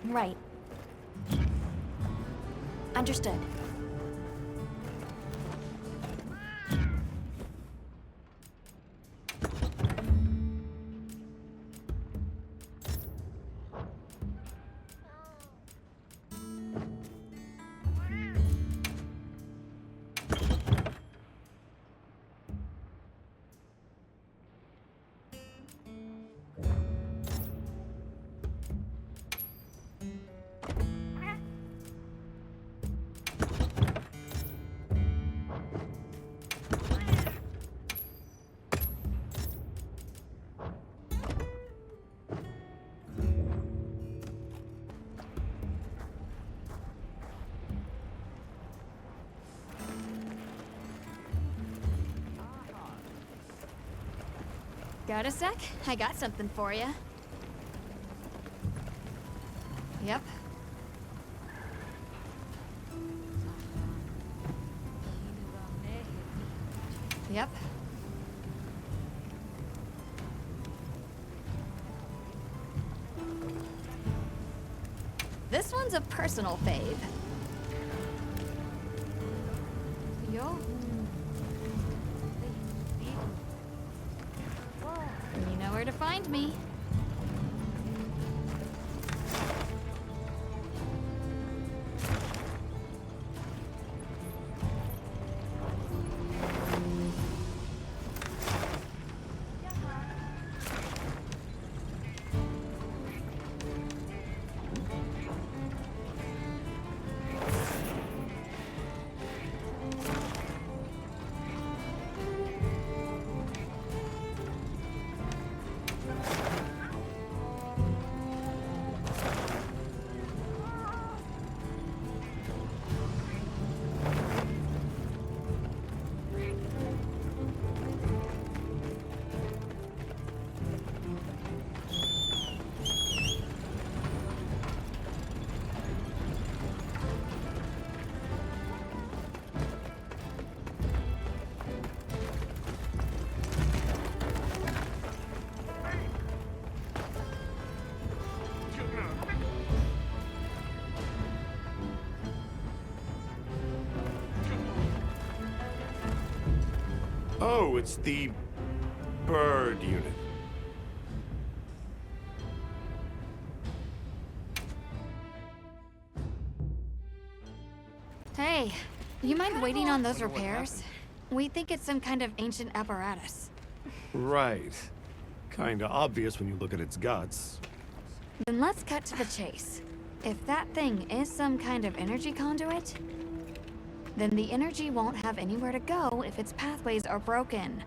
Right. Understood. Got a sec? I got something for you. Yep. Yep. This one's a personal fave. Yo. You know where to find me. Oh, it's the bird unit. Hey, you mind waiting on those repairs? We think it's some kind of ancient apparatus. Right. Kinda obvious when you look at its guts. Then let's cut to the chase. If that thing is some kind of energy conduit, then the energy won't have anywhere to go if its pathways are broken.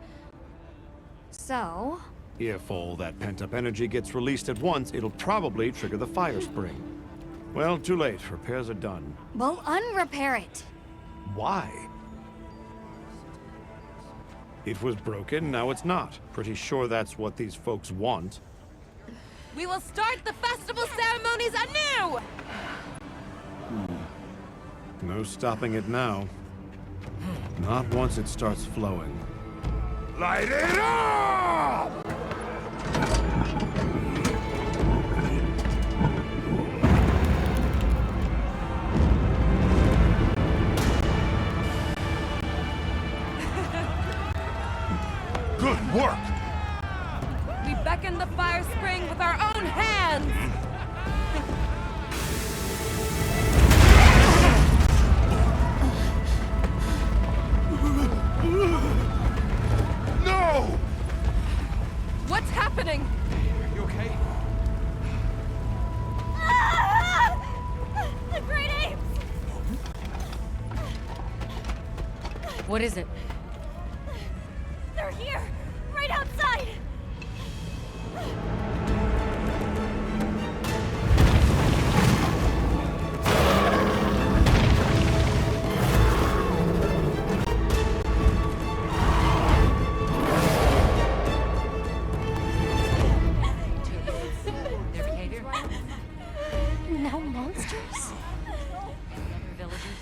So... If all that pent-up energy gets released at once, it'll probably trigger the fire spring. Well, too late. Repairs are done. we'll unrepair it. Why? It was broken, now it's not. Pretty sure that's what these folks want. We will start the festival ceremonies anew! No stopping it now. Not once it starts flowing. Light it up! Good work! We beckon the fire spring with our own hands! No! What's happening? You okay? The great apes! What is it? They're here! Right outside! Their behavior? Now monsters? Other villagers?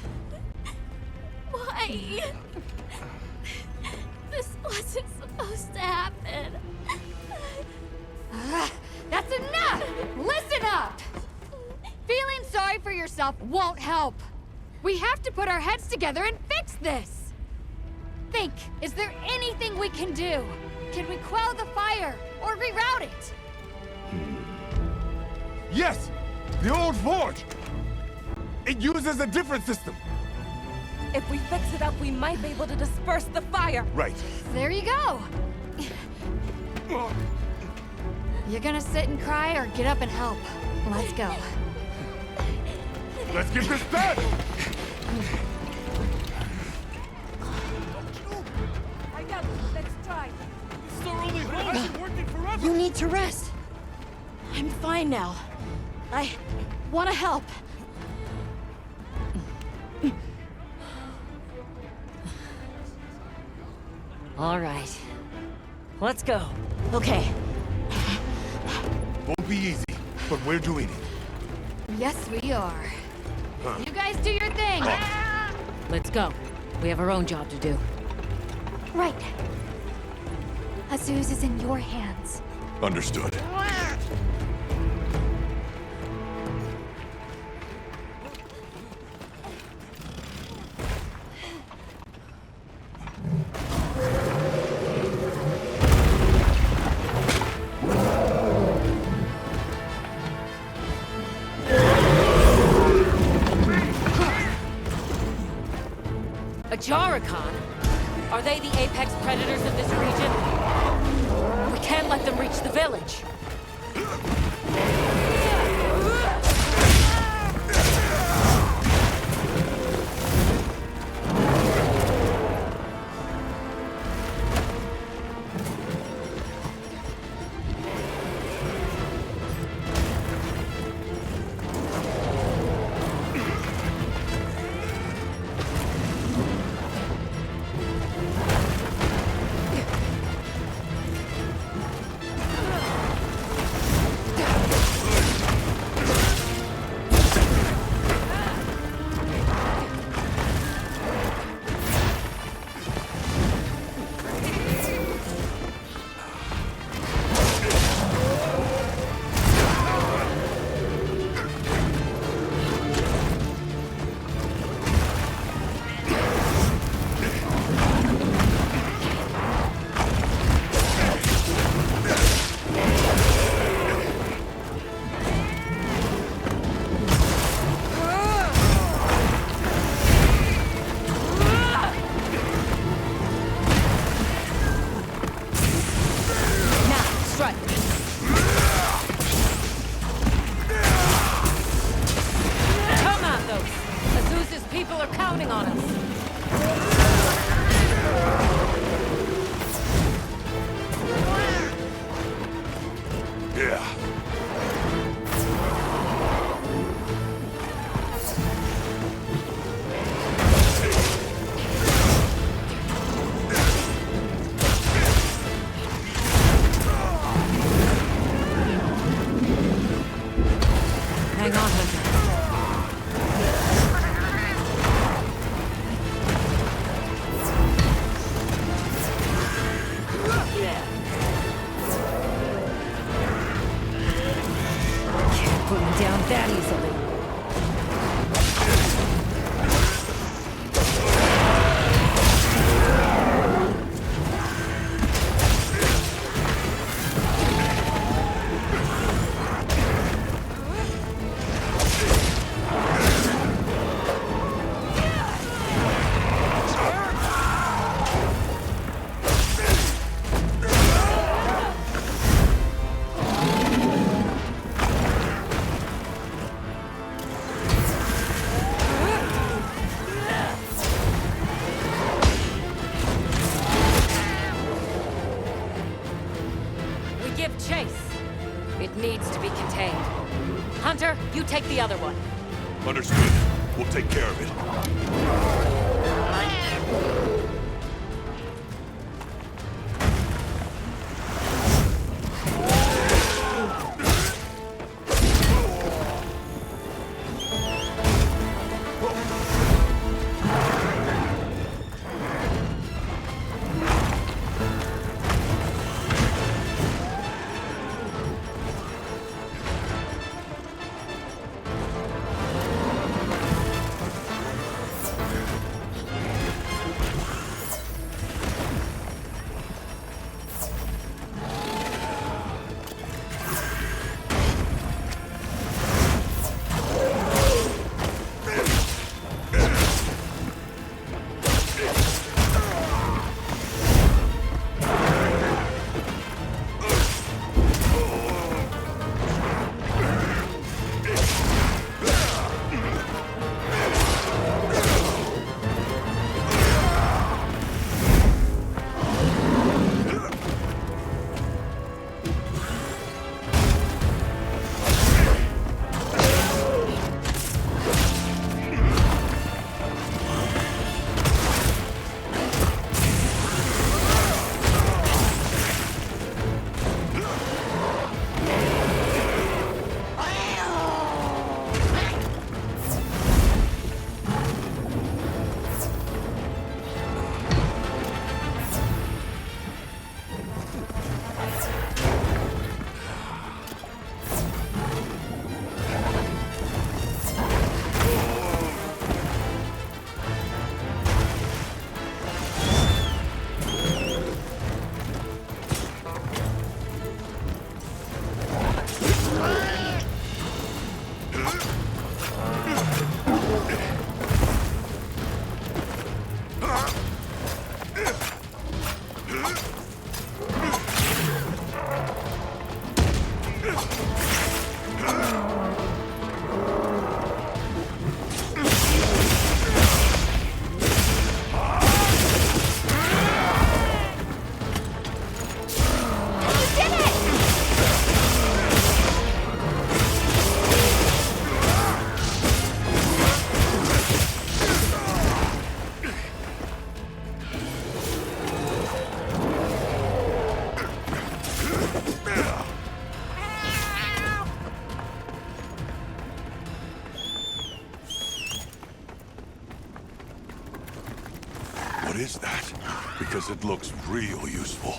Why? This wasn't supposed to happen. That's enough! Listen up! Feeling sorry for yourself won't help. We have to put our heads together and fix this. Think, is there anything we can do? Can we quell the fire or reroute it? Yes! The old forge! It uses a different system. If we fix it up, we might be able to disperse the fire. Right. There you go. You gonna sit and cry or get up and help? Let's go. Let's get this done! I got it. Let's try. This is our only hope. It's been working forever. You need to rest. I'm fine now. I want to help. All right. Let's go. Okay. Won't be easy, but we're doing it. Yes, we are. You guys do your thing. Let's go. We have our own job to do. Right. Azuz is in your hands. Understood. Ajarakan? Are they the apex predators of this region? We can't let them reach the village. that easily. give chase. It needs to be contained. Hunter, you take the other one. Understood. We'll take care of it. What is that? Because it looks real useful.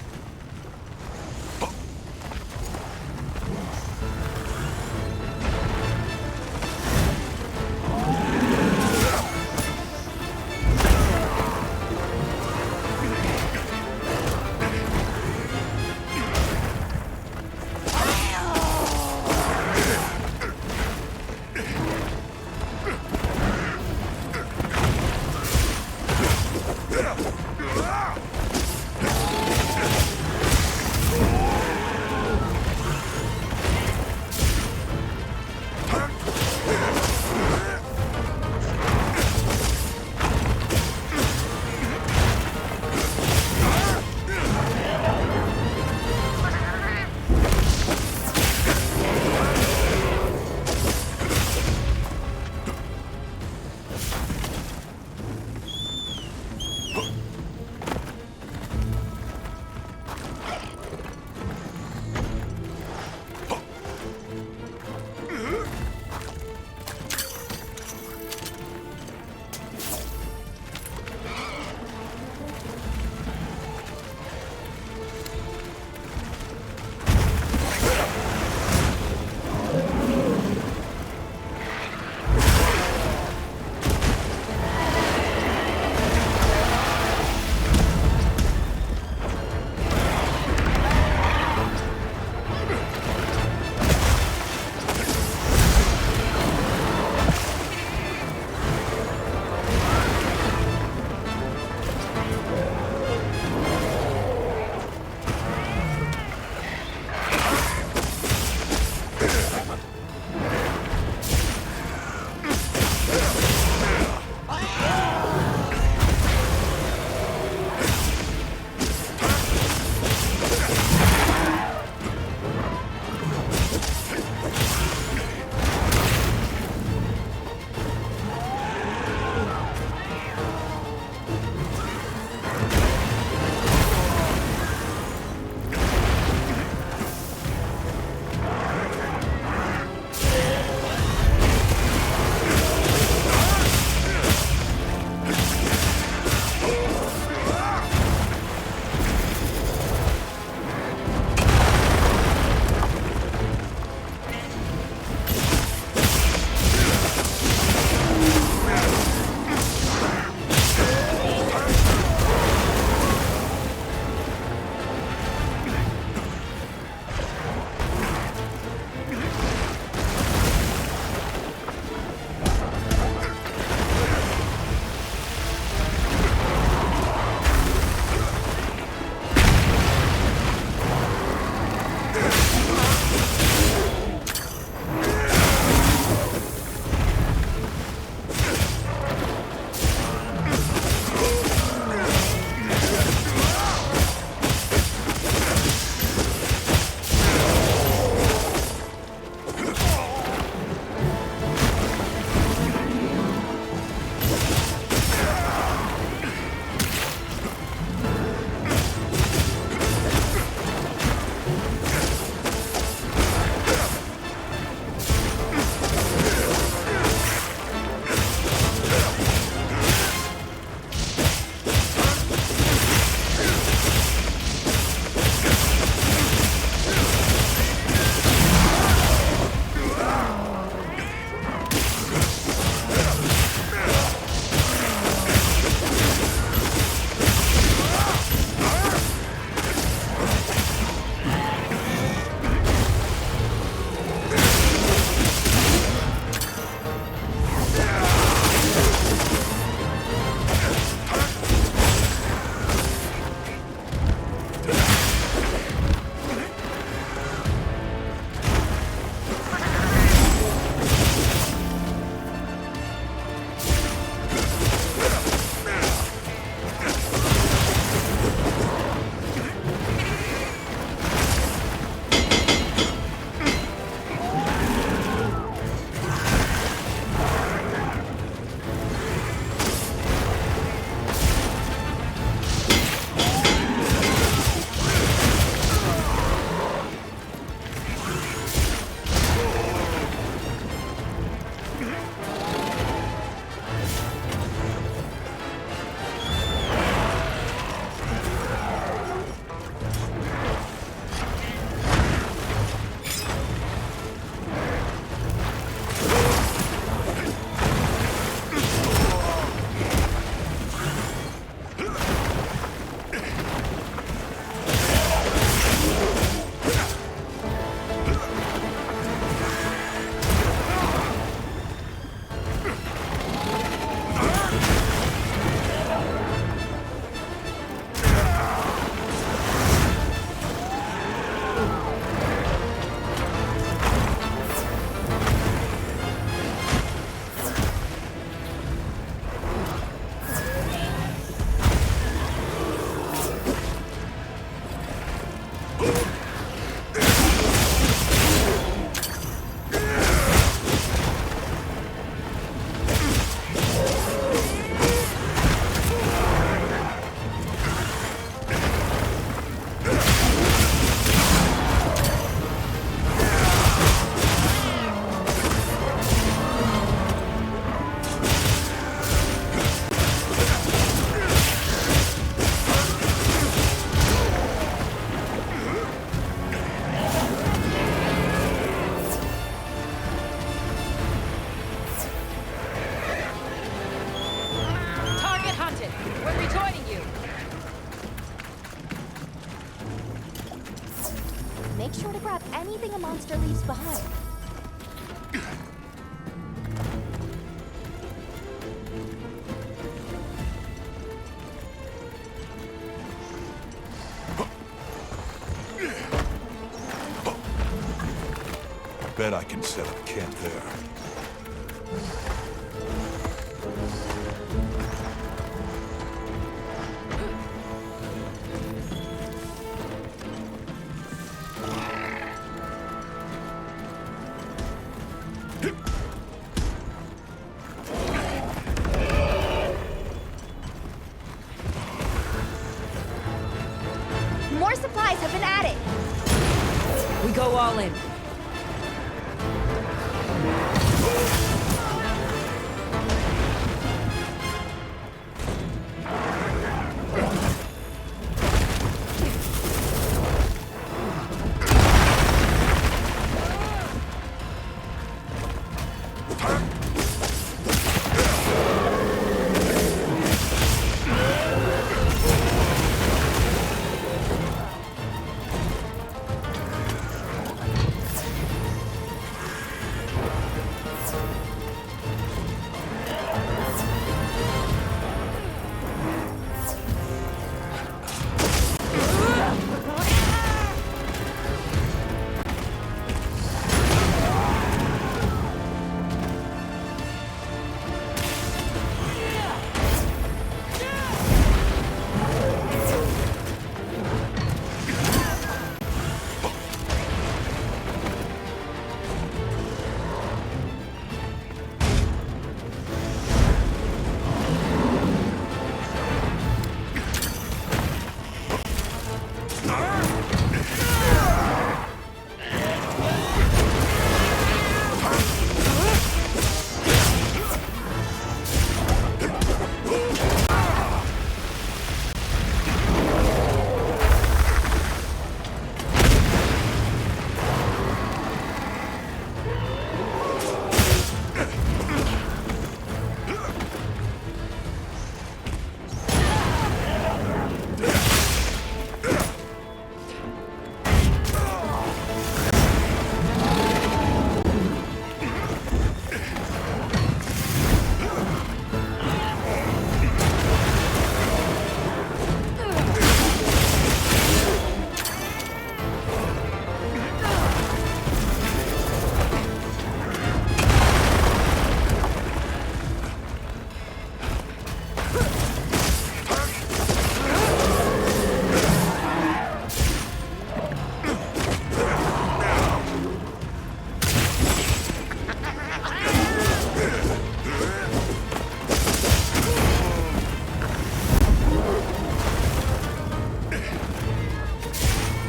to grab anything a monster leaves behind. Bet I can set up camp there. More supplies have been added. We go all in.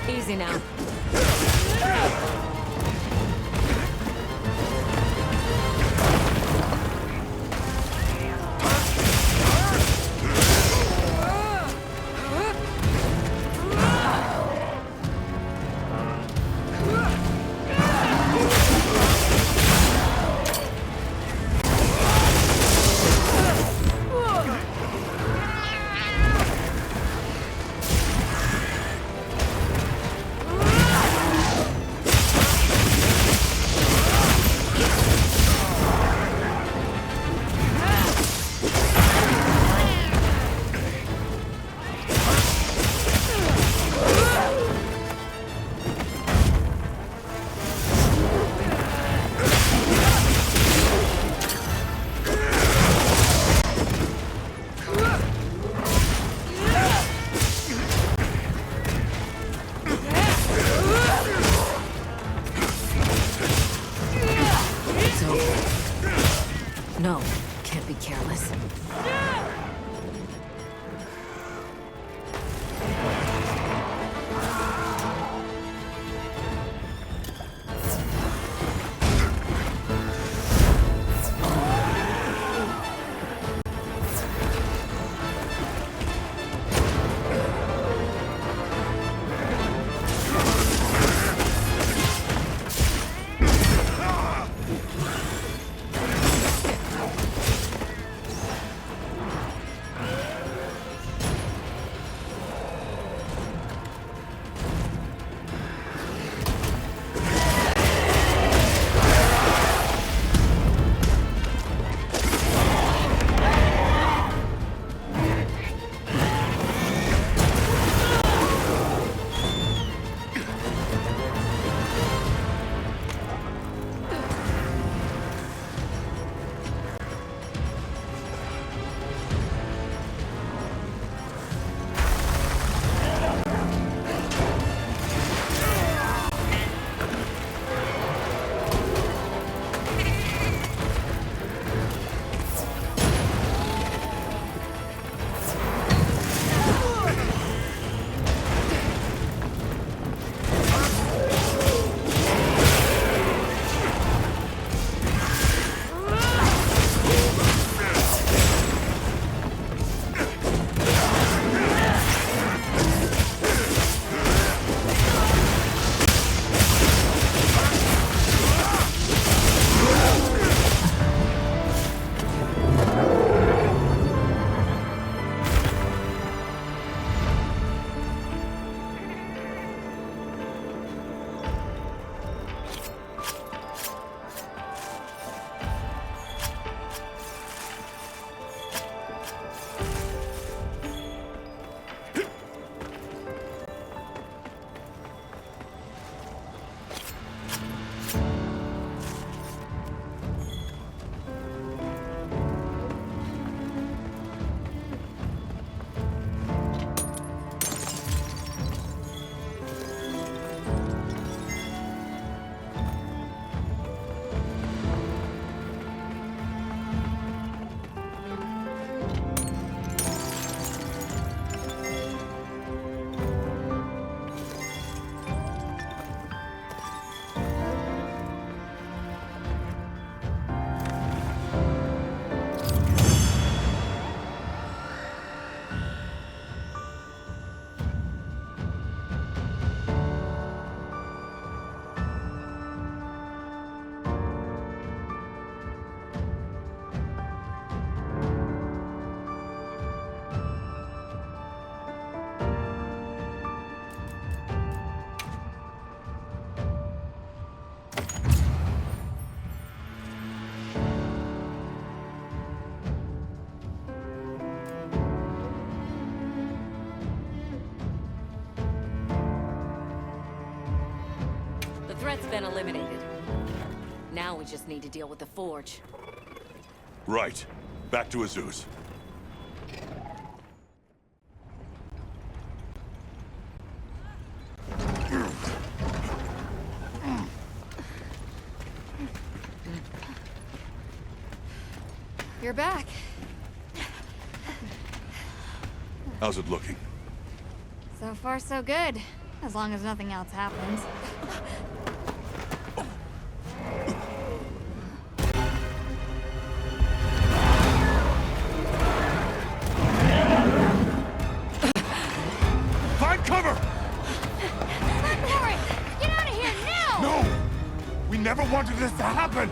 Easy now. threat's been eliminated. Now we just need to deal with the Forge. Right. Back to Azu's. You're back. How's it looking? So far, so good. As long as nothing else happens. Find cover! Run for it! Get out of here now! No! We never wanted this to happen!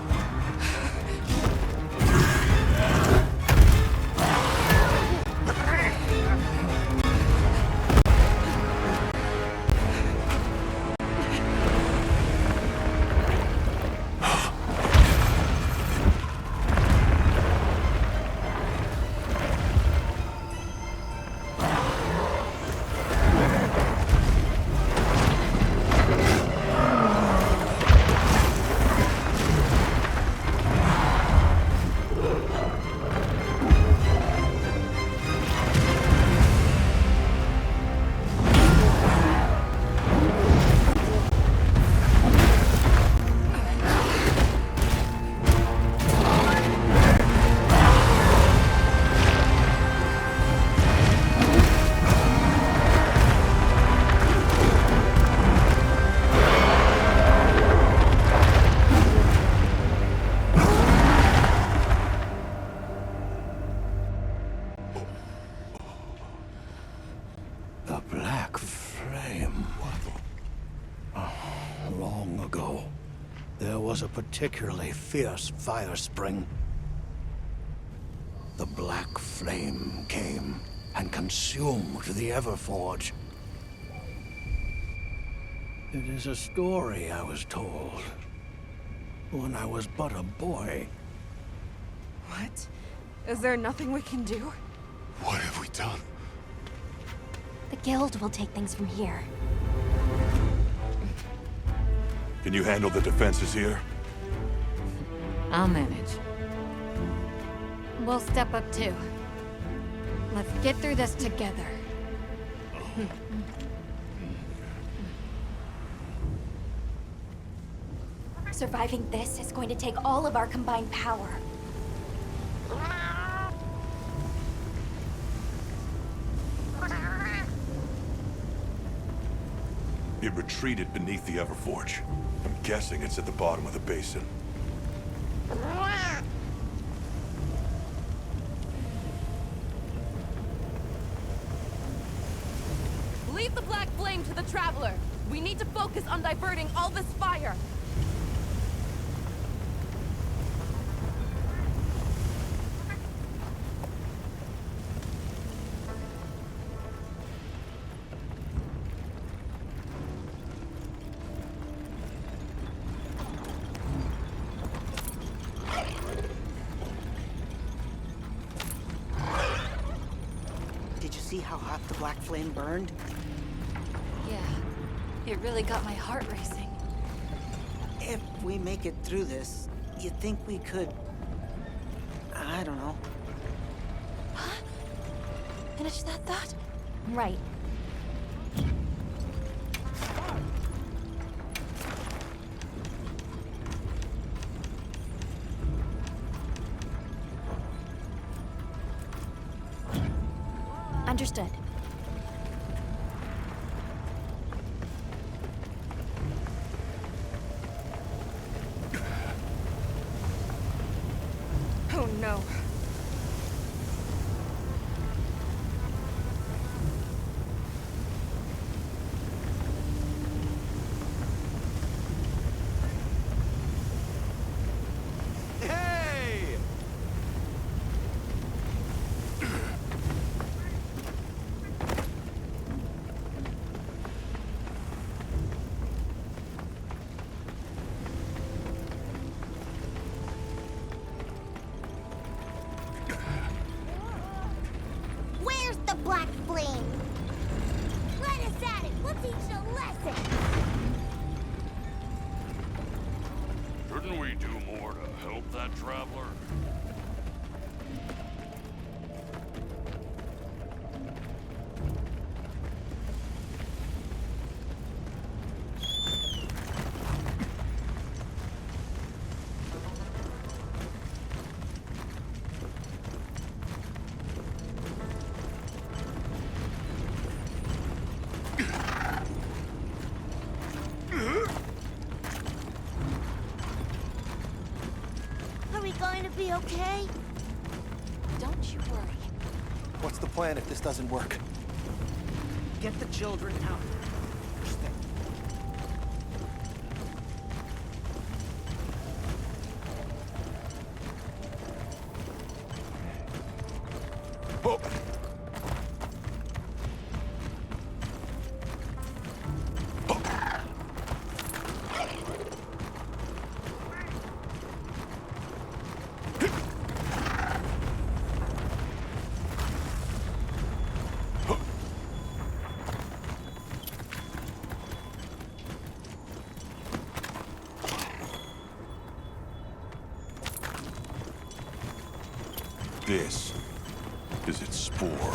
The Black Flame. Long ago, there was a particularly fierce fire spring. The Black Flame came and consumed the Everforge. It is a story I was told when I was but a boy. What? Is there nothing we can do? What have we done? The Guild will take things from here. Can you handle the defenses here? I'll manage. We'll step up too. Let's get through this together. Surviving this is going to take all of our combined power. It retreated beneath the Everforge. I'm guessing it's at the bottom of the basin. Leave the Black Flame to the Traveler. We need to focus on diverting all this fire. Did you see how hot the Black Flame burned? Yeah, it really got my heart racing. If we make it through this, you think we could... I don't know. Finish that thought? Right. Understood. Oh no. Hey! Where's the Black Flame? Let us at it. We'll teach a lesson. Can we do more to help that traveler? Are we going to be okay? Don't you worry. What's the plan if this doesn't work? Get the children out. First thing. Oh. This is its spore.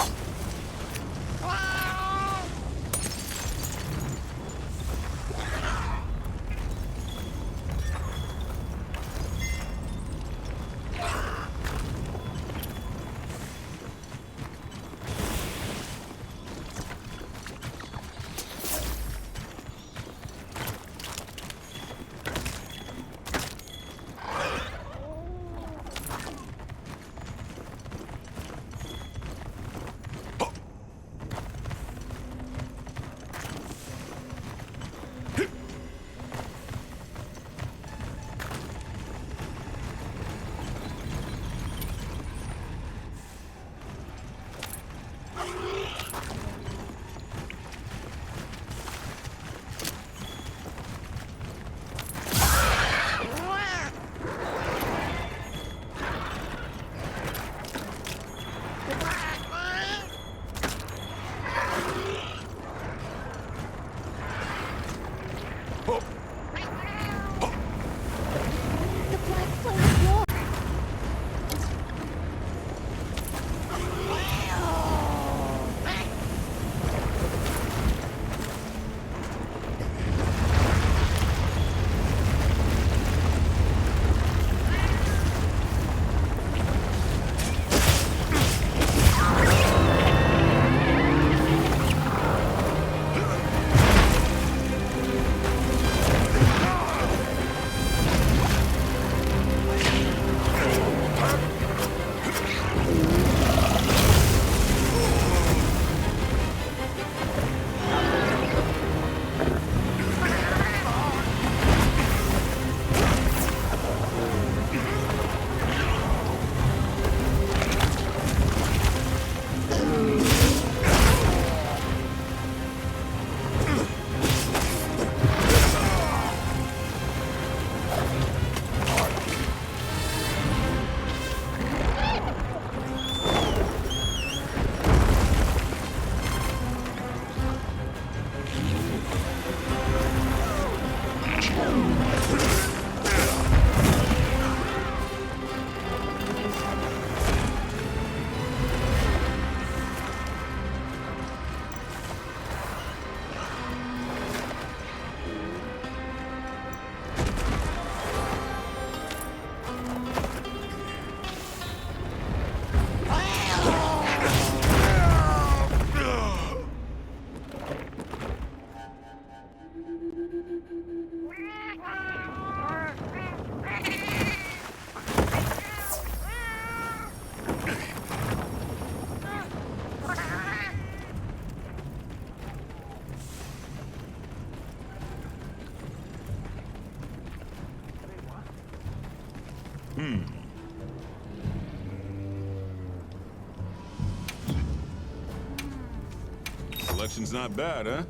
Selection's not bad, huh?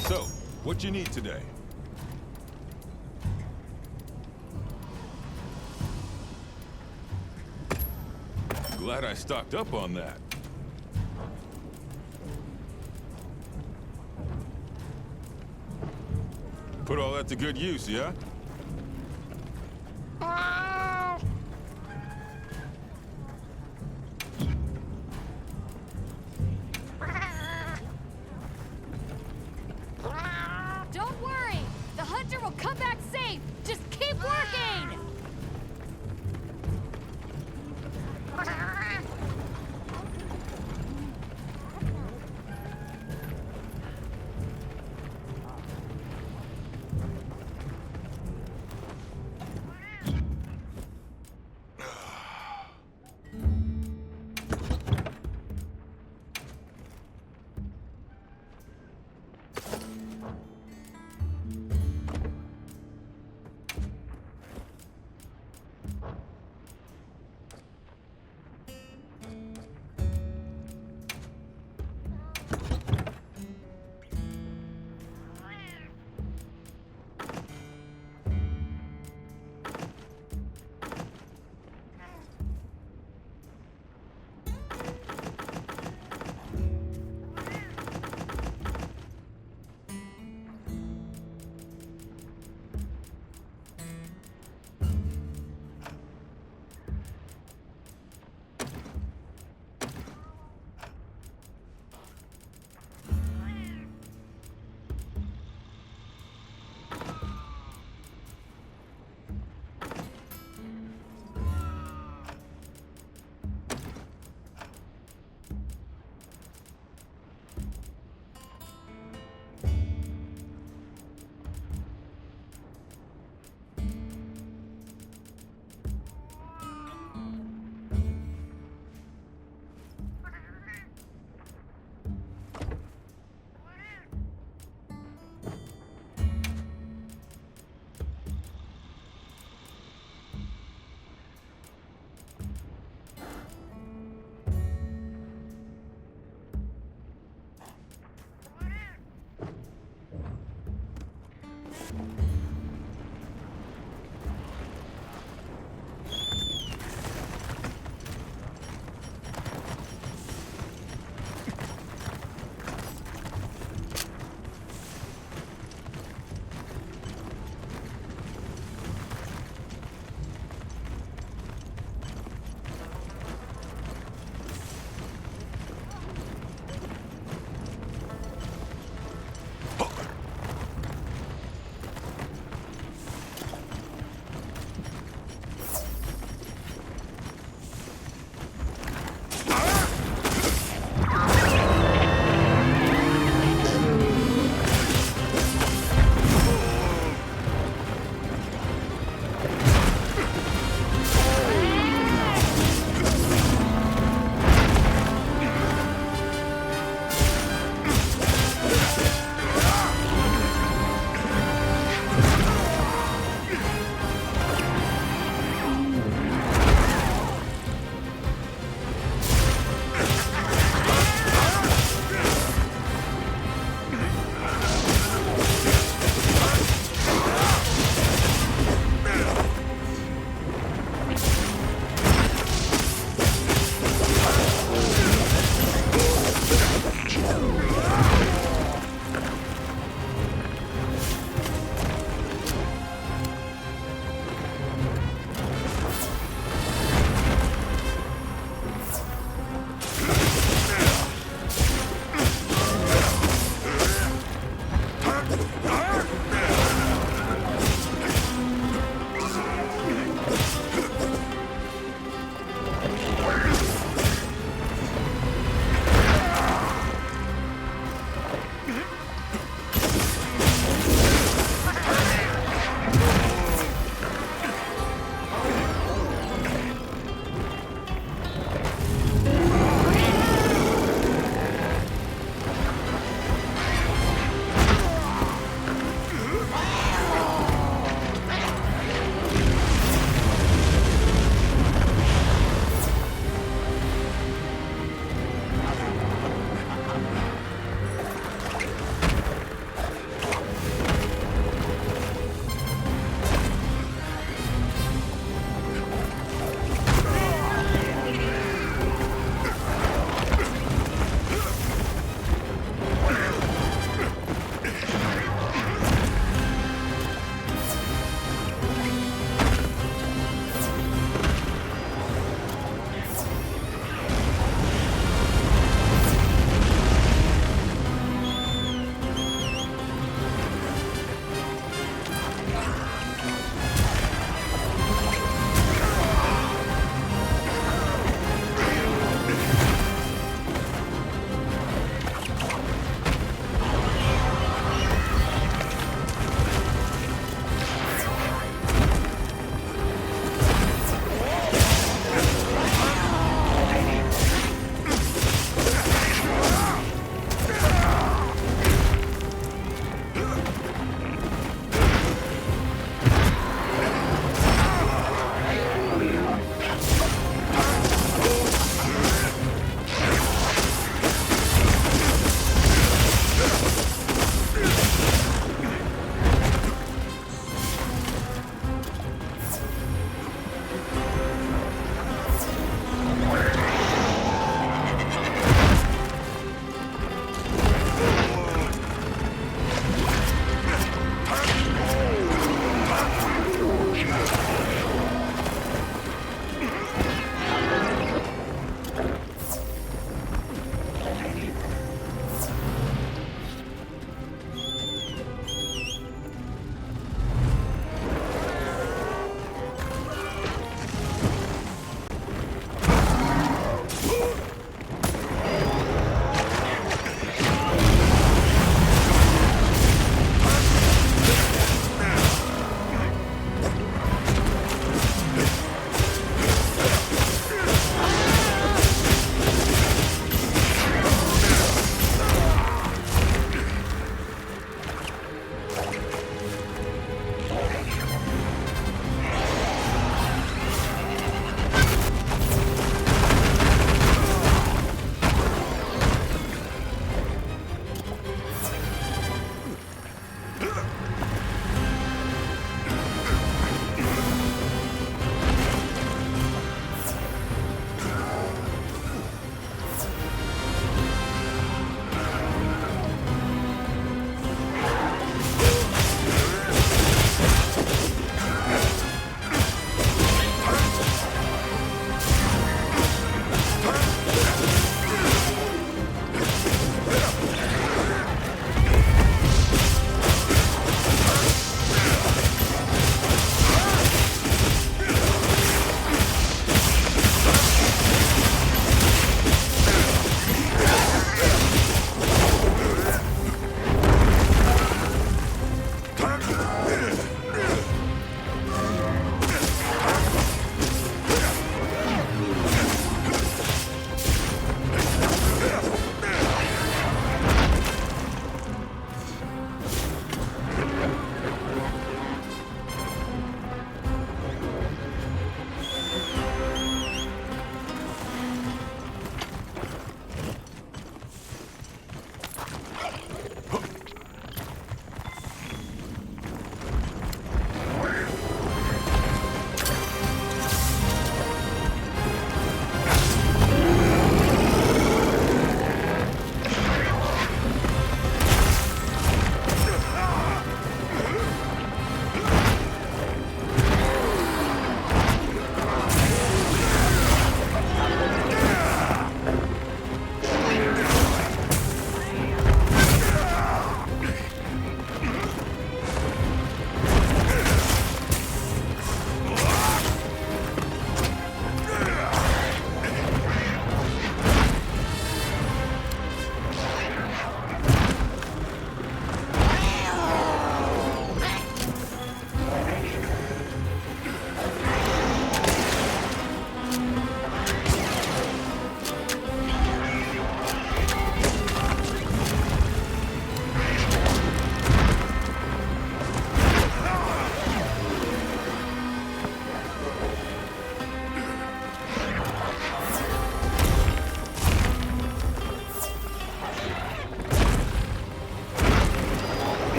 So, what you need today? Glad I stocked up on that. Put all that to good use, yeah? Don't worry! The hunter will come back safe! Just keep working!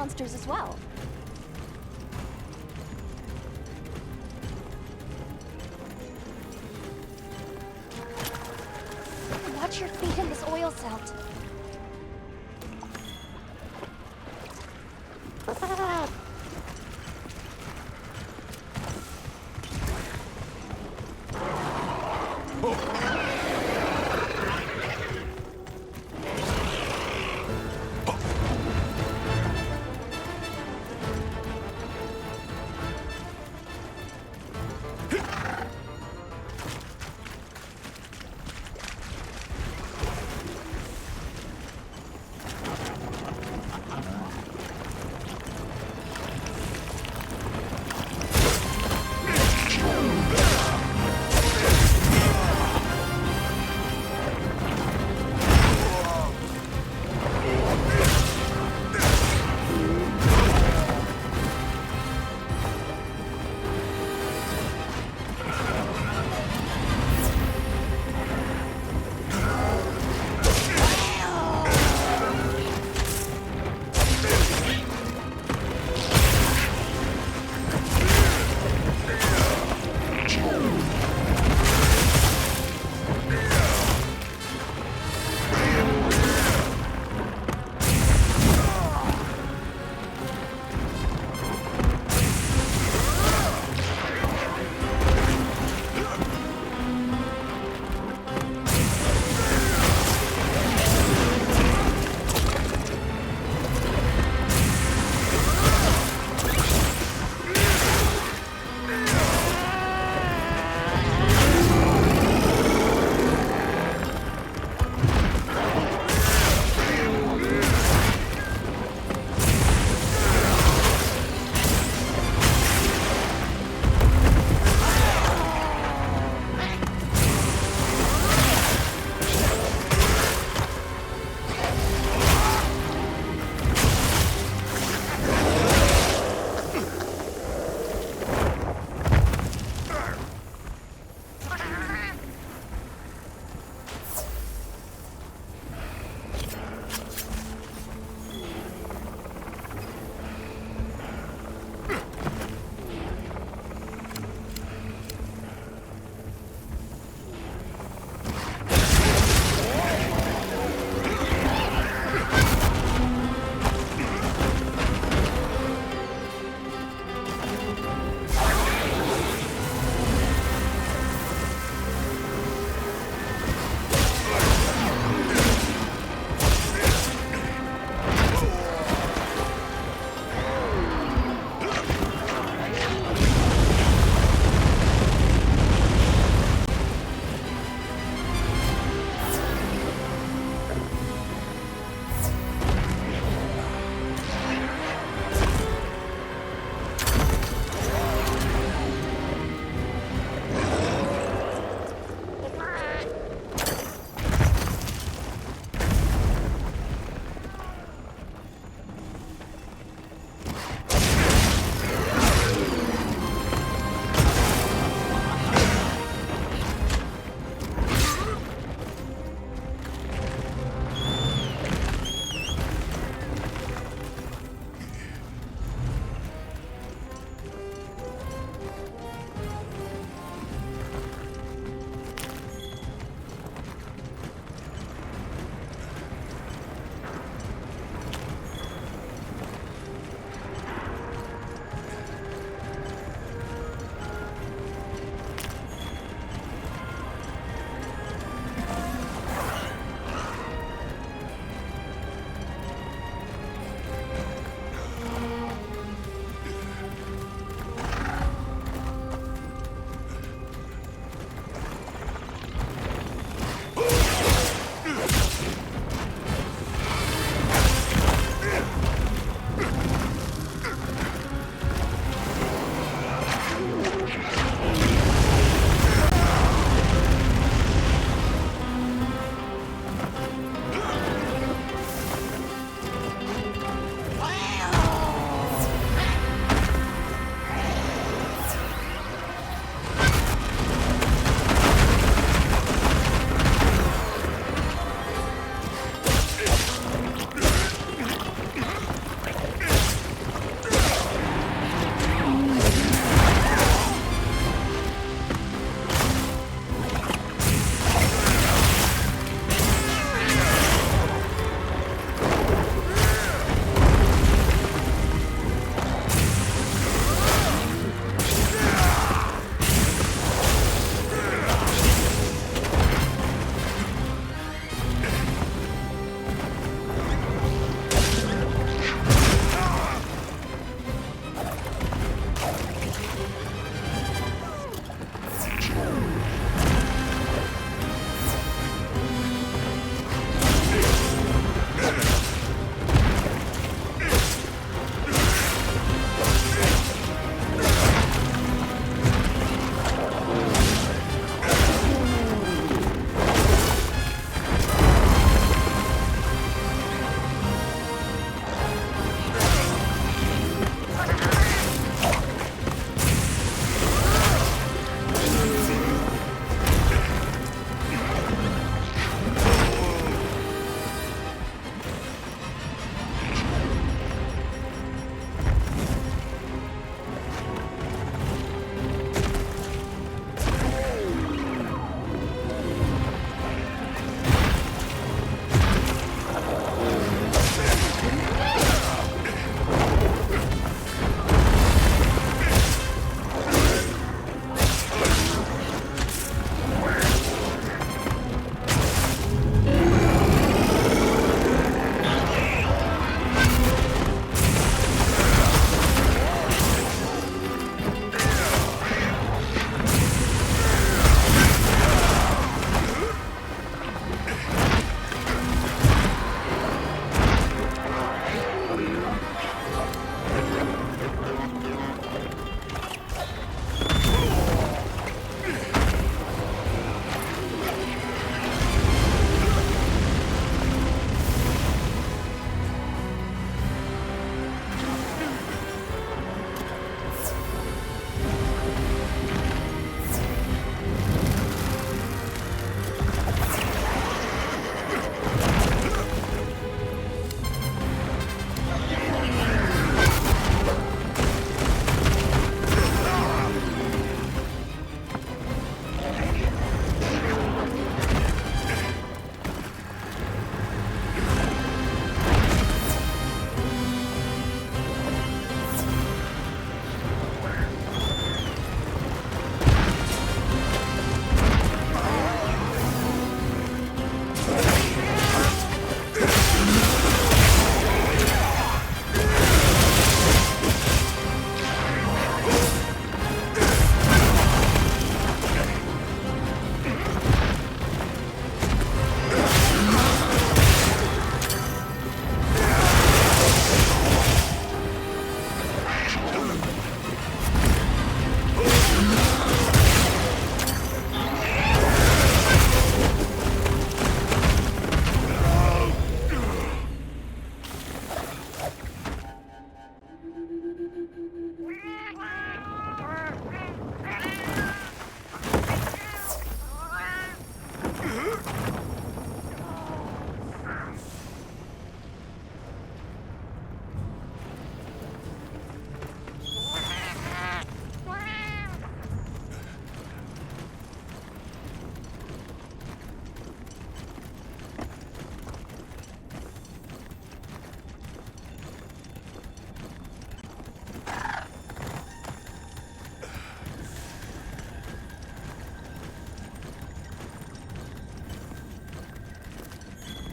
monsters as well. Watch your feet in this oil celt.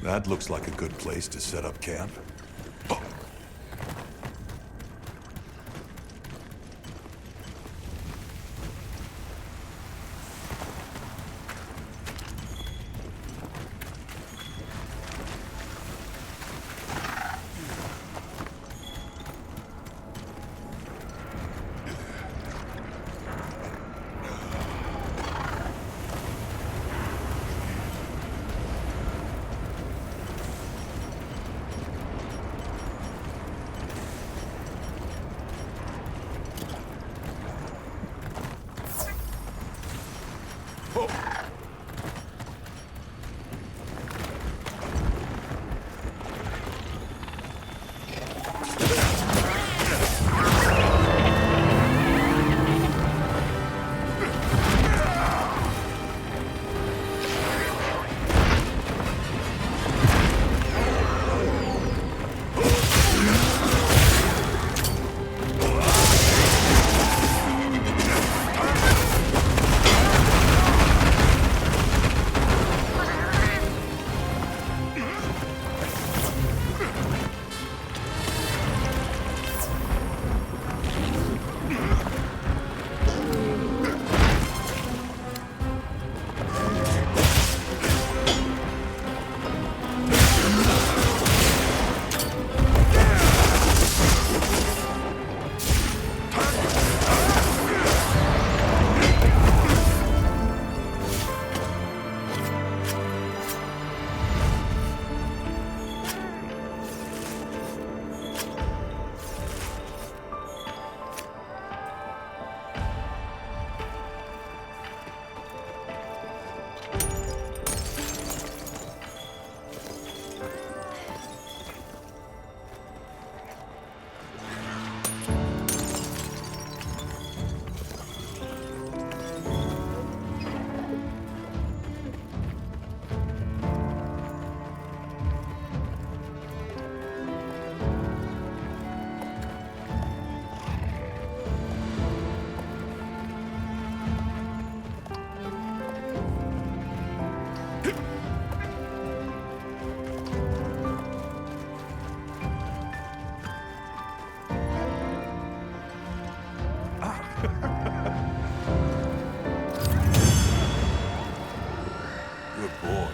That looks like a good place to set up camp. Good boy.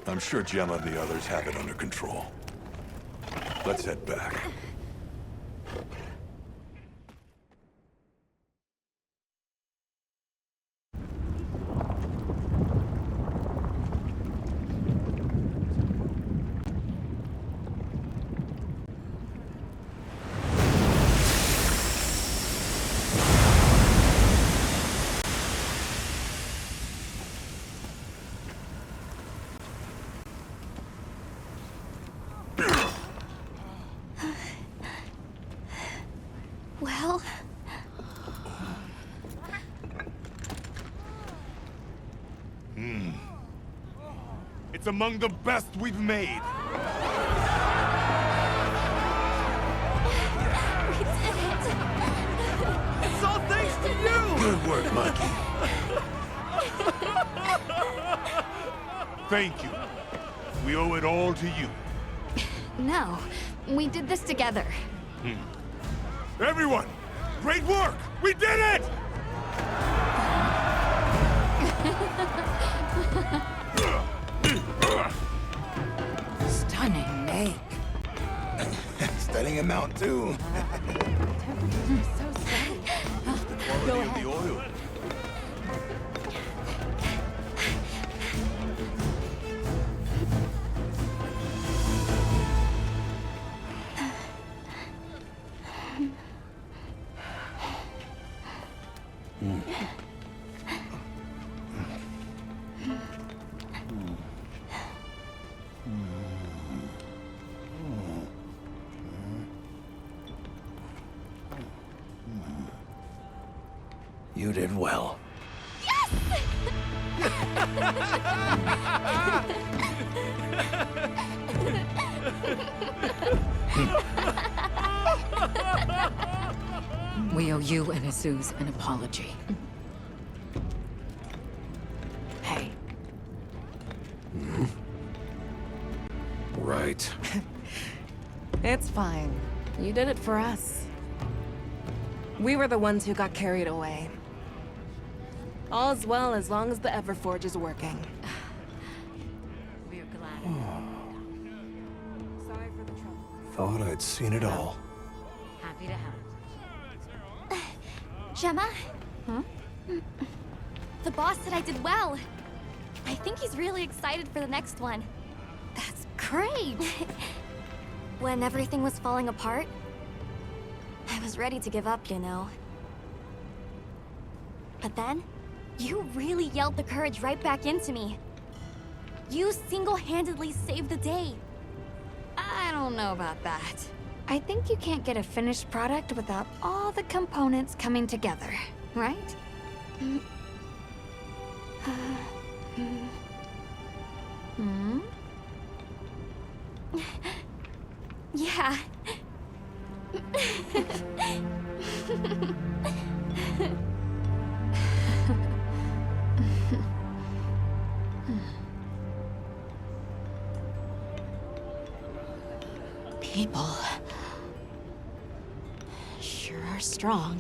I'm sure Gemma and the others have it under control. Let's head back. Well... It's among the best we've made. It's all thanks to you! Good work, Monkey. Thank you. We owe it all to you. No, we did this together. Everyone, great work! We did it! Stunning make. Stunning amount, too. Go ahead. The oil. You did well. We owe you and Jesus an apology. Hey. Right. It's fine. You did it for us. We were the ones who got carried away. All's well as long as the Everforge is working. We're glad. Sorry for the trouble. Thought I'd seen it all. Happy to help. Gemma? Huh? The boss said I did well. I think he's really excited for the next one. That's great! When everything was falling apart, I was ready to give up, you know. But then, you really yelled the courage right back into me. You single-handedly saved the day. I don't know about that. I think you can't get a finished product without all the components coming together, right? Yeah. People sure are strong.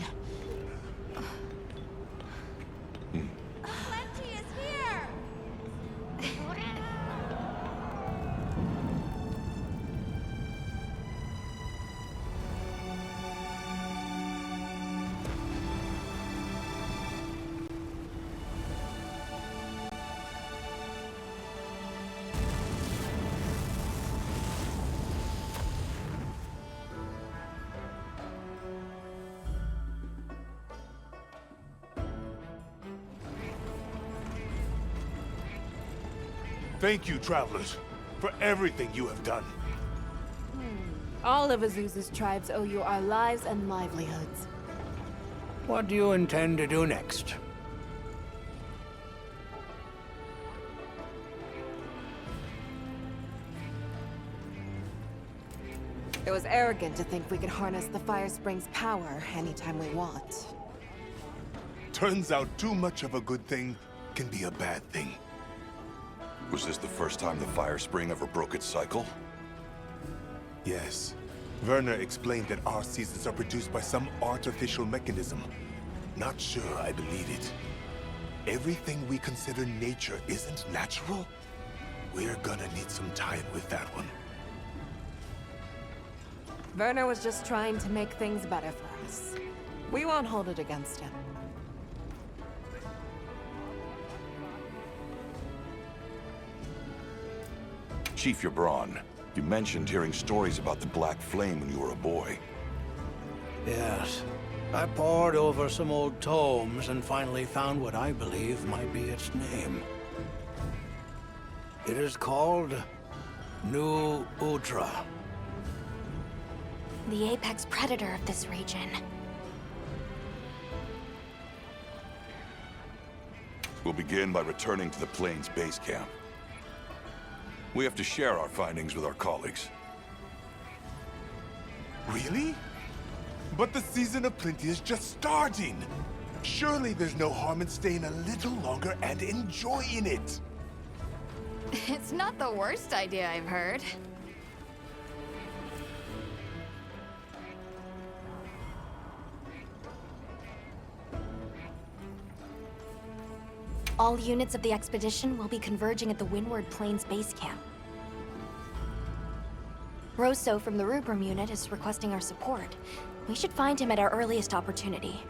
Thank you, travelers, for everything you have done. All of Azusa's tribes owe you our lives and livelihoods. What do you intend to do next? It was arrogant to think we could harness the Fire Spring's power anytime we want. Turns out too much of a good thing can be a bad thing. Was this the first time the Fire Spring ever broke its cycle? Yes. Werner explained that our seasons are produced by some artificial mechanism. Not sure I believe it. Everything we consider nature isn't natural. We're gonna need some time with that one. Werner was just trying to make things better for us. We won't hold it against him. Chief Yabron, you mentioned hearing stories about the Black Flame when you were a boy. Yes. I pored over some old tomes and finally found what I believe might be its name. It is called New Udra. The apex predator of this region. We'll begin by returning to the Plains base camp. We have to share our findings with our colleagues. Really? But the season of plenty is just starting. Surely there's no harm in staying a little longer and enjoying it. It's not the worst idea I've heard. All units of the expedition will be converging at the Windward Plains base camp. Rosso from the Rubrum unit is requesting our support. We should find him at our earliest opportunity.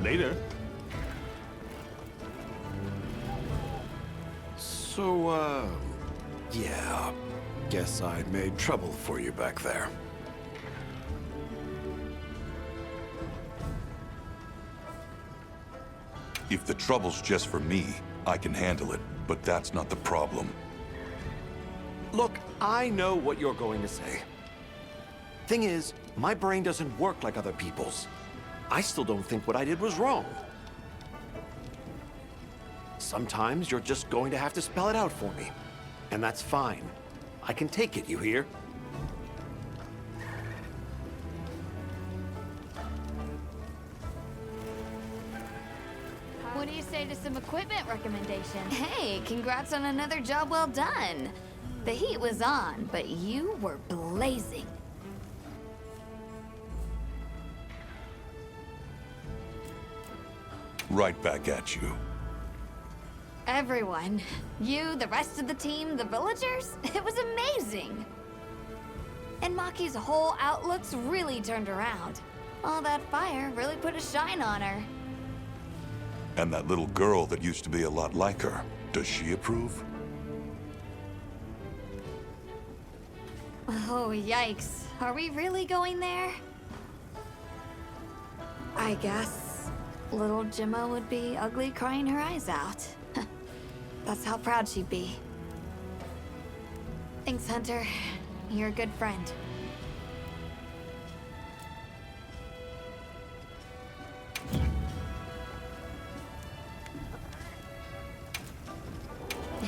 Later. So, yeah. Guess I made trouble for you back there. If the trouble's just for me, I can handle it, but that's not the problem. Look, I know what you're going to say. Thing is, my brain doesn't work like other people's. I still don't think what I did was wrong. Sometimes you're just going to have to spell it out for me. And that's fine. I can take it, you hear? What do you say to some equipment recommendation? Hey, congrats on another job well done. The heat was on, but you were blazing. Right back at you. Everyone. You, the rest of the team, the villagers. It was amazing. And Maki's whole outlook's really turned around. All that fire really put a shine on her. And that little girl that used to be a lot like her, does she approve? Oh, yikes. Are we really going there? I guess little Gemma would be ugly crying her eyes out. That's how proud she'd be. Thanks, Hunter. You're a good friend.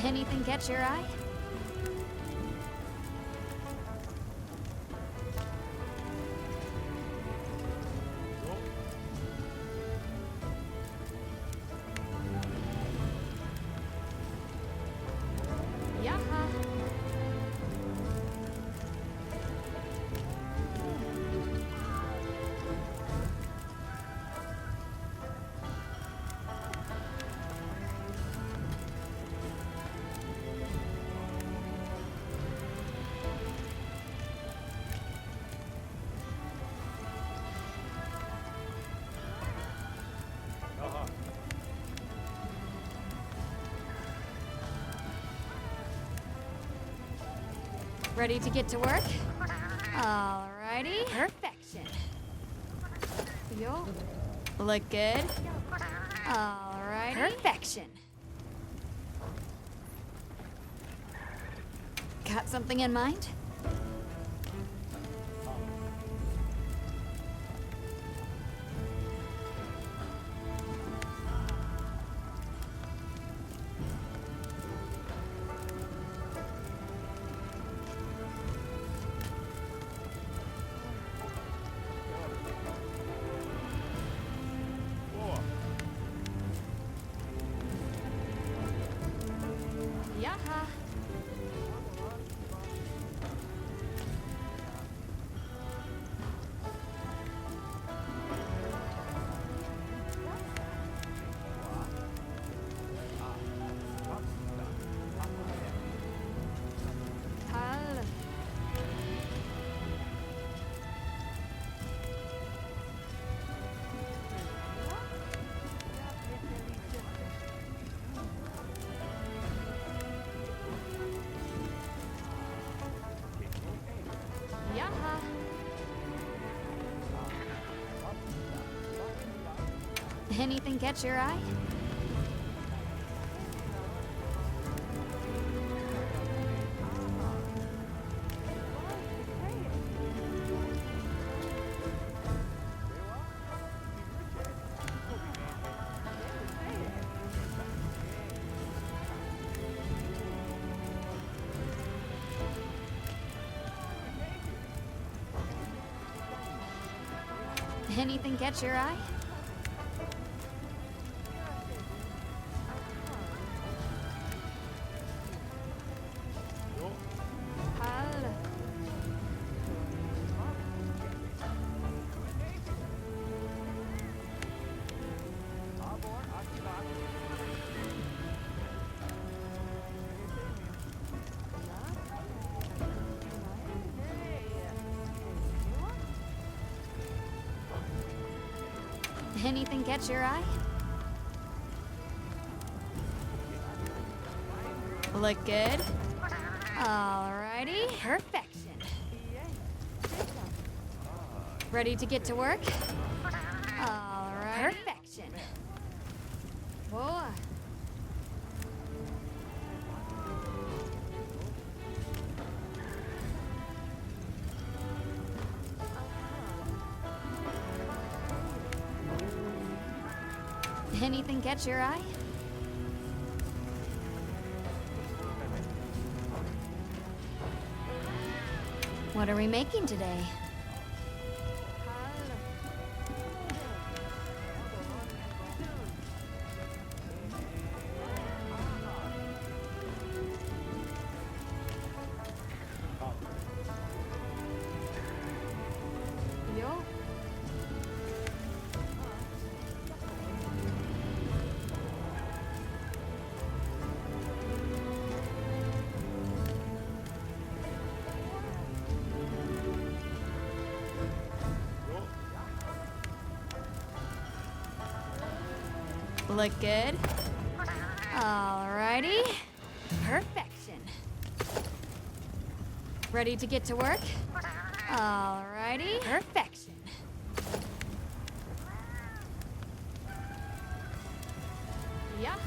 Anything catch your eye? Ready to get to work? Alrighty. Perfection. Yo. Look good? Alrighty. Perfection. Got something in mind? Anything catch your eye? Anything catch your eye? Anything catch your eye? Look good? Alrighty. Perfection. Ready to get to work? Alright. Perfection. Whoa. Anything catch your eye? What are we making today? Yo. Look good? Alrighty. Perfection. Ready to get to work? Alrighty. Perfection. Yaha.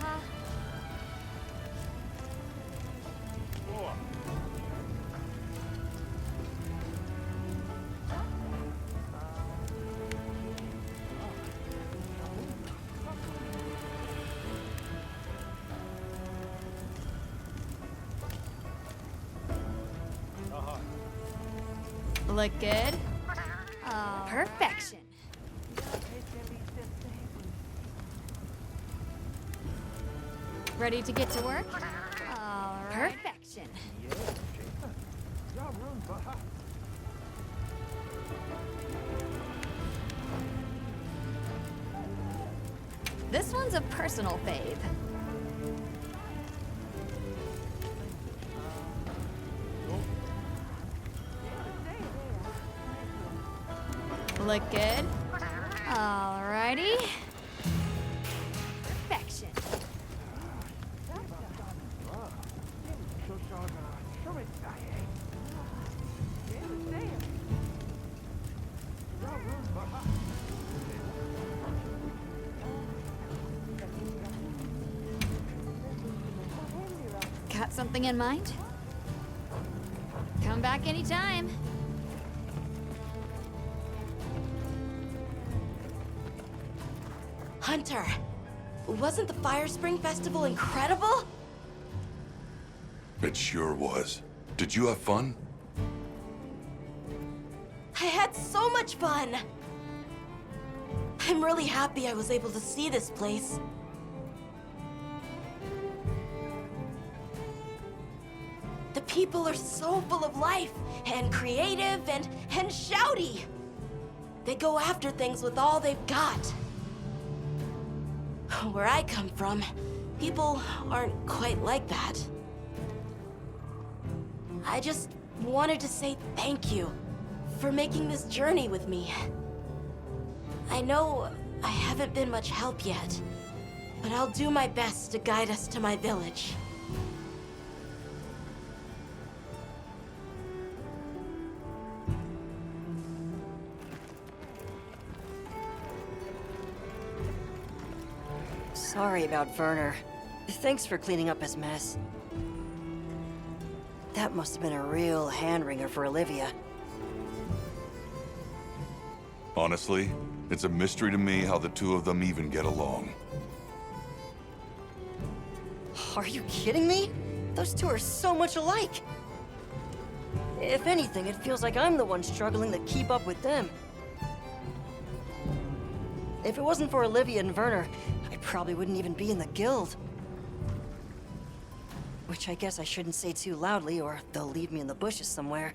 Look good? Perfection. Ready to get to work? Alright. Perfection. This one's a personal fave. Look good? Alrighty. Perfection. Got something in mind? Come back anytime. Hunter, wasn't the Fire Spring Festival incredible? It sure was. Did you have fun? I had so much fun! I'm really happy I was able to see this place. The people are so full of life, and creative, and shouty. They go after things with all they've got. Where I come from, people aren't quite like that. I just wanted to say thank you for making this journey with me. I know I haven't been much help yet, but I'll do my best to guide us to my village. Sorry about Werner. Thanks for cleaning up his mess. That must have been a real hand-wringer for Olivia. Honestly, it's a mystery to me how the two of them even get along. Are you kidding me? Those two are so much alike. If anything, it feels like I'm the one struggling to keep up with them. If it wasn't for Olivia and Werner, I probably wouldn't even be in the guild. Which I guess I shouldn't say too loudly, or they'll leave me in the bushes somewhere.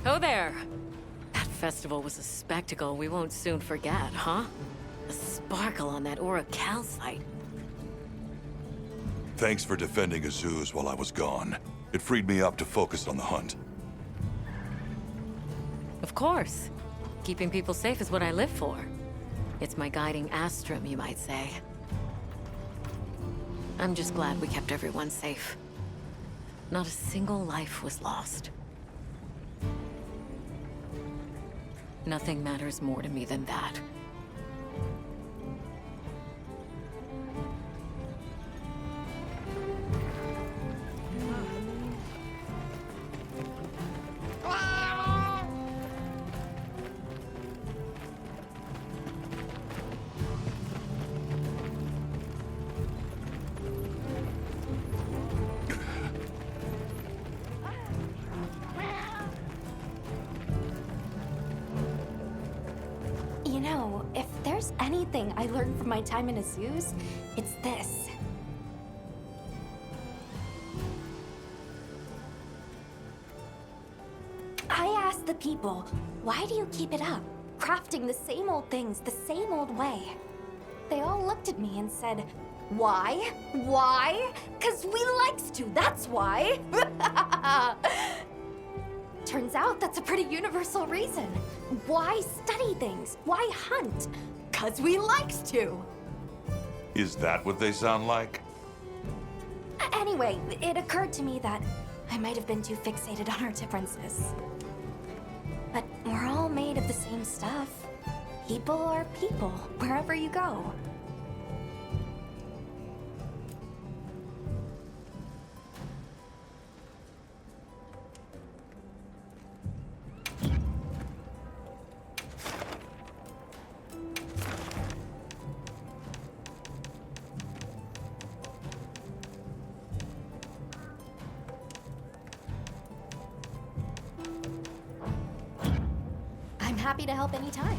Oh there! That festival was a spectacle we won't soon forget, huh? A sparkle on that aura calcite. Thanks for defending Azuz while I was gone. It freed me up to focus on the hunt. Of course. Keeping people safe is what I live for. It's my guiding astrum, you might say. I'm just glad we kept everyone safe. Not a single life was lost. Nothing matters more to me than that. You know, if there's anything I learned from my time in Azuz, it's this. I asked the people, why do you keep it up? Crafting the same old things the same old way. They all looked at me and said, why? Why? 'Cause we likes to, that's why. Turns out that's a pretty universal reason. Why study things? Why hunt? 'Cause we likes to. Is that what they sound like? Anyway, it occurred to me that I might have been too fixated on our differences. But we're all made of the same stuff. People are people, wherever you go. I'm happy to help anytime.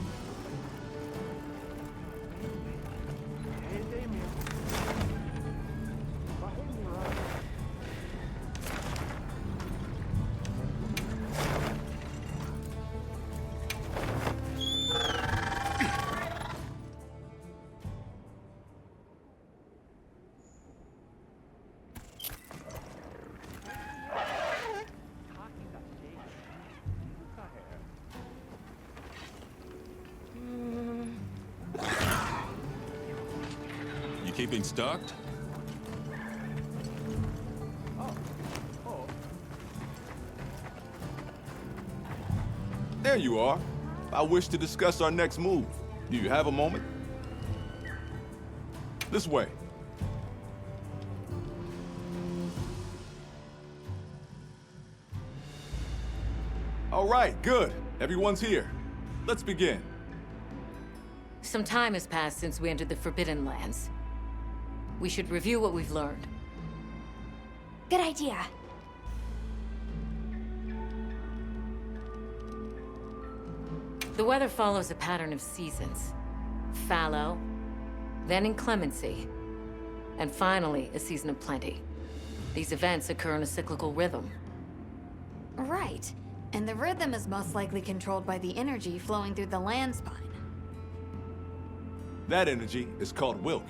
You keeping stocked? There you are. I wish to discuss our next move. Do you have a moment? This way. All right, good. Everyone's here. Let's begin. Some time has passed since we entered the Forbidden Lands. We should review what we've learned. Good idea. The weather follows a pattern of seasons. Fallow, then inclemency, and finally a season of plenty. These events occur in a cyclical rhythm. Right. And the rhythm is most likely controlled by the energy flowing through the land spine. That energy is called Wilk,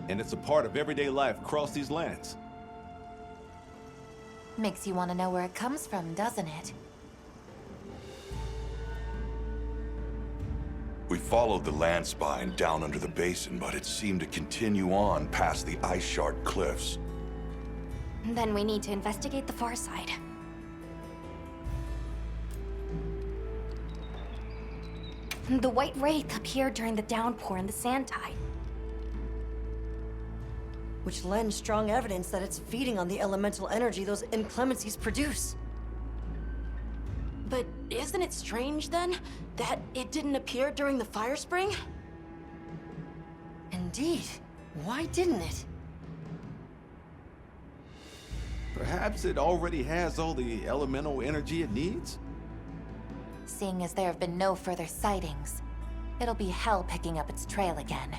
and it's a part of everyday life across these lands. Makes you want to know where it comes from, doesn't it? We followed the land spine down under the basin, but it seemed to continue on past the ice shard cliffs. Then we need to investigate the far side. The White Wraith appeared during the downpour and the sand tide. Which lends strong evidence that it's feeding on the elemental energy those inclemencies produce. But isn't it strange, then, that it didn't appear during the fire spring? Indeed. Why didn't it? Perhaps it already has all the elemental energy it needs? Seeing as there have been no further sightings, it'll be hell picking up its trail again.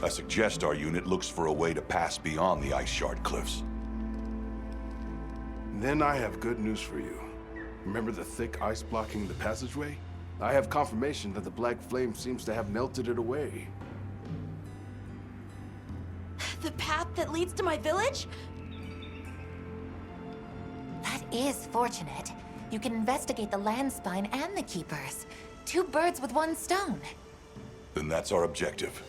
I suggest our unit looks for a way to pass beyond the ice shard cliffs. Then I have good news for you. Remember the thick ice blocking the passageway? I have confirmation that the black flame seems to have melted it away. The path that leads to my village? That is fortunate. You can investigate the land spine and the keepers. 2 birds with 1 stone. Then that's our objective.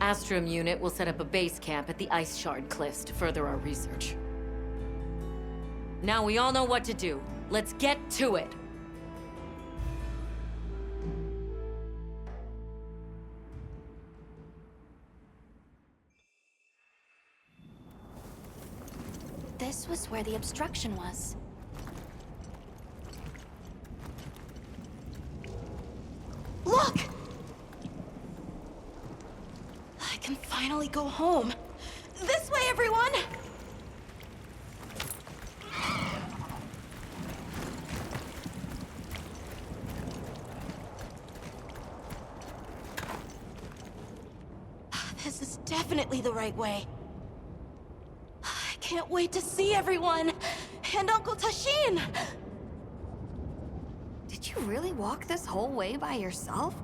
Astrum unit will set up a base camp at the Ice Shard Cliffs to further our research. Now we all know what to do. Let's get to it! This was where the obstruction was. Look! I can finally go home. This way, everyone! This is definitely the right way. I can't wait to see everyone! And Uncle Tashin! Did you really walk this whole way by yourself?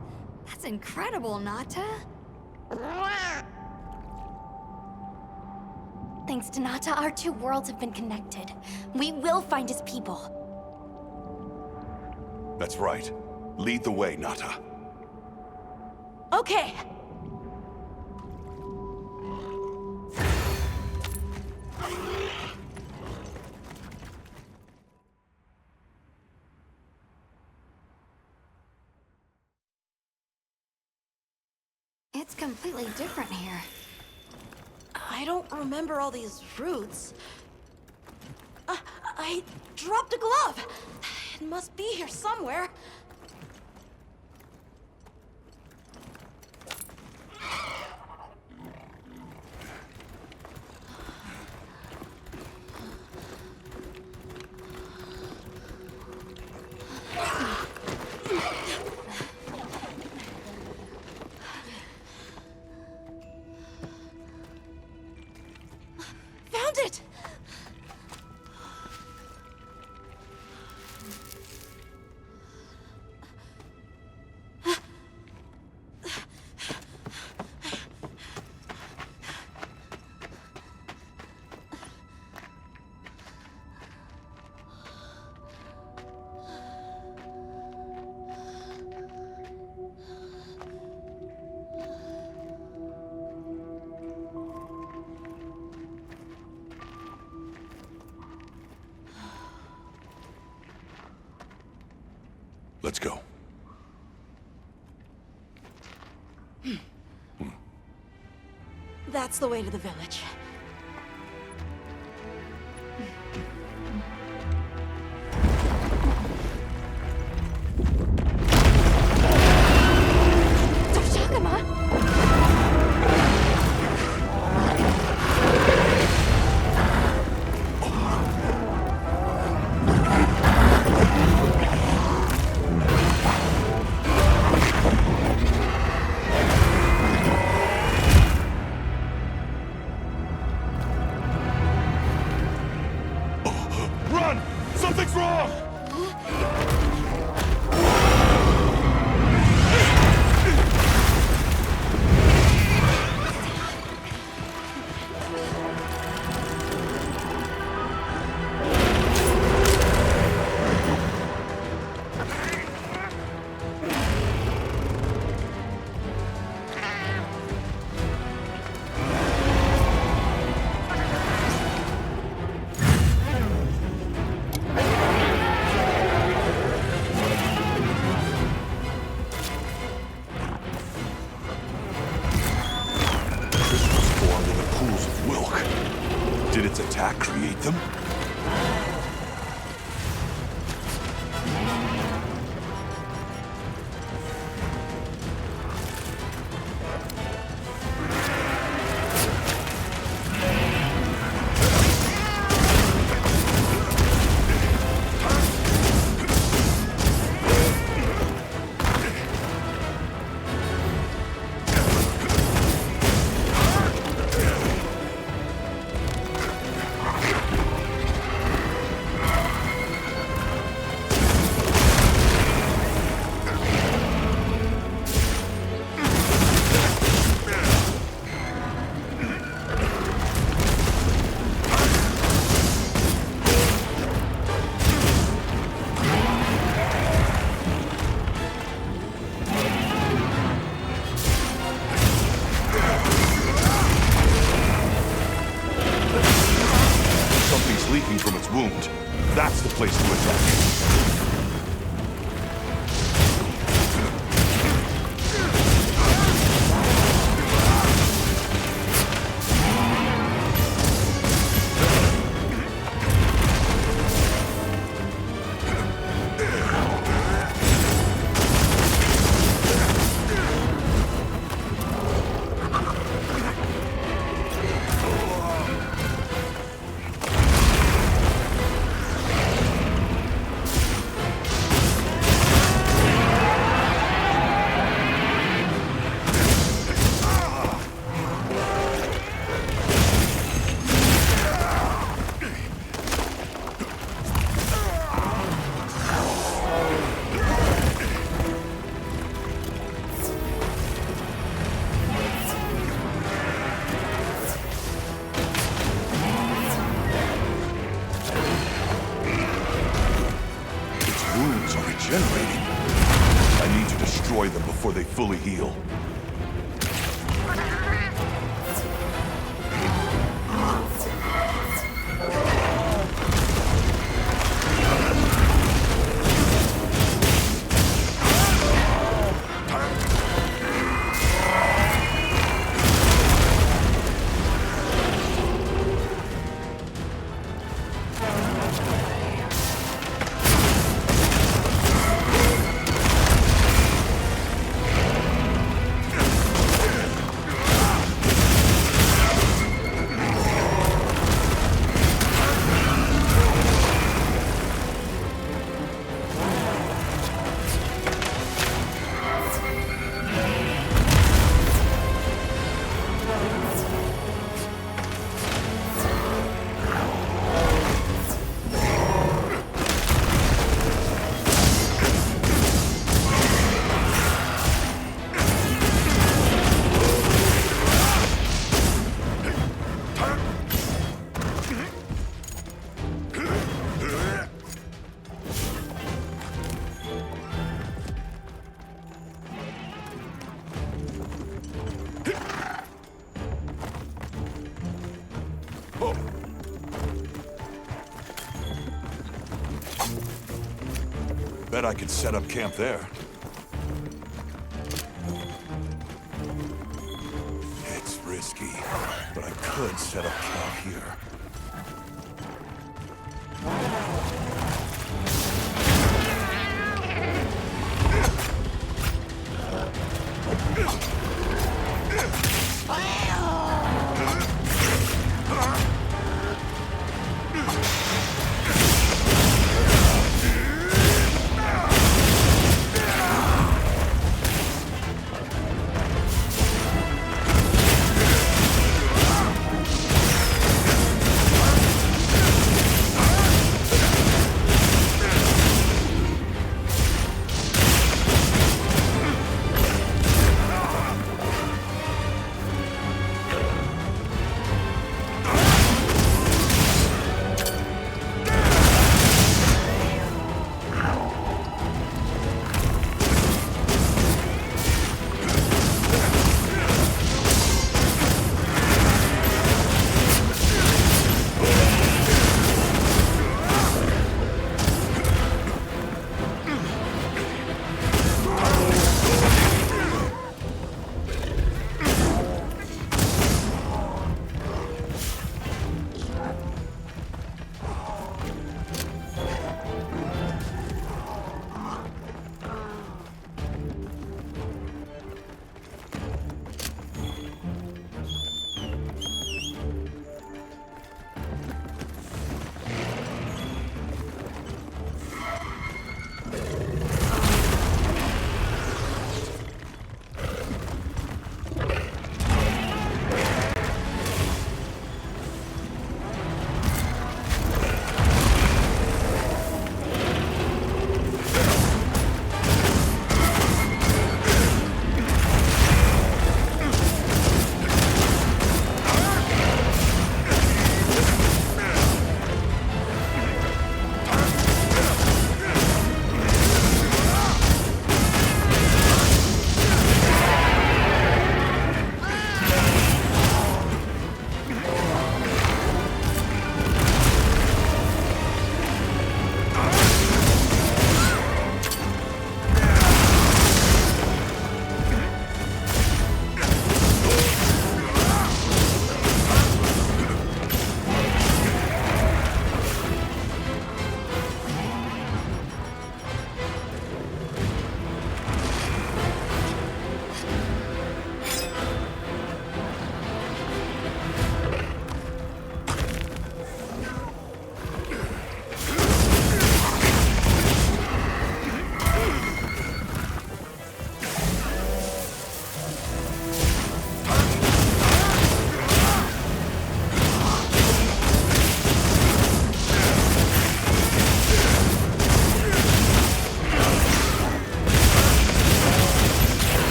That's incredible, Nata. Thanks to Nata, our 2 worlds have been connected. We will find his people. That's right. Lead the way, Nata. Okay. It's completely different here. I don't remember all these routes. I dropped a glove. It must be here somewhere. Found it! Let's go. That's the way to the village. Run! Something's wrong! Did its attack create them? leaking from its wound. That's the place to attack. Wounds are regenerating. I need to destroy them before they fully heal. Bet I could set up camp there. It's risky, but I could set up camp here.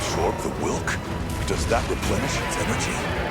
absorb the Wilk? Does that replenish its energy?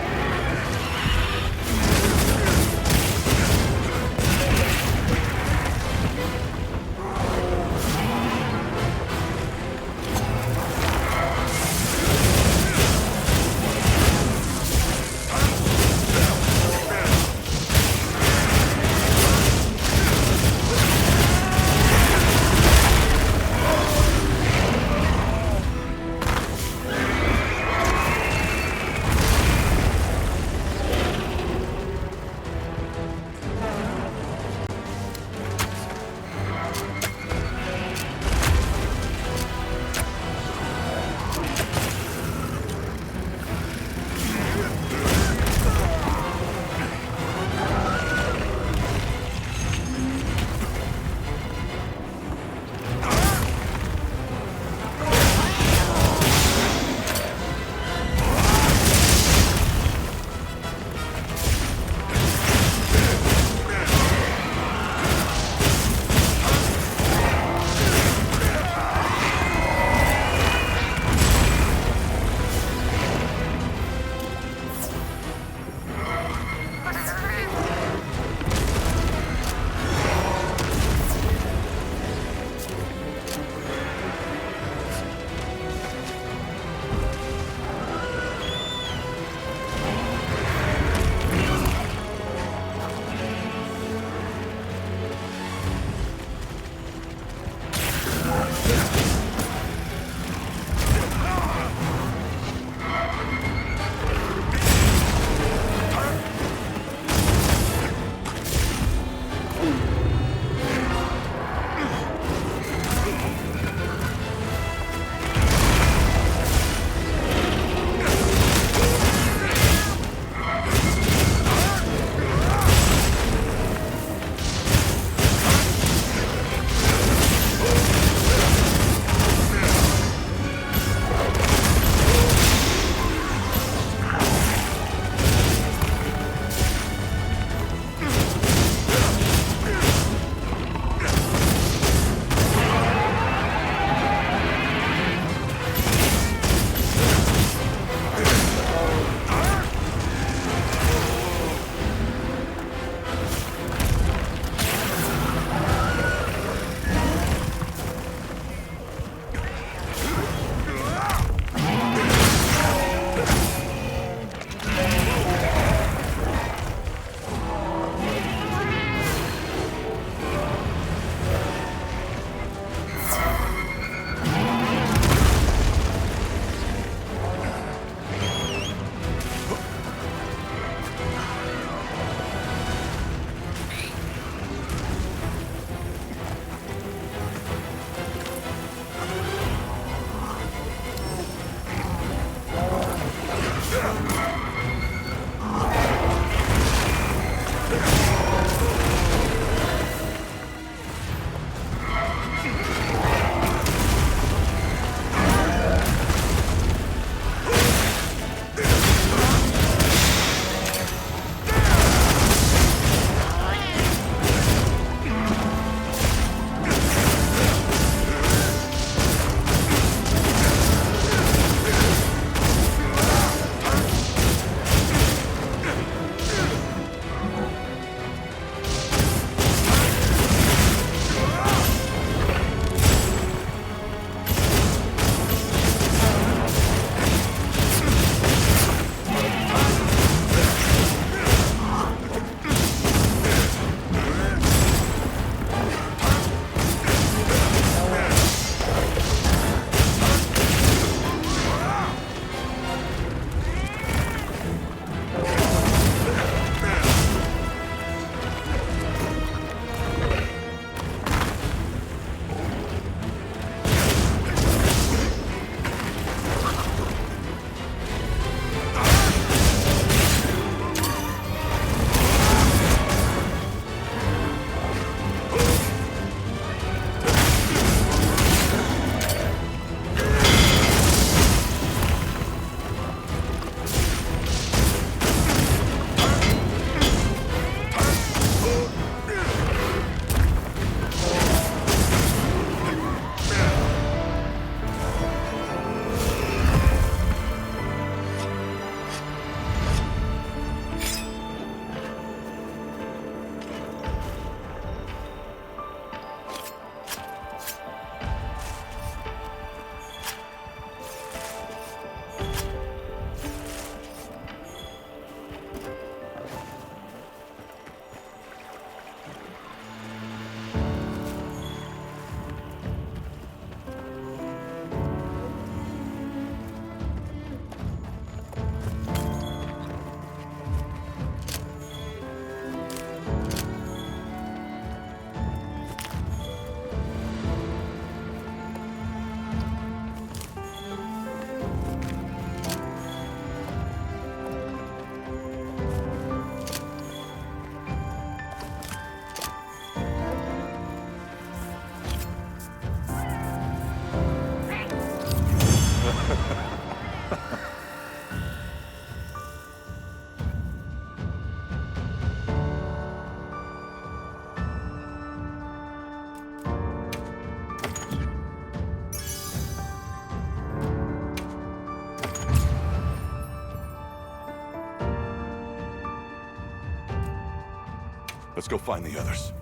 Let's go find the others.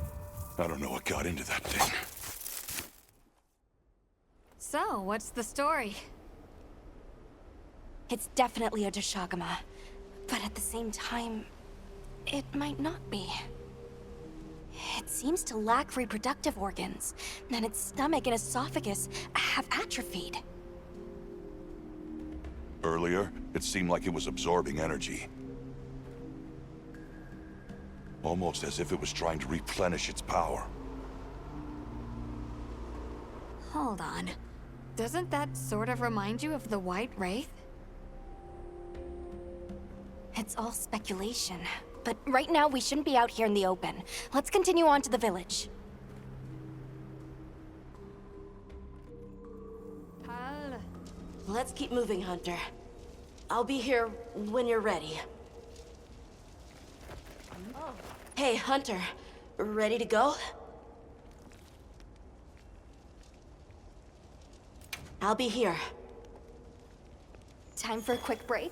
I don't know what got into that thing. So, what's the story? It's definitely a Deshagama, but at the same time, it might not be. It seems to lack reproductive organs, and its stomach and esophagus have atrophied. Earlier, it seemed like it was absorbing energy. Almost as if it was trying to replenish its power. Hold on. Doesn't that sort of remind you of the White Wraith? It's all speculation, but right now we shouldn't be out here in the open. Let's continue on to the village. Let's keep moving, Hunter. I'll be here when you're ready. Hey, Hunter. Ready to go? I'll be here. Time for a quick break?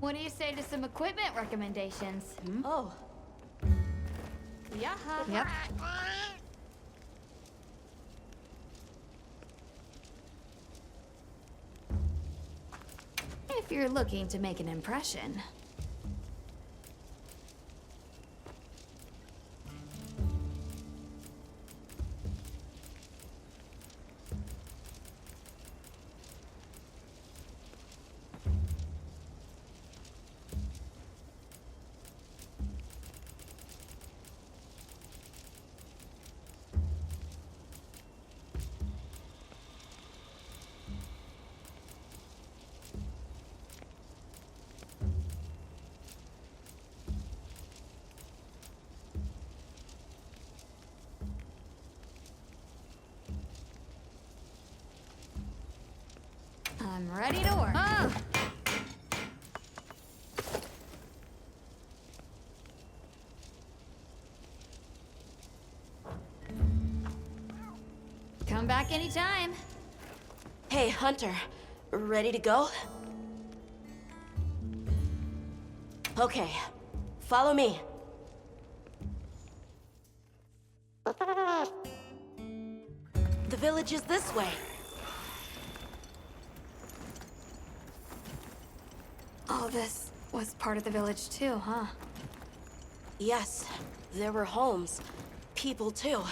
What do you say to some equipment recommendations? Oh. Yeah. Yep. If you're looking to make an impression. I'm ready to work. Come back anytime. Hey, Hunter. Ready to go? Okay. Follow me. The village is this way. All this was part of the village too, huh? Yes, there were homes. People too.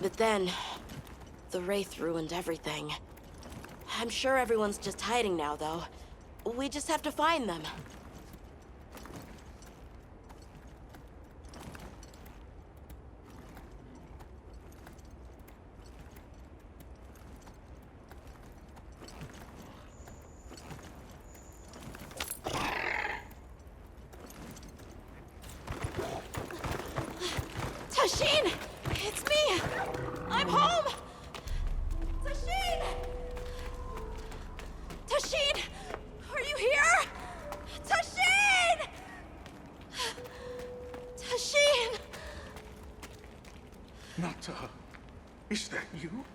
But then, the Wraith ruined everything. I'm sure everyone's just hiding now, though. We just have to find them. Tashin! It's me! I'm home! Tashin! Tashin! Are you here? Tashin! Tashin! Nata, is that you?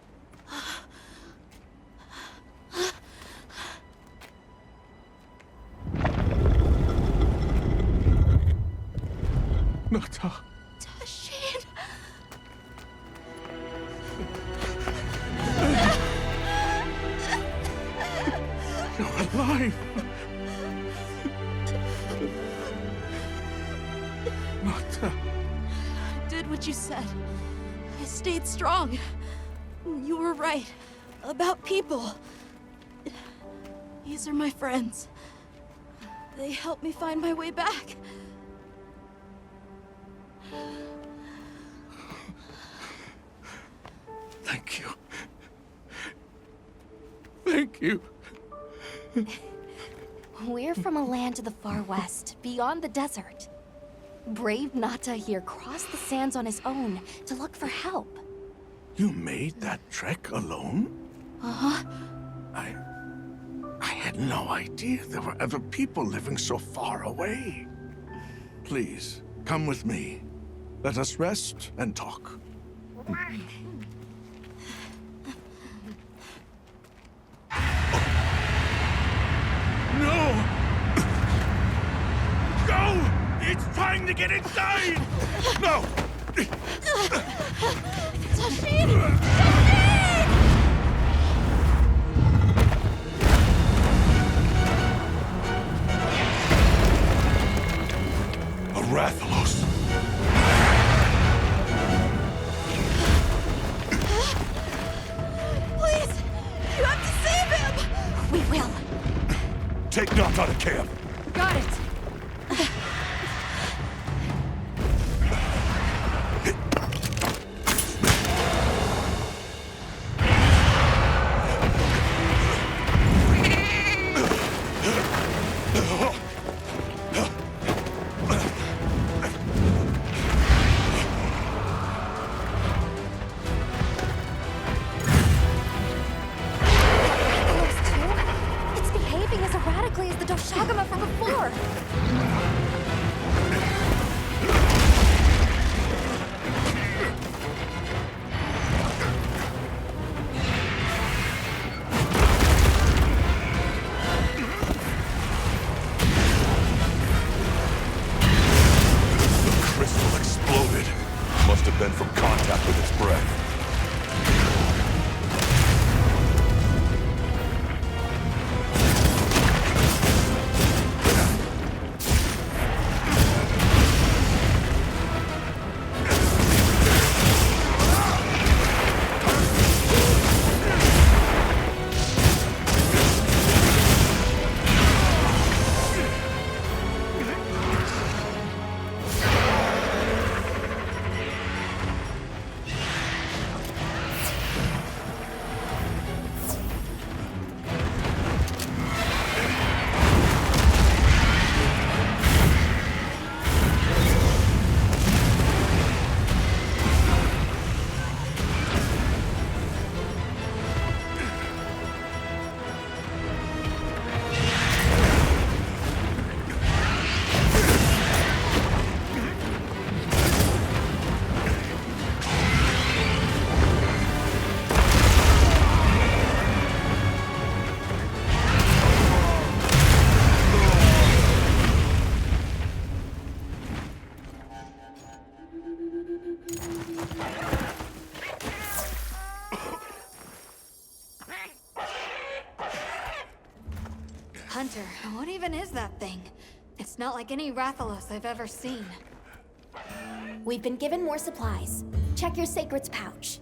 Nata. Tashin! You're alive! Nata. I did what you said. I stayed strong. You were right. About people. These are my friends. They helped me find my way back. Thank you. Thank you. We're from a land to the far west, beyond the desert. Brave Nata here crossed the sands on his own to look for help. You made that trek alone? Uh-huh. I had no idea there were other people living so far away. Please, come with me. Let us rest and talk. No! Go! It's trying to get inside! No! Tasheen! A Rathalos. Please! You have to save him! We will. Take Nata out of camp. Got it. It's behaving as erratically as the Doshagama from before. The crystal exploded. Must have been from contact with its breath. Hunter, what even is that thing? It's not like any Rathalos I've ever seen. We've been given more supplies. Check your sacred's pouch.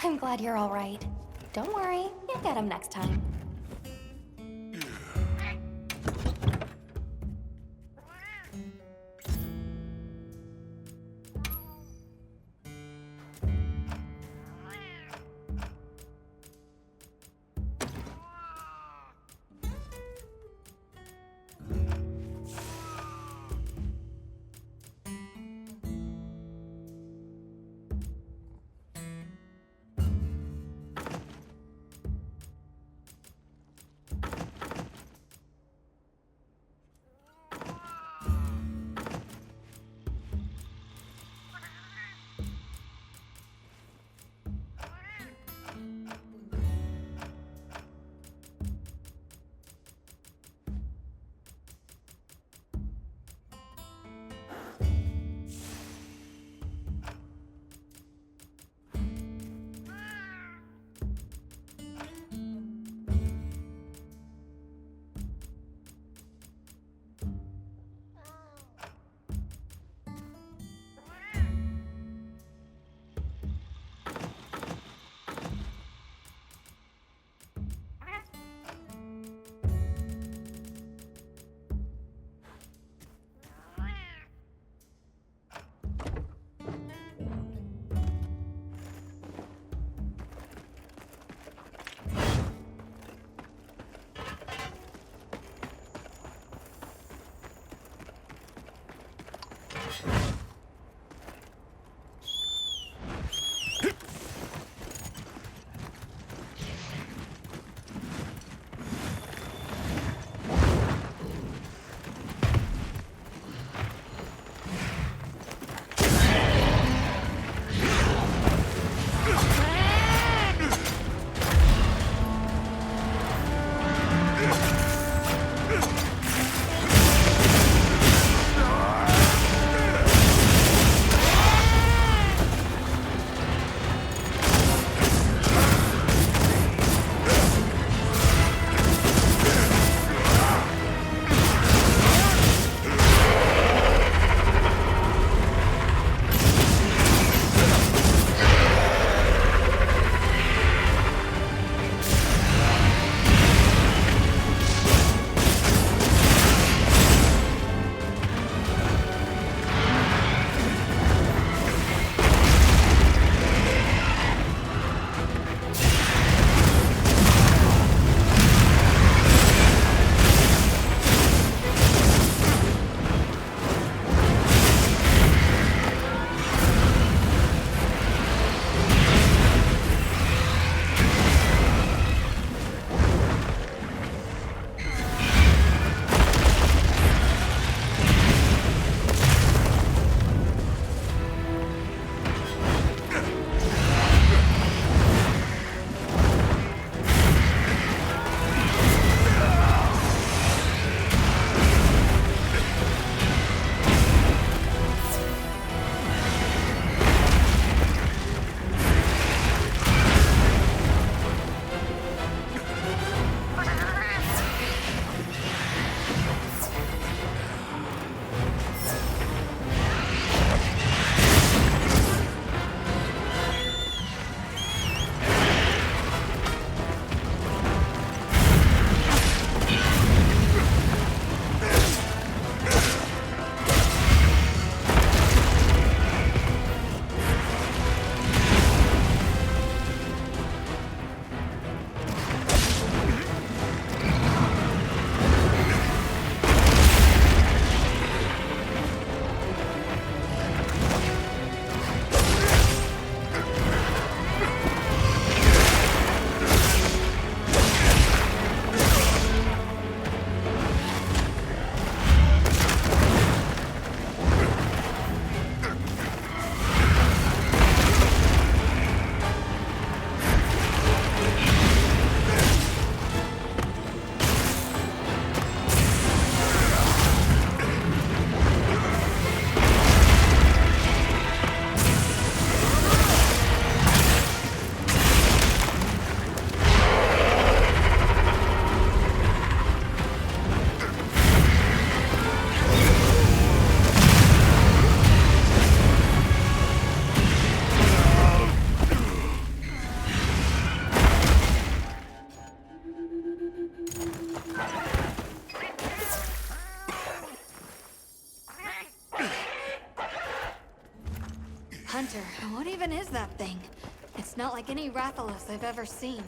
I'm glad you're all right. Don't worry, you'll get him next time. What even is that thing? It's not like any Rathalos I've ever seen.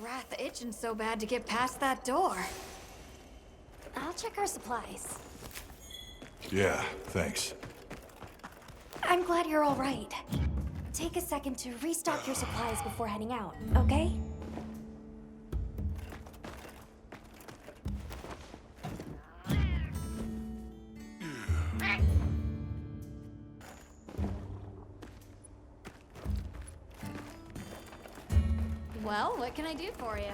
Wrath itching so bad to get past that door. I'll check our supplies. Yeah, thanks. I'm glad you're all right. Take a second to restock your supplies before heading out, okay? Well, what can I do for you?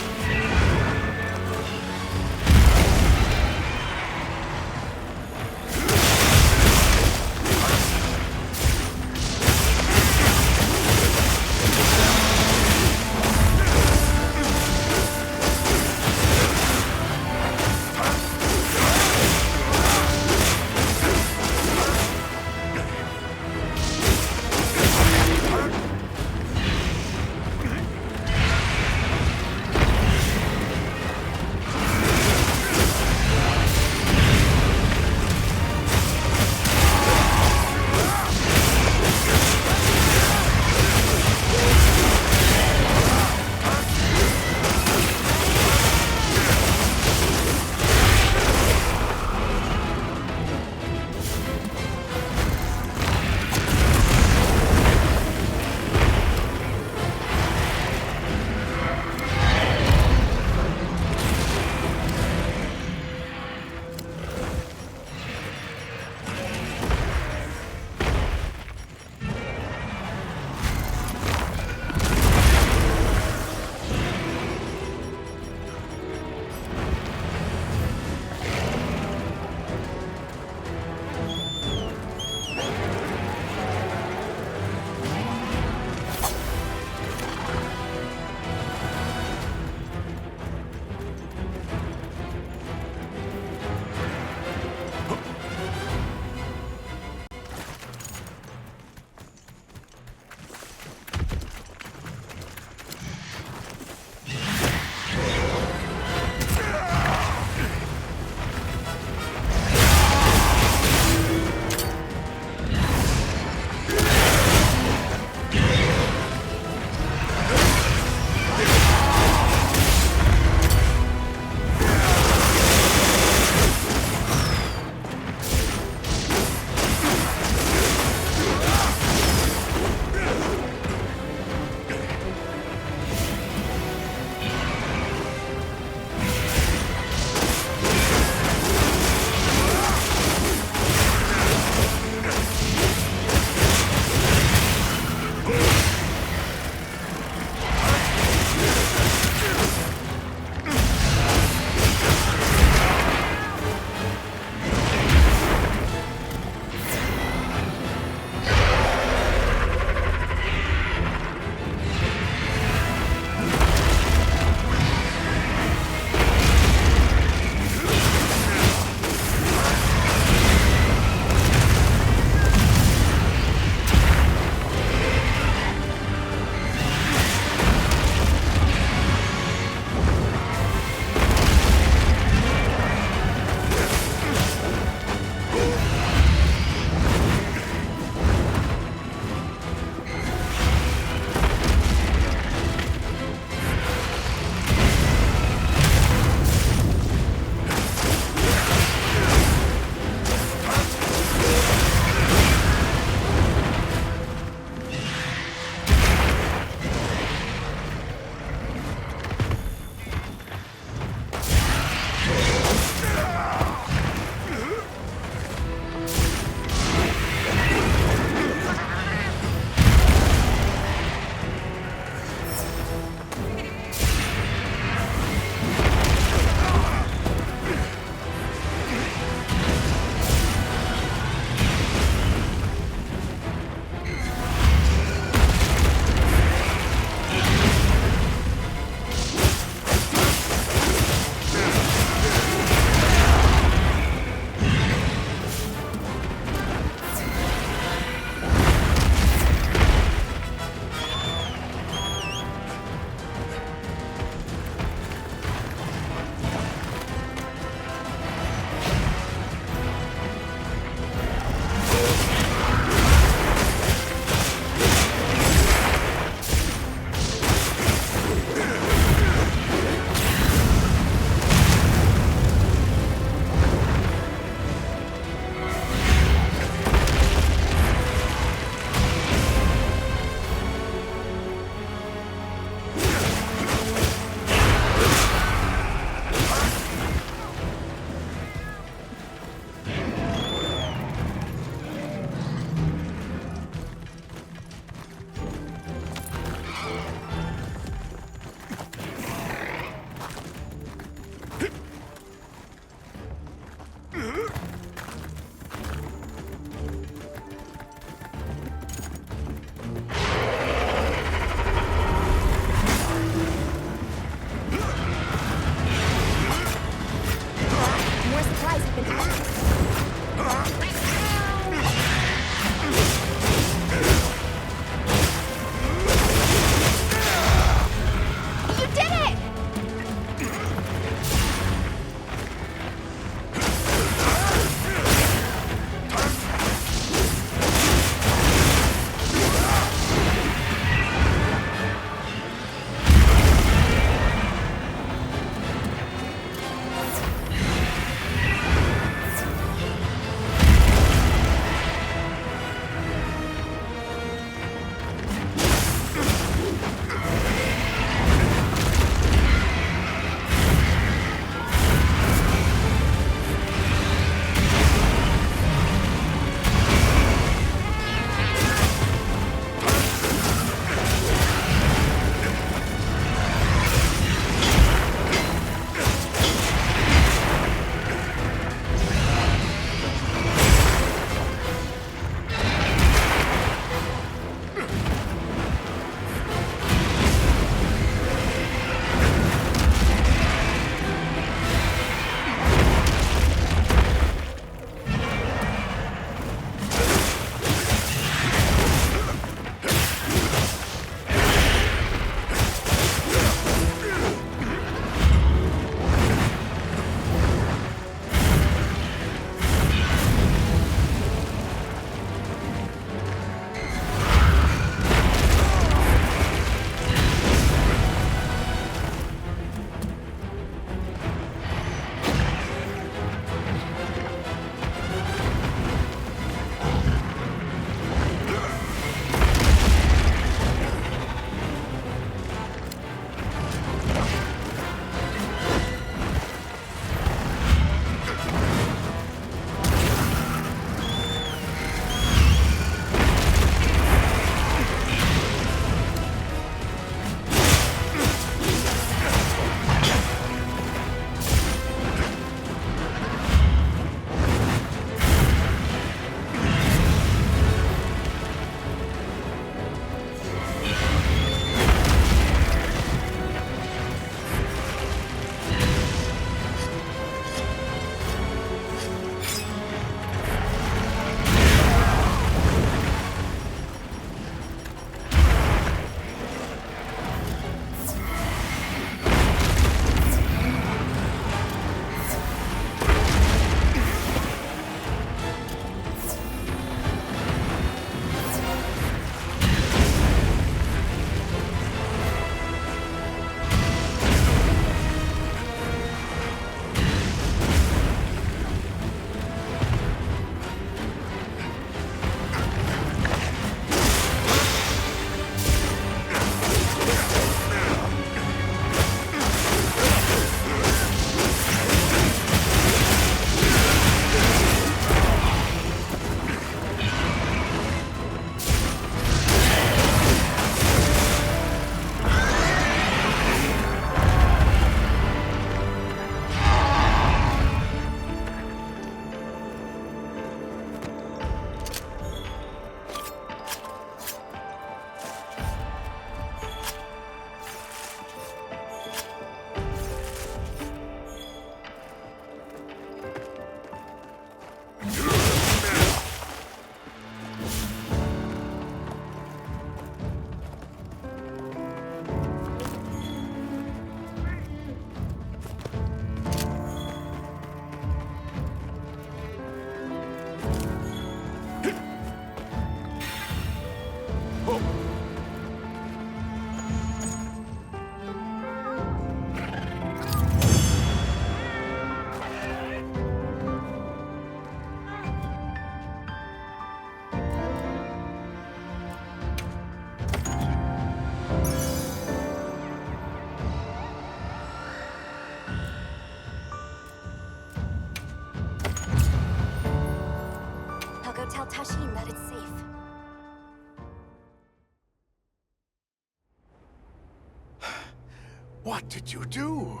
What did you do?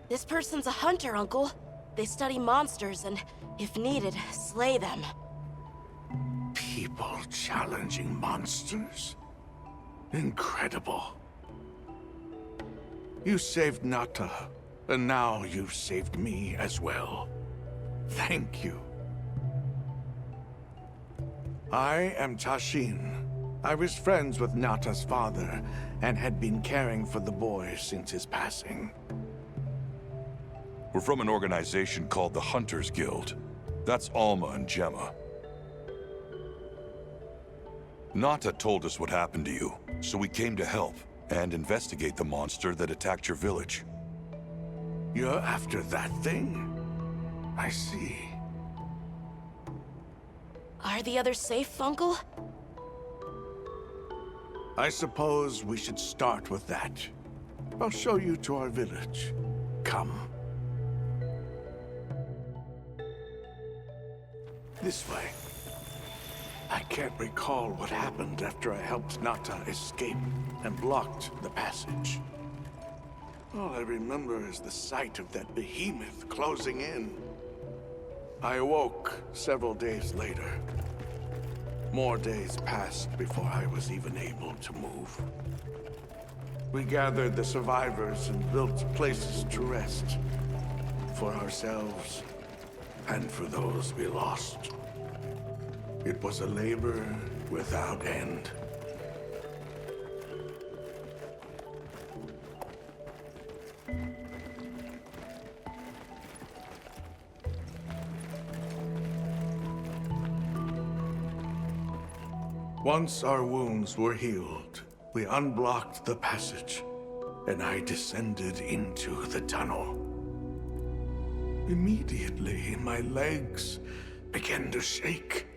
This person's a hunter, Uncle. They study monsters and, if needed, slay them. People challenging monsters? Incredible. You saved Nata, and now you've saved me as well. Thank you. I am Tashin. I was friends with Nata's father, and had been caring for the boy since his passing. We're from an organization called the Hunters Guild. That's Alma and Gemma. Nata told us what happened to you, so we came to help and investigate the monster that attacked your village. You're after that thing? I see. Are the others safe, Uncle? I suppose we should start with that. I'll show you to our village. Come. This way. I can't recall what happened after I helped Nata escape and blocked the passage. All I remember is the sight of that behemoth closing in. I awoke several days later. More days passed before I was even able to move. We gathered the survivors and built places to rest. For ourselves, and for those we lost. It was a labor without end. Once our wounds were healed, we unblocked the passage, and I descended into the tunnel. Immediately, my legs began to shake.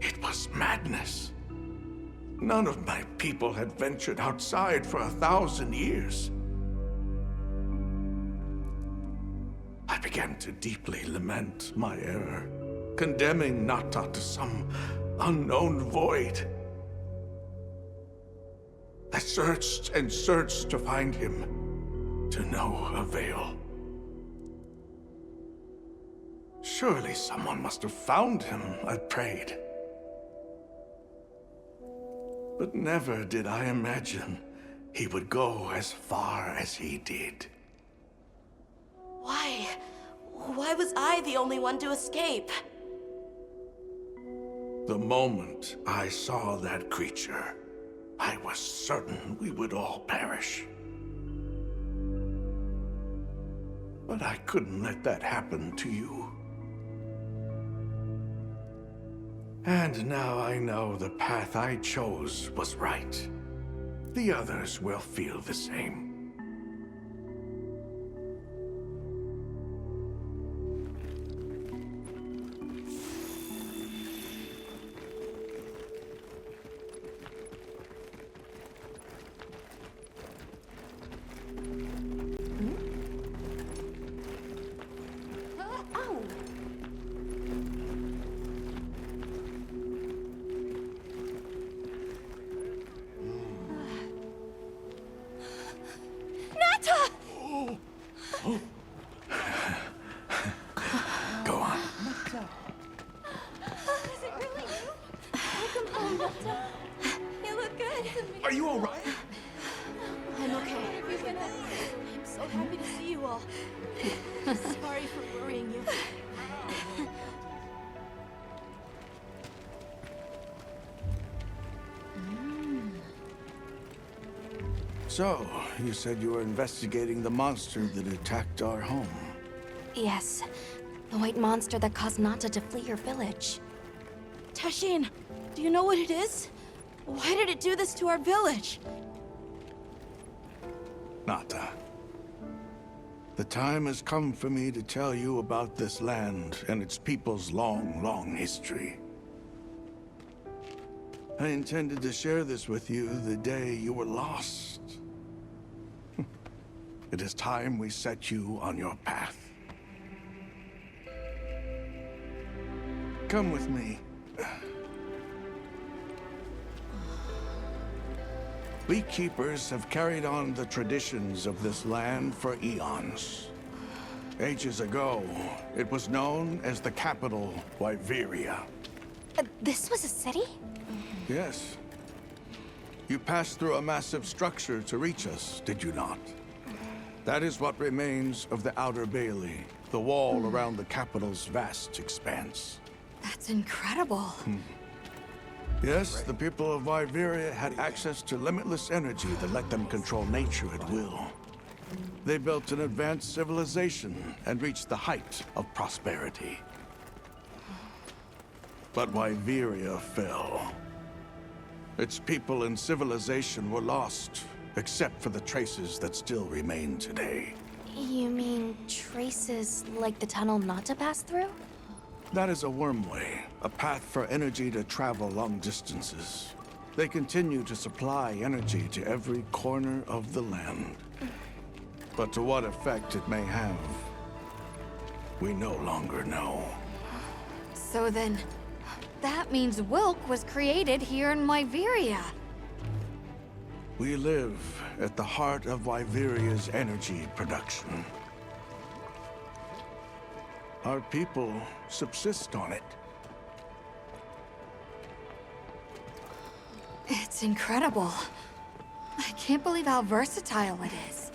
It was madness. None of my people had ventured outside for 1,000 years. I began to deeply lament my error, condemning Nata to some unknown void. I searched and searched to find him, to no avail. Surely someone must have found him, I prayed. But never did I imagine he would go as far as he did. Why? Why was I the only one to escape? The moment I saw that creature, I was certain we would all perish. But I couldn't let that happen to you. And now I know the path I chose was right. The others will feel the same. Go on. Is it really you? Welcome home, Nata. You look good. Are you all right? I'm okay. I'm so happy to see you all. Sorry for worrying you. So, you said you were investigating the monster that attacked our home. Yes. The white monster that caused Nata to flee your village. Tashin, do you know what it is? Why did it do this to our village? Nata. The time has come for me to tell you about this land and its people's long, long history. I intended to share this with you the day you were lost. It is time we set you on your path. Come with me. We keepers have carried on the traditions of this land for eons. Ages ago, it was known as the capital, Wyveria. This was a city? Yes. You passed through a massive structure to reach us, did you not? That is what remains of the Outer Bailey, the wall around the capital's vast expanse. That's incredible. Yes, the people of Wyveria had access to limitless energy that let them control nature at will. They built an advanced civilization and reached the height of prosperity. But Wyveria fell. Its people and civilization were lost, except for the traces that still remain today. You mean traces like the tunnel not to pass through? That is a wormway, a path for energy to travel long distances. They continue to supply energy to every corner of the land. But to what effect it may have, we no longer know. So then, that means Wilk was created here in Wyveria. We live at the heart of Wyveria's energy production. Our people subsist on it. It's incredible. I can't believe how versatile it is.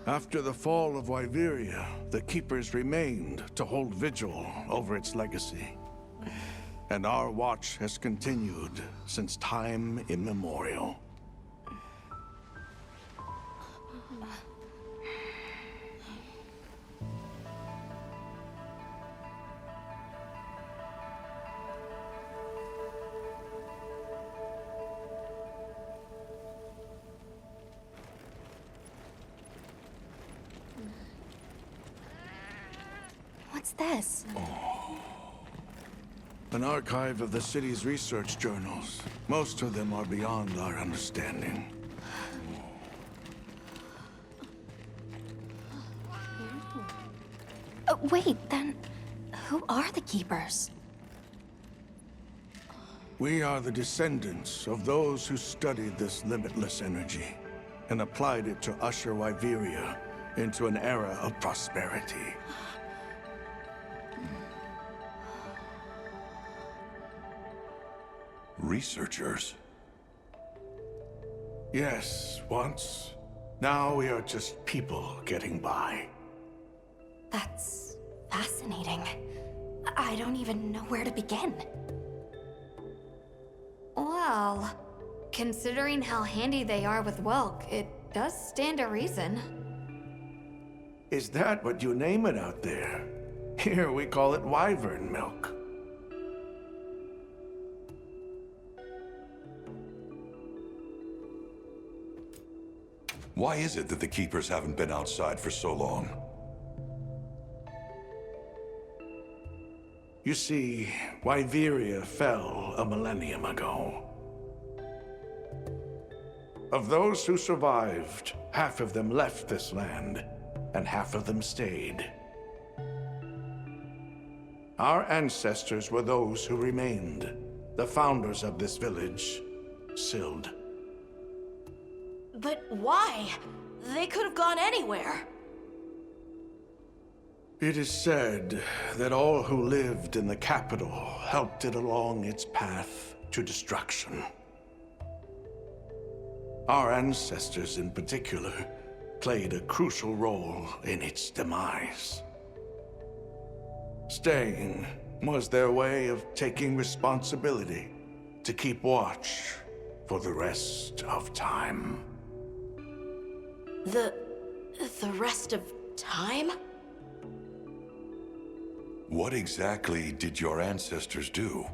After the fall of Wyveria, the Keepers remained to hold vigil over its legacy. And our watch has continued since time immemorial. What's this? An archive of the city's research journals. Most of them are beyond our understanding. Wait, then who are the Keepers? We are the descendants of those who studied this limitless energy and applied it to usher Wyveria into an era of prosperity. Researchers? Yes, once. Now we are just people getting by. That's fascinating. I don't even know where to begin. Well, considering how handy they are with Welk, it does stand to reason. Is that what you name it out there? Here we call it wyvern milk. Why is it that the Keepers haven't been outside for so long? You see, Wyveria fell a millennium ago. Of those who survived, half of them left this land, and half of them stayed. Our ancestors were those who remained, the founders of this village, Sild. But why? They could have gone anywhere. It is said that all who lived in the capital helped it along its path to destruction. Our ancestors in particular played a crucial role in its demise. Staying was their way of taking responsibility to keep watch for the rest of time. The rest of time? What exactly did your ancestors do?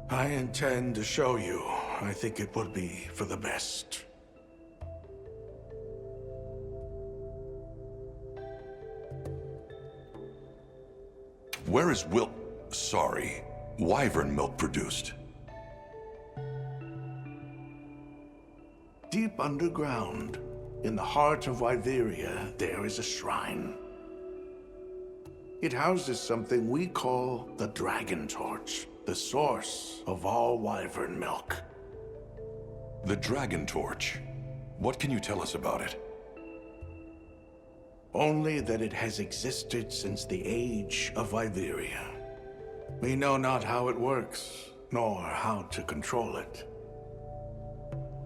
I intend to show you. I think it would be for the best. Where is wyvern milk produced? Deep underground, in the heart of Wyveria, there is a shrine. It houses something we call the Dragon Torch, the source of all wyvern milk. The Dragon Torch. What can you tell us about it? Only that it has existed since the age of Iberia. We know not how it works, nor how to control it.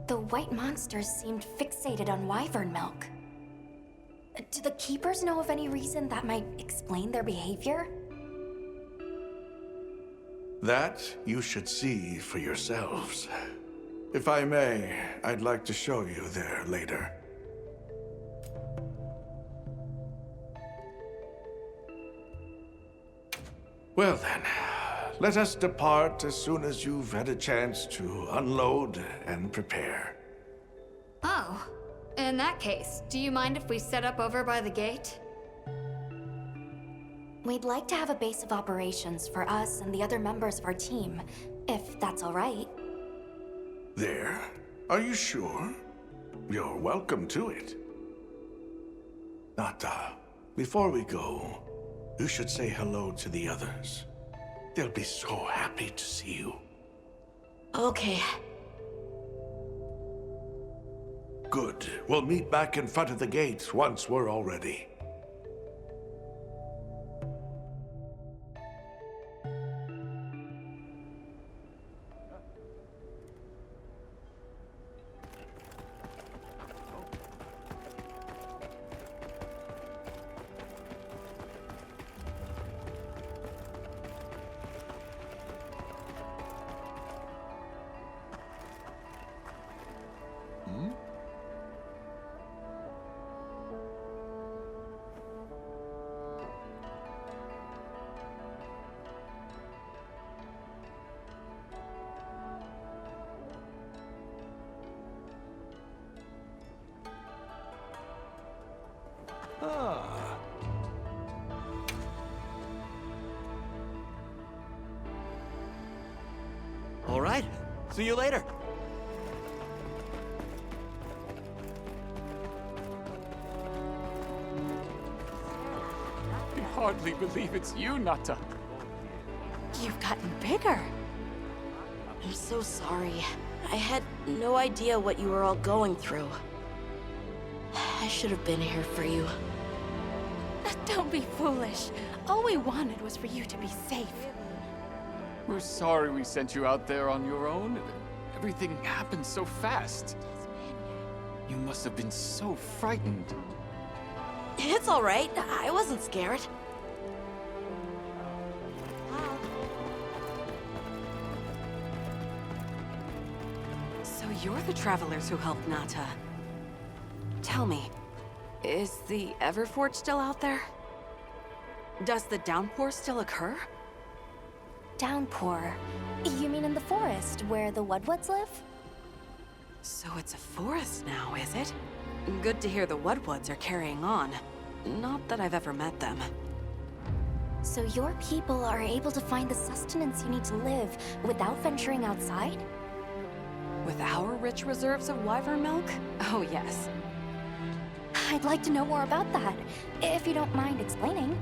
The white monsters seemed fixated on wyvern milk. Do the keepers know of any reason that might explain their behavior? That you should see for yourselves. If I may, I'd like to show you there later. Well then, let us depart as soon as you've had a chance to unload and prepare. Oh, in that case, do you mind if we set up over by the gate? We'd like to have a base of operations for us and the other members of our team, if that's all right. There? Are you sure? You're welcome to it. Nata, before we go, you should say hello to the others. They'll be so happy to see you. Okay. Good. We'll meet back in front of the gate once we're all ready. Ah. All right. See you later. I can hardly believe it's you, Nata. You've gotten bigger. I'm so sorry. I had no idea what you were all going through. I should have been here for you. Don't be foolish. All we wanted was for you to be safe. We're sorry we sent you out there on your own. Everything happened so fast. You must have been so frightened. It's all right. I wasn't scared. So you're the travelers who helped Nata. Tell me, is the Everforge still out there? Does the downpour still occur? Downpour? You mean in the forest, where the Woodwoods live? So it's a forest now, is it? Good to hear the Woodwoods are carrying on. Not that I've ever met them. So your people are able to find the sustenance you need to live without venturing outside? With our rich reserves of wyvern milk? Oh yes. I'd like to know more about that, if you don't mind explaining.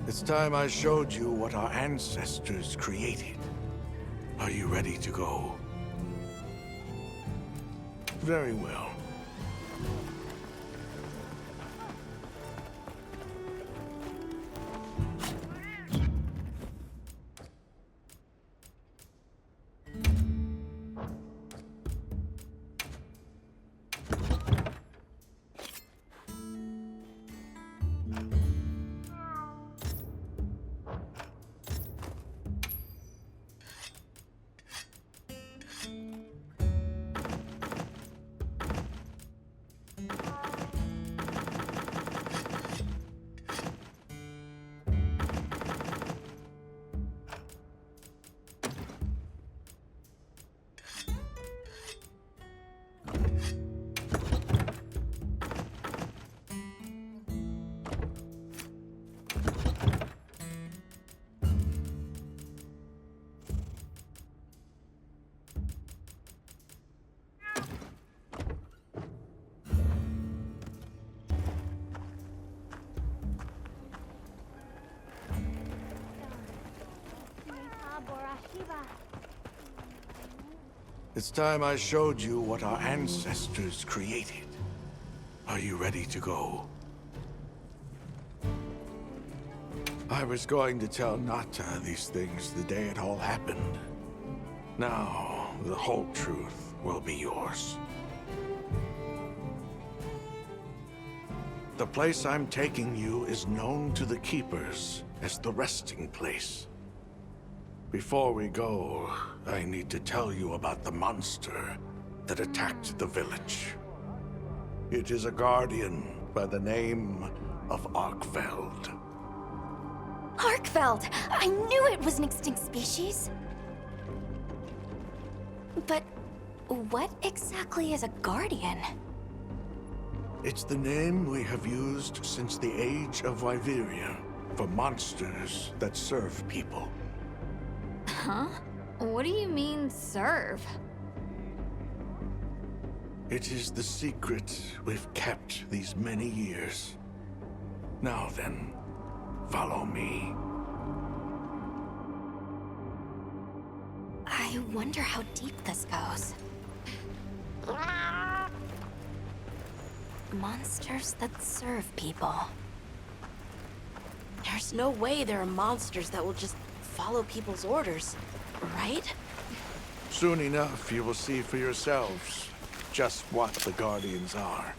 It's time I showed you what our ancestors created. Are you ready to go? Very well. It's time I showed you what our ancestors created. Are you ready to go? I was going to tell Nata these things the day it all happened. Now, the whole truth will be yours. The place I'm taking you is known to the Keepers as the resting place. Before we go, I need to tell you about the monster that attacked the village. It is a guardian by the name of Arkfeld. Arkfeld! I knew it was an extinct species! But what exactly is a guardian? It's the name we have used since the age of Wyveria for monsters that serve people. Huh? What do you mean, serve? It is the secret we've kept these many years. Now then, follow me. I wonder how deep this goes. Monsters that serve people. There's no way there are monsters that will just follow people's orders, right? Soon enough, you will see for yourselves just what the Guardians are.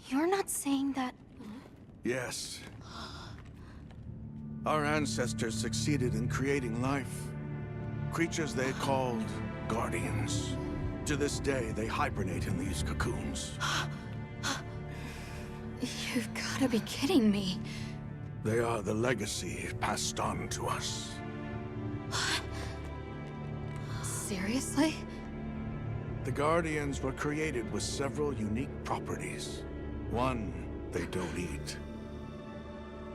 You're not saying that... Yes. Our ancestors succeeded in creating life. Creatures they called Guardians. To this day, they hibernate in these cocoons. You've gotta be kidding me. They are the legacy passed on to us. Seriously? The Guardians were created with several unique properties. One, they don't eat.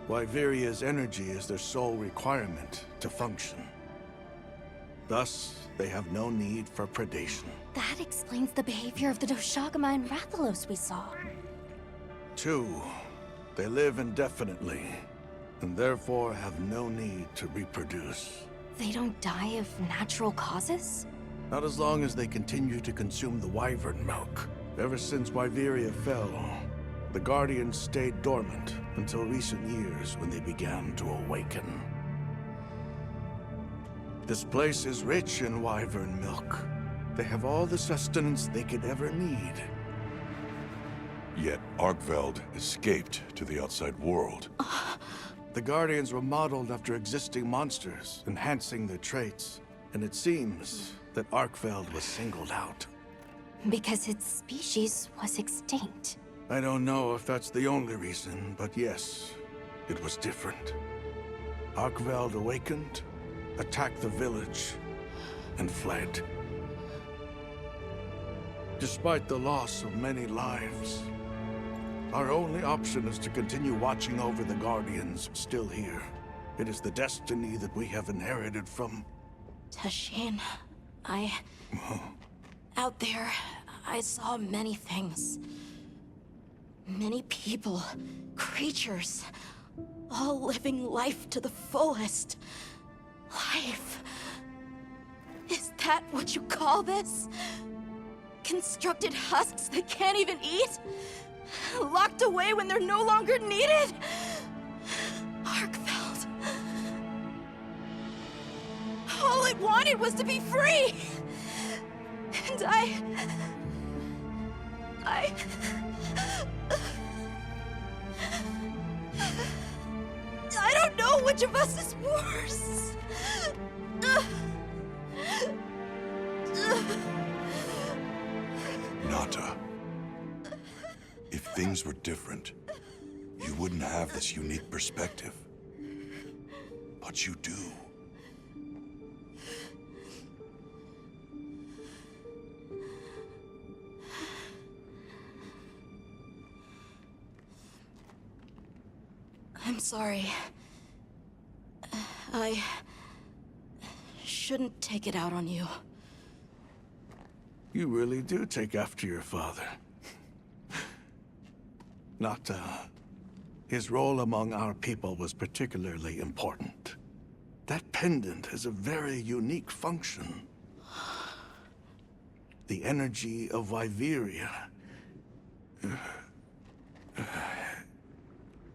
Wyveria's energy is their sole requirement to function. Thus, they have no need for predation. That explains the behavior of the Doshagama and Rathalos we saw. Two, they live indefinitely, and therefore have no need to reproduce. They don't die of natural causes? Not as long as they continue to consume the wyvern milk. Ever since Wyveria fell, the Guardians stayed dormant until recent years when they began to awaken. This place is rich in wyvern milk. They have all the sustenance they could ever need. Yet Arkfeld escaped to the outside world. The Guardians were modeled after existing monsters, enhancing their traits. And it seems that Arkfeld was singled out. Because its species was extinct. I don't know if that's the only reason, but yes, it was different. Arkfeld awakened, attacked the village, and fled. Despite the loss of many lives, our only option is to continue watching over the Guardians still here. It is the destiny that we have inherited from... Tashin, out there, I saw many things. Many people, creatures, all living life to the fullest. Life. Is that what you call this? Constructed husks that can't even eat? Locked away when they're no longer needed? Arkfeld. All it wanted was to be free! And I don't know which of us is worse. Nata. If things were different, you wouldn't have this unique perspective. But you do. I'm sorry. I shouldn't take it out on you. You really do take after your father. Nata, his role among our people was particularly important. That pendant has a very unique function. The energy of Viveria.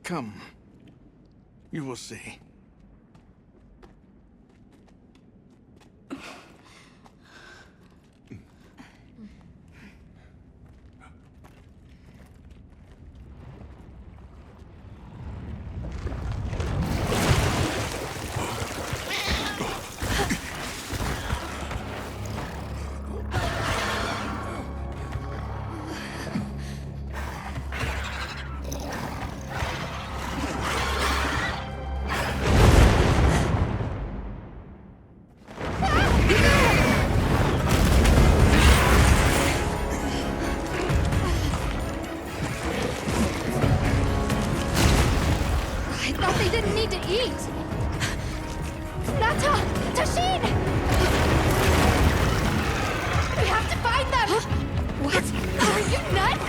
Come. You will see. I thought they didn't need to eat! Nata! Tashin! We have to find them! What? Are you nuts?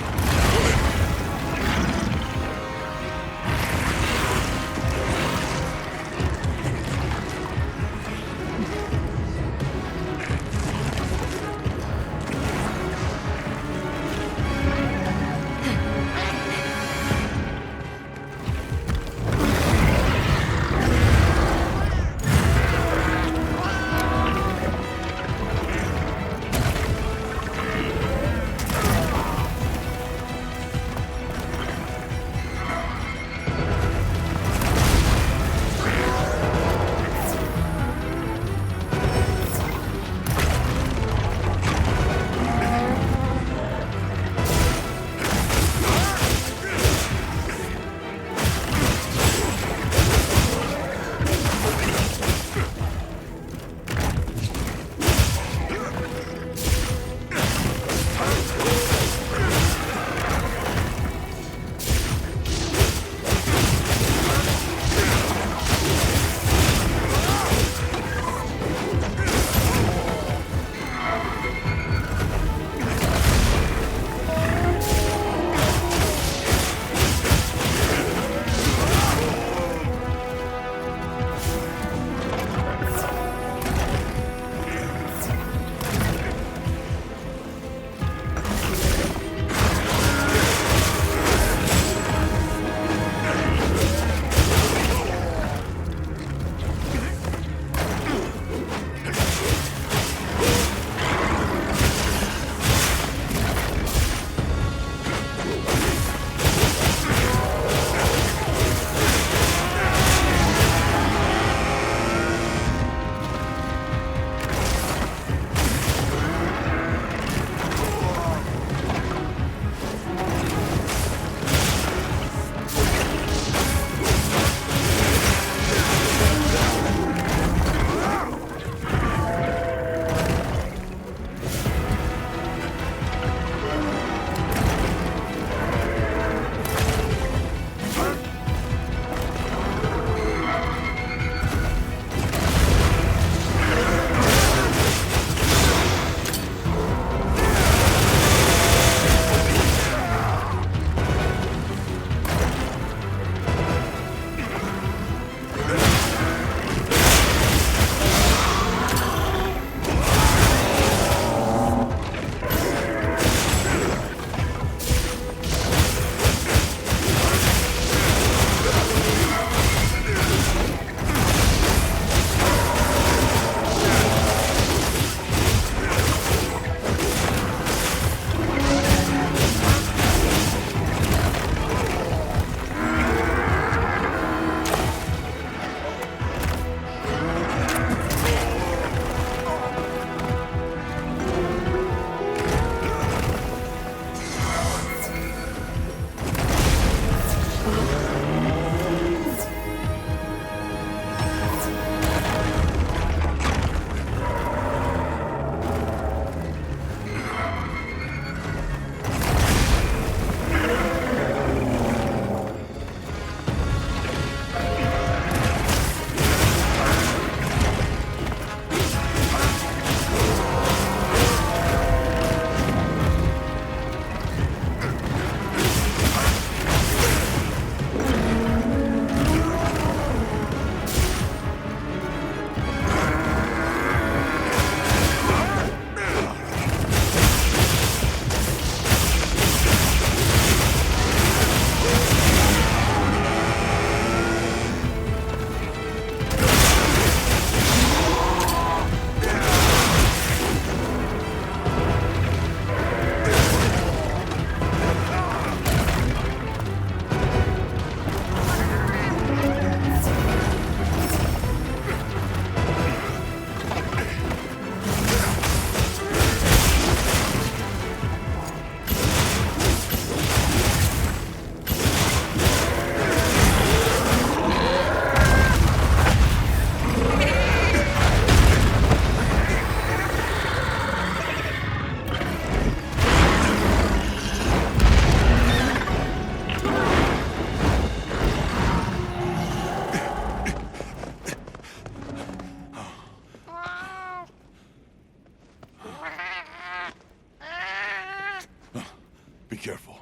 careful.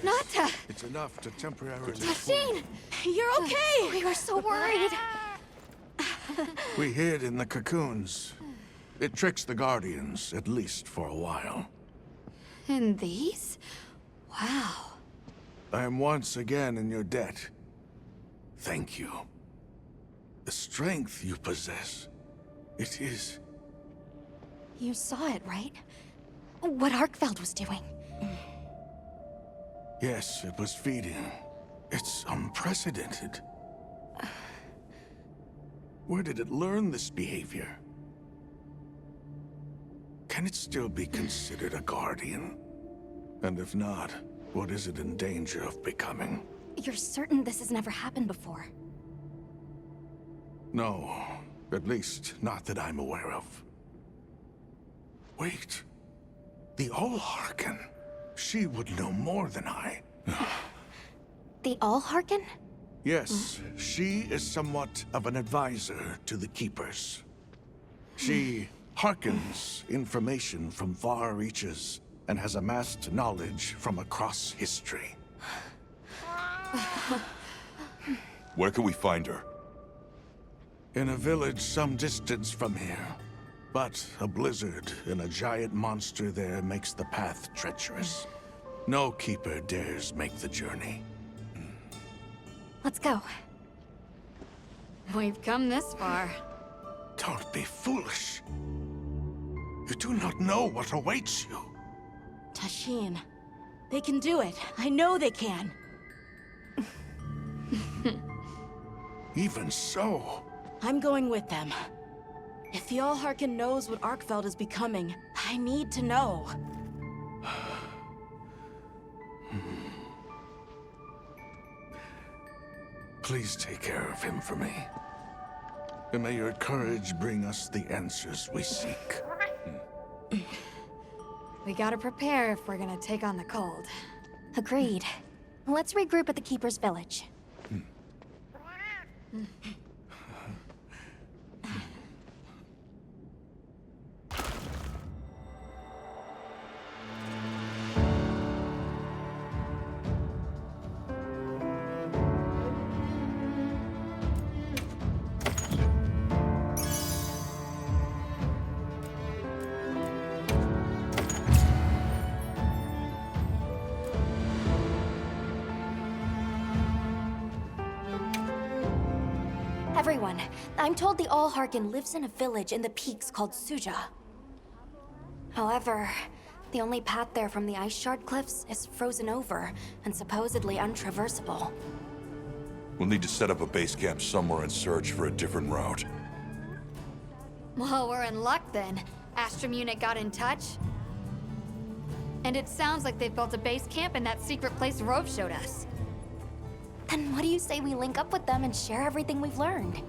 Nata! It's enough to temporarily... Tashine! You're okay! We were so worried. We hid in the cocoons. It tricks the Guardians, at least for a while. And these? Wow. I am once again in your debt. Thank you. The strength you possess, it is... You saw it, right? What Arkfeld was doing. Yes, it was feeding. It's unprecedented. Where did it learn this behavior? Can it still be considered a Guardian? And if not, what is it in danger of becoming? You're certain this has never happened before? No, at least not that I'm aware of. Wait, the All-Harken. She would know more than I. The All-Harken? Yes, she is somewhat of an advisor to the Keepers. She hearkens information from far reaches and has amassed knowledge from across history. Where can we find her? In a village some distance from here. But a blizzard and a giant monster there makes the path treacherous. No Keeper dares make the journey. Let's go. We've come this far. Don't be foolish. You do not know what awaits you. Tashine, they can do it. I know they can. Even so... I'm going with them. If the All-Harken knows what Arkfeld is becoming, I need to know. Please take care of him for me. And may your courage bring us the answers we seek. We gotta prepare if we're gonna take on the cold. Agreed. Let's regroup at the Keeper's village. Everyone, I'm told the All-Harken lives in a village in the peaks called Suja. However, the only path there from the Ice Shard Cliffs is frozen over and supposedly untraversable. We'll need to set up a base camp somewhere and search for a different route. Well, we're in luck then. Astrum unit got in touch. And it sounds like they've built a base camp in that secret place Rove showed us. Then what do you say we link up with them and share everything we've learned?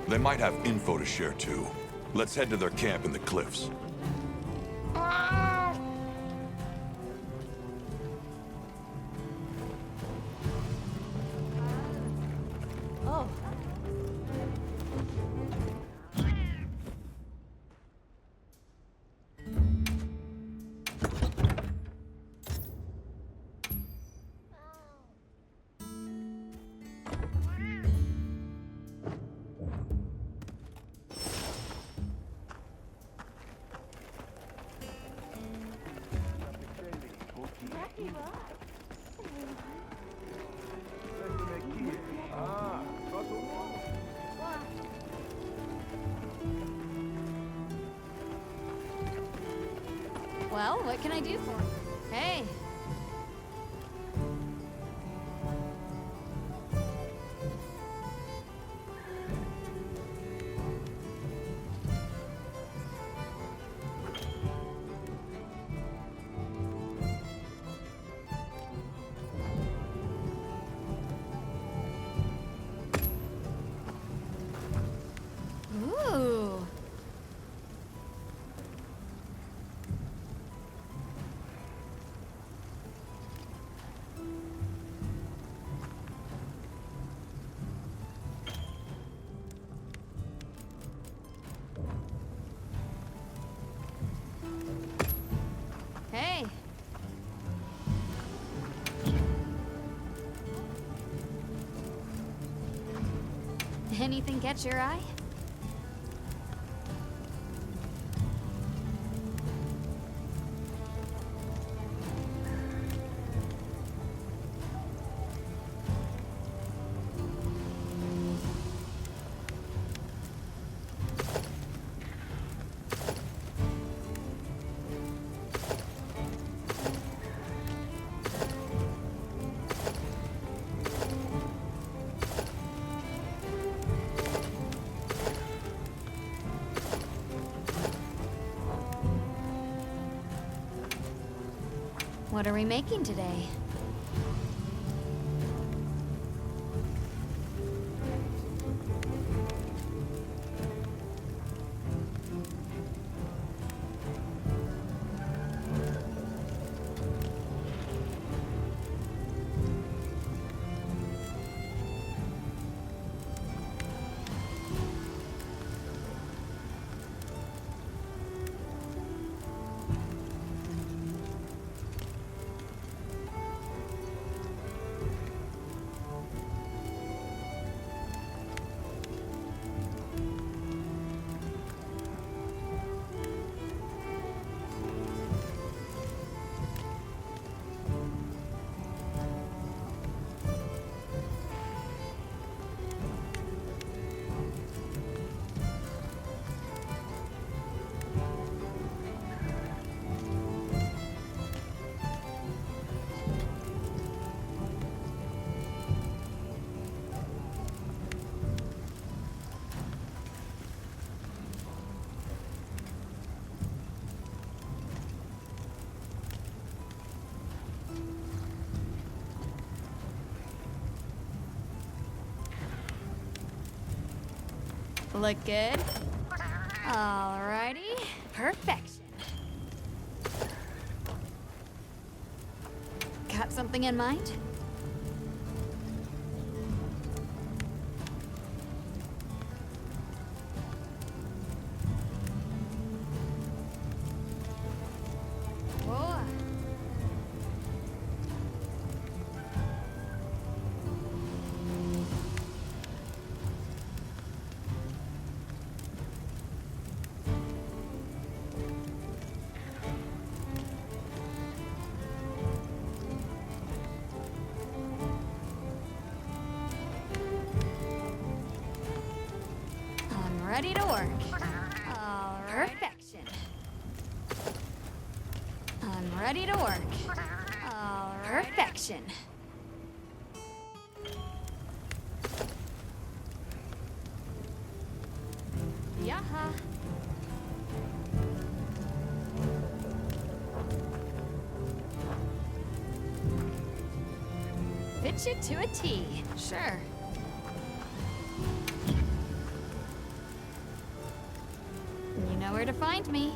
They might have info to share too. Let's head to their camp in the cliffs. Oh. Well, what can I do for you? Hey. Anything catch your eye? What are we making today? Look good? Alrighty. Perfection. Got something in mind? Whoa. I'm ready to work. All right. Perfection. I'm ready to work. All right. Perfection. Yaha. Fit you to a T. Sure. You know where to find me.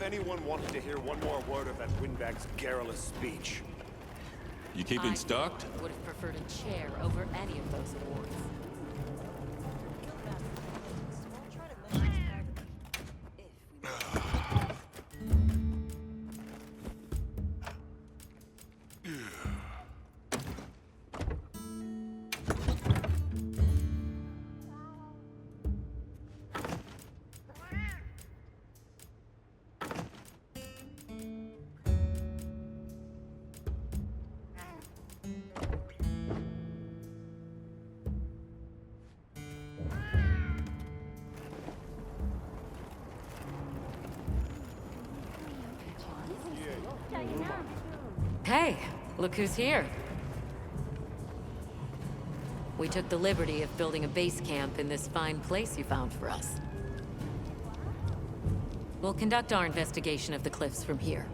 anyone wanted to hear one more word of that windbag's garrulous speech. You keeping I stocked? would have preferred a chair over any of those awards. Hey, look who's here. We took the liberty of building a base camp in this fine place you found for us. We'll conduct our investigation of the cliffs from here.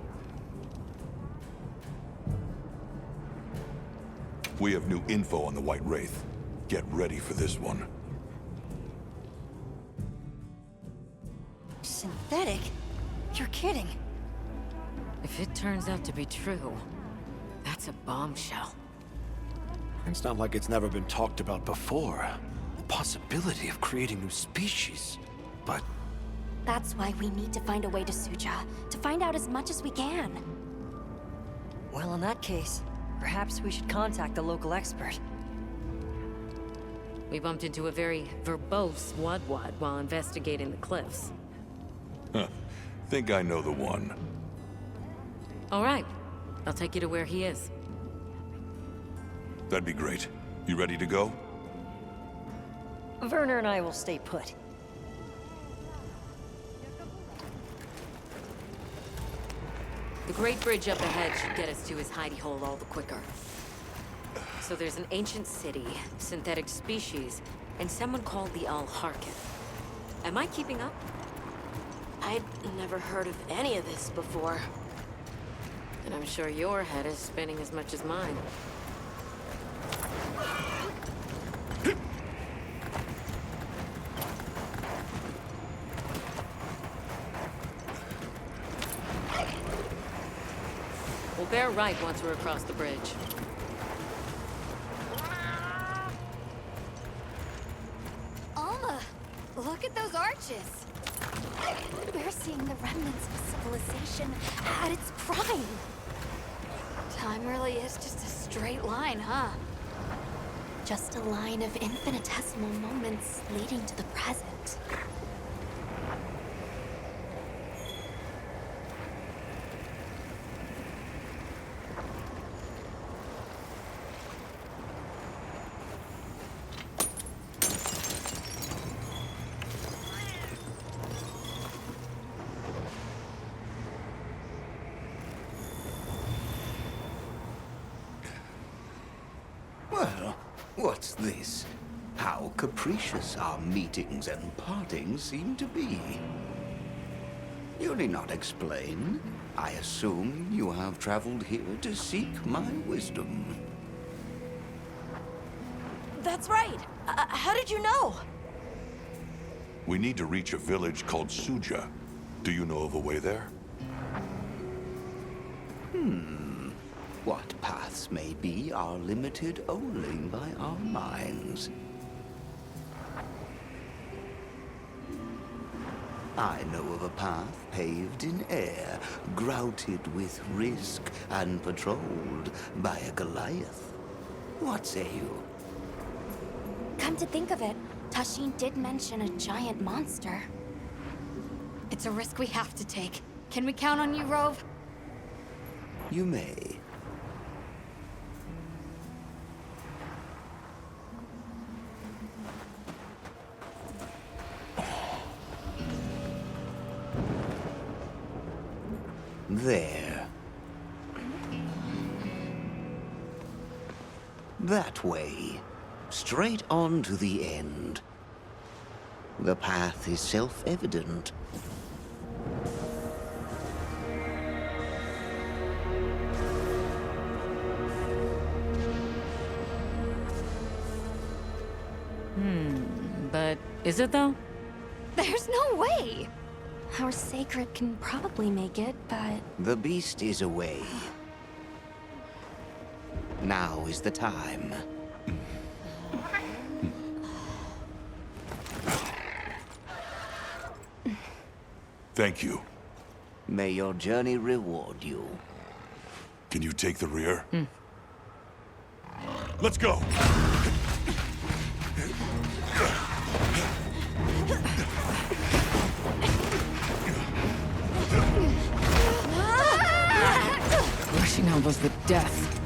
We have new info on the White Wraith. Get ready for this one. Synthetic? You're kidding. If it turns out to be true, that's a bombshell. It's not like it's never been talked about before. The possibility of creating new species. But That's why we need to find a way to Suja, to find out as much as we can. Well, in that case, perhaps we should contact the local expert. We bumped into a very verbose Wadwad while investigating the cliffs. Huh. Think I know the one. All right, I'll take you to where he is. That'd be great. You ready to go? Werner and I will stay put. The Great Bridge up ahead should get us to his hidey hole all the quicker. So there's an ancient city, synthetic species, and someone called the Al-Harkith. Am I keeping up? I'd never heard of any of this before. And I'm sure your head is spinning as much as mine. We'll bear right once we're across the bridge. Alma, look at those arches. We're seeing the remnants of civilization at its prime. Time really is just a straight line, huh? Just a line of infinitesimal moments leading to the present. Well, what's this? How capricious our meetings and partings seem to be. You need not explain. I assume you have traveled here to seek my wisdom. That's right. How did you know? We need to reach a village called Suja. Do you know of a way there? What paths may be are limited only by our minds. I know of a path paved in air, grouted with risk and patrolled by a Goliath. What say you? Come to think of it, Tashin did mention a giant monster. It's a risk we have to take. Can we count on you, Rove? You may. There. That way. Straight on to the end. The path is self-evident. But is it though? There's no way! Our sacred can probably make it, but... The beast is away. Now is the time. Thank you. May your journey reward you. Can you take the rear? Let's go! Rushing elbows with death.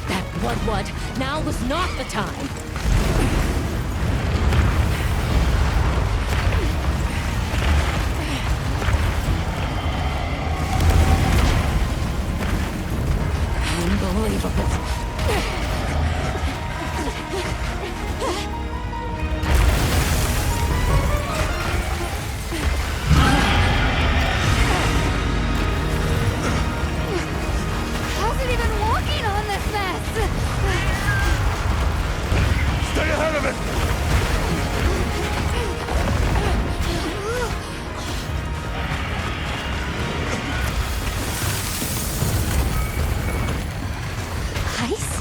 That what? Now was not the time. Unbelievable. How's it even walking on this mess? Stay ahead of it! Ice?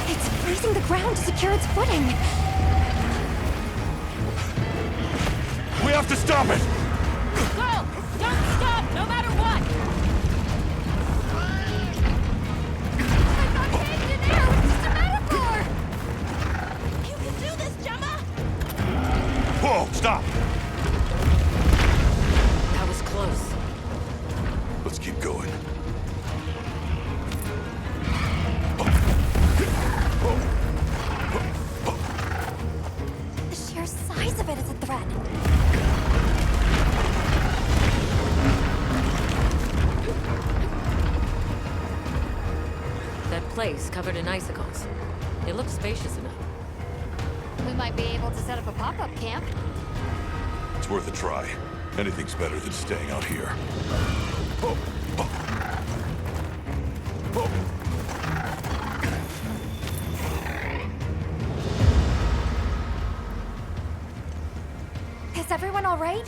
It's freezing the ground to secure its footing. We have to stop it! Go! Don't stop, no matter what! You can do this, Gemma! Whoa, stop! That was close. Let's keep going. The sheer size of it is a threat. That place covered in icicles. It looks spacious enough. We might be able to set up a pop-up camp. It's worth a try. Anything's better than staying out here. Is everyone all right?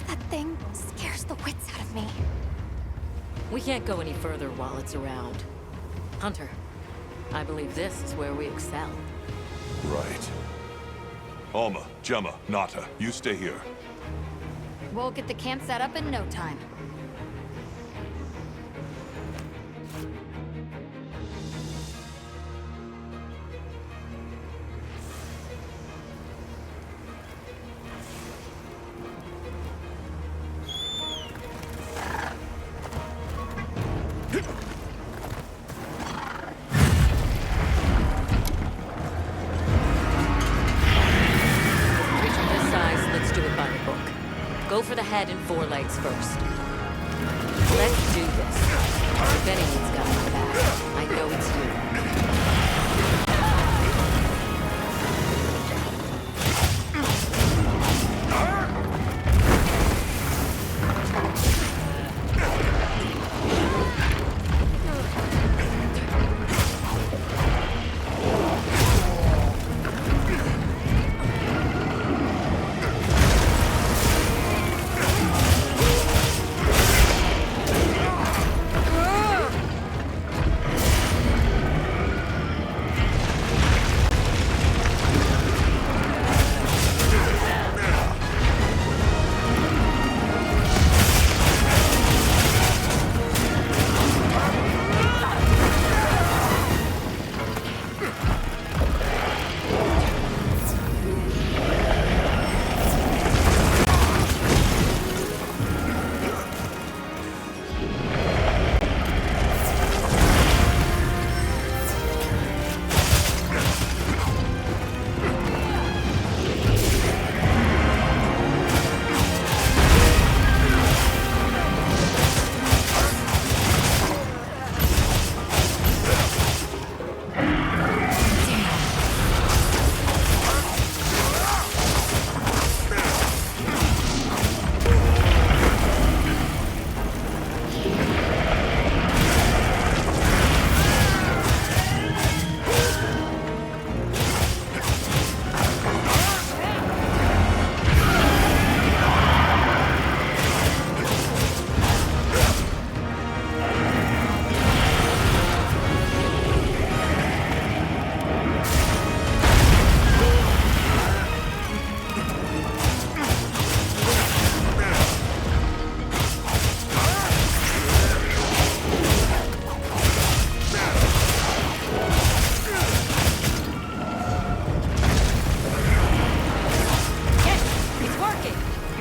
That thing scares the wits out of me. We can't go any further while it's around. Hunter, I believe this is where we excel. Right. Alma, Gemma, Nata, you stay here. We'll get the camp set up in no time. Creature this size, let's do it by the book. Go for the head and forelegs first. Let's do this. If anyone's got my back, I know it's you.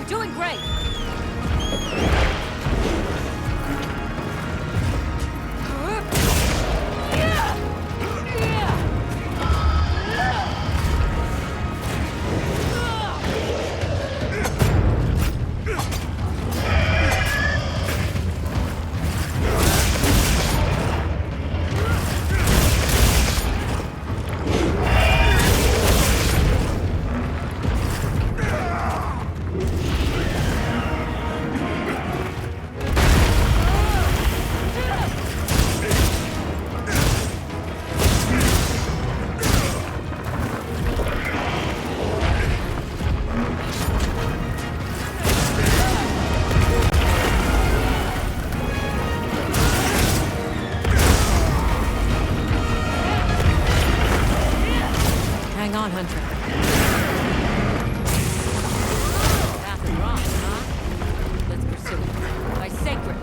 doing great! Hang on, Hunter. Path is wrong, huh? Let's pursue it. By sacred.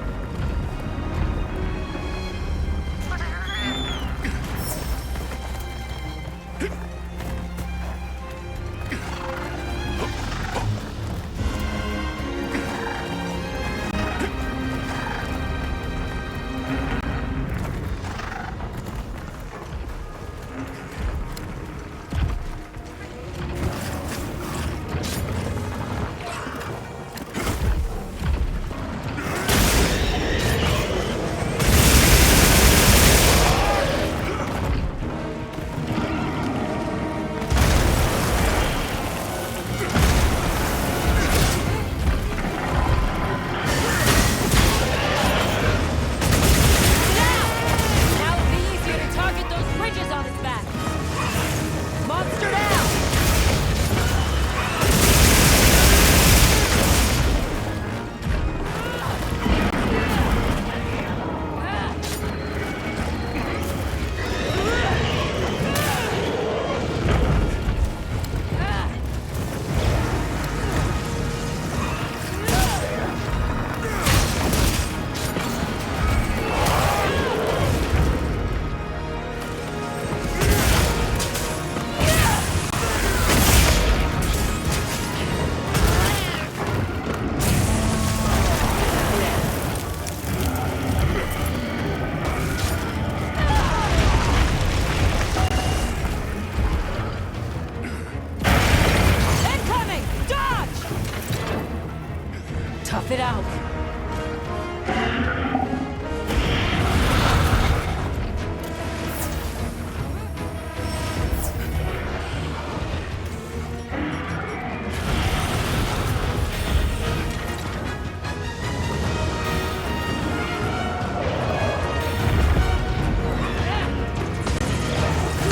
Tough it out.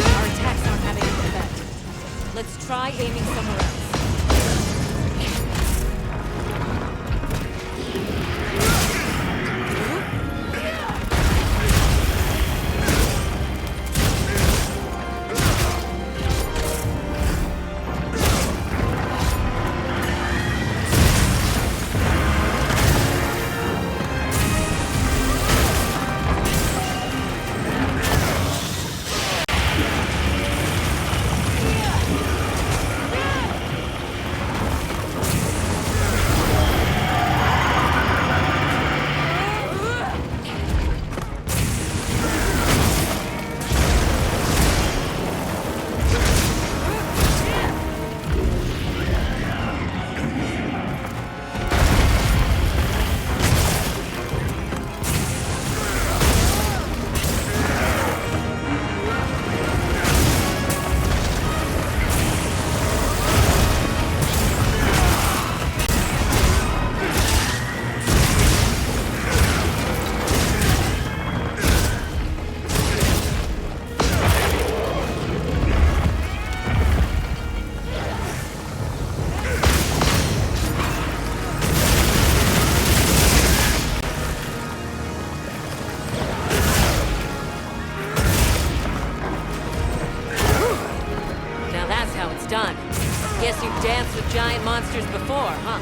Our attacks aren't having an effect. Let's try aiming somewhere else. Done. Guess you've danced with giant monsters before, huh?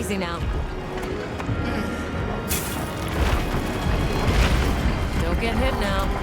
Easy now. Don't get hit now.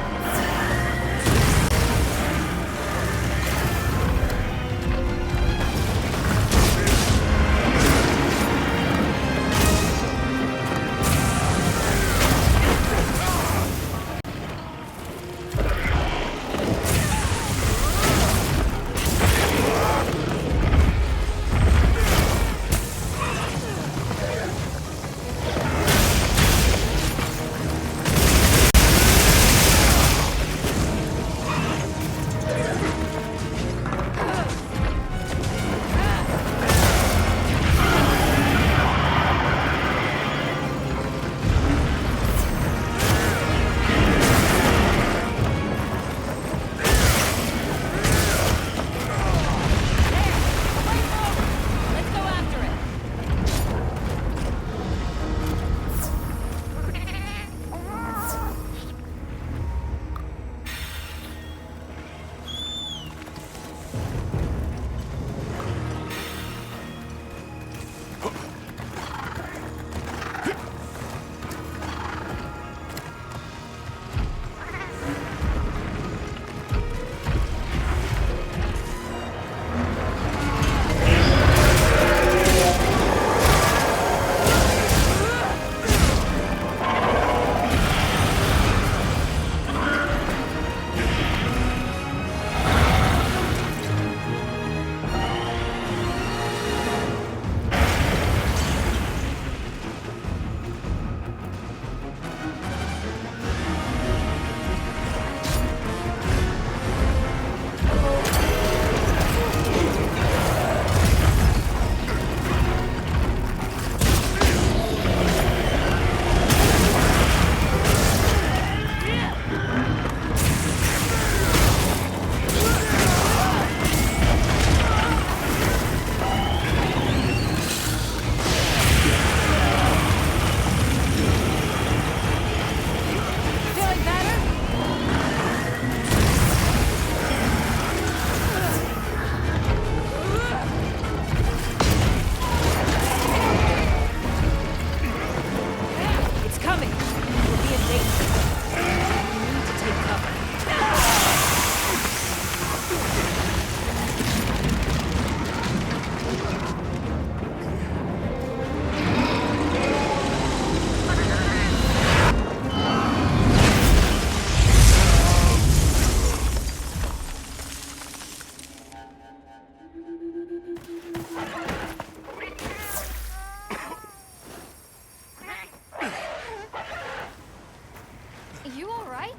You all right?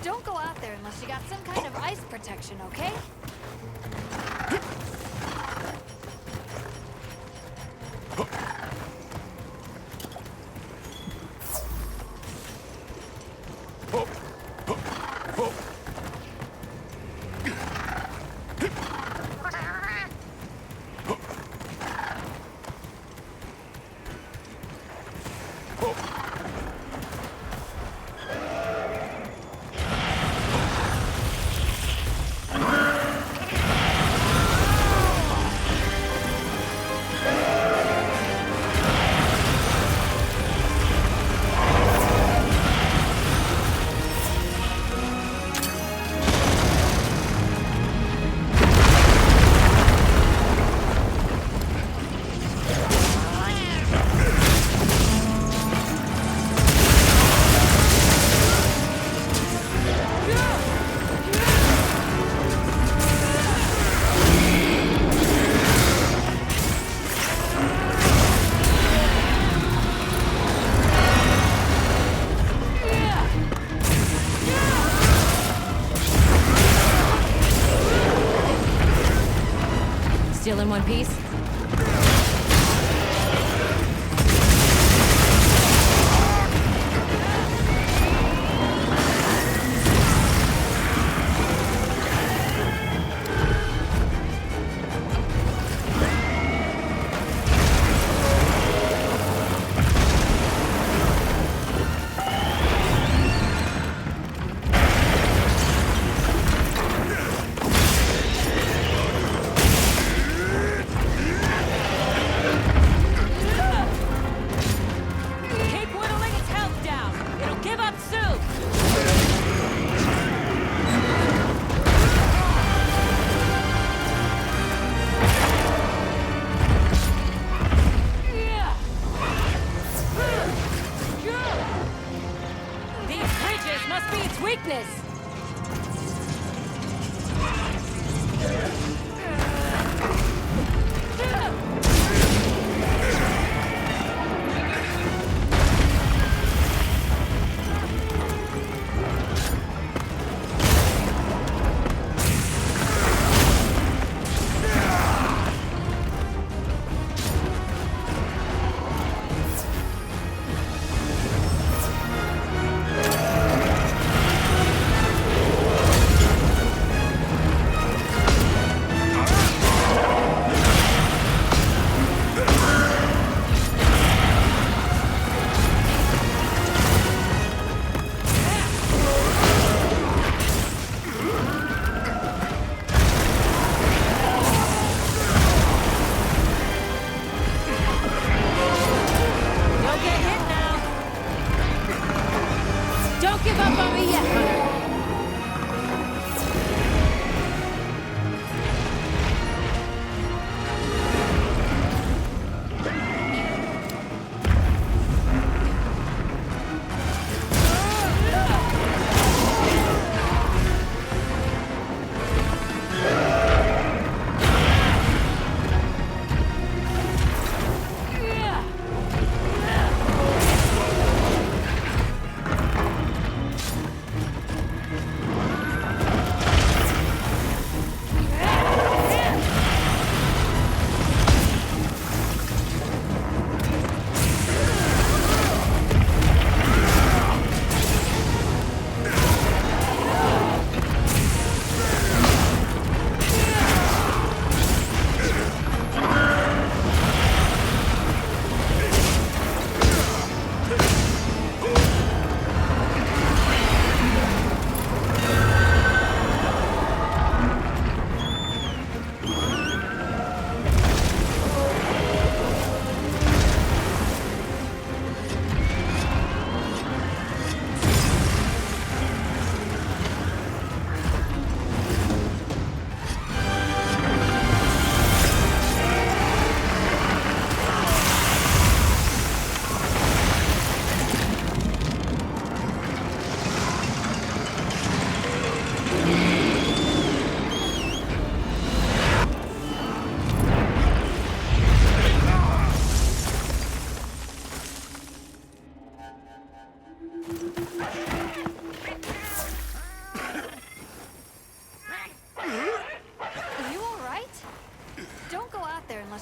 Don't go out there unless you got some kind of ice protection, okay? Still in one piece?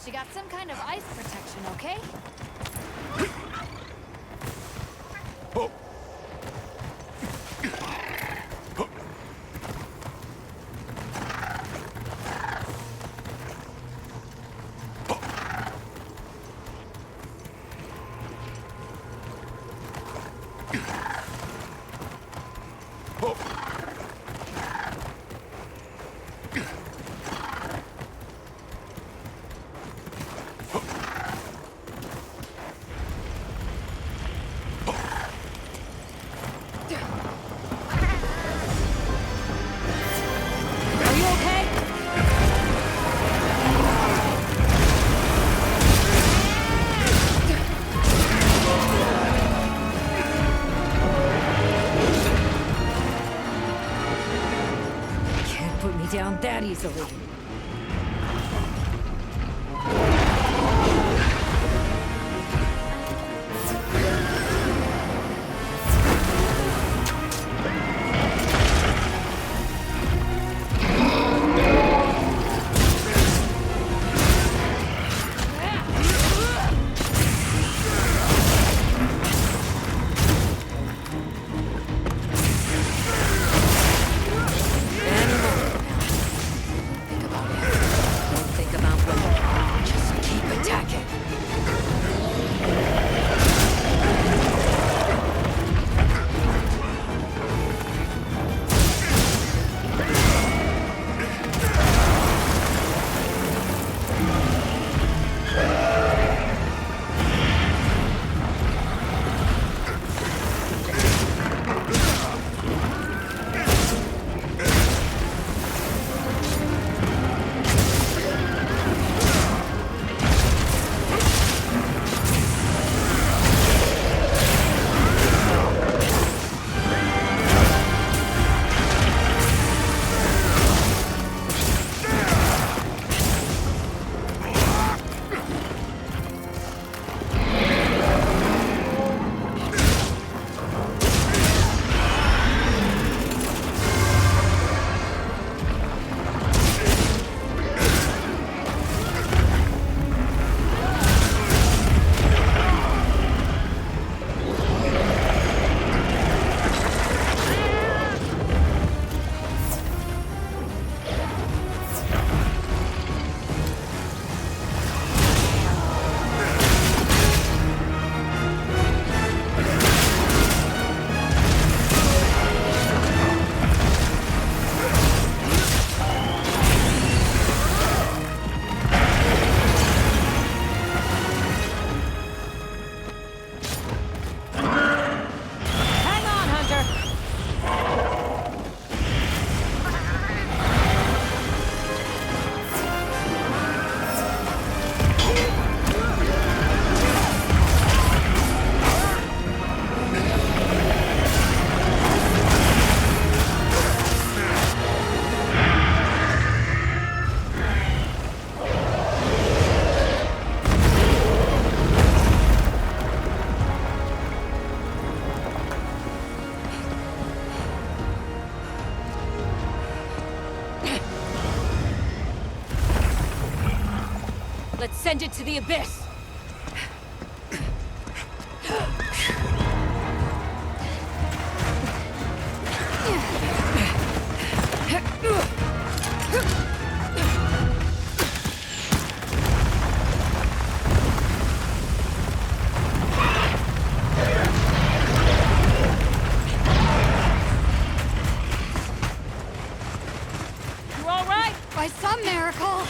she got some kind of ice protection, okay? Are you okay? Can't put me down that easily. Think about what. Just keep attacking. Hang on, Hunter! Let's send it to the abyss! You all right? By some miracle!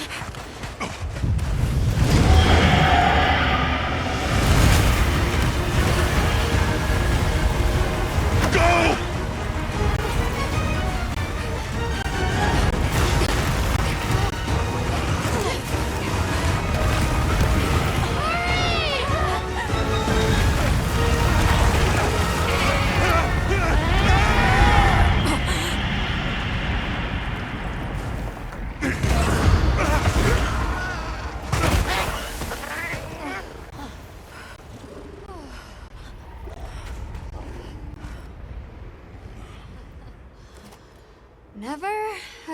Never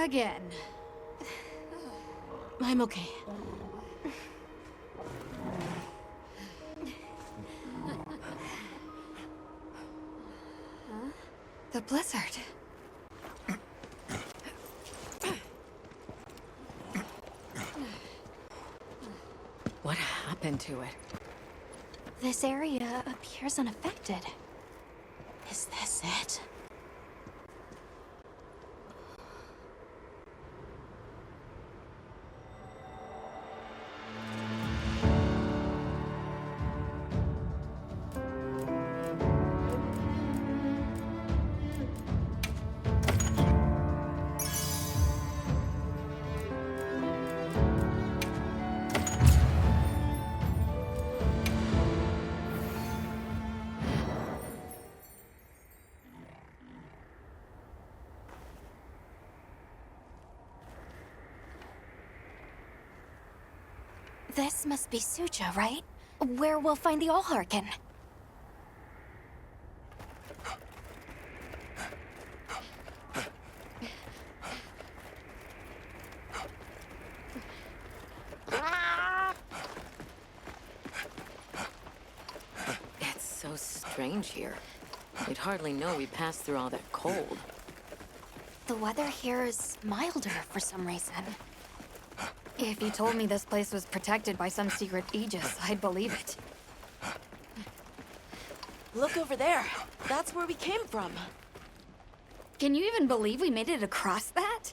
again. I'm okay. the blizzard. What happened to it? This area appears unaffected. Is this it? This must be Suja, right? Where we'll find the Allharkin. It's so strange here. We'd hardly know we passed through all that cold. The weather here is milder for some reason. If you told me this place was protected by some secret aegis, I'd believe it. Look over there. That's where we came from. Can you even believe we made it across that?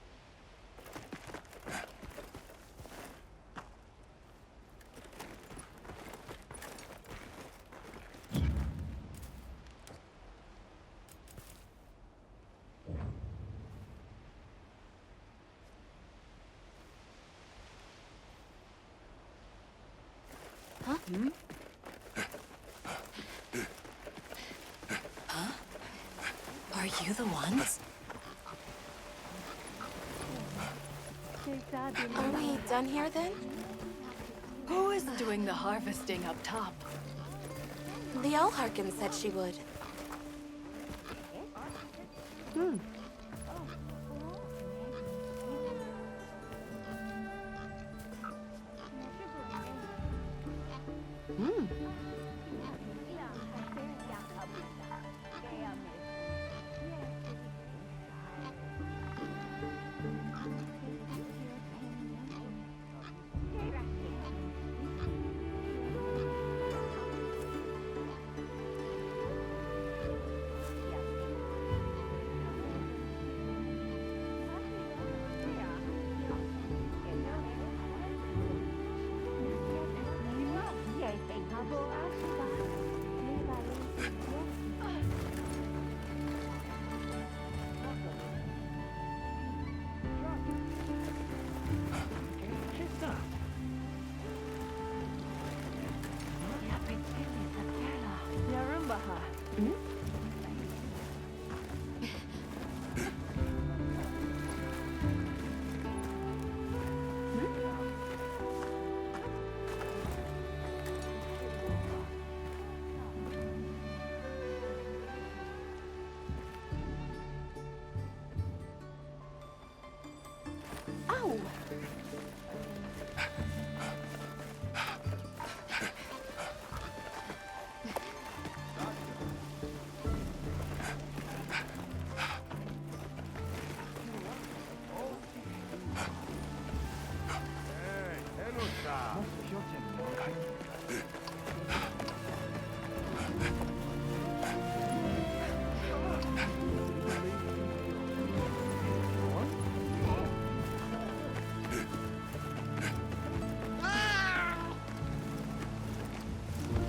Huh? Huh? Are you the ones? Are we done here then? Who is doing the harvesting up top? The Allharkin said she would.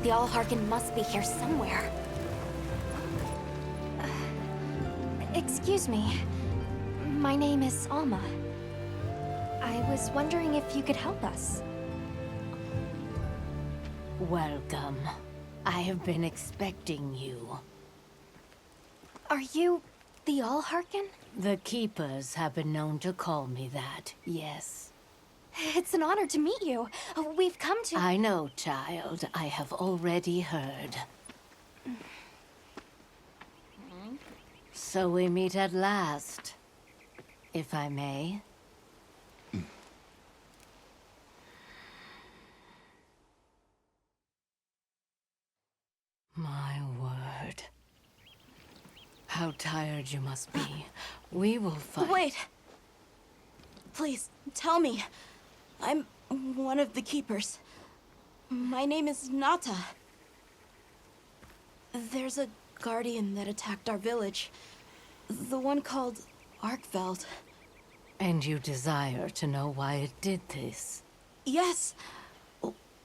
The Allharkin must be here somewhere. Excuse me. My name is Alma. I was wondering if you could help us. Welcome. I have been expecting you. Are you the Allharkin? The Keepers have been known to call me that, yes. It's an honor to meet you. We've come to— I know, child. I have already heard. So we meet at last, if I may. My word. How tired you must be. We will fight. Wait! Please, tell me. I'm one of the keepers. My name is Nata. There's a guardian that attacked our village. The one called Arkveld. And you desire to know why it did this? Yes.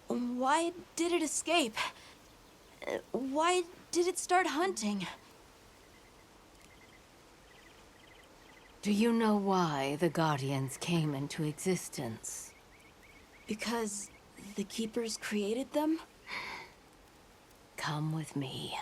Why did it escape? Why did it start hunting? Do you know why the Guardians came into existence? Because the keepers created them? Come with me.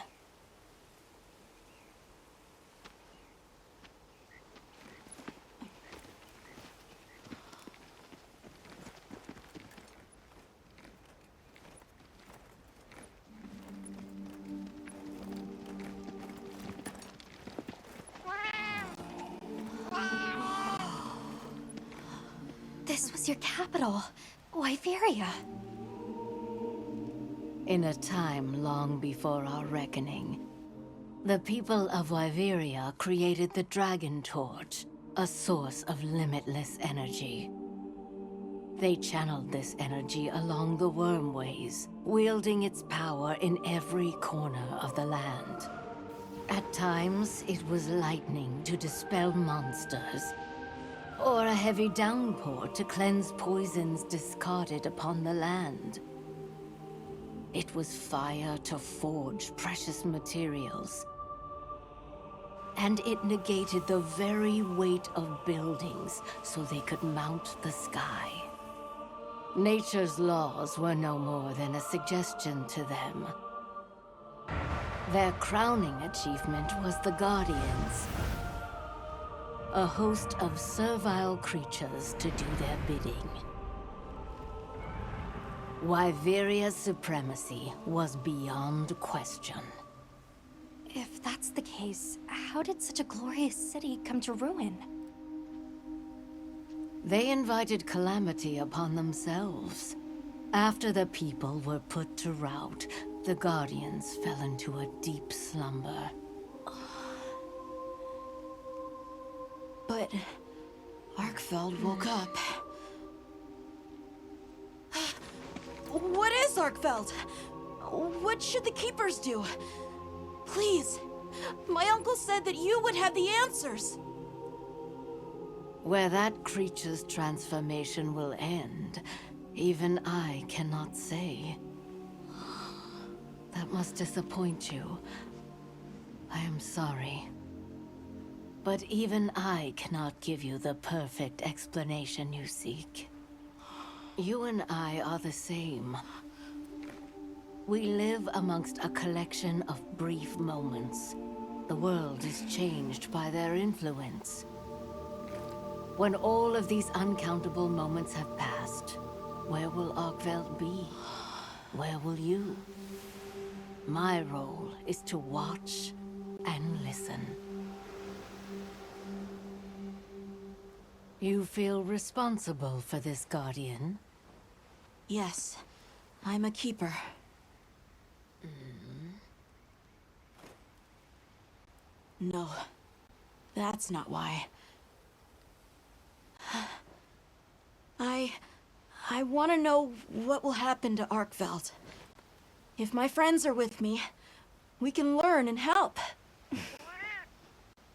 This was your capital, Wyveria. In a time long before our reckoning, the people of Wyveria created the Dragon Torch, a source of limitless energy. They channeled this energy along the wormways, wielding its power in every corner of the land. At times, it was lightning to dispel monsters, or a heavy downpour to cleanse poisons discarded upon the land. It was fire to forge precious materials. And it negated the very weight of buildings so they could mount the sky. Nature's laws were no more than a suggestion to them. Their crowning achievement was the Guardians. A host of servile creatures to do their bidding. Wyveria's supremacy was beyond question. If that's the case, how did such a glorious city come to ruin? They invited calamity upon themselves. After the people were put to rout, the Guardians fell into a deep slumber. But Arkveld woke up. What is Arkveld? What should the keepers do? Please, my uncle said that you would have the answers. Where that creature's transformation will end, even I cannot say. That must disappoint you. I am sorry. But even I cannot give you the perfect explanation you seek. You and I are the same. We live amongst a collection of brief moments. The world is changed by their influence. When all of these uncountable moments have passed, where will Arkveld be? Where will you? My role is to watch and listen. You feel responsible for this Guardian? Yes, I'm a keeper. No, that's not why. I want to know what will happen to Arkveld. If my friends are with me, we can learn and help.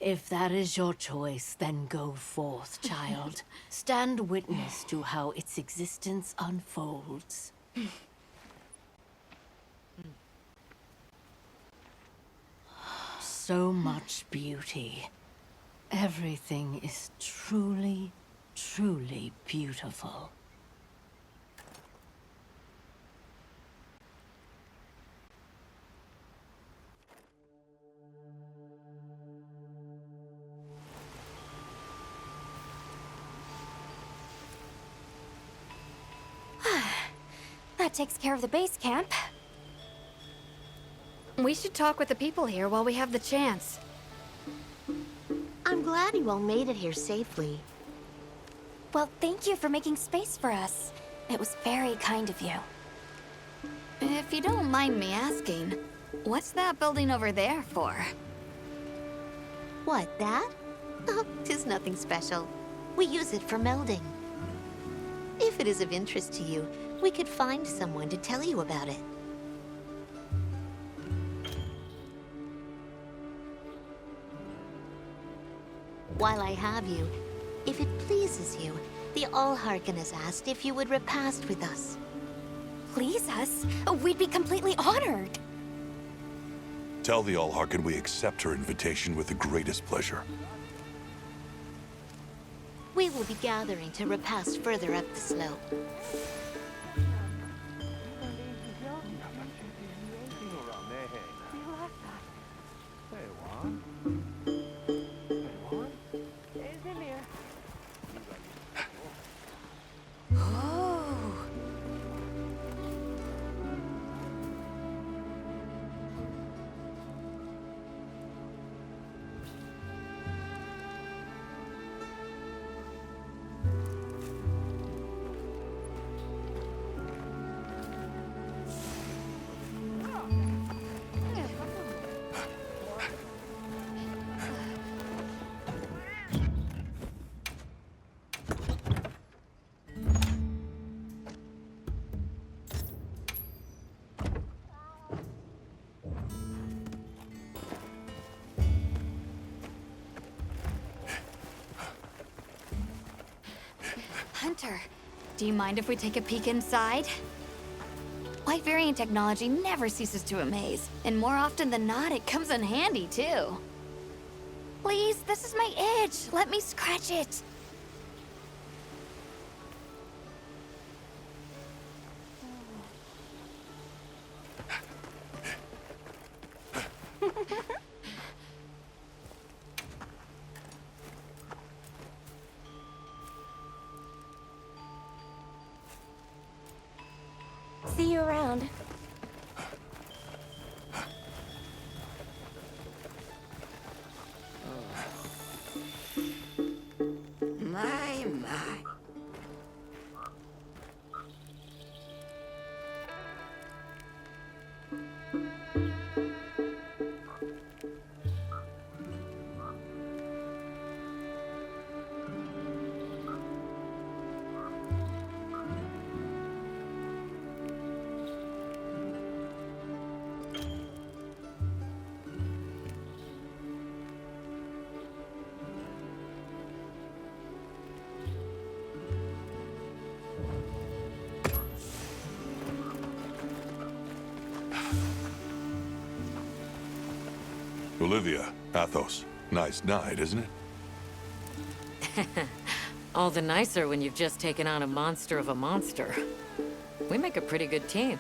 If that is your choice, then go forth, child. Stand witness to how its existence unfolds. So much beauty. Everything is truly, truly beautiful. That takes care of the base camp. We should talk with the people here while we have the chance. I'm glad you all made it here safely. Well, thank you for making space for us. It was very kind of you. If you don't mind me asking, what's that building over there for? What, that? Oh, 'tis nothing special. We use it for melding. If it is of interest to you, we could find someone to tell you about it. While I have you, if it pleases you, the Allharkin has asked if you would repast with us. Please us? We'd be completely honored. Tell the Allharkin we accept her invitation with the greatest pleasure. We will be gathering to repast further up the slope. Hunter, do you mind if we take a peek inside? White variant technology never ceases to amaze, and more often than not, it comes in handy, too. Please, this is my itch. Let me scratch it. See you around. My. Olivia, Athos, nice night, isn't it? All the nicer when you've just taken on a monster of a monster. We make a pretty good team.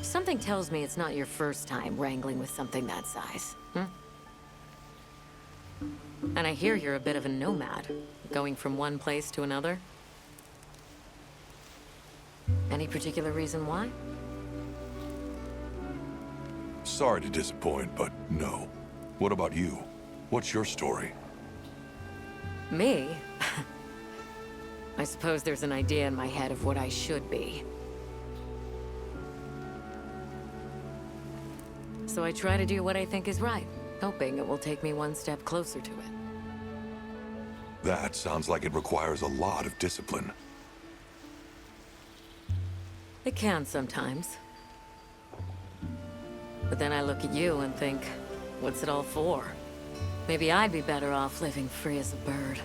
Something tells me it's not your first time wrangling with something that size, hmm? And I hear you're a bit of a nomad, going from one place to another. Any particular reason why? Sorry to disappoint, but no. What about you? What's your story? Me? I suppose there's an idea in my head of what I should be. So I try to do what I think is right, hoping it will take me one step closer to it. That sounds like it requires a lot of discipline. It can sometimes. But then I look at you and think, what's it all for? Maybe I'd be better off living free as a bird.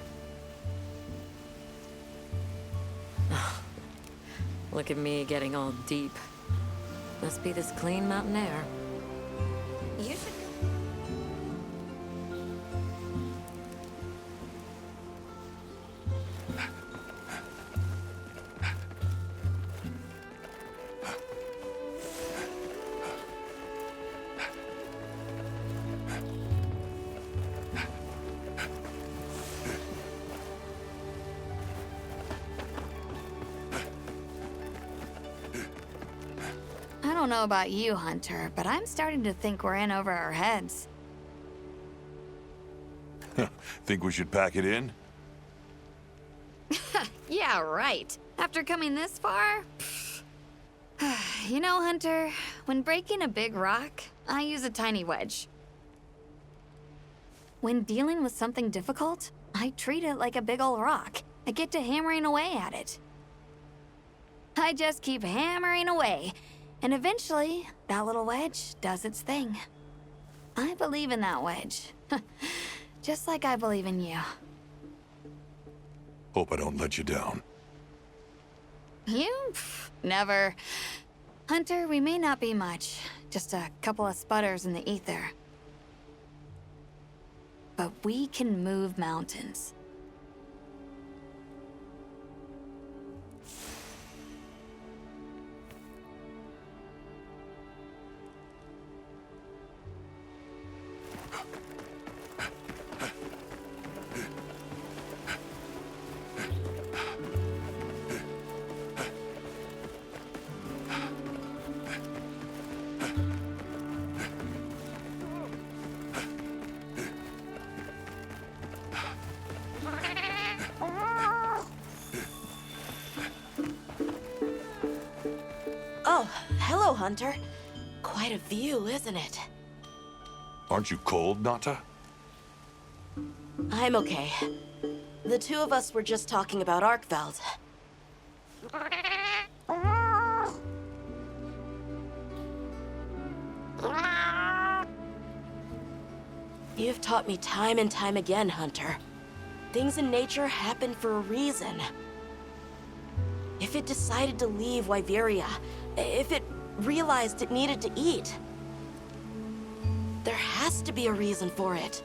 Look at me getting all deep. Must be this clean mountain air. You should... I don't know about you, Hunter, but I'm starting to think we're in over our heads. Think we should pack it in? Yeah, right. After coming this far? You know, Hunter, when breaking a big rock, I use a tiny wedge. When dealing with something difficult, I treat it like a big ol' rock. I get to hammering away at it. I just keep hammering away, and eventually, that little wedge does its thing. I believe in that wedge. Just like I believe in you. Hope I don't let you down. You? Never. Hunter, we may not be much. Just a couple of sputters in the ether. But we can move mountains. Oh, hello, Hunter. Quite a view, isn't it? Aren't you cold, Nata? I'm okay. The two of us were just talking about Arkveld. You've taught me time and time again, Hunter. Things in nature happen for a reason. If it decided to leave Wyveria, if it realized it needed to eat, there has to be a reason for it.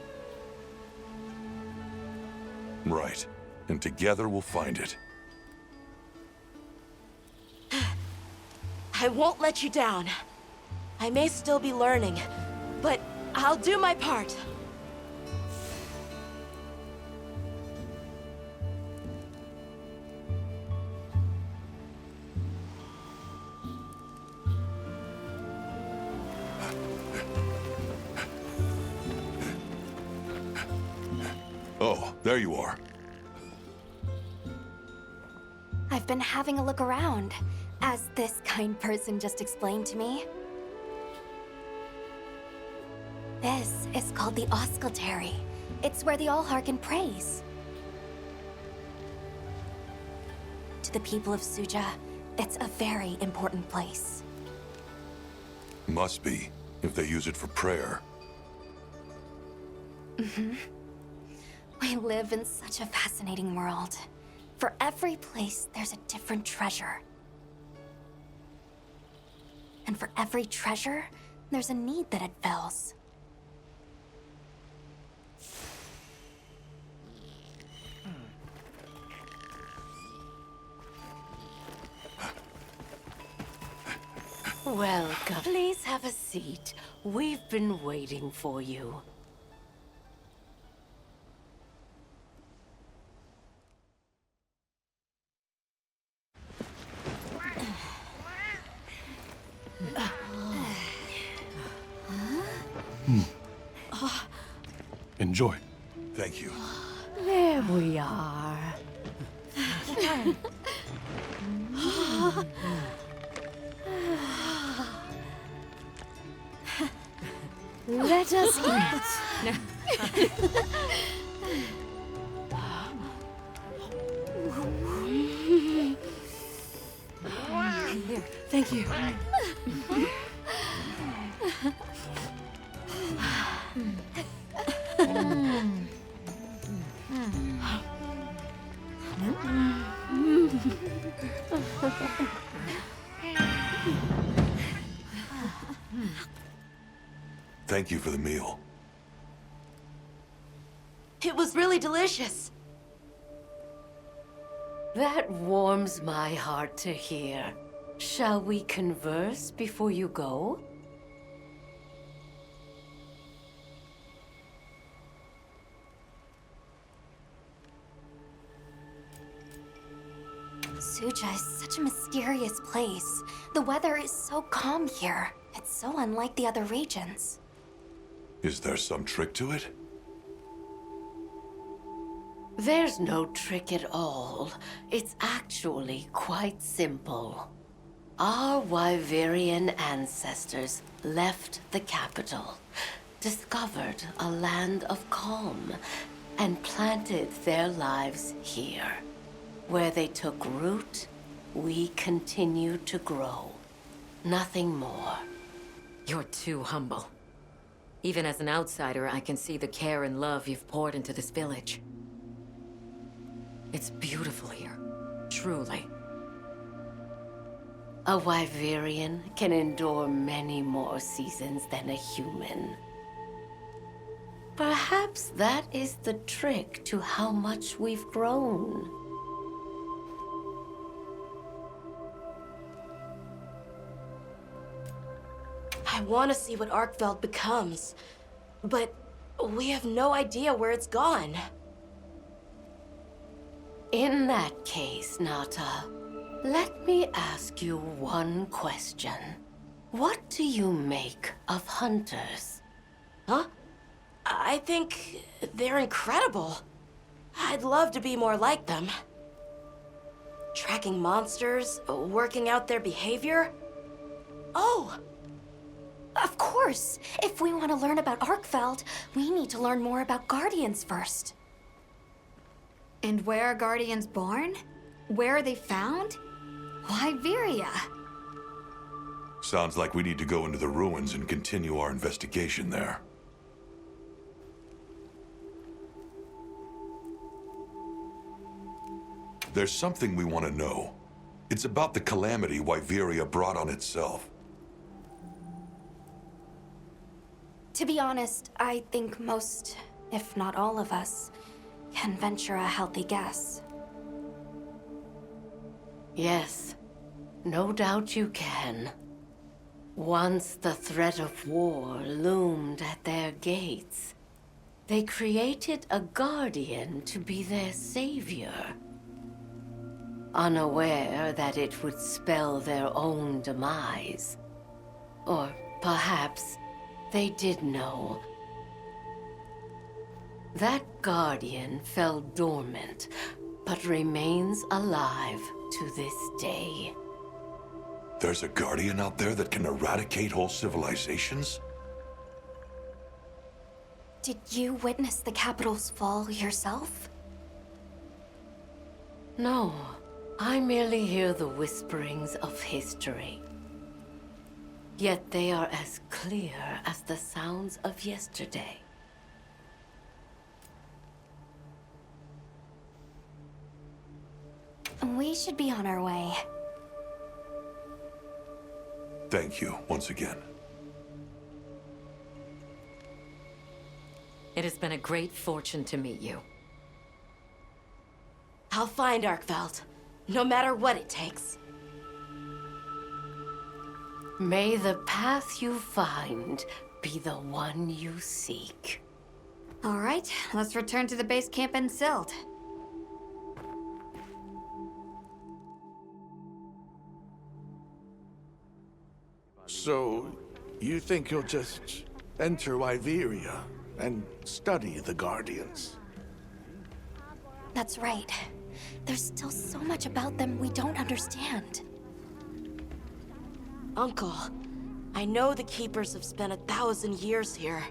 Right. And together we'll find it. I won't let you down. I may still be learning, but I'll do my part. Oh, there you are. I've been having a look around, as this kind person just explained to me. This is called the Oscultary. It's where the Allharkin prays. To the people of Suja, it's a very important place. Must be, if they use it for prayer. Mm-hmm. We live in such a fascinating world. For every place, there's a different treasure. And for every treasure, there's a need that it fills. Welcome. Please have a seat. We've been waiting for you. Enjoy. Thank you. There we are. Let us eat. Thank you. Thank you for the meal. It was really delicious. That warms my heart to hear. Shall we converse before you go? Suja is such a mysterious place. The weather is so calm here. It's so unlike the other regions. Is there some trick to it? There's no trick at all. It's actually quite simple. Our Wyverian ancestors left the capital discovered a land of calm and planted their lives here. Where they took root, we continue to grow. Nothing more. You're too humble. Even as an outsider, I can see the care and love you've poured into this village. It's beautiful here, truly. A Wyverian can endure many more seasons than a human. Perhaps that is the trick to how much we've grown. I want to see what Arkveld becomes, but we have no idea where it's gone. In that case, Nata, let me ask you one question. What do you make of hunters? Huh? I think they're incredible. I'd love to be more like them. Tracking monsters, working out their behavior. Oh! Of course! If we want to learn about Arkveld, we need to learn more about Guardians first. And where are Guardians born? Where are they found? Wyveria. Sounds like we need to go into the ruins and continue our investigation there. There's something we want to know. It's about the calamity Wyveria brought on itself. To be honest, I think most, if not all of us, can venture a healthy guess. Yes, no doubt you can. Once the threat of war loomed at their gates, they created a guardian to be their savior. Unaware that it would spell their own demise. Or perhaps they did know. That guardian fell dormant, but remains alive to this day. There's a guardian out there that can eradicate whole civilizations? Did you witness the capital's fall yourself? No, I merely hear the whisperings of history. Yet they are as clear as the sounds of yesterday. We should be on our way. Thank you, once again. It has been a great fortune to meet you. I'll find Arkveld, no matter what it takes. May the path you find be the one you seek. All right, let's return to the base camp in Silt. So, you think you'll just enter Wyveria and study the Guardians? That's right. There's still so much about them we don't understand. Uncle, I know the Keepers have spent 1,000 years here.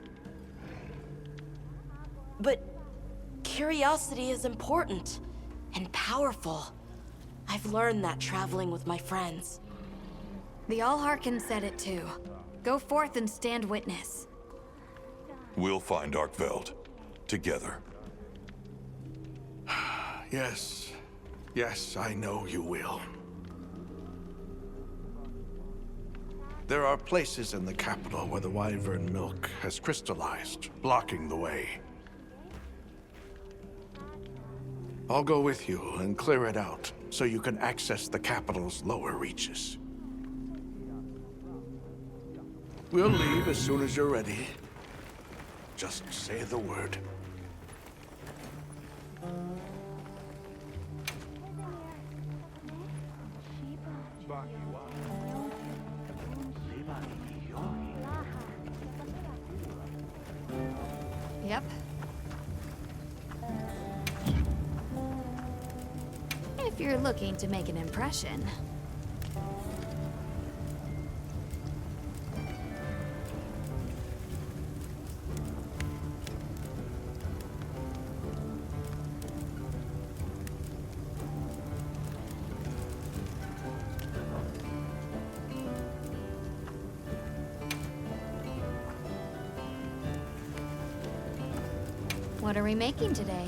But curiosity is important and powerful. I've learned that traveling with my friends. The Allharkin said it too. Go forth and stand witness. We'll find Arkveld. Together. Yes. Yes, I know you will. There are places in the capital where the Wyvern milk has crystallized, blocking the way. I'll go with you and clear it out, so you can access the capital's lower reaches. We'll leave as soon as you're ready. Just say the word. Yep. If you're looking to make an impression. What are we making today?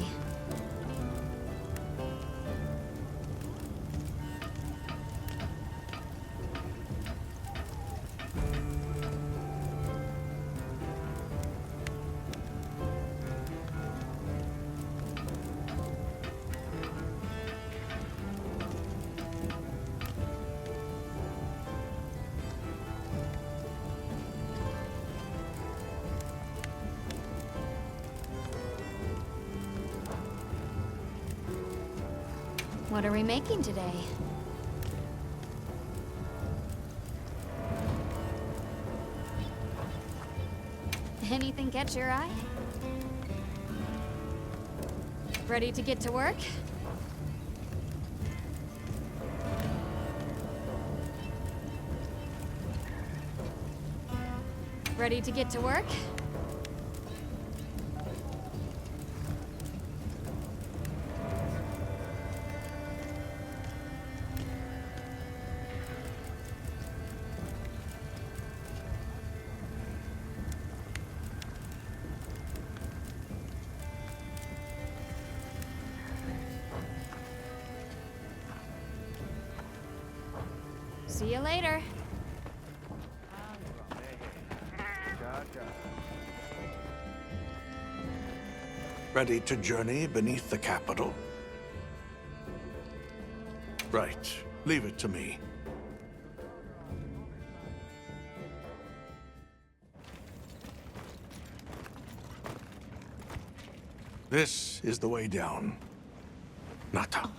What are we making today? Anything catch your eye? Ready to get to work? Ready to get to work? See you later. Ready to journey beneath the capital? Right. Leave it to me. This is the way down. Nata.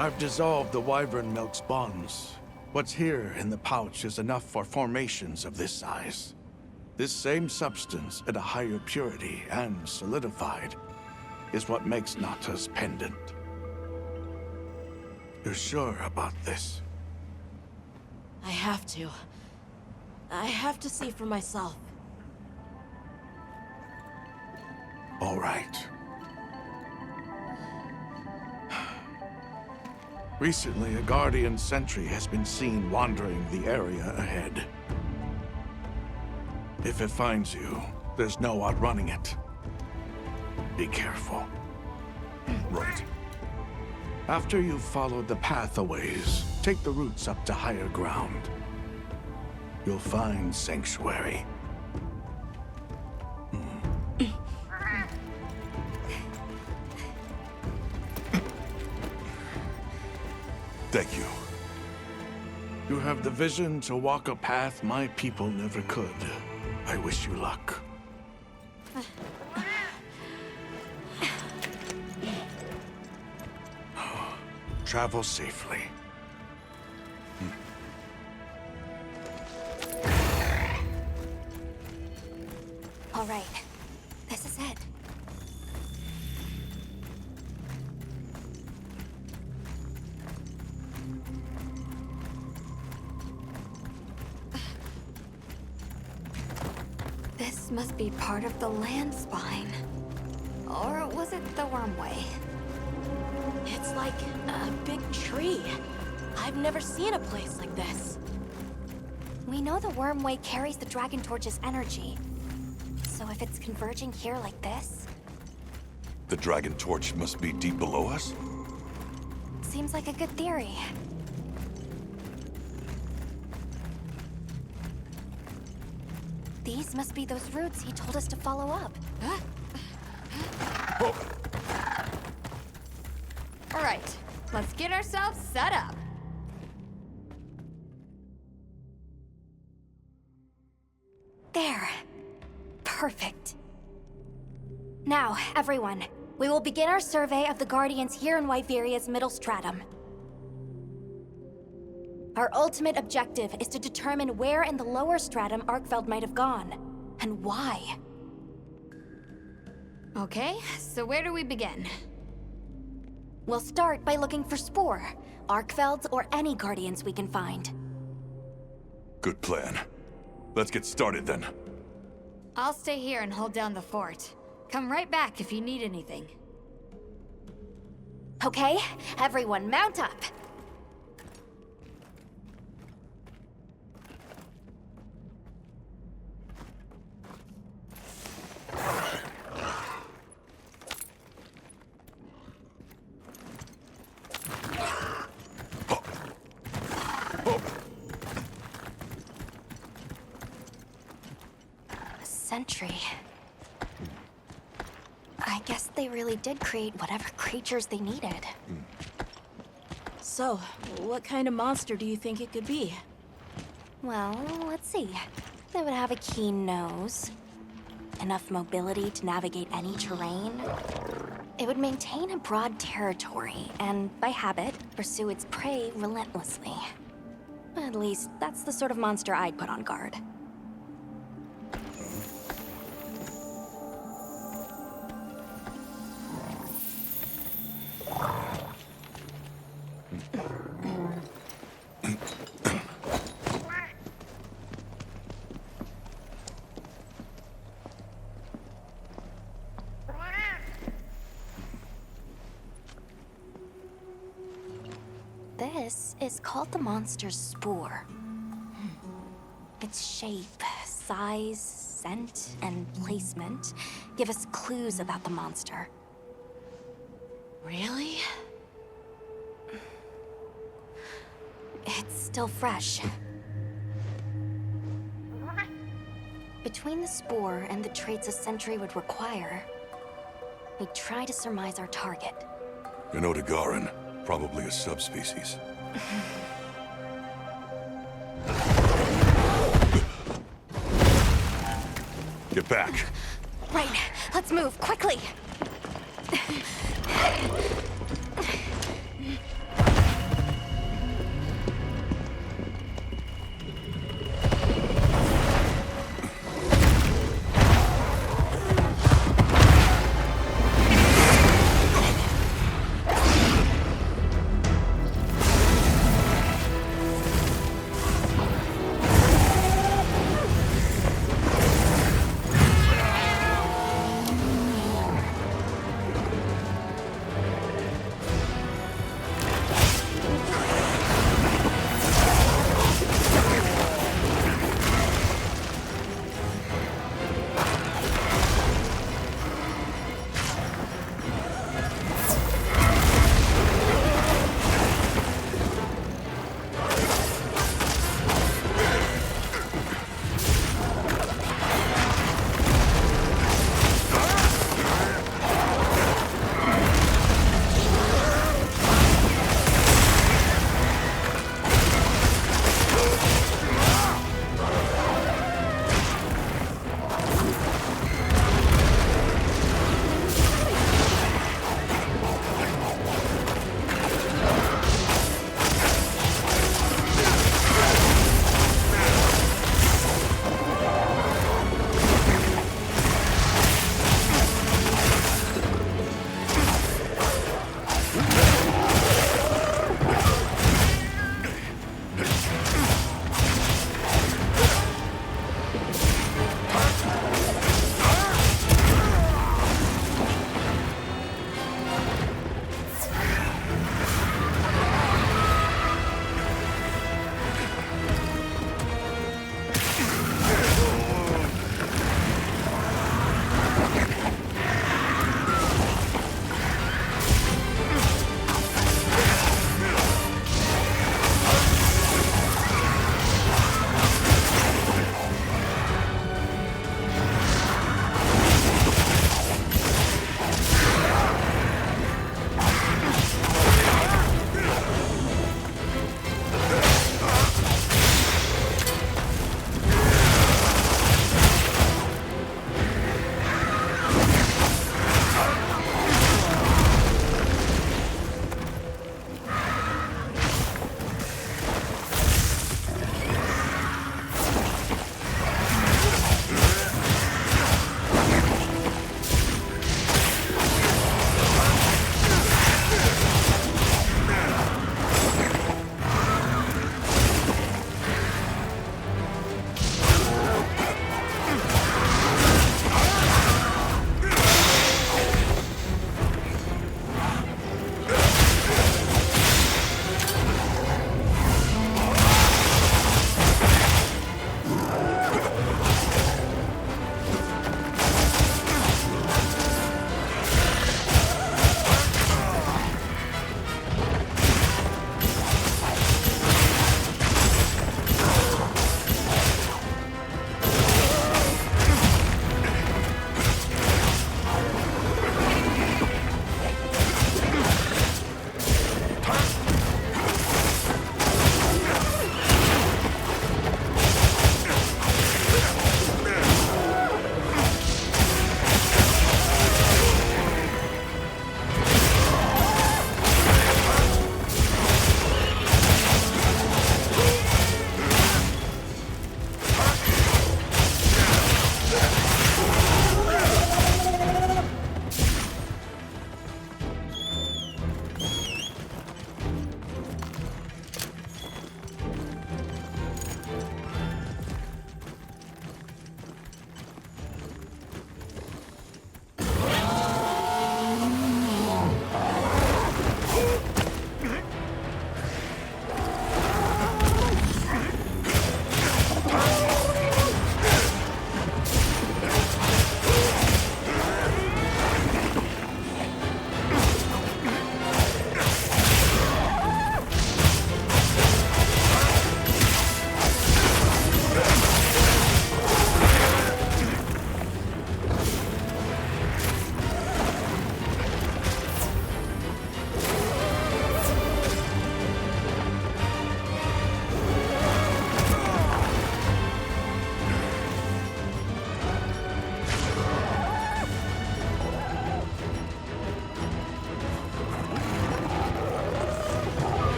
I've dissolved the wyvern milk's bonds. What's here in the pouch is enough for formations of this size. This same substance at a higher purity and solidified is what makes Nata's pendant. You're sure about this? I have to. I have to see for myself. All right. Recently, a Guardian sentry has been seen wandering the area ahead. If it finds you, there's no outrunning it. Be careful. Right. After you've followed the path a ways, take the routes up to higher ground. You'll find sanctuary. Thank you. You have the vision to walk a path my people never could. I wish you luck. Travel safely. All right, this is it. This must be part of the land spine. Or was it the wormway? It's like a big tree. I've never seen a place like this. We know the wormway carries the Dragon Torch's energy. So if it's converging here like this, The Dragon Torch must be deep below us? seems like a good theory. These must be those routes he told us to follow up. All right, let's get ourselves set up. There. Perfect. Now, everyone, we will begin our survey of the Guardians here in Wyveria's middle stratum. Our ultimate objective is to determine where in the lower stratum Arkfeld might have gone, and why. Okay, so where do we begin? We'll start by looking for Spore, Arkfelds, or any Guardians we can find. Good plan. Let's get started then. I'll stay here and hold down the fort. Come right back if you need anything. Okay, everyone mount up. A sentry. I guess they really did create whatever creatures they needed. So, what kind of monster do you think it could be? Well, let's see. They would have a keen nose, enough mobility to navigate any terrain. It would maintain a broad territory, and by habit, pursue its prey relentlessly. At least, that's the sort of monster I'd put on guard. This is called the monster's spore. Its shape, size, scent, and placement give us clues about the monster. Really? It's still fresh. Between the spore and the traits a sentry would require, we try to surmise our target. An Odegaran, probably a subspecies. Get back. Right, let's move, quickly!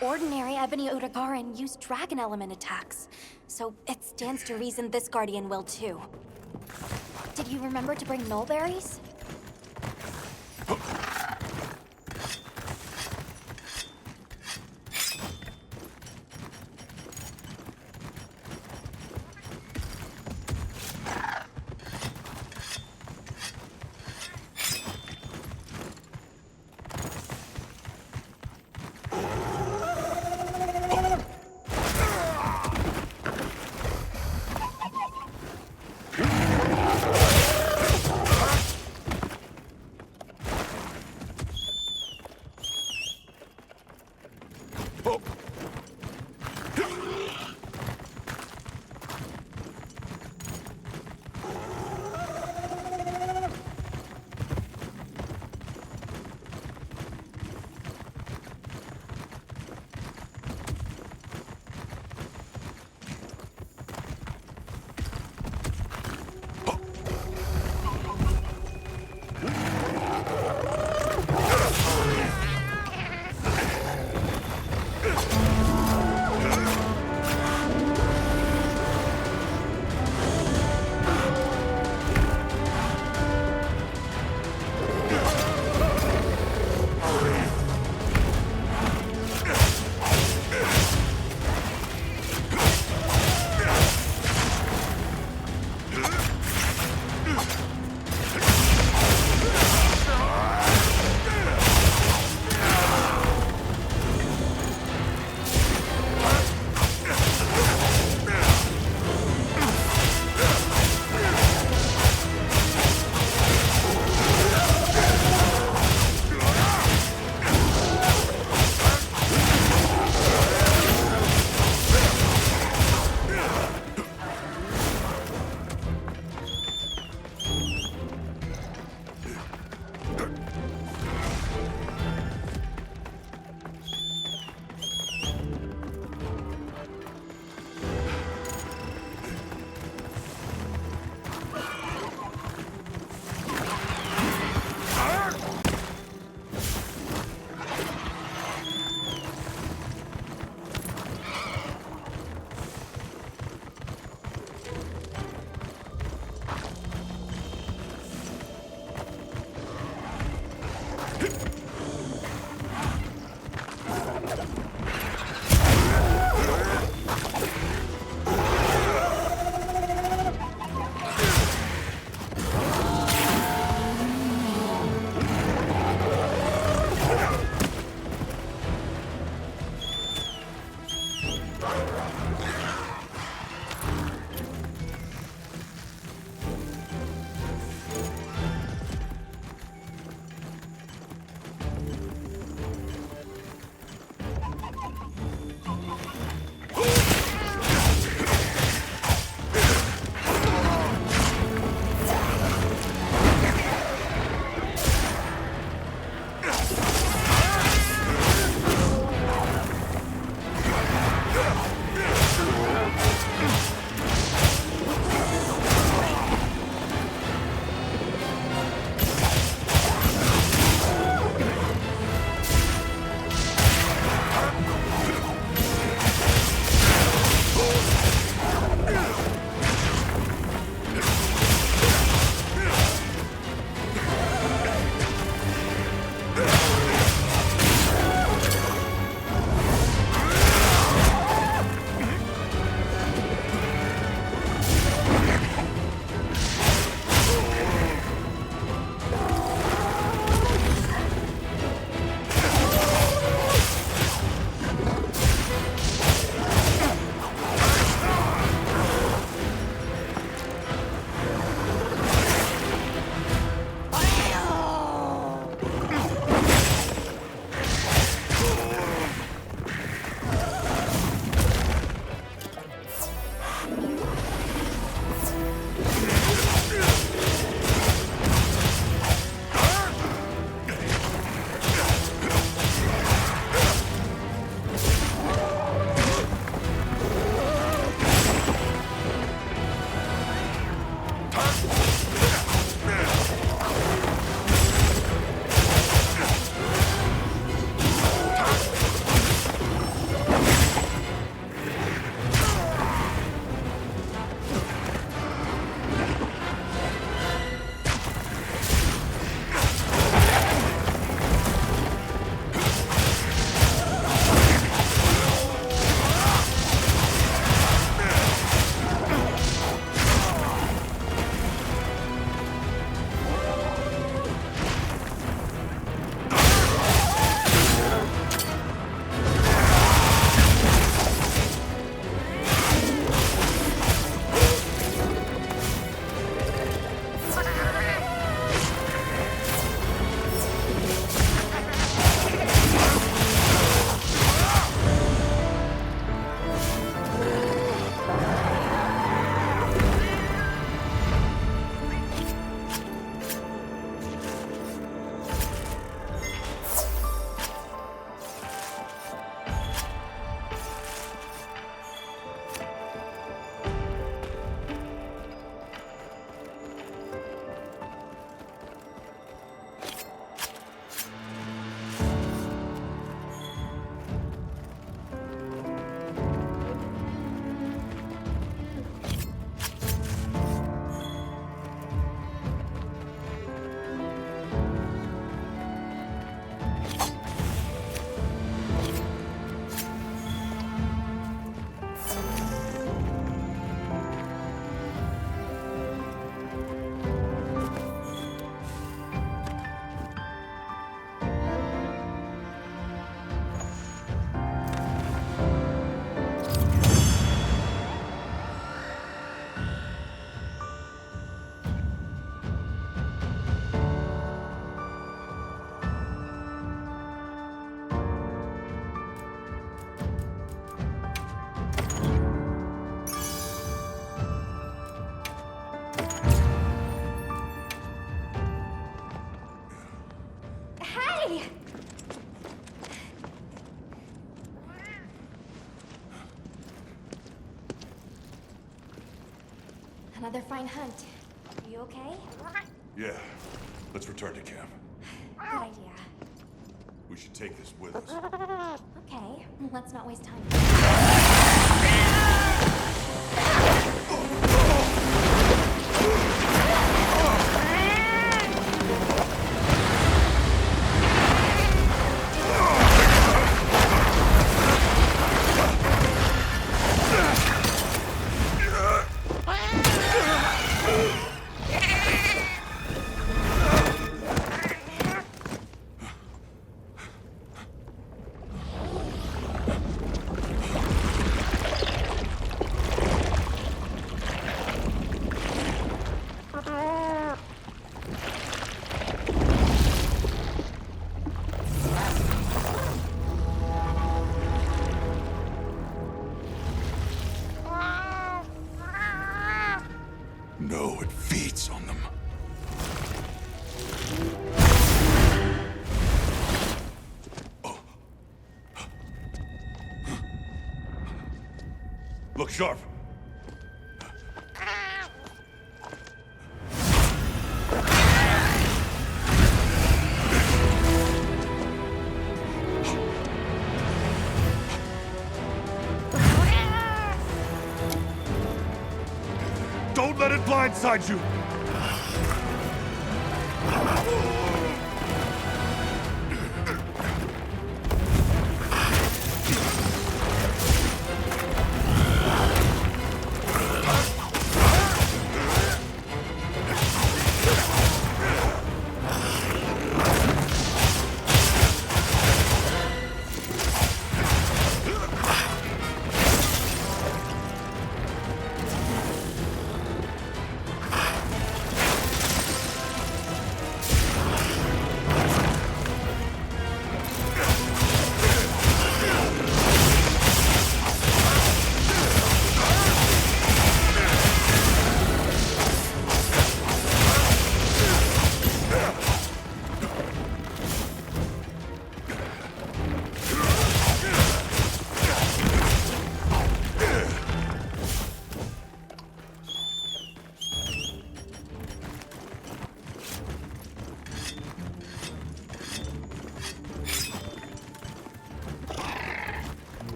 ordinary Ebony Udagaran use dragon element attacks, so it stands to reason this guardian will too. Did you remember to bring nullberries? Another fine hunt. You okay? Yeah. Let's return to camp. Good idea. We should take this with us. Okay, let's not waste time. No, it feeds on them. Oh. Look sharp. Don't let it blindside you!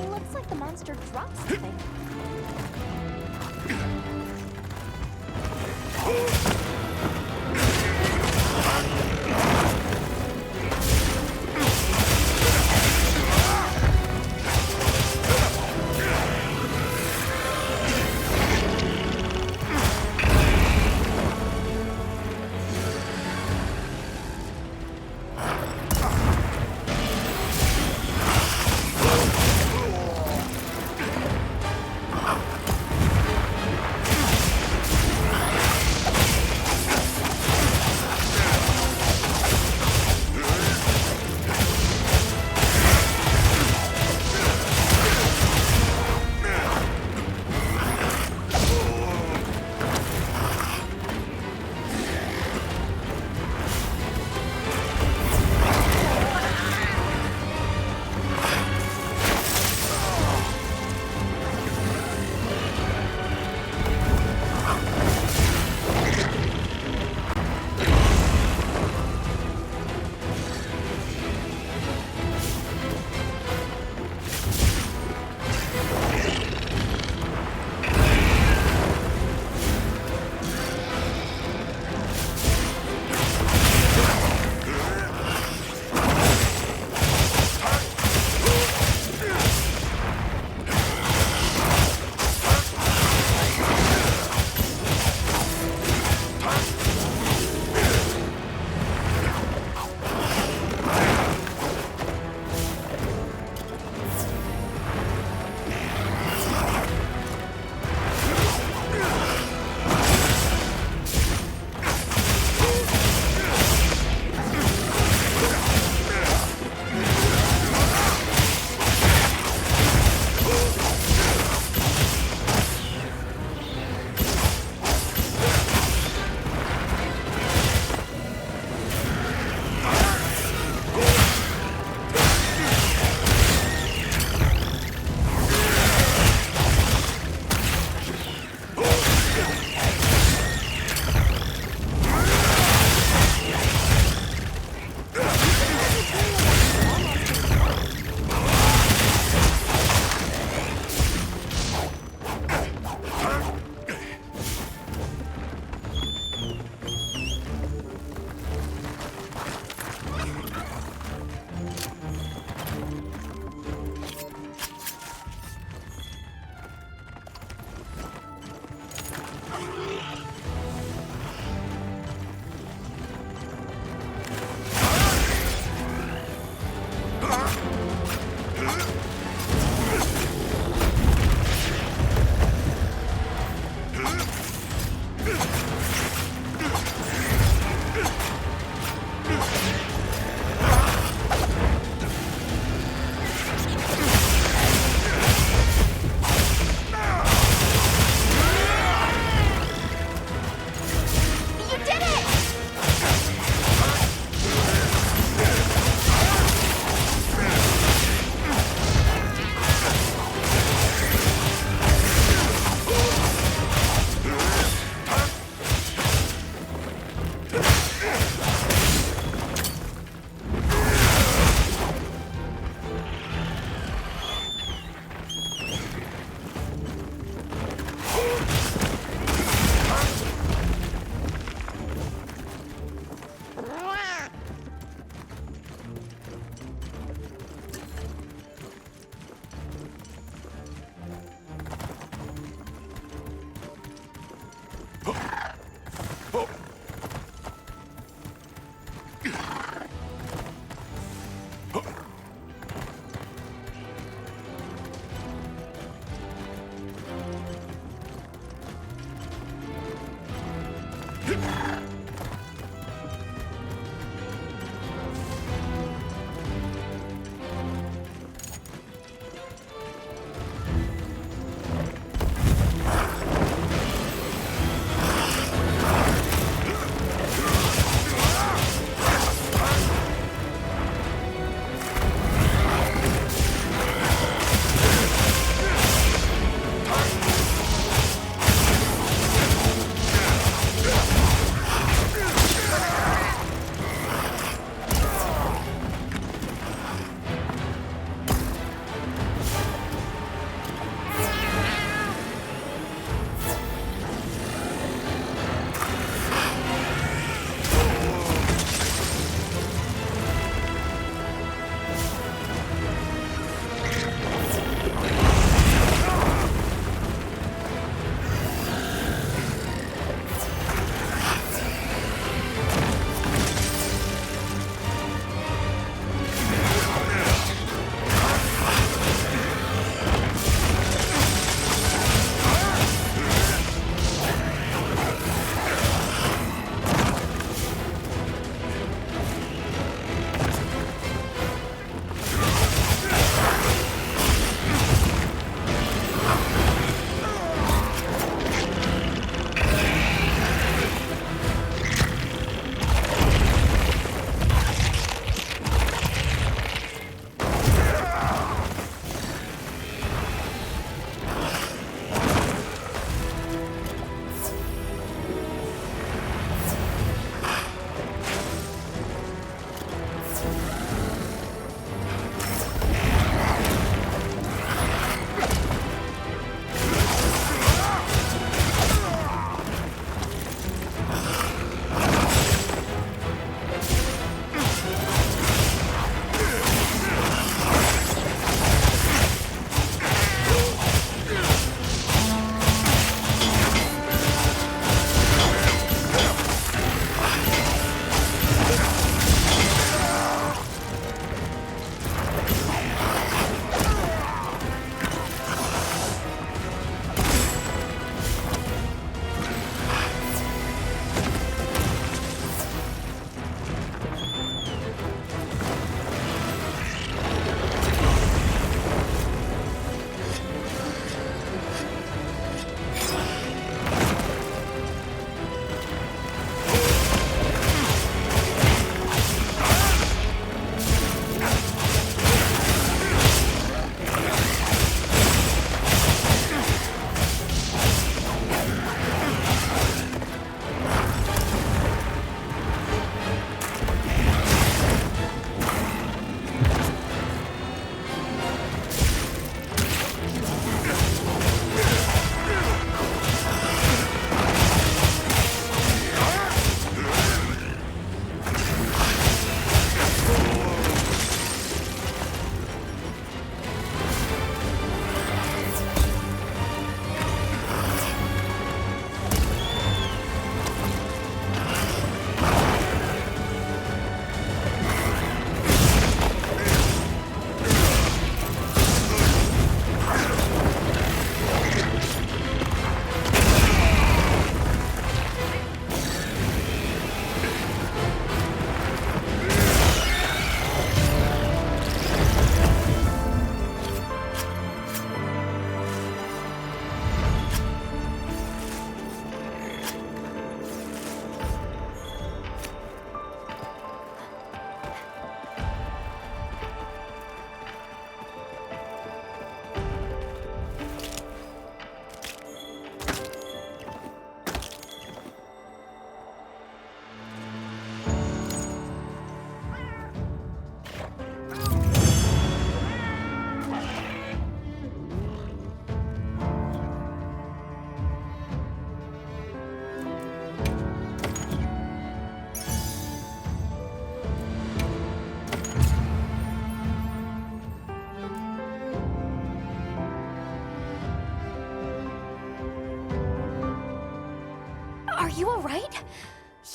Looks like the monster dropped something.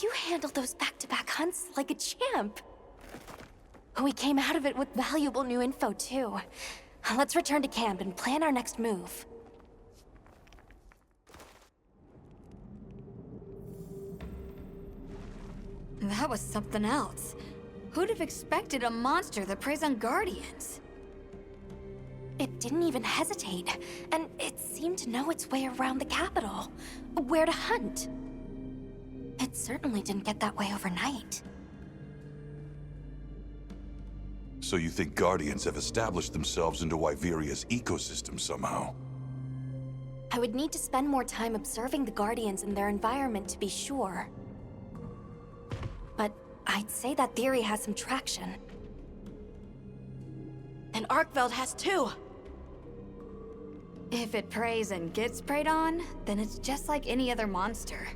You handled those back-to-back hunts like a champ. We came out of it with valuable new info, too. Let's return to camp and plan our next move. That was something else. Who'd have expected a monster that preys on guardians? It didn't even hesitate, and it seemed to know its way around the capital, where to hunt. It certainly didn't get that way overnight. So you think Guardians have established themselves into Wyveria's ecosystem somehow? I would need to spend more time observing the Guardians and their environment to be sure. But I'd say that theory has some traction. And Arkveld has too! If it preys and gets preyed on, then it's just like any other monster.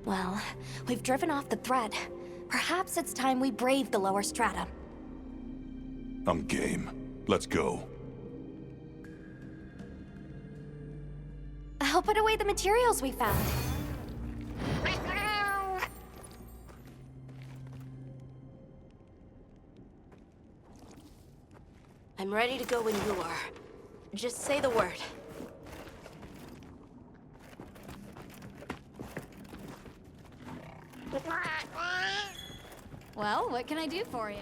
Well, we've driven off the threat. Perhaps it's time we brave the lower strata. I'm game. Let's go. I'll put away the materials we found. I'm ready to go when you are. Just say the word. Well, what can I do for you?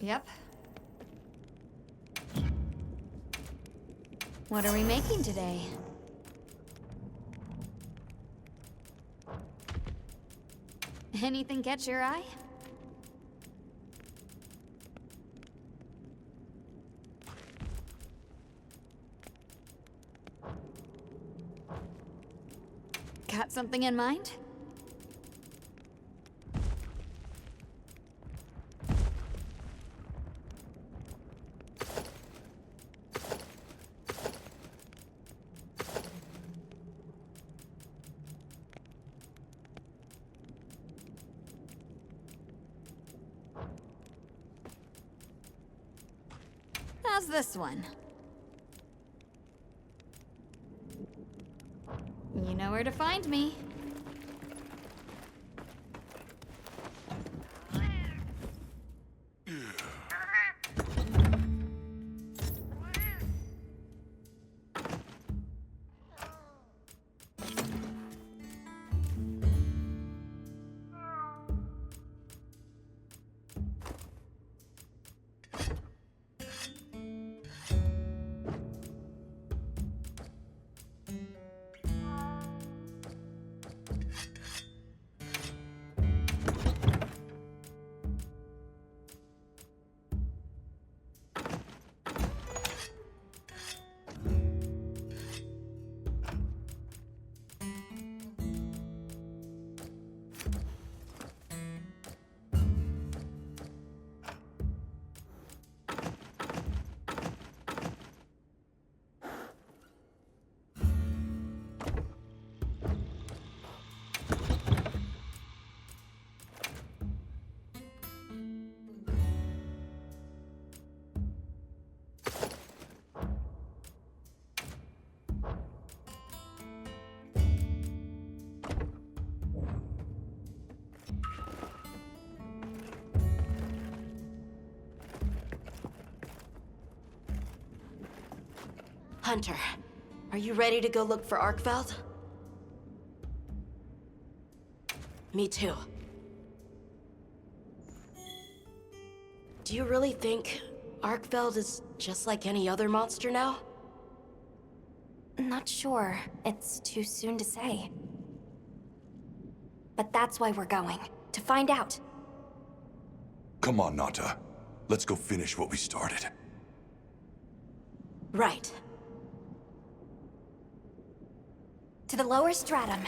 Yep. What are we making today? Anything catch your eye? Got something in mind? How's this one? You know where to find me. Hunter, are you ready to go look for Arkveld? Me too. Do you really think Arkveld is just like any other monster now? Not sure. It's too soon to say. But that's why we're going. To find out. Come on, Nata. Let's go finish what we started. Right. To the lower stratum.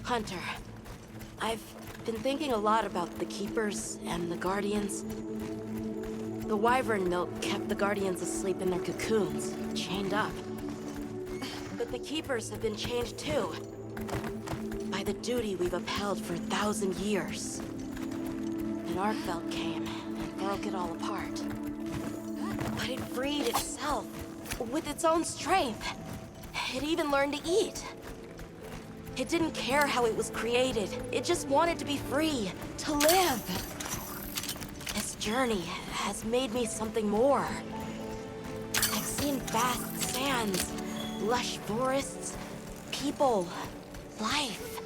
Hunter, I've been thinking a lot about the Keepers and the Guardians. The wyvern milk kept the Guardians asleep in their cocoons, chained up. But the Keepers have been chained too. By the duty we've upheld for 1,000 years. And Arkfeld came and broke it all apart. But it freed itself with its own strength. It even learned to eat. It didn't care how it was created. It just wanted to be free, to live. This journey has made me something more. I've seen vast sands, lush forests, people, life.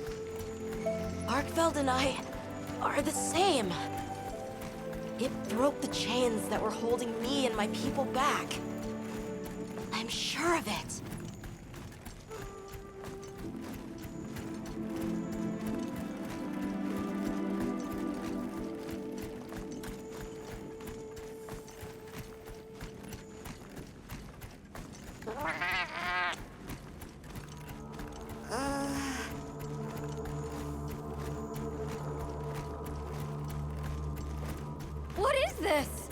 Arkfeld and I are the same. It broke the chains that were holding me and my people back. I'm sure of it. What is this?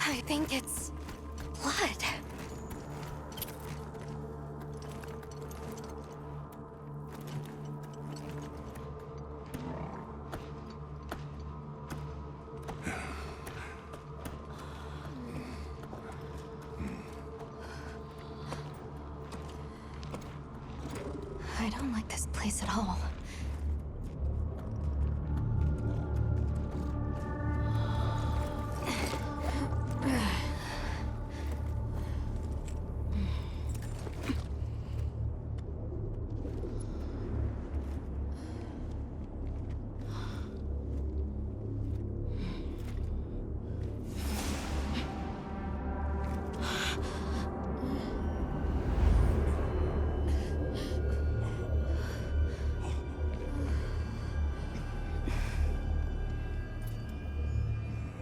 I think it's blood. I don't like this place at all.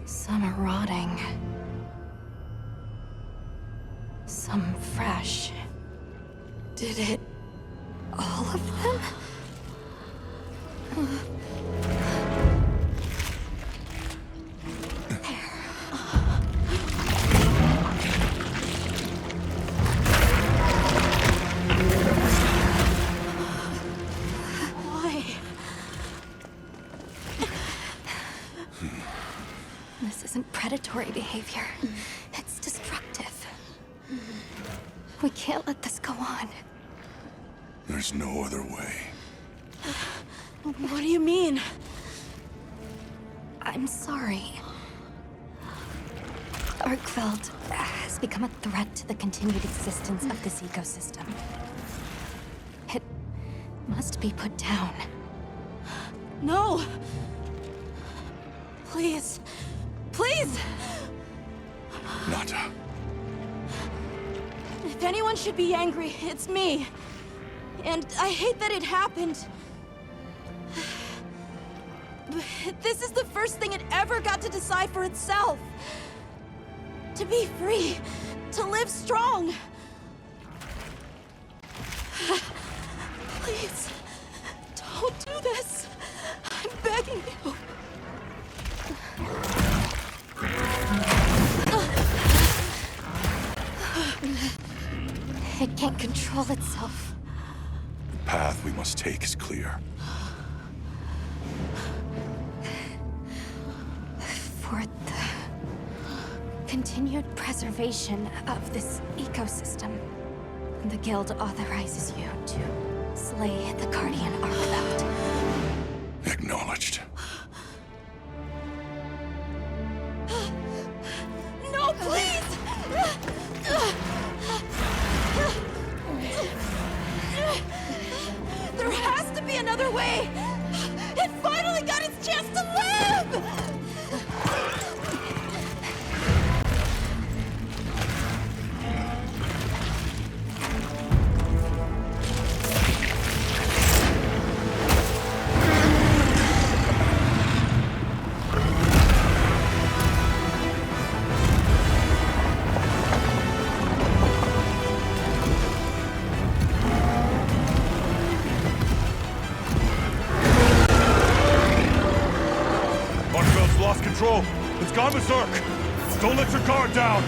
Some are rotting. Some fresh. Did it... all of them? Why? This isn't predatory behavior. It's destructive. We can't let this go on. There's no other way. What do you mean? I'm sorry. Arkfeld has become a threat to the continued existence of this ecosystem. It must be put down. No! Please. Please! Nata. If anyone should be angry, it's me. And I hate that it happened. But this is the first thing it ever got to decide for itself. To be free. To live strong. Please. Don't do this. I'm begging you. It can't control itself. The path we must take is clear. For the continued preservation of this ecosystem, the Guild authorizes you to slay the Guardian Arkfeld. Acknowledged. No, please! There has to be another way! It finally got its chance to live! lost control. It's gone berserk. Don't let your guard down.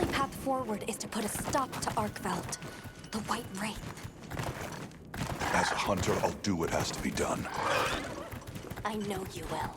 only path forward is to put a stop to Arkveld, the White Wraith. As a hunter, I'll do what has to be done. I know you will.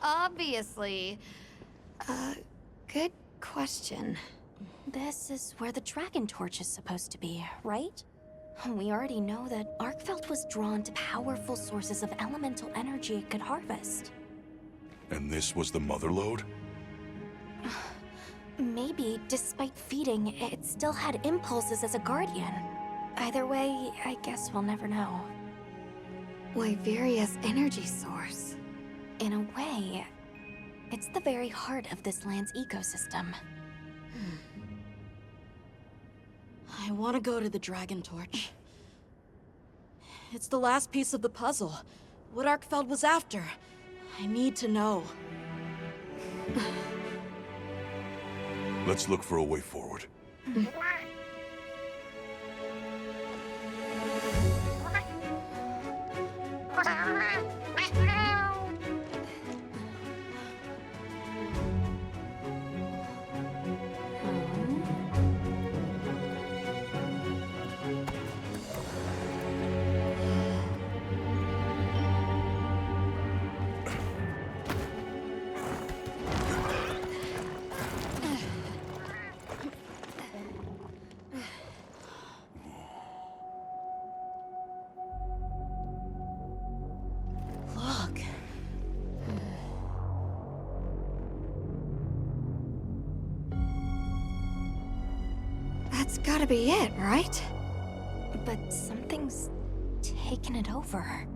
Obviously. Good question. This is where the dragon torch is supposed to be, right? We already know that Arkveld was drawn to powerful sources of elemental energy it could harvest. And this was the mother lode? Maybe, despite feeding, it still had impulses as a guardian. Either way, I guess we'll never know. Wyveria's energy source. In a way, it's the very heart of this land's ecosystem. I want to go to the dragon torch. It's the last piece of the puzzle. What Arkveld was after. I need to know. Let's look for a way forward. gotta be it, right? But something's taken it over.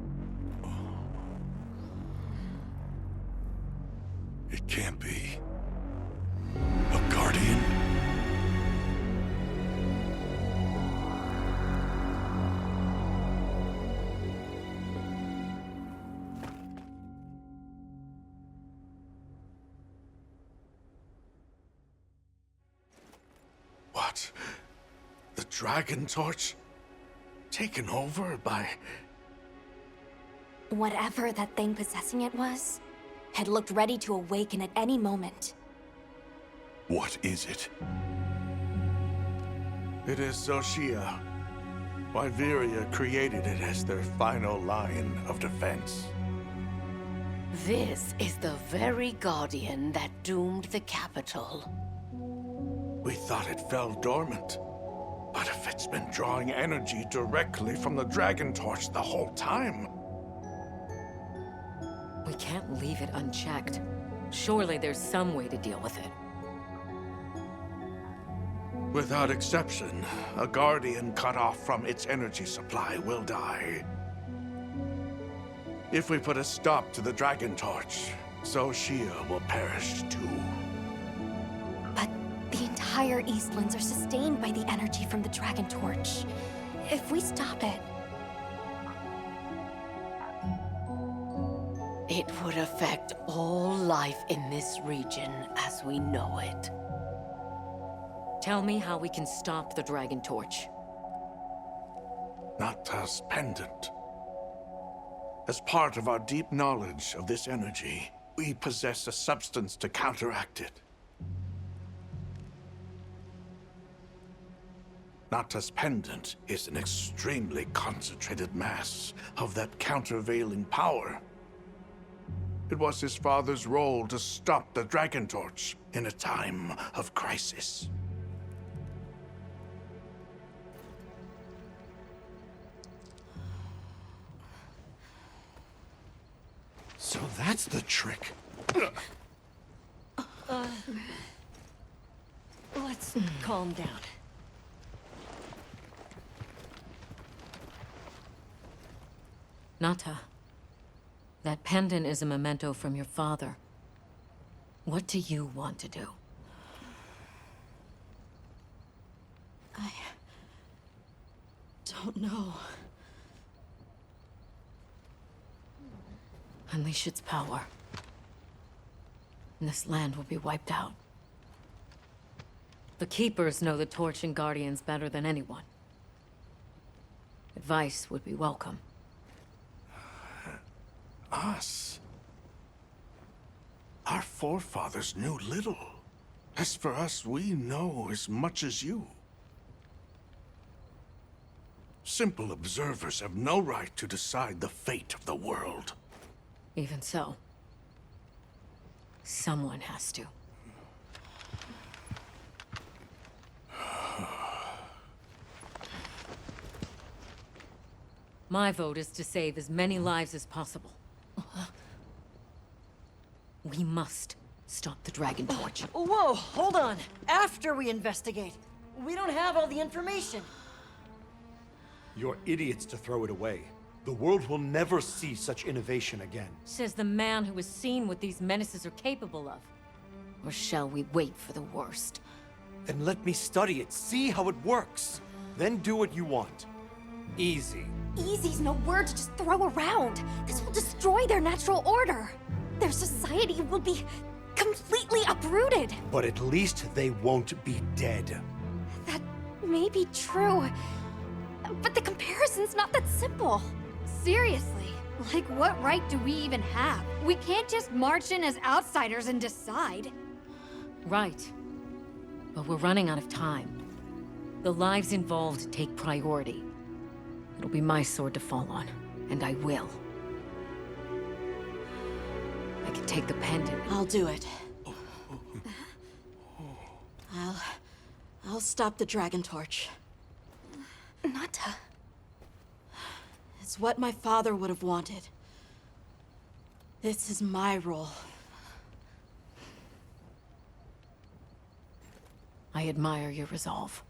It can't be. A guardian? What? The Dragon Torch? Taken over by... Whatever that thing possessing it was, had looked ready to awaken at any moment. What is it? It is Xochitl. Wyveria created it as their final line of defense. This is the very guardian that doomed the capital. We thought it fell dormant. But if it's been drawing energy directly from the Dragon Torch the whole time... We can't leave it unchecked. Surely there's some way to deal with it. Without exception, a Guardian cut off from its energy supply will die. If we put a stop to the Dragon Torch, Xochitl will perish too. But the entire Eastlands are sustained by the energy from the Dragon Torch. If we stop it... It would affect all life in this region as we know it. Tell me how we can stop the Dragon Torch. Nata's pendant. As part of our deep knowledge of this energy, we possess a substance to counteract it. Nata's pendant is an extremely concentrated mass of that countervailing power. It was his father's role to stop the Dragon Torch in a time of crisis. So that's the trick. Let's calm down. Nata, that pendant is a memento from your father. What do you want to do? I don't know. Unleash its power, and this land will be wiped out. The Keepers know the Torch and Guardians better than anyone. Advice would be welcome. Us? Our forefathers knew little. As for us, we know as much as you. Simple observers have no right to decide the fate of the world. Even so, someone has to. My vote is to save as many lives as possible. We must stop the Dragon Torch. Whoa, hold on. After we investigate. We don't have all the information. You're idiots to throw it away. The world will never see such innovation again. Says the man who has seen what these menaces are capable of. Or shall we wait for the worst? Then let me study it, see how it works. Then do what you want. Easy. Easy's no word to just throw around. This will destroy their natural order. Their society will be completely uprooted. But at least they won't be dead. That may be true. But the comparison's not that simple. Seriously, like what right do we even have? We can't just march in as outsiders and decide. Right. But we're running out of time. The lives involved take priority. It'll be my sword to fall on, and I will. I can take the pendant. I'll do it. I'll stop the Dragon Torch. Nata. It's what my father would have wanted. This is my role. I admire your resolve.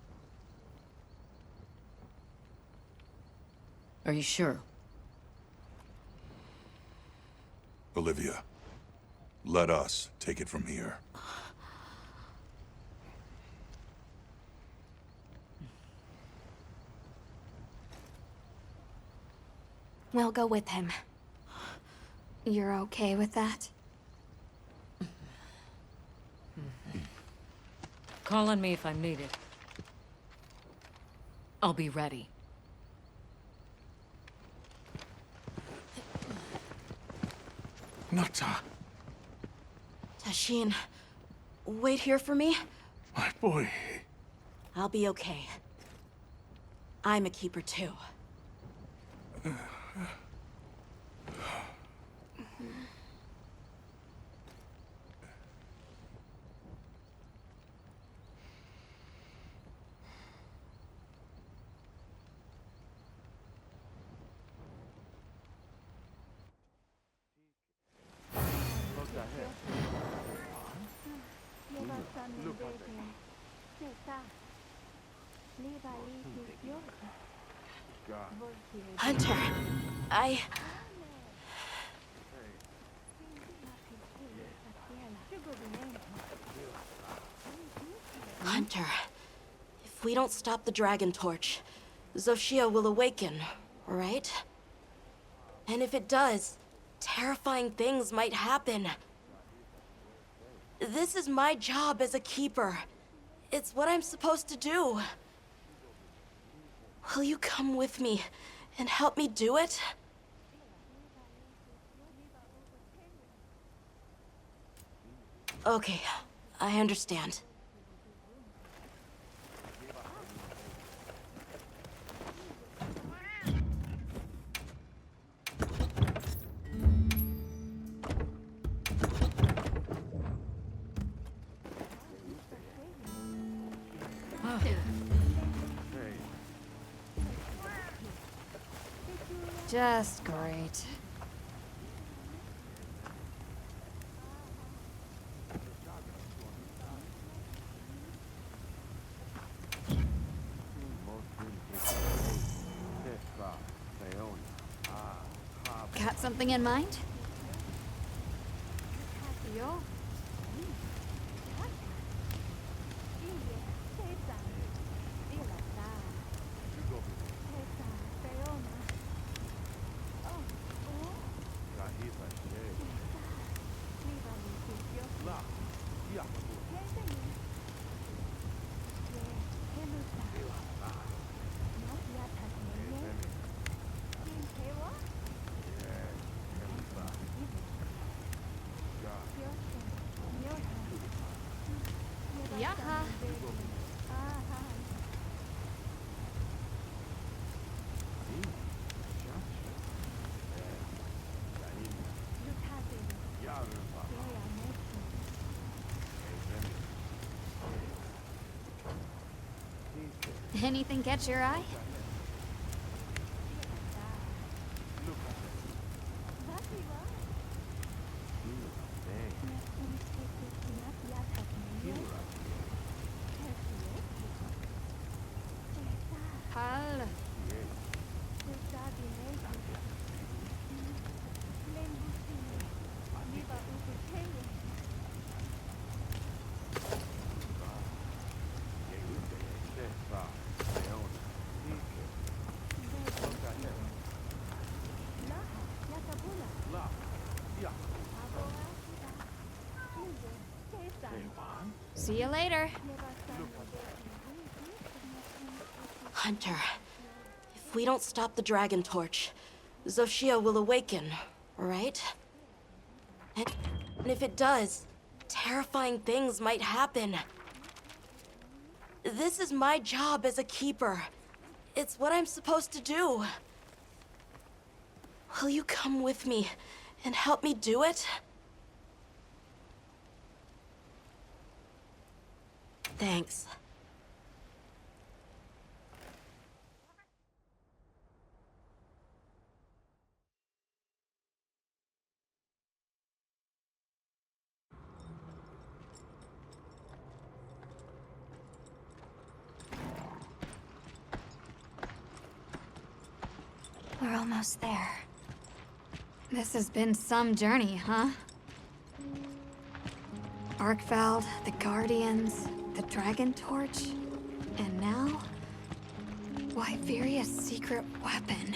Are you sure? Olivia, let us take it from here. We'll go with him. You're okay with that? Call on me if I'm needed. I'll be ready. Nata, Tashin, wait here for me. my boy. I'll be okay. I'm a keeper too. Hunter, Hunter, if we don't stop the Dragon Torch, Xochitl will awaken, right? And if it does, terrifying things might happen. This is my job as a keeper. It's what I'm supposed to do. Will you come with me and help me do it? Okay, I understand. Just great. Got something in mind? Yaha. Anything catch your eye? Hal. See you later. Hunter, if we don't stop the Dragon Torch, Xochitl will awaken, right? And if it does, terrifying things might happen. This is my job as a keeper. It's what I'm supposed to do. Will you come with me and help me do it? Thanks. We're almost there. This has been some journey, huh? Arkveld, the Guardians, the Dragon Torch, and now... Wyveria's secret weapon.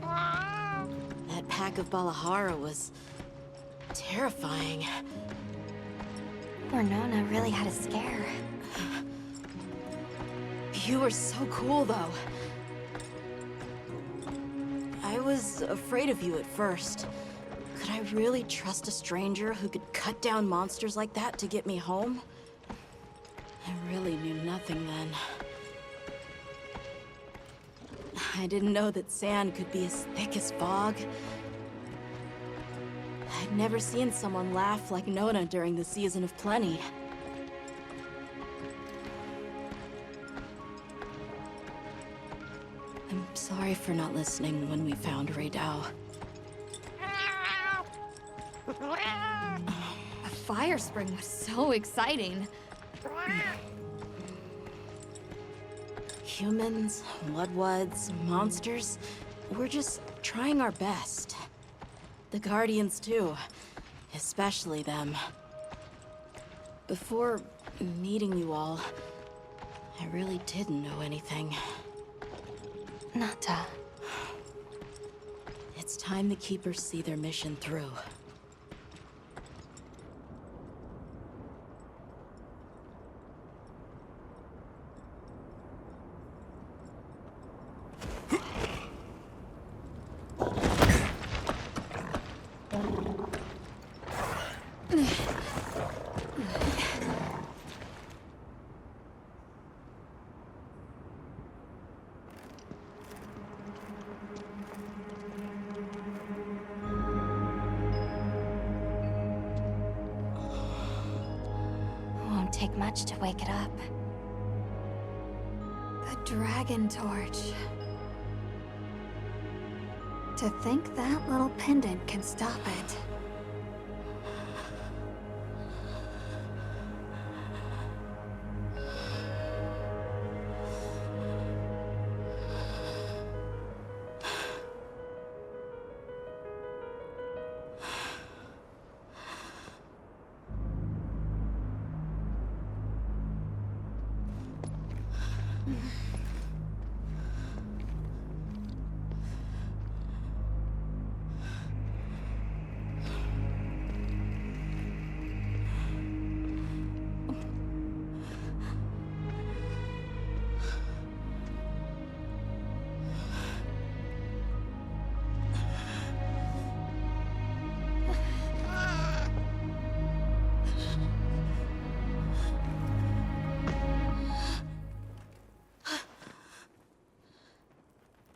That pack of Balahara was... terrifying. Nona really had a scare. You were so cool, though. I was afraid of you at first. Could I really trust a stranger who could cut down monsters like that to get me home? I really knew nothing then. I didn't know that sand could be as thick as fog. I'd never seen someone laugh like Nona during the Season of Plenty. I'm sorry for not listening when we found Raydao. A fire spring was so exciting. Humans, Mudwoods, monsters, we're just trying our best. The Guardians too, especially them. Before meeting you all, I really didn't know anything. Nata. It's time the Keepers see their mission through. Won't take much to wake it up. The Dragon Torch. To think that little pendant can stop it.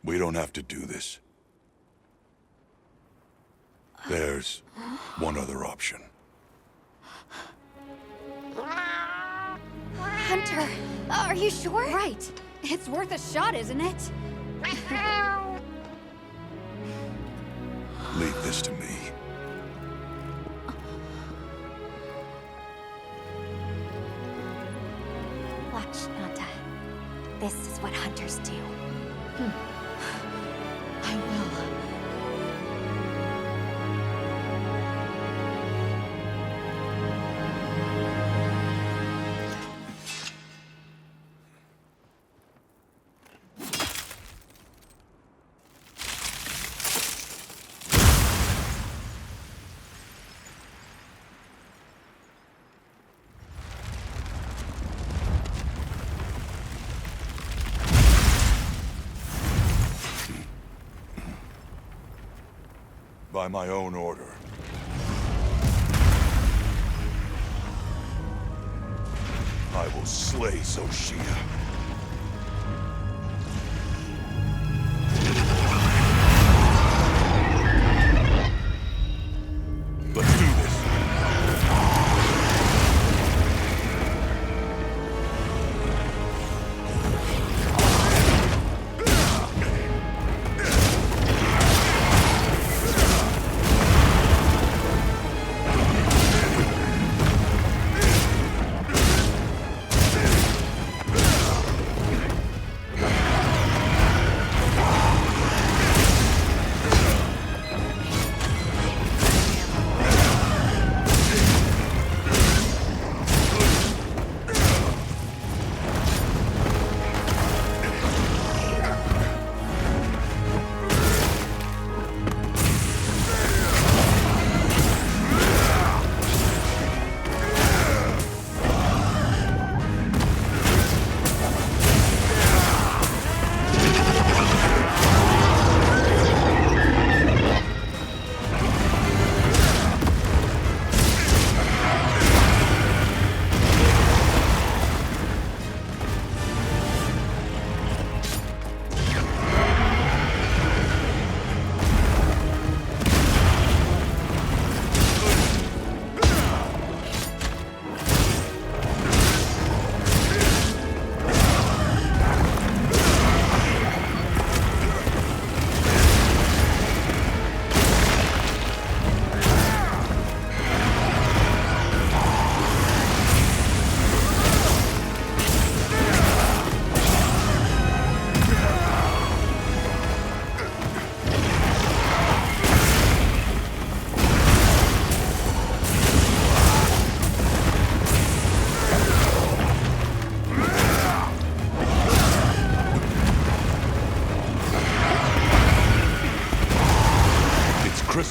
We don't have to do this. There's one other option. Hunter, are you sure? Right. It's worth a shot, isn't it? Leave this to me. Watch, Nata. This is what hunters do. I will. By my own order. I will slay Xochitl. Let's do this.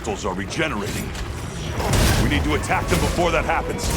crystals are regenerating. We need to attack them before that happens.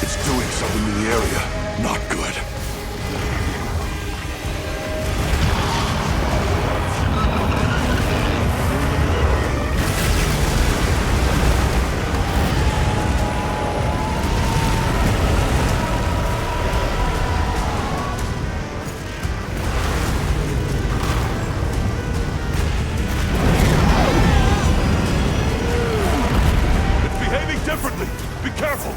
It's doing something in the area. Not good. It's behaving differently. Be careful.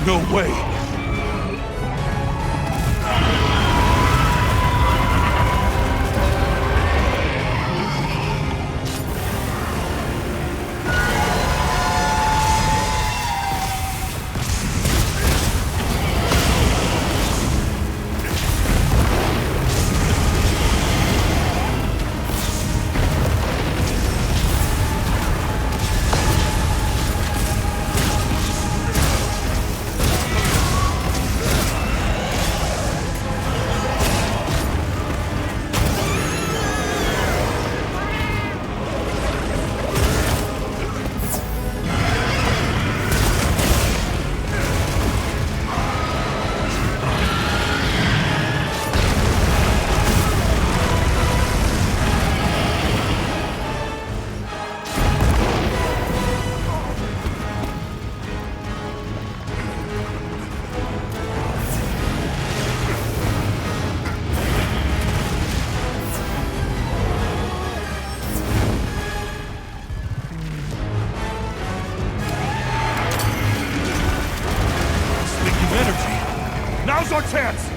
no way! Now's our chance!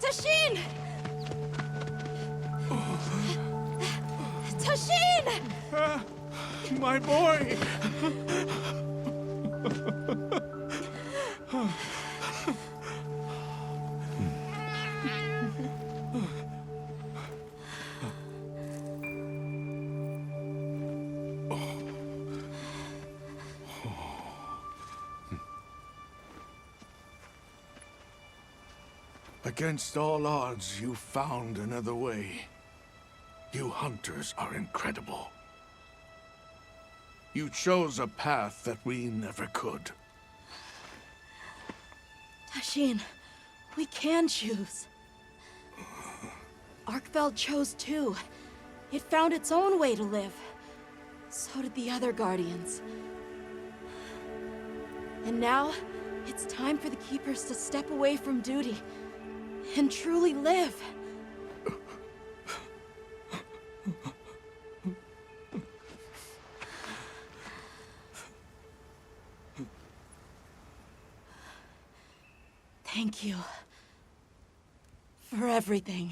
Tashin! Tashin! My boy! Against all odds, you found another way. You hunters are incredible. You chose a path that we never could. Tashin, we can choose. Arkfeld chose too. It found its own way to live. So did the other Guardians. And now, it's time for the Keepers to step away from duty and truly live. Thank you for everything.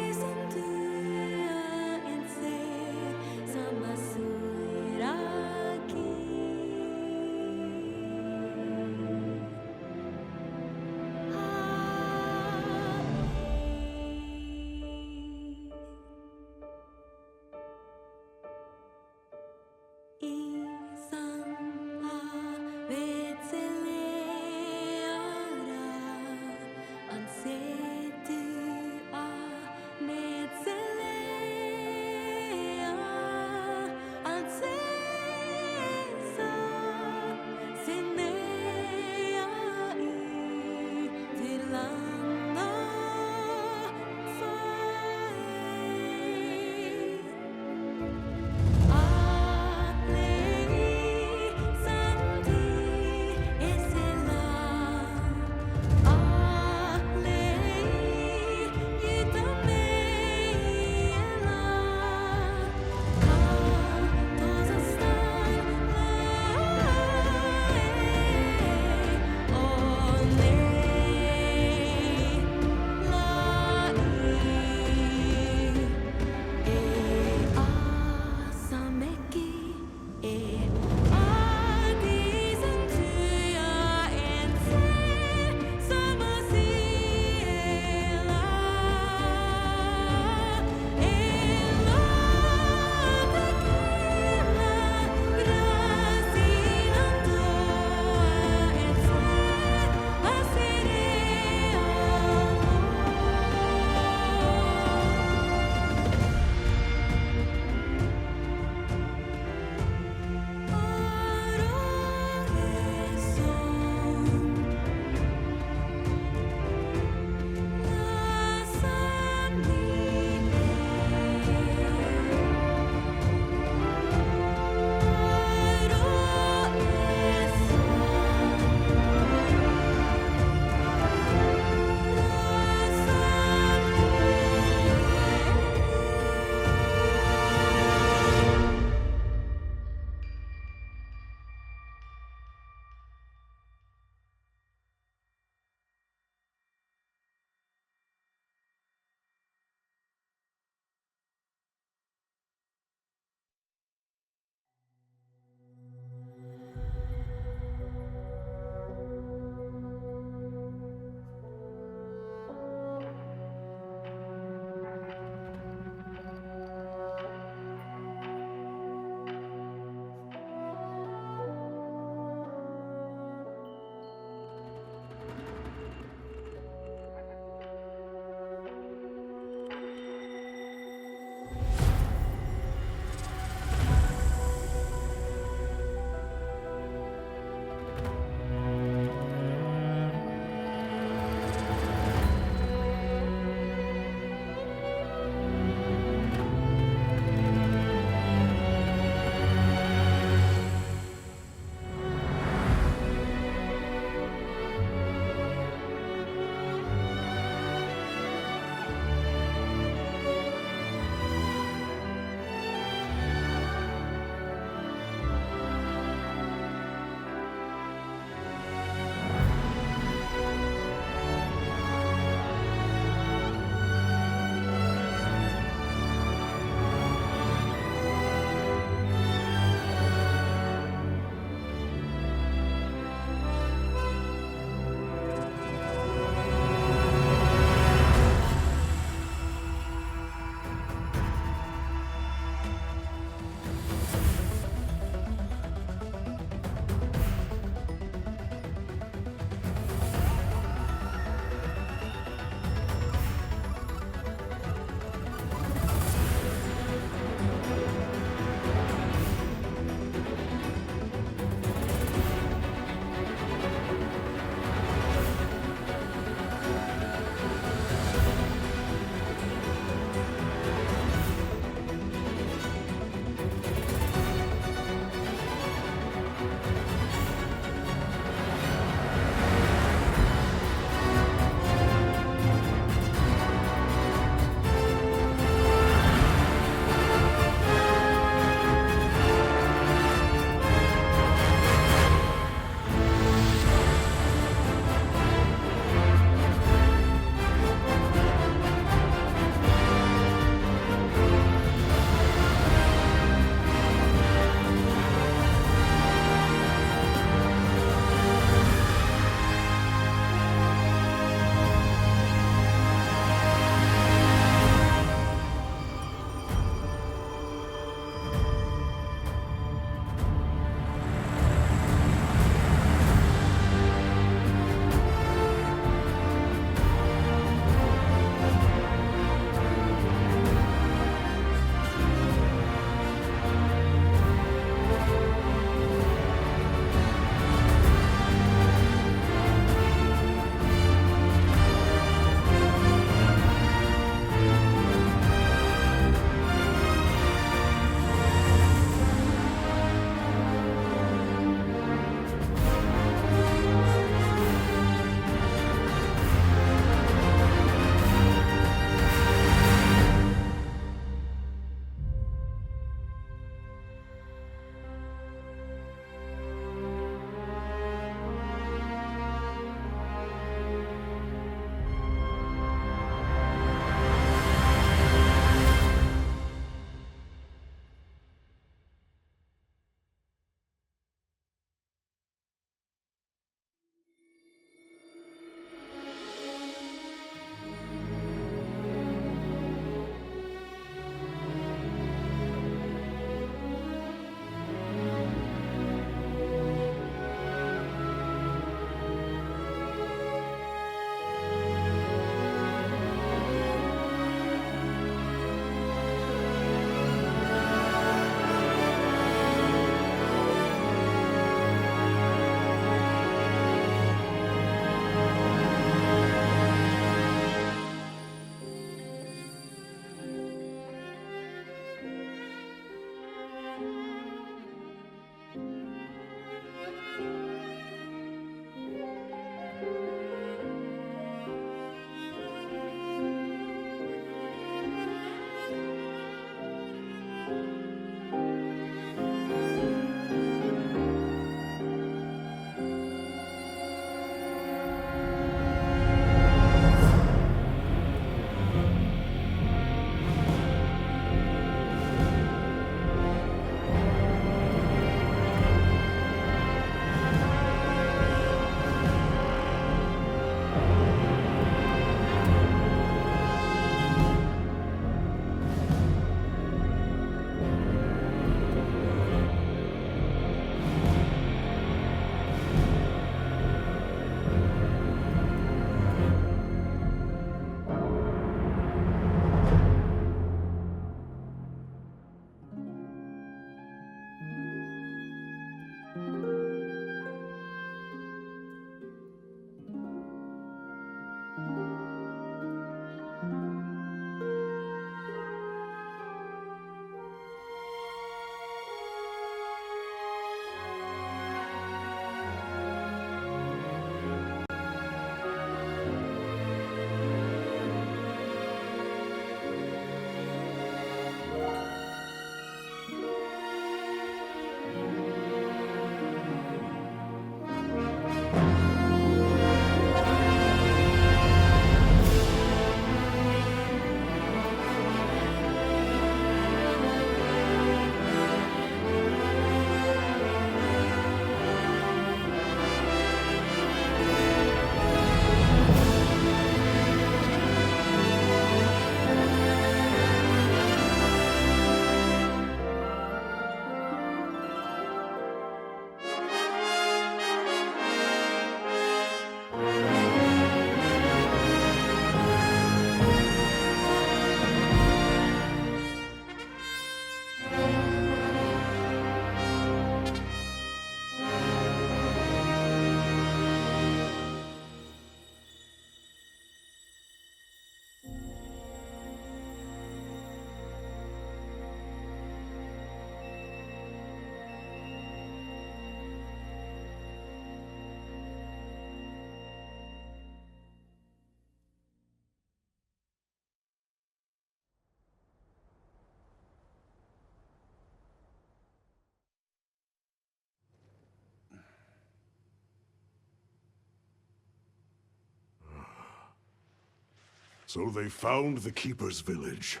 So they found the Keeper's village.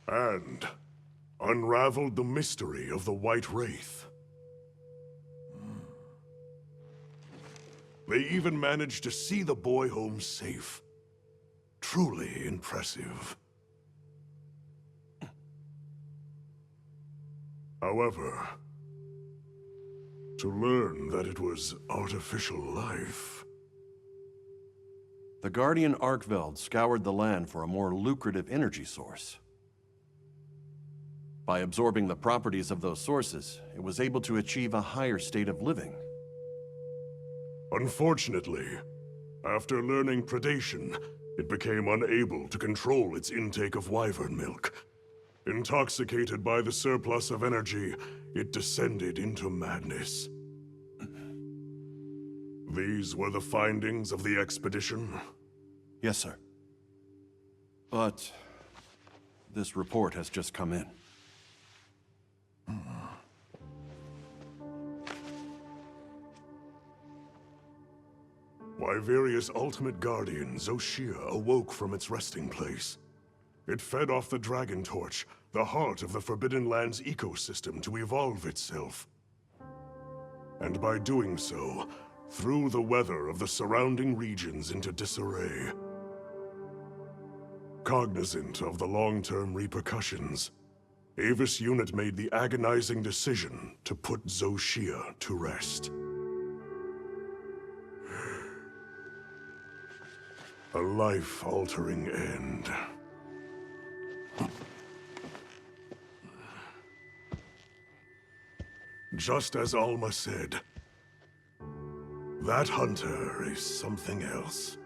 And unraveled the mystery of the White Wraith. They even managed to see the boy home safe. Truly impressive. However, to learn that it was artificial life... The Guardian Arkveld scoured the land for a more lucrative energy source. By absorbing the properties of those sources, it was able to achieve a higher state of living. Unfortunately, after learning predation, it became unable to control its intake of wyvern milk. Intoxicated by the surplus of energy, it descended into madness. These were the findings of the expedition? Yes, sir. But this report has just come in. Wyveria's ultimate guardian, Zoshia, awoke from its resting place. It fed off the Dragon Torch, the heart of the Forbidden Lands ecosystem, to evolve itself. And by doing so, threw the weather of the surrounding regions into disarray. Cognizant of the long-term repercussions, Avis Unit made the agonizing decision to put Zoshia to rest. A life-altering end. Just as Alma said, that hunter is something else.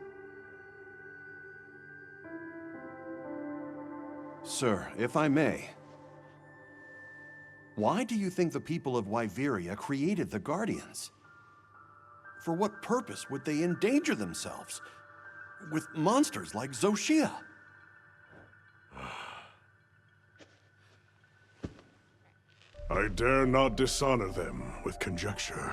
Sir, if I may, why do you think the people of Wyveria created the Guardians? For what purpose would they endanger themselves with monsters like Zoshia? I dare not dishonor them with conjecture.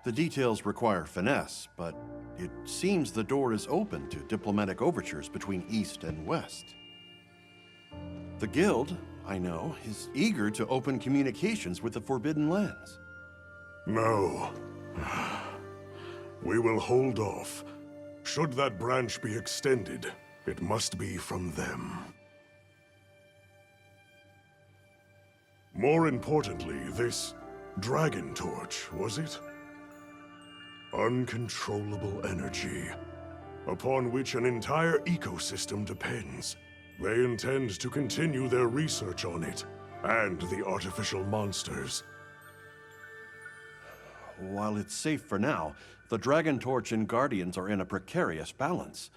The details require finesse, but it seems the door is open to diplomatic overtures between East and West. The Guild, I know, is eager to open communications with the Forbidden Lands. No. We will hold off. Should that branch be extended, it must be from them. More importantly, this Dragon Torch, was it? Uncontrollable energy, upon which an entire ecosystem depends. They intend to continue their research on it, and the artificial monsters. While it's safe for now, the Dragon Torch and Guardians are in a precarious balance.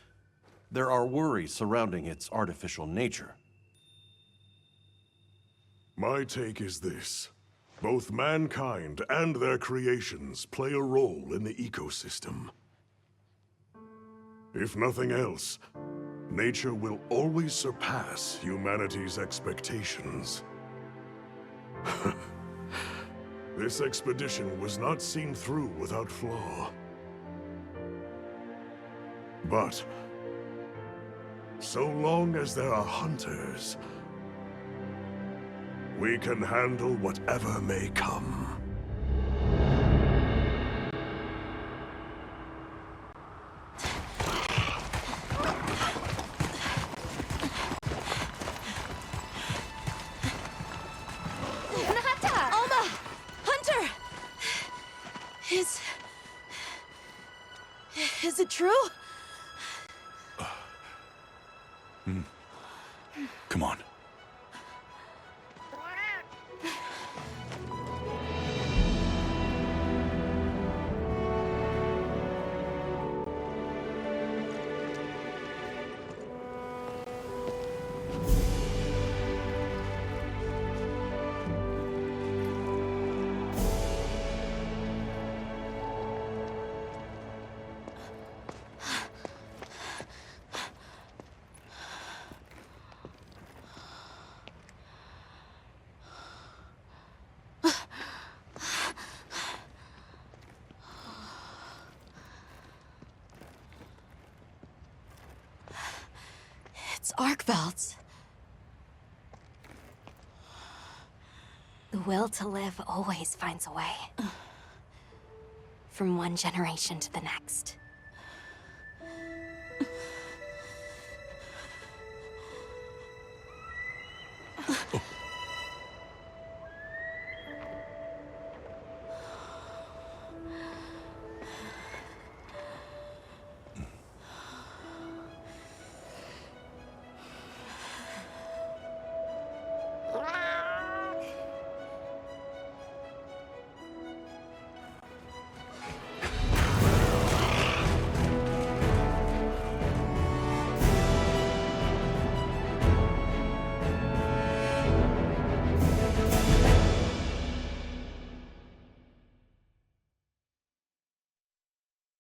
There are worries surrounding its artificial nature. My take is this. Both mankind and their creations play a role in the ecosystem. If nothing else, nature will always surpass humanity's expectations. This expedition was not seen through without flaw. But, so long as there are hunters, we can handle whatever may come. Nata! Alma! Hunter! Is it true? Come on. arc belts. The will to live always finds a way. From one generation to the next.